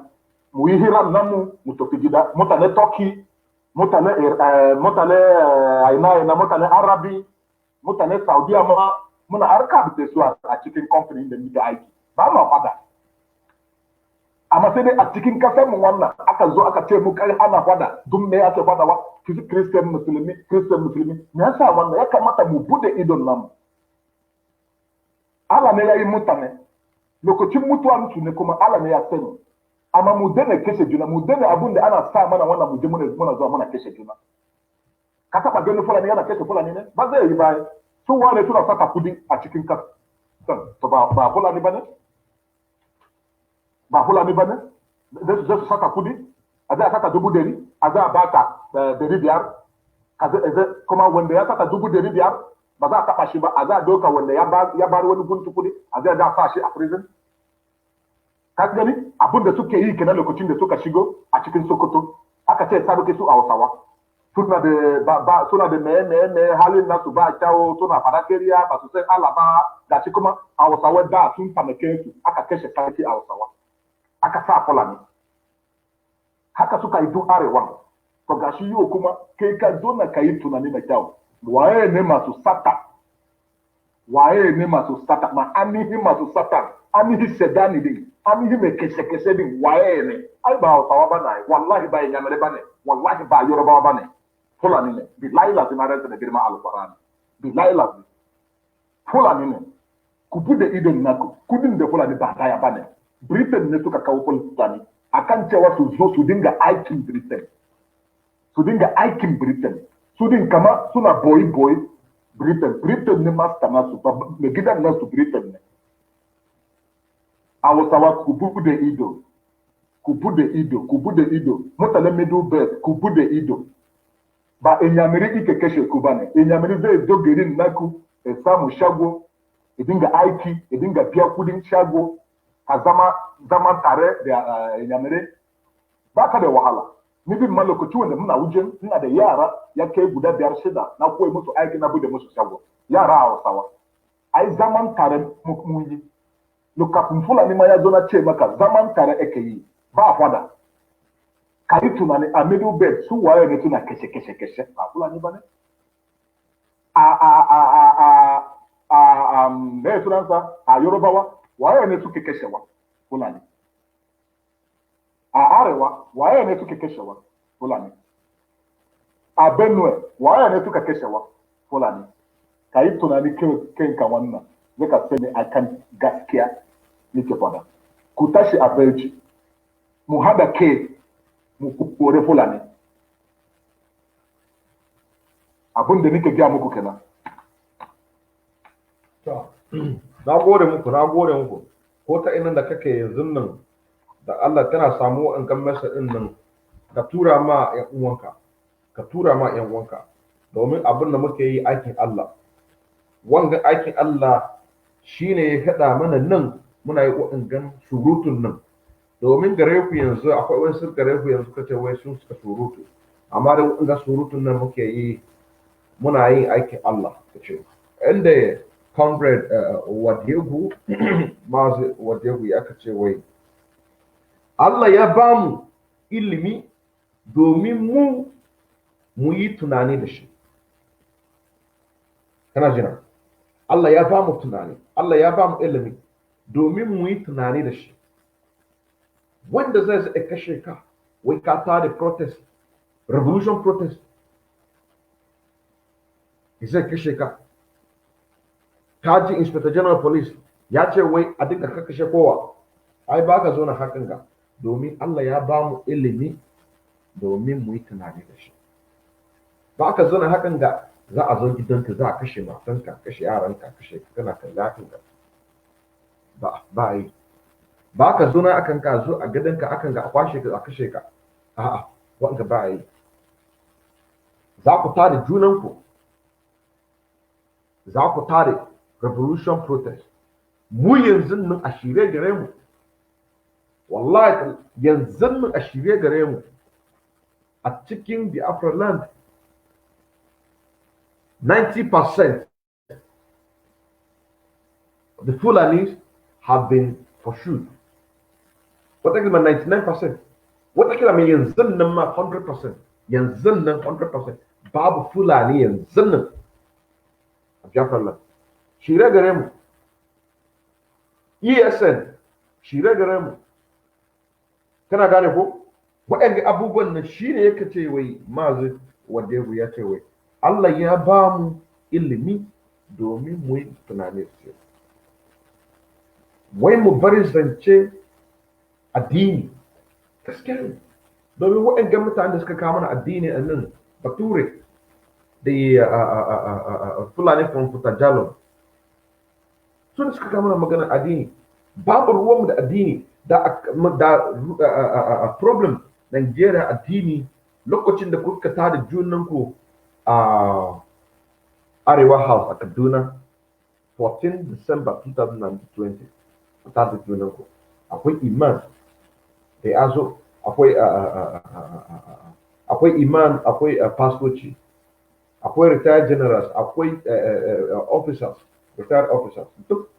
mu yi hiran nan mu tafi gida mutane Turkey mutane aina mutane Arabi mutane Saudiya ma muna harka da su a cikin kamfanin da muke aiki ba ma fada amma sai dai a cikin kasar mu wannan aka zo aka ce mu kai ana fada duk me ake fada wa Christian musulmi me yasa wannan ya kamata mu bude idon namu Allah ne ya yi mutane lokacin mutuwa su ne kuma Allah ne ya sani amma mu dana kashe juna mu dana abun da ana sa mana wannan mu je muna zuwa muna kashe juna ka taba ganin Fulani yana kashe Fulani ne ba zai yi ba su wane suna saka kudi a cikin kasa to ba Fulani bane ba Fulani bane zai su saka kudi a zai saka $100 a za a baka $500 kuma wanda ya saka $500 ba za a taba shi ba a za a doka wanda ya bar wani guntu kudi a zai da sa shi a prison ka gani abin da suke yi kenan lokacin da suka shigo a cikin Sokoto aka ce sabuke su a Hausawa suna da me halin nasu ba kyawo suna farakariya ba su san Allah ba gashi kuma a Hausawa da sun tamake su aka kashe sarki a Hausawa aka sa Fulani. Haka suka yi duk arewan. To gashi yau kuma kai ka zo na ka yi tunani da kyau. Waye ne masu sata? Waye ne masu sata? Ma ainihin masu sata, ainihin sedani din, ainihin mai kashe-kashe din, waye ne? Ai ba Hausawa ba ne, wallahi ba Inyamere ba ne, wallahi ba Yorubawa ba ne. Fulani ne, billahi lazim rantsa da girma alƙur'ani. Billahi lazim. Fulani ne. Ku bude idon naku, kudin da Fulani ba daya ba ne. Britain ne suka kawo Fulani akan cewa su zo su dinga aikin Britain. Su dinga aikin Britain. Su din kama suna boy Britain. Britain ne master nasu, mai gidan nasu Britain ne. Hausawa ku bude ido. Ku bude ido, ku bude ido. Mutanen Middle Belt, ku bude ido. Ba Inyamere ike kashe ku ba ne. Inyamere zai zo garin naku, ya samu shago, ya dinga aiki, ya dinga biya kudin shago, ka zama tare da Inyamere. Ba ka da wahala. Ni bin ma lokaci wanda muna wujen, ina da yara ya kai guda 5-6 na koyi musu aiki na bude musu shago. Yara a Hausawa. Ai zaman tare mun yi. Lokacin Fulani ma ya zo na ce maka zaman tare ake yi. Ba fada. Ka yi tunani a Middle Belt su waye ne suna kashe. Ba Fulani ba ne? Me sunansa a Yorubawa waye ne suke kashewa? Fulani. A Arewa waye ne suke kashewa? Fulani. A Benue waye ne suka kashewa? Fulani. Ka yi tunani kanka wannan zai ka sani akan gaskiya nake fada. Ku tashi a Belci. Mu hada ke mu kore Fulani. Abin da nake gaya muku kenan. Na gode muku. Ko ta inan da kake yanzu nan da Allah tana samu in kan masa din nan ka tura ma ƴan uwanka. Domin abin da muke yi aikin Allah. Wanga aikin Allah shine ya haɗa mana nan muna yi waɗannan surutun nan. Domin gare ku yanzu akwai wasu gare ku yanzu kace wai sun suka surutu. Amma da waɗannan surutun nan muke yi muna yin aikin Allah kace. Inda comrade Wadegu Mazi Wadegu ya kace wai Allah ya ba mu ilimi domin mu yi tunani da shi. Kana jina? Allah ya ba mu tunani, Allah ya ba mu ilimi domin mu yi tunani da shi. Wanda zai kashe ka, wai ka tada protest, revolution protest, zai kashe ka. Kaji Inspector General Police ya ce wai a dinga kashe kowa. Ai ba ka zo na hakan ga, domin Allah ya ba mu ilimi domin mu yi tunani da shi. Ba ka zo na hakan ga za a zo gidanka za a kashe matanka, kashe yaranka, kashe kana kallatin ka. Ba yi. Ba ka zo na akan ka zo a gidanka akan ga a kwashe ka a kashe ka. A'a, wanda ba yi. Za ku tare junanku. Za ku tare revolution protest. Mu yanzu nan a shirye gare mu. Wallahi yanzu nan a shirye gare mu. A cikin Biafra land 90% of the Fulanis have been pursued. Wataƙila 99%. Wataƙila mai yanzu nan ma 100%. Yanzu nan 100%. Babu Fulani yanzu nan a Biafra land. Shirye gare mu. ESN shirye gare mu. Kana gane ko? Waɗanda abubuwan nan shi ne yake ce wai Mazi Wadegu ya ce wai Allah ya ba mu ilimi domin mu yi tunani da wai mu bari zance addini gaskiya ne domin waɗanda mutane da suka kawo mana addini a nan Bature da Fulani from Futajalon su da suka kawo mana magana addini babu ruwanmu da addini da problem Nigeria addini lokacin da kuka tada junanku a Arewa House a Kaduna 14 December 2020 tada junanku akwai iman da ya zo akwai iman akwai pastoci akwai retired generals akwai officers retired officers duk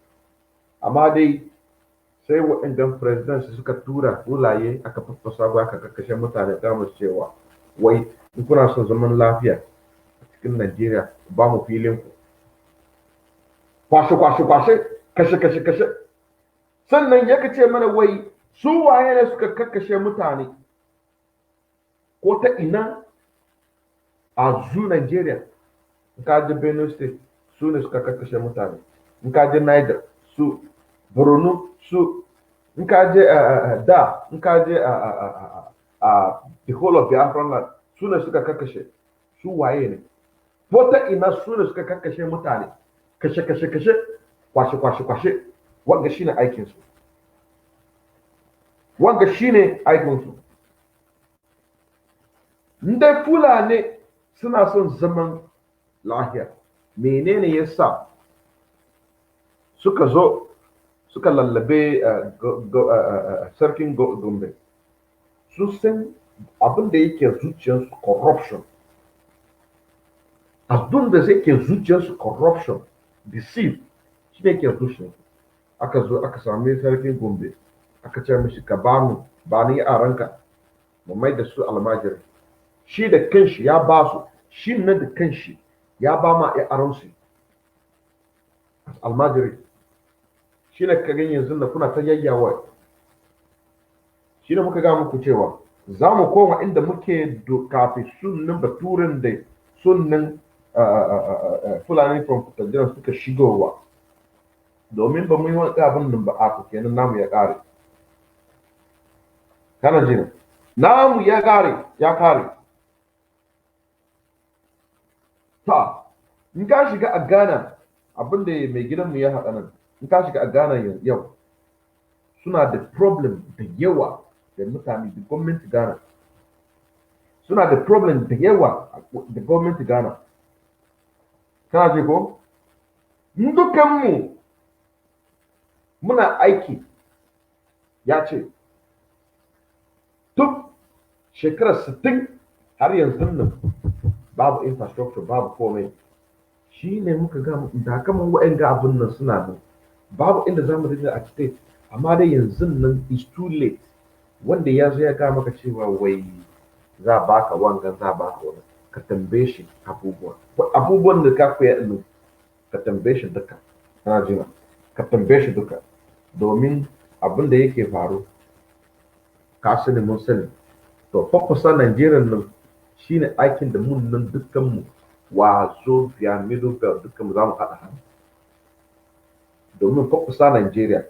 amma dai sai waɗannan president suka tura wulaye aka faffasa ba aka kakkashe mutane ta musu cewa wai in kuna son zaman lafiya a cikin Najeriya ba mu filin ku kwashe kashe sannan ya ce mana wai su waye ne suka kakkashe mutane ko ta ina a zu Najeriya in ka je Benue State su ne suka kakkashe mutane in ka je Niger su Borno su in ka je in ka je the whole of Biafran land su ne suka kakkashe su waye ne ko ta ina su ne suka kakkashe mutane kashe kwashe wanga shine aikin su wanga shine aikin su indai Fulani suna son zaman lahiya menene yasa suka zo suka lallabe sarkin Gombe su san abin da yake zuciyarsu corruption abin da yake zuciyarsu corruption deceive shi ne ke zuciyarsu aka zo aka sami sarkin Gombe aka ce mishi ka ba ni yaranka mu mai da su almajiri shi da kanshi ya ba su shi na da kanshi ya ba ma yaransu almajiri shi ne ka gani yanzu da kuna ta yayyawa shi ne muka ga muku cewa za mu koma inda muke kafin sunan baturen da sunan Fulani from Kutajira suka shigowa domin ba mu yi wani abin nan ba a kenan namu ya kare kana jina namu ya kare ta in ka shiga a Ghana abin da mai gidanmu ya haɗa nan in ka shiga a Ghana yau suna da problem da yawa da mutane da gwamnati Ghana suna da problem da yawa da gwamnati Ghana kana ji ko dukanmu muna aiki ya ce duk shekarar 60 har yanzu nan babu infrastructure babu komai shi ne muka ga da kaman wa'anga abin nan suna nan babu inda za mu dinga a state amma dai yanzu nan is too late wanda ya zo ya ga maka cewa wai za baka wangan za baka wani ka tambaye shi abubuwan da ka koya ɗin ka tambaye shi duka kana jina ka tambaye shi duka domin abin da yake faru ka sani mun sani to fakusa Najeriya nan shine aikin da mun nan dukkanmu wazo via middle belt dukkanmu za mu haɗa hannu domin fakusa Najeriya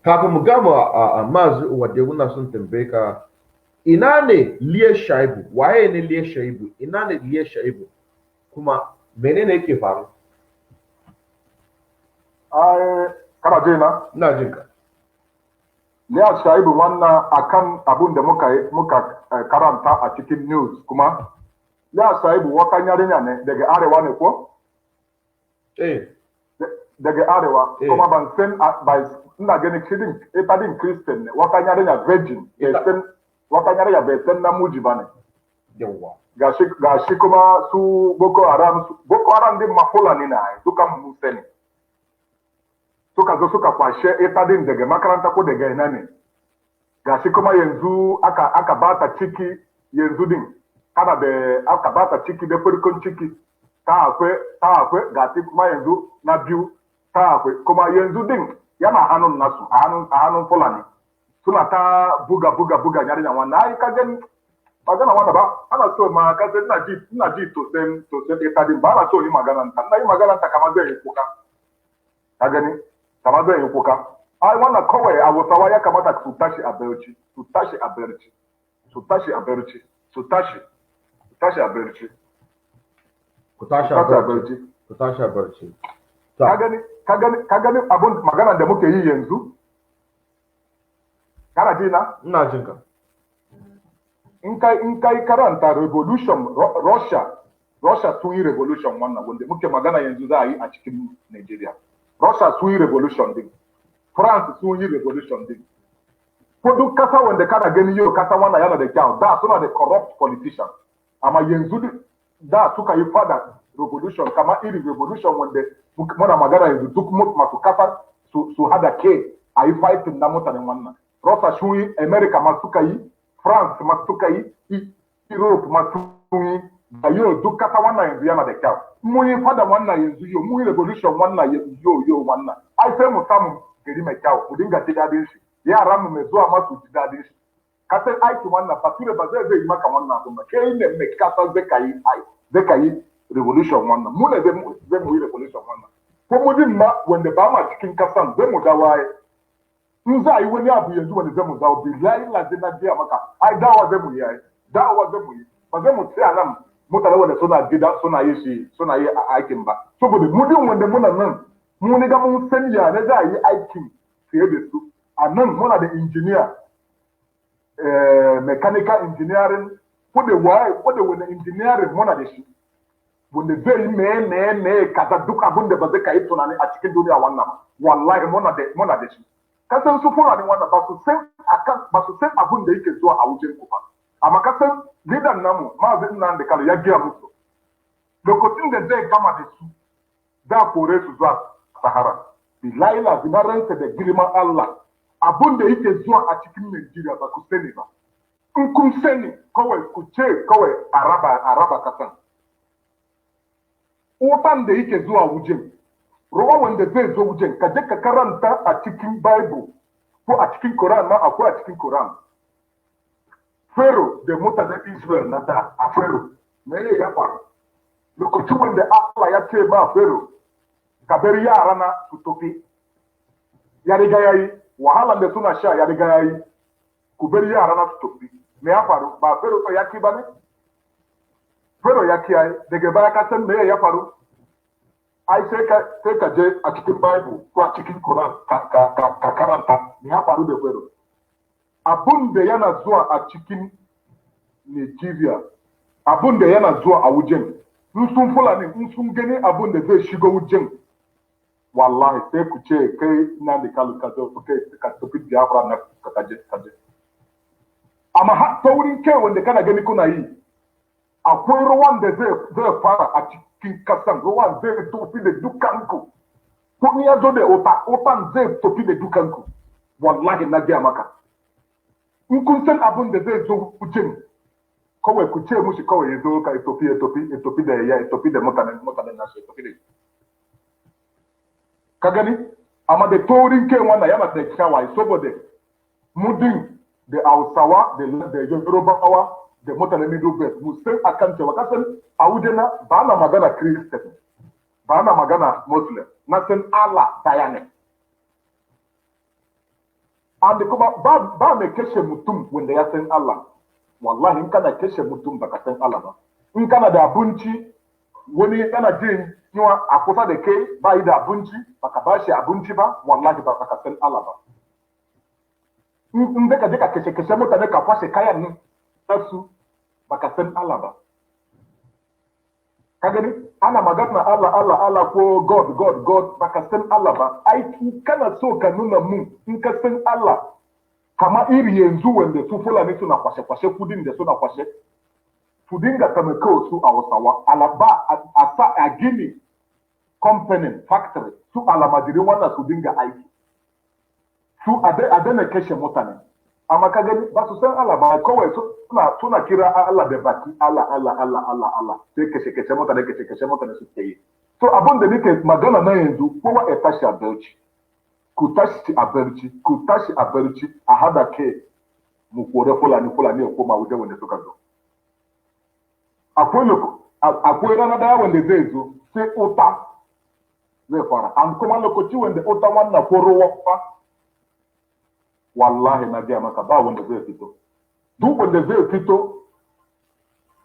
kafin mu gama a mazi wadda muna son tambaye ka ina ne Liye Shaibu waye ne Liye Shaibu ina ne Liye Shaibu kuma menene yake faru kana je na ina jin ka Liye Shaibu wannan akan abun da muka karanta a cikin news kuma Liye Shaibu wakan yarinya ne daga arewa ne ko daga arewa kuma ban san ina ganin kidin ita din Christian ne wakan yarinya virgin wakan yarinya bai san namiji ba ne yawa gashi kuma su Boko Haram din Fulani na dukan mu sani suka zo suka kwashe ita din daga makaranta ko daga ina ne gashi kuma yanzu aka bata ciki yanzu din kana da aka bata ciki da farkon ciki ta akwai gashi kuma yanzu na biyu ta akwai kuma yanzu din yana hannun nasu a hannun Fulani suna ta buga yarinya wannan ai ka gani magana wanda ba ana so ma ka sai ina ji to sen ita din ba ana so yi magana ta yi magana ta kamar zai yi kuka ka gani kamar zai yi kuka ai wannan kawai a Hausawa ya kamata su tashi a barci su tashi a barci su tashi a barci su tashi a barci ku tashi a barci ku tashi a barci ka gani abun magana da muke yi yanzu kana ji na ina jin ka in kai karanta revolution Russia sun yi revolution wannan wanda muke magana yanzu za a yi a cikin Nigeria Russia sun yi revolution din France sun yi revolution din ko duk kasa wanda kana gani yau kasa wannan yana da kyau da suna da corrupt politician amma yanzu da suka yi fada revolution kamar irin revolution wanda muna magana yanzu duk masu kasa su hada ke a yi fighting na mutanen wannan. Russia sun yi, America ma suka yi, France ma suka yi, Europe ma sun yi, da yau duk kasa wannan yanzu yana da kyau. Mun yi fada wannan yanzu yau, mun yi revolution wannan yau wannan. Ai sai mu samu gari mai kyau, mu dinga ji dadin shi. Yaran mu mai zuwa ma su ji dadin shi. Ka san aiki wannan bature ba zai yi maka wannan abin ba. Kai ne mai kasa zai ka yi revolution wannan. Mu ne zai mu yi revolution wannan. Ko mu din ma wanda ba ma cikin kasan zai mu dawaye. In za a yi wani abu yanzu wanda zai mu dawo billahi lazim na biya maka. Ai dawa zai mu yi ai. Dawa zai mu yi. Ba zai mu tsaya nan mutane wanda suna gida suna yi aikin ba. Saboda mu din wanda muna nan mu ne ga mun san ya ne za a yi aikin fiye da su. A nan muna da engineer mechanical engineering ko da wani engineering muna da shi. Wanda zai yi me kaza duk abin da ba zai kai tunani a cikin duniya wannan wallahi muna da shi kasan su fura ne wannan ba su san abin da yake zuwa a wajen ku ba amma kasan leader namu mazin nan da kala ya giya musu lokacin da zai gama da su da kore su zuwa sahara billahi la zinaransa da girman Allah abin da yake zuwa a cikin Najeriya ba ku sani ba in kun sani kawai ku ce kawai araba kasan wutan da yake zuwa wajen ruwa wanda zai zo wajen ka je ka karanta a cikin bible ko a cikin quran ma akwai a cikin quran Pharaoh da mutanen Israel na da a Pharaoh me ya faru lokacin wanda Allah ya ce ma Pharaoh ka bari yara na su tofi ya riga yayi wahalan da suna sha ya riga yayi ku bari yara na su tofi me ya faru ba Pharaoh ya ki ba ne Pharaoh ya kiyaye daga baya ka san me ya faru ai sai ka je a cikin Bible ko a cikin Quran ka karanta me ya faru da Pharaoh abun da yana zuwa a cikin Nigeria abun da yana zuwa a wajen in sun fulani in sun gani abun da zai shiga wajen wallahi sai ku ce kai na da kalu ka zo kai ka tafi Biafra na ka kaje amma har taurin kai wanda kana gani kuna yi akwai ruwan da zai fara a cikin kasan ruwan zai tofi da dukanku ko ya zo da otan zai tofi da dukanku wallahi na gaya maka in kun san abin da zai zo wucin kawai ku ce mushi kawai ya zo ka tofi da mutanen nasu ya tofi da ka gani amma da taurin kai wannan yana da kyawaye saboda mudin da hausawa da yorubawa da mutanen Middle Belt mu san akan cewa kasan a wujena ba na magana Christian ba na magana Muslim na san Allah daya ne and kuma ba mai kashe mutum wanda ya san Allah wallahi in kana kashe mutum baka san Allah ba in kana da abinci wani yana jin yiwa a kusa da kai ba yi da abinci baka ba shi abinci ba wallahi ba ka san Allah ba in da ka je ka kashe mutane ka kwashe kayan su baka san Allah ba ka gani ana magana Allah ko God baka san Allah ba ai kana so ka nuna mu in ka san Allah kama iri yanzu wanda su fulani suna kwashe kudin da suna kwashe su dinga taimakawa su a wasawa alaba a sa a gini company factory su alamajiri wannan su dinga aiki su a dana kashe mutane amma ka gani ba su san Allah ba kawai suna kira Allah da baki Allah sai kashe mutane suke yi to abin da nake magana na yanzu kowa ya tashi a barci ku tashi a barci a hada ke mu kore fulani ya koma wajen wanda suka zo akwai rana daya wanda zai zo sai uta zai fara an kuma lokaci wanda uta wannan ko ruwa wallahi na gaya maka ba wanda zai fito duk wanda zai fito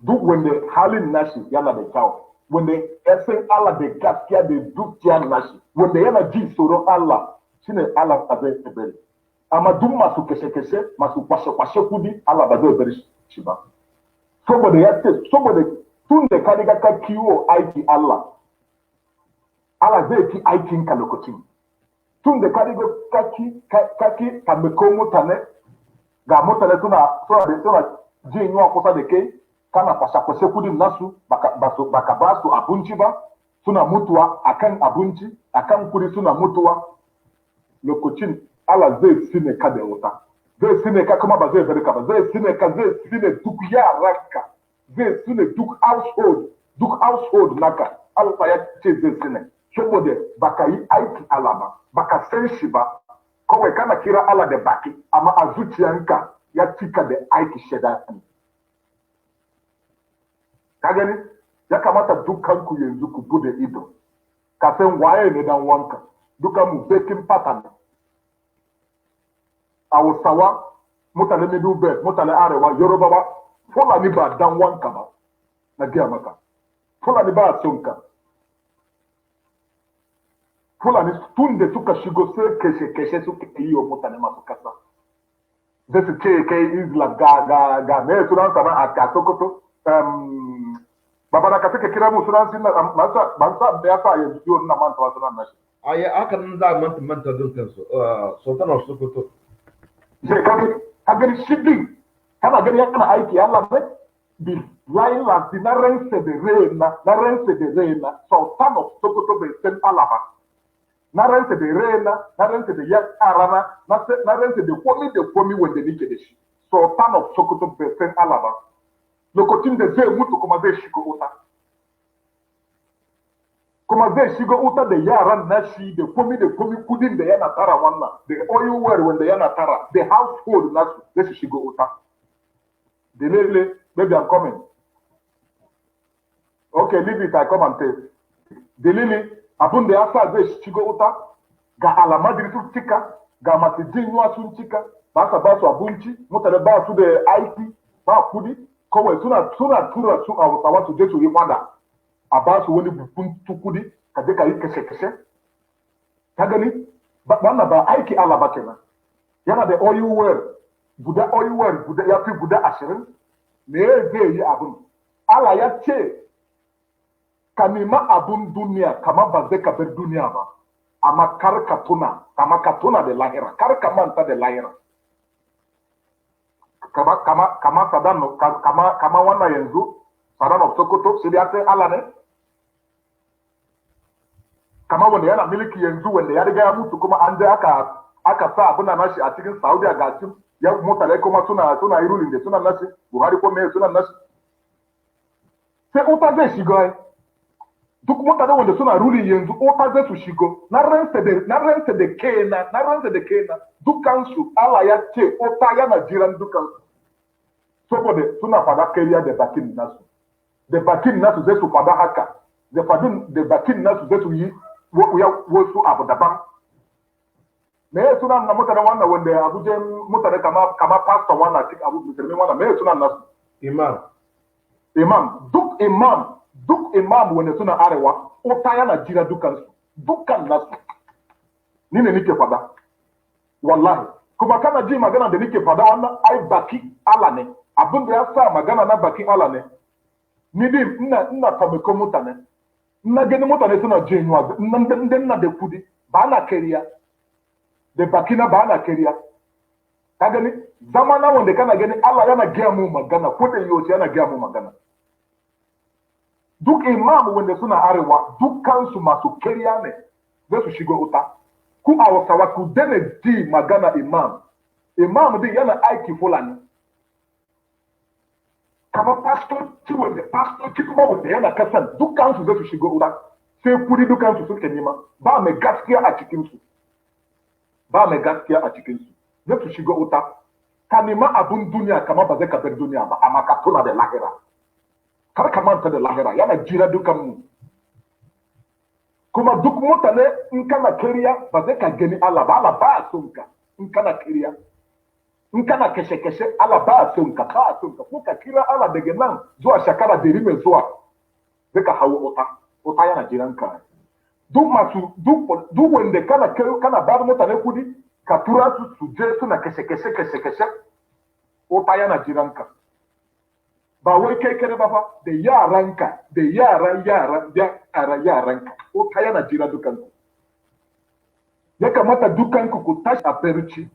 duk wanda halin nashi yana da kyau wanda ya san Allah da gaskiya da dukiya nashi wanda yana ji tsoron Allah shine Allah ba zai bari amma duk masu kashe masu kwashe kudi Allah ba zai bari shi ba saboda tun da ka riga ka kiwo aiki Allah zai ki aikin ka lokacin tun da ka riga kaki tamako mutane ga mutane suna jin yunwa kusa da kai kana kwashe kudin nasu baka ba su abinci ba suna mutuwa akan abinci akan kudi suna mutuwa lokacin Allah zai sine ka da wuta, zai sine ka kuma ba zai bari ka ba, zai sine ka, zai sine duk yaranka, zai sine duk household naka, Allah ya ce zai sine, saboda baka yi aiki Allah ba, baka san shi ba, kawai kana kira Allah da baki, amma a zuciyanka ya cika da aiki shaidani. Ka gani? Ya kamata dukanku yanzu ku bude ido, ka san waye ne dan wanka, dukan mu baking pattern. Hausawa, mutane Middle Belt, mutane Arewa, Yorubawa, Fulani ba dan wanka ba, na gaya maka. Fulani ba son ka. Fulani tun da suka shigo sai kashe-kashe suka yi wa mutane masu kasa. Zai su ce kai Islam ga me sunan sama a Sokoto. Baba da ka suka kira mu sunan sinna ban sa da ya sa yanzu yau na manta wasu nan nashi. Ai haka nan za manta dukkan su. Sultan of Sokoto. Sai ka gani shi din kana gani yana aiki Allah ne bi laila na rense de reina Sultan of Sokoto bai san Allah ba. Na rense de reina, na rense de yarana, na rense de komi wanda nake da shi. Sultan of Sokoto bai san Allah ba. Lokacin da zai mutu kuma zai shiga wuta. Kuma zai shiga wuta da yaran nashi da komi kudin da yana tara wannan, da oil well wanda yana tara, the household nasu zai shiga wuta. Delele, maybe I'm coming. Okay, leave it, I come and take. Delele, abun da ya sa zai shiga wuta, ga alamadiri sun cika, ga masu jinyuwa sun cika, ba sa ba su abinci, mutane ba su da aiki, ba kudi, kawai suna tura su a Hausawa su je su yi fada, a ba su wani bukun kudi, ka je ka yi kashe-kashe. Ka gani? Wannan ba aiki Allah ba kenan. Yana da oil well guda ya fi guda 20, me zai yi abin? Allah ya ce, ka nema abun duniya kamar ba zai ka bar duniya ba, amma kar ka tuna da lahira, kar ka manta da lahira. Kama wannan yanzu, Saddam of Sokoto, sai ya sai Allah ne? Kama wanda yana miliki yanzu wanda ya riga ya mutu kuma an je aka sa abin nashi a cikin Saudi a gashin, ya mutane kuma suna yi ruling da sunan nashi, Buhari ko me sunan nashi. Sai wuta zai shiga duk mutane wanda suna ruling yanzu wuta zai su shigo. Na ransa da kena, dukansu Allah ya ce wuta yana jiran dukansu. Saboda suna fada kariya da bakin nasu. Da bakin nasu zai su fada haka. Da bakin nasu zai su yi wasu abu daban. Me ya suna na mutane wannan wanda Abuja mutane kama pastor wannan cikin abu musulmi wannan me ya suna nasu? Imam. Duk imam wanda suna arewa, wuta yana jira dukansu. Dukan nasu. Ni ne nike fada. Wallahi. Kuma kana ji magana da nike fada wannan ai baki Allah ne. Abin da ya sa magana na bakin Allah ne. Ni din ina taimako mutane. Ina gani mutane suna jinyuwa. Ina da kudi. Ba na kariya. Da bakina ba na kariya. Ka gani? Zama na wanda kana gani Allah yana gaya mu magana. Ko da yaushe yana gaya mu magana. Duk imam wanda suna arewa, dukkansu masu kariya ne. Zai su shigo wuta. Ku a Hausawa ku dana ji magana imam. Imam din yana aiki Fulani. Kama pastoci kuma wanda yana kasan dukansu zai su shigo wuta. Sai kudi dukansu suke nema. Ba mai gaskiya a cikinsu. Zai su shigo wuta. Ka nema abun duniya kama ba zai ka bar duniya ba, amma ka tuna da lahira. Kar ka manta da lahira, yana jira dukanmu. Kuma duk mutane in kana kariya ba zai ka gani Allah ba, Allah ba son ka in kana kariya. In kana kashe-kashe Allah ba son ka. Ko ka kira Allah daga nan zuwa shekara 100 mai zuwa, zai ka hawo wuta yana jiran ka. Duk wanda kana ba mutane kudi, ka tura su je suna kashe-kashe, wuta yana jiran ka. Ba wai kai kare ba fa, da yaranka, da yaranka, wuta yana jira dukanku. Ya kamata dukanku ku tashi a barci,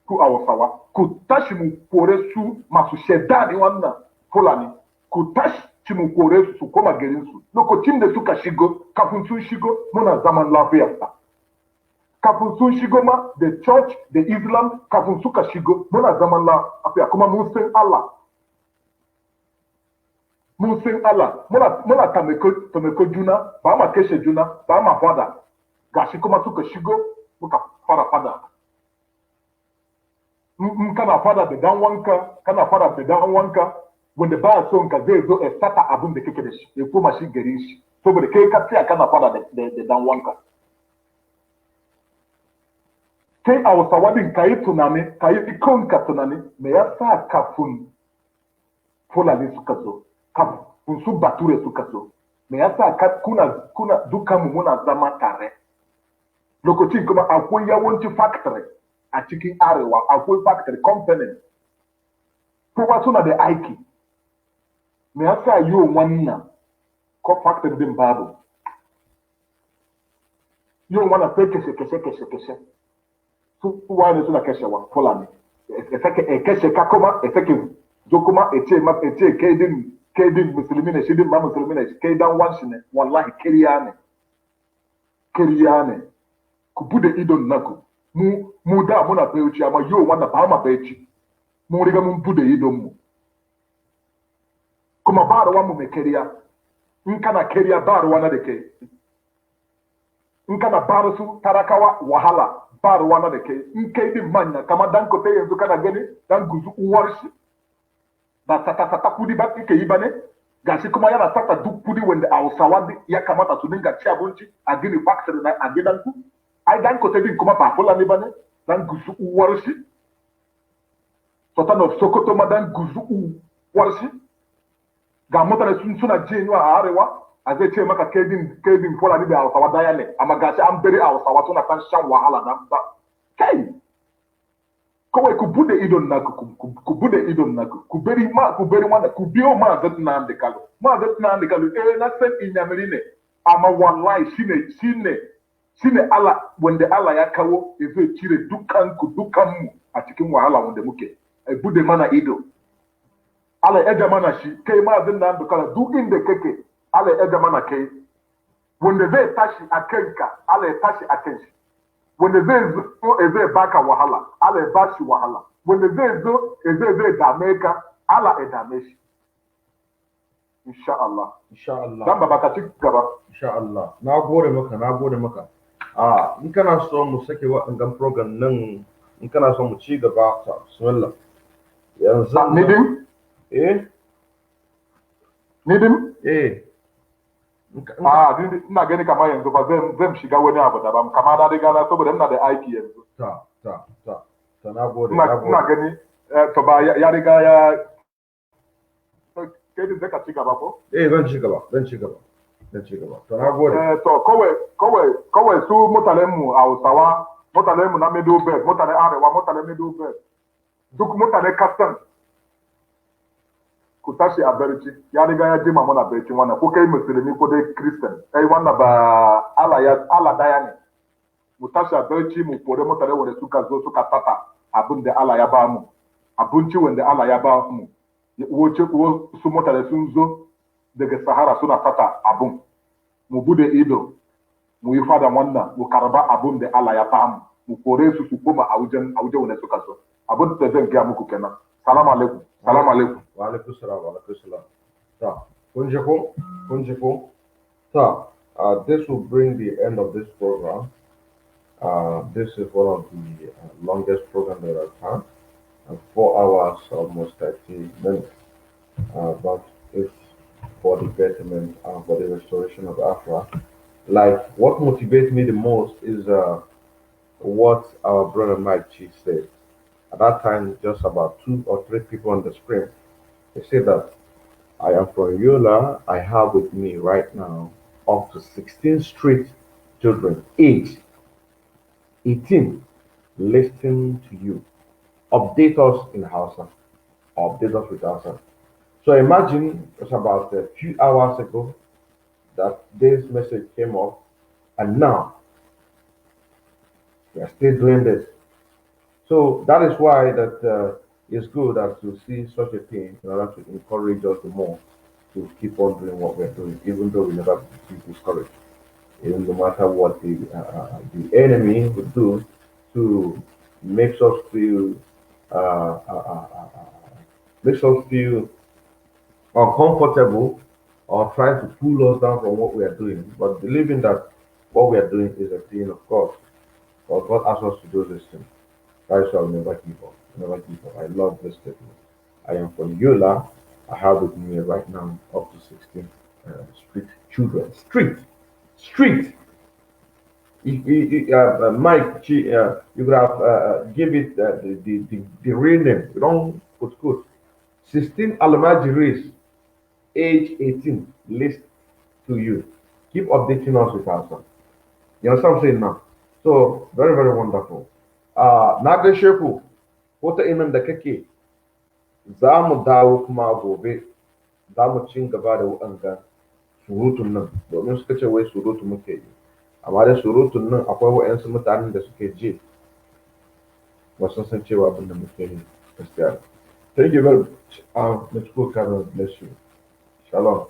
ku a Hausawa, ku tashi mu kore su masu shaidani wannan Fulani, ku tashi mu kore su koma garinsu. Lokacin da suka shigo, kafin sun shigo, muna zaman lafiya. kafin sun shigo ma the church the Islam kafin suka shigo muna zaman lafiya kuma mun san Allah muna tamako juna ba ma kashe juna ba ma fada gashi kuma suka shigo muka fara fada kana fada da dan wanka wanda ba son ka zai zo ya sata abin da kake da shi ya koma shi gare shi saboda kai ka tsaya kana fada da dan wanka kai a Hausawa din kayi tunani kayi kanka tunani me yasa kafin Fulani suka zo kafin su Bature suka zo me yasa kuna dukanmu muna zama tare lokacin kuma akwai yawanci factory a cikin arewa akwai factory company kowa suna da aiki me yasa yau wannan ko factory din babu yau wannan sai kashe su wane suna kashewa Fulani kashe ka kuma sake zo kuma ce kai din musulmi ne shi din ba musulmi ne kai dan wanshi ne wallahi kiriya ne ku bude idon naku mu da muna fahimci amma yau wannan ba ma fahimci mun riga mun bude idon mu kuma ba ruwan mu mai kariya in kana kariya ba ruwana da kai in kana ba su tarakawa wahala ba ruwana da kai in kai din manya kamar dan kote yanzu kana gani dan guzu uwar shi ba sata kudi ba kike yi ba ne gashi kuma yana sata duk kudi wanda a Hausawa ya kamata su dinga ci abinci a gini factory na a gidanku ai dan kote din kuma ba Fulani ba ne dan guzu uwar shi Sultan of Sokoto ma dan guzu uwar shi ga mutane suna jin a arewa a zai ce maka kedin Fulani da Hausawa daya ne amma gashi an bari a Hausawa suna kan shan wahala na ba kai kawai ku bude idon naku ku bude idon naku ku bari wanda ku biyo Maazị Nnamdi Kanu na san inyamiri ne amma wallahi shine Allah wanda Allah ya kawo ya zai cire dukanmu a cikin wahala wanda muke bude mana ido Allah ya mana shi kai Maazị Nnamdi Kanu duk inda kake Allah ya mana kai wanda zai tashi a kanka Allah ya tashi a kan shi wanda zai baka wahala Allah ya ba shi wahala wanda zai dame ka Allah ya dame shi insha Allah dan baba ka ci gaba insha Allah na gode maka in kana so mu sake waɗannan program nan in kana so mu ci gaba ta bismillah yanzu nidim ina gani kamar yanzu ba zan shiga wani abu daban kamar na riga na saboda ina da aiki yanzu ta na gode ina gani to ba ya riga ya kai din zaka ci gaba ko zan ci gaba to na gode to kawai su mutanen mu a Hausawa mutanen mu na Middle Belt mutanen Arewa mutanen Middle Belt duk mutanen Kasan ku tashi a barci ya riga ya jima muna barci wannan ko kai musulmi ko dai Christian kai wannan ba Allah daya ne mu tashi a barci mu kore mutane wanda suka zo suka tata abin da Allah ya ba mu abinci wanda Allah ya ba mu su mutane sun zo daga Sahara suna tata abun mu bude ido mu yi fada wannan mu karba abun da Allah ya ba mu kore su koma a wajen wanda suka zo abin da zan gaya muku kenan salamu alaikum wa alaikum salam ta kun ji ko ta this will bring the end of this program. This is one of the longest programs that I've had, 4 hours, almost 30 minutes. But it's for the betterment and for the restoration of Africa. Like, what motivates me the most is what our brother Mike Chief said. At that time, just about 2 or 3 people on the screen. They said that I am from Yola. I have with me right now up to 16 street children, age 18, listening to you. Update us in Hausa. Update us with Hausa. So imagine it's about a few hours ago that this message came up, and now we are still doing this. So that is why that it's good that to see such a thing in order to encourage us the more to keep on doing what we're doing, even though we never be discouraged. even no matter what the enemy would do to makes us feel uh, uh, uh, uh, uh, makes us feel uncomfortable or trying to pull us down from what we are doing, but believing that what we are doing is a thing of God. Or God asks us to do this thing. That is why I'll never give up. Never give up. I love this statement. I am from Yola. I have with me right now up to 16 street children. Street. Mike, you could have give it the real name. You don't put good. 16 Almajiris, age 18, list to you. Keep updating us with our son. You understand what I'm saying now? So, very, very wonderful. Na gaishe ku, ko ta inan da kake, za mu dawo kuma gobe, za mu ci gaba da waɗanga surutun nan, domin suka ce wai surutu muke yi. Amma da surutun nan akwai waɗansu mutanen da suke ji, wasu san cewa abin da muke yi gaskiya. Thank you very much. Let's go, God bless you. Shalom.